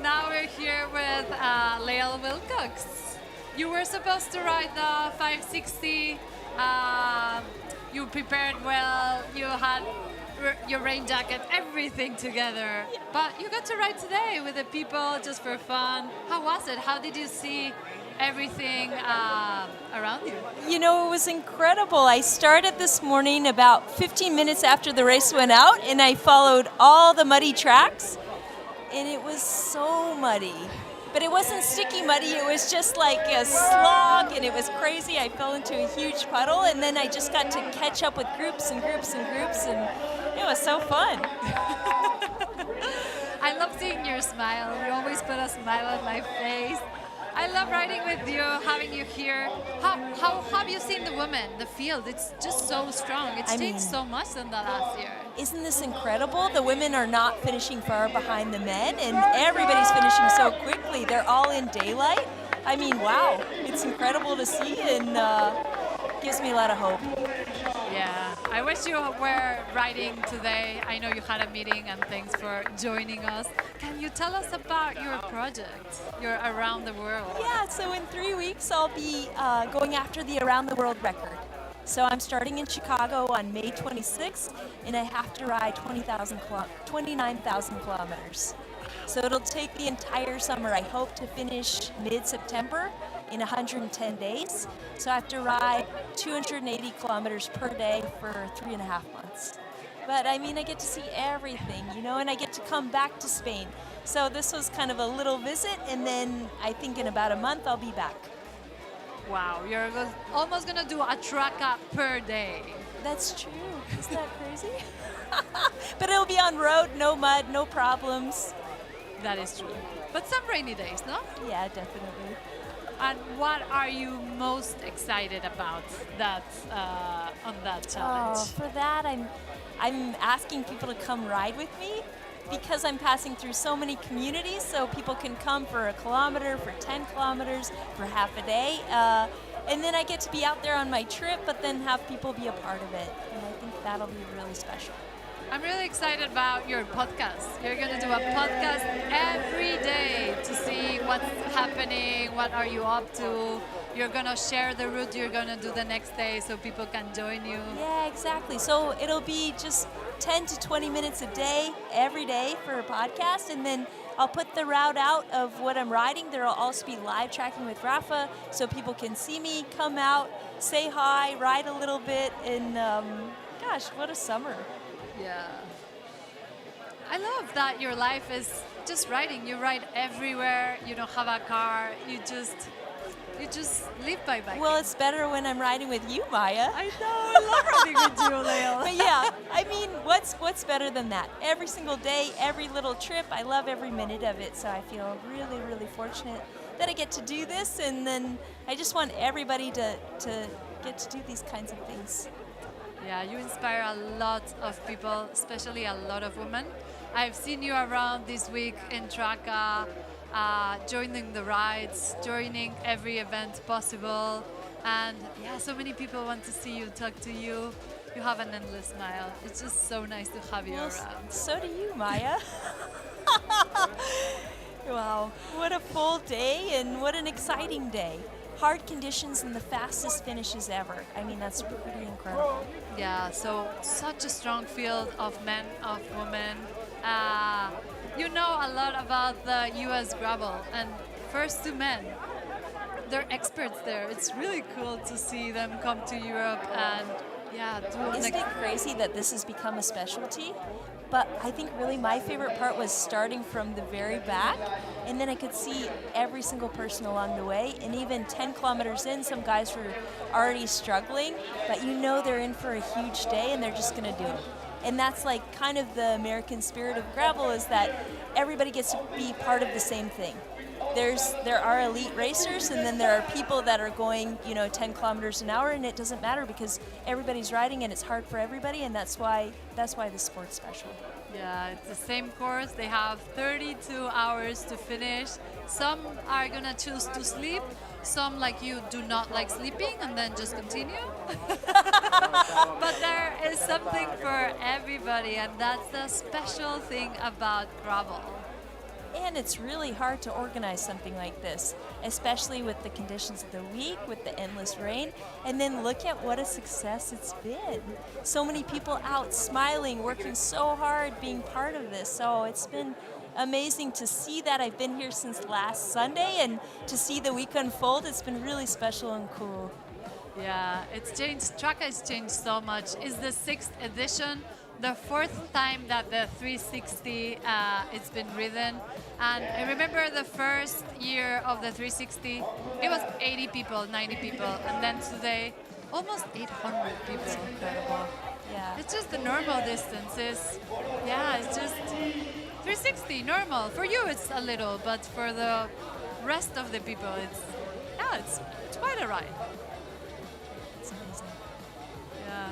Speaker 1: Now we're here with Lael Wilcox. You were supposed to ride the 560. You prepared well. You had your rain jacket, everything together. But you got to ride today with the people just for fun. How was it? How did you see everything around you?
Speaker 18: You know, it was incredible. I started this morning about 15 minutes after the race went out, and I followed all the muddy tracks, and it was so muddy. But it wasn't sticky muddy, it was just like a slog, and it was crazy. I fell into a huge puddle, and then I just got to catch up with groups and groups and groups, and it was so fun.
Speaker 1: I love seeing your smile. You always put a smile on my face. I love riding with you, having you here. How have you seen the women, the field? It's just so strong. It's changed so much in the last year.
Speaker 18: Isn't this incredible? The women are not finishing far behind the men, and everybody's finishing so quickly. They're all in daylight. I mean, wow. It's incredible to see, and gives me a lot of hope.
Speaker 1: Yeah, I wish you were riding today. I know you had a meeting, and thanks for joining us. Can you tell us about your project, your Around the World?
Speaker 18: Yeah, so in 3 weeks I'll be going after the Around the World record. So I'm starting in Chicago on May 26th, and I have to ride 29,000 kilometers. So it'll take the entire summer. I hope to finish mid-September in 110 days. So I have to ride 280 kilometers per day for 3.5 months. But I mean, I get to see everything, you know, and I get to come back to Spain. So this was kind of a little visit, and then I think in about a month I'll be back.
Speaker 1: Wow, you're almost going to do a Traka per day.
Speaker 18: That's true. Isn't that crazy? But it'll be on road, no mud, no problems.
Speaker 1: That is true. But some rainy days, no?
Speaker 18: Yeah, definitely.
Speaker 1: And what are you most excited about that on that challenge?
Speaker 18: Oh, for that, I'm asking people to come ride with me, because I'm passing through so many communities, so people can come for a kilometer, for 10 kilometers, for half a day. And then I get to be out there on my trip, but then have people be a part of it. And I think that'll be really special.
Speaker 1: I'm really excited about your podcast. You're going to do a podcast every day to see what's happening, what are you up to. You're going to share the route you're going to do the next day so people can join you.
Speaker 18: Yeah, exactly. So it'll be just 10 to 20 minutes a day, every day for a podcast. And then I'll put the route out of what I'm riding. There'll also be live tracking with Rafa so people can see me, come out, say hi, ride a little bit. And gosh, what a summer.
Speaker 1: Yeah. I love that your life is just riding. You ride everywhere. You don't have a car. You just live by biking.
Speaker 18: Well, it's better when I'm riding with you, Maya.
Speaker 1: I know. I love riding with you, Leo.
Speaker 18: But yeah, I mean, what's better than that? Every single day, every little trip, I love every minute of it. So I feel really, really fortunate that I get to do this. And then I just want everybody to get to do these kinds of things.
Speaker 1: Yeah, you inspire a lot of people, especially a lot of women. I've seen you around this week in Traka, joining the rides, joining every event possible. And yeah, so many people want to see you, talk to you. You have an endless smile. It's just so nice to have you around.
Speaker 18: So do you, Maya. Wow, what a full day and what an exciting day. Hard conditions and the fastest finishes ever. I mean, that's pretty incredible.
Speaker 1: Yeah, so such a strong field of men, of women. You know a lot about the US gravel, and first 2 men, they're experts there. It's really cool to see them come to Europe and
Speaker 18: Isn't it crazy that this has become a specialty? But I think really my favorite part was starting from the very back, and then I could see every single person along the way, and even 10 kilometers in, some guys were already struggling, but you know they're in for a huge day and they're just gonna do it. And that's like kind of the American spirit of gravel, is that everybody gets to be part of the same thing. There are elite racers, and then there are people that are going, 10 kilometers an hour, and it doesn't matter because everybody's riding and it's hard for everybody, and that's why the sport's special.
Speaker 1: Yeah, it's the same course. They have 32 hours to finish. Some are gonna choose to sleep. Some, like you, do not like sleeping and then just continue. But there is something for everybody, and that's the special thing about gravel.
Speaker 18: And it's really hard to organize something like this, especially with the conditions of the week, with the endless rain. And then look at what a success it's been. So many people out smiling, working so hard, being part of this. So it's been amazing to see that. I've been here since last Sunday, and to see the week unfold, it's been really special and cool.
Speaker 1: Yeah, it's changed. Traka has changed so much. It's the 6th edition. The 4th time that the 360 it's been ridden, and I remember the first year of the 360 it was 80 people, 90 people, and then today almost 800 people.
Speaker 18: It's incredible. Yeah,
Speaker 1: it's just the normal distances. Yeah, it's just 360 normal. For you it's a little, but for the rest of the people it's quite a ride.
Speaker 18: It's amazing.
Speaker 1: Yeah,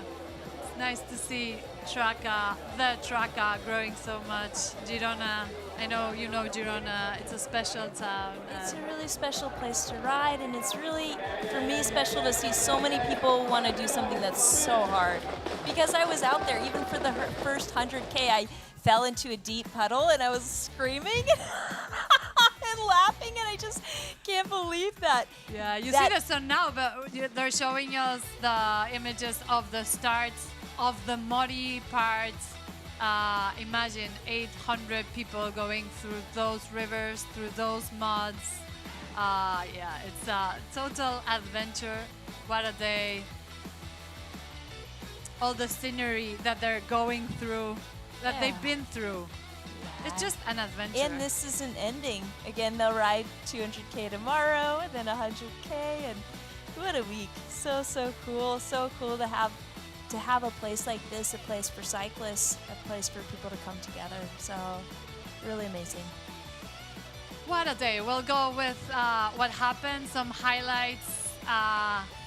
Speaker 1: it's nice to see the Traka growing so much. Girona, I know you know Girona, it's a special town.
Speaker 18: It's a really special place to ride, and it's really, for me, special to see so many people want to do something that's so hard. Because I was out there, even for the first 100K, I fell into a deep puddle and I was screaming and laughing, and I just can't believe that.
Speaker 1: Yeah, you see the sun now, but they're showing us the images of the start of the muddy parts. Imagine 800 people going through those rivers, through those muds. Yeah, it's a total adventure. What a day. All the scenery that they're going through, that they've been through. It's just an adventure.
Speaker 18: And this isn't ending. Again, they'll ride 200K tomorrow, and then 100K, and what a week. So cool. So cool to have a place like this, a place for cyclists, a place for people to come together. So really amazing.
Speaker 1: What a day. We'll go with what happened, some highlights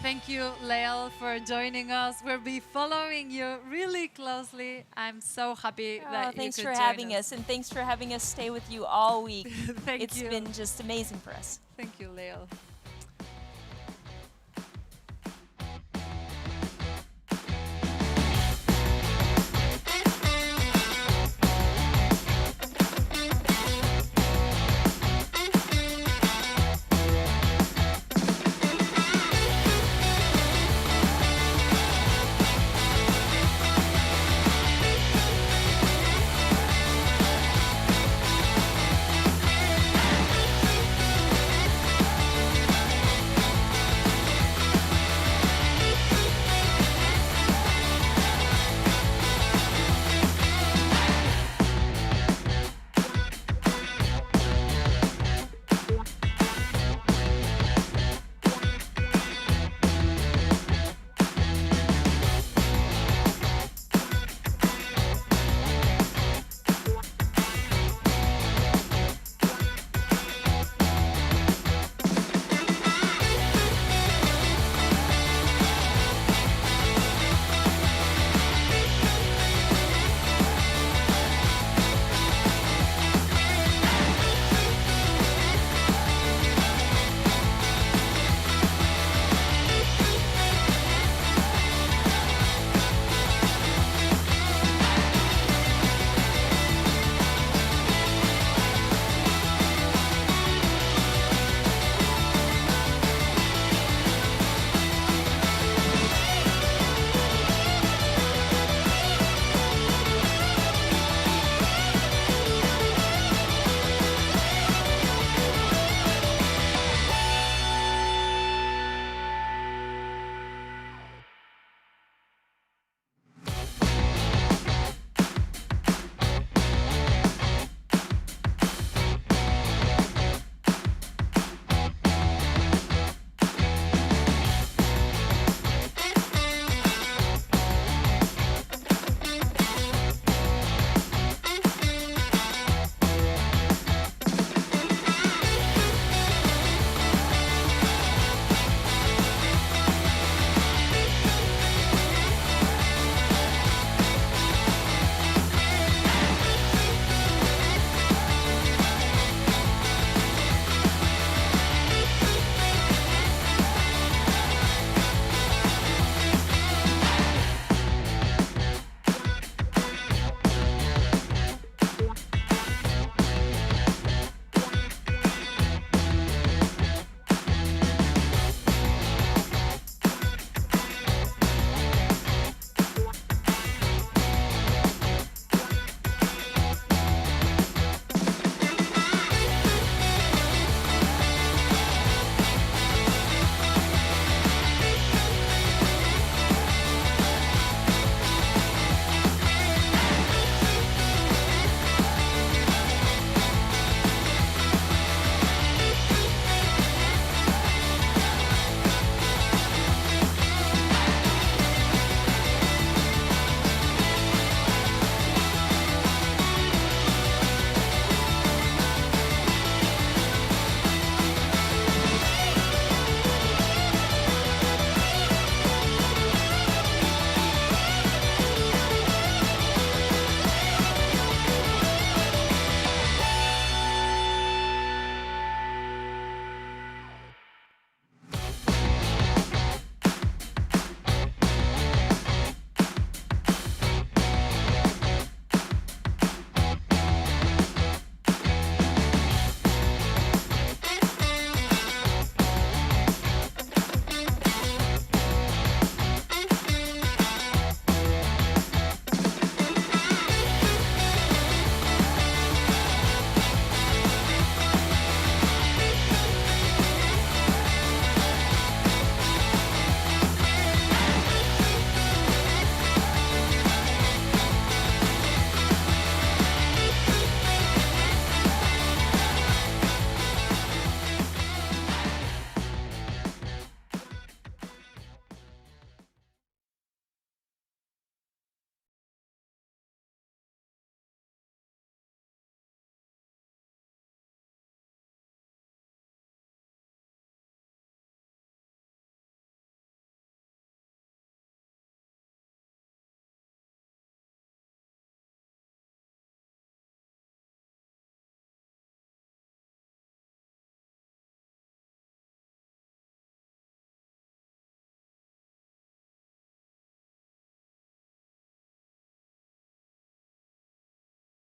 Speaker 1: Thank you, Lael, for joining us. We'll be following you really closely. I'm so happy that you
Speaker 18: thanks
Speaker 1: could
Speaker 18: for
Speaker 1: join
Speaker 18: having us, and thanks for having us stay with you all week.
Speaker 1: Thank
Speaker 18: It's
Speaker 1: you.
Speaker 18: been just amazing for us.
Speaker 1: Thank you, Lael.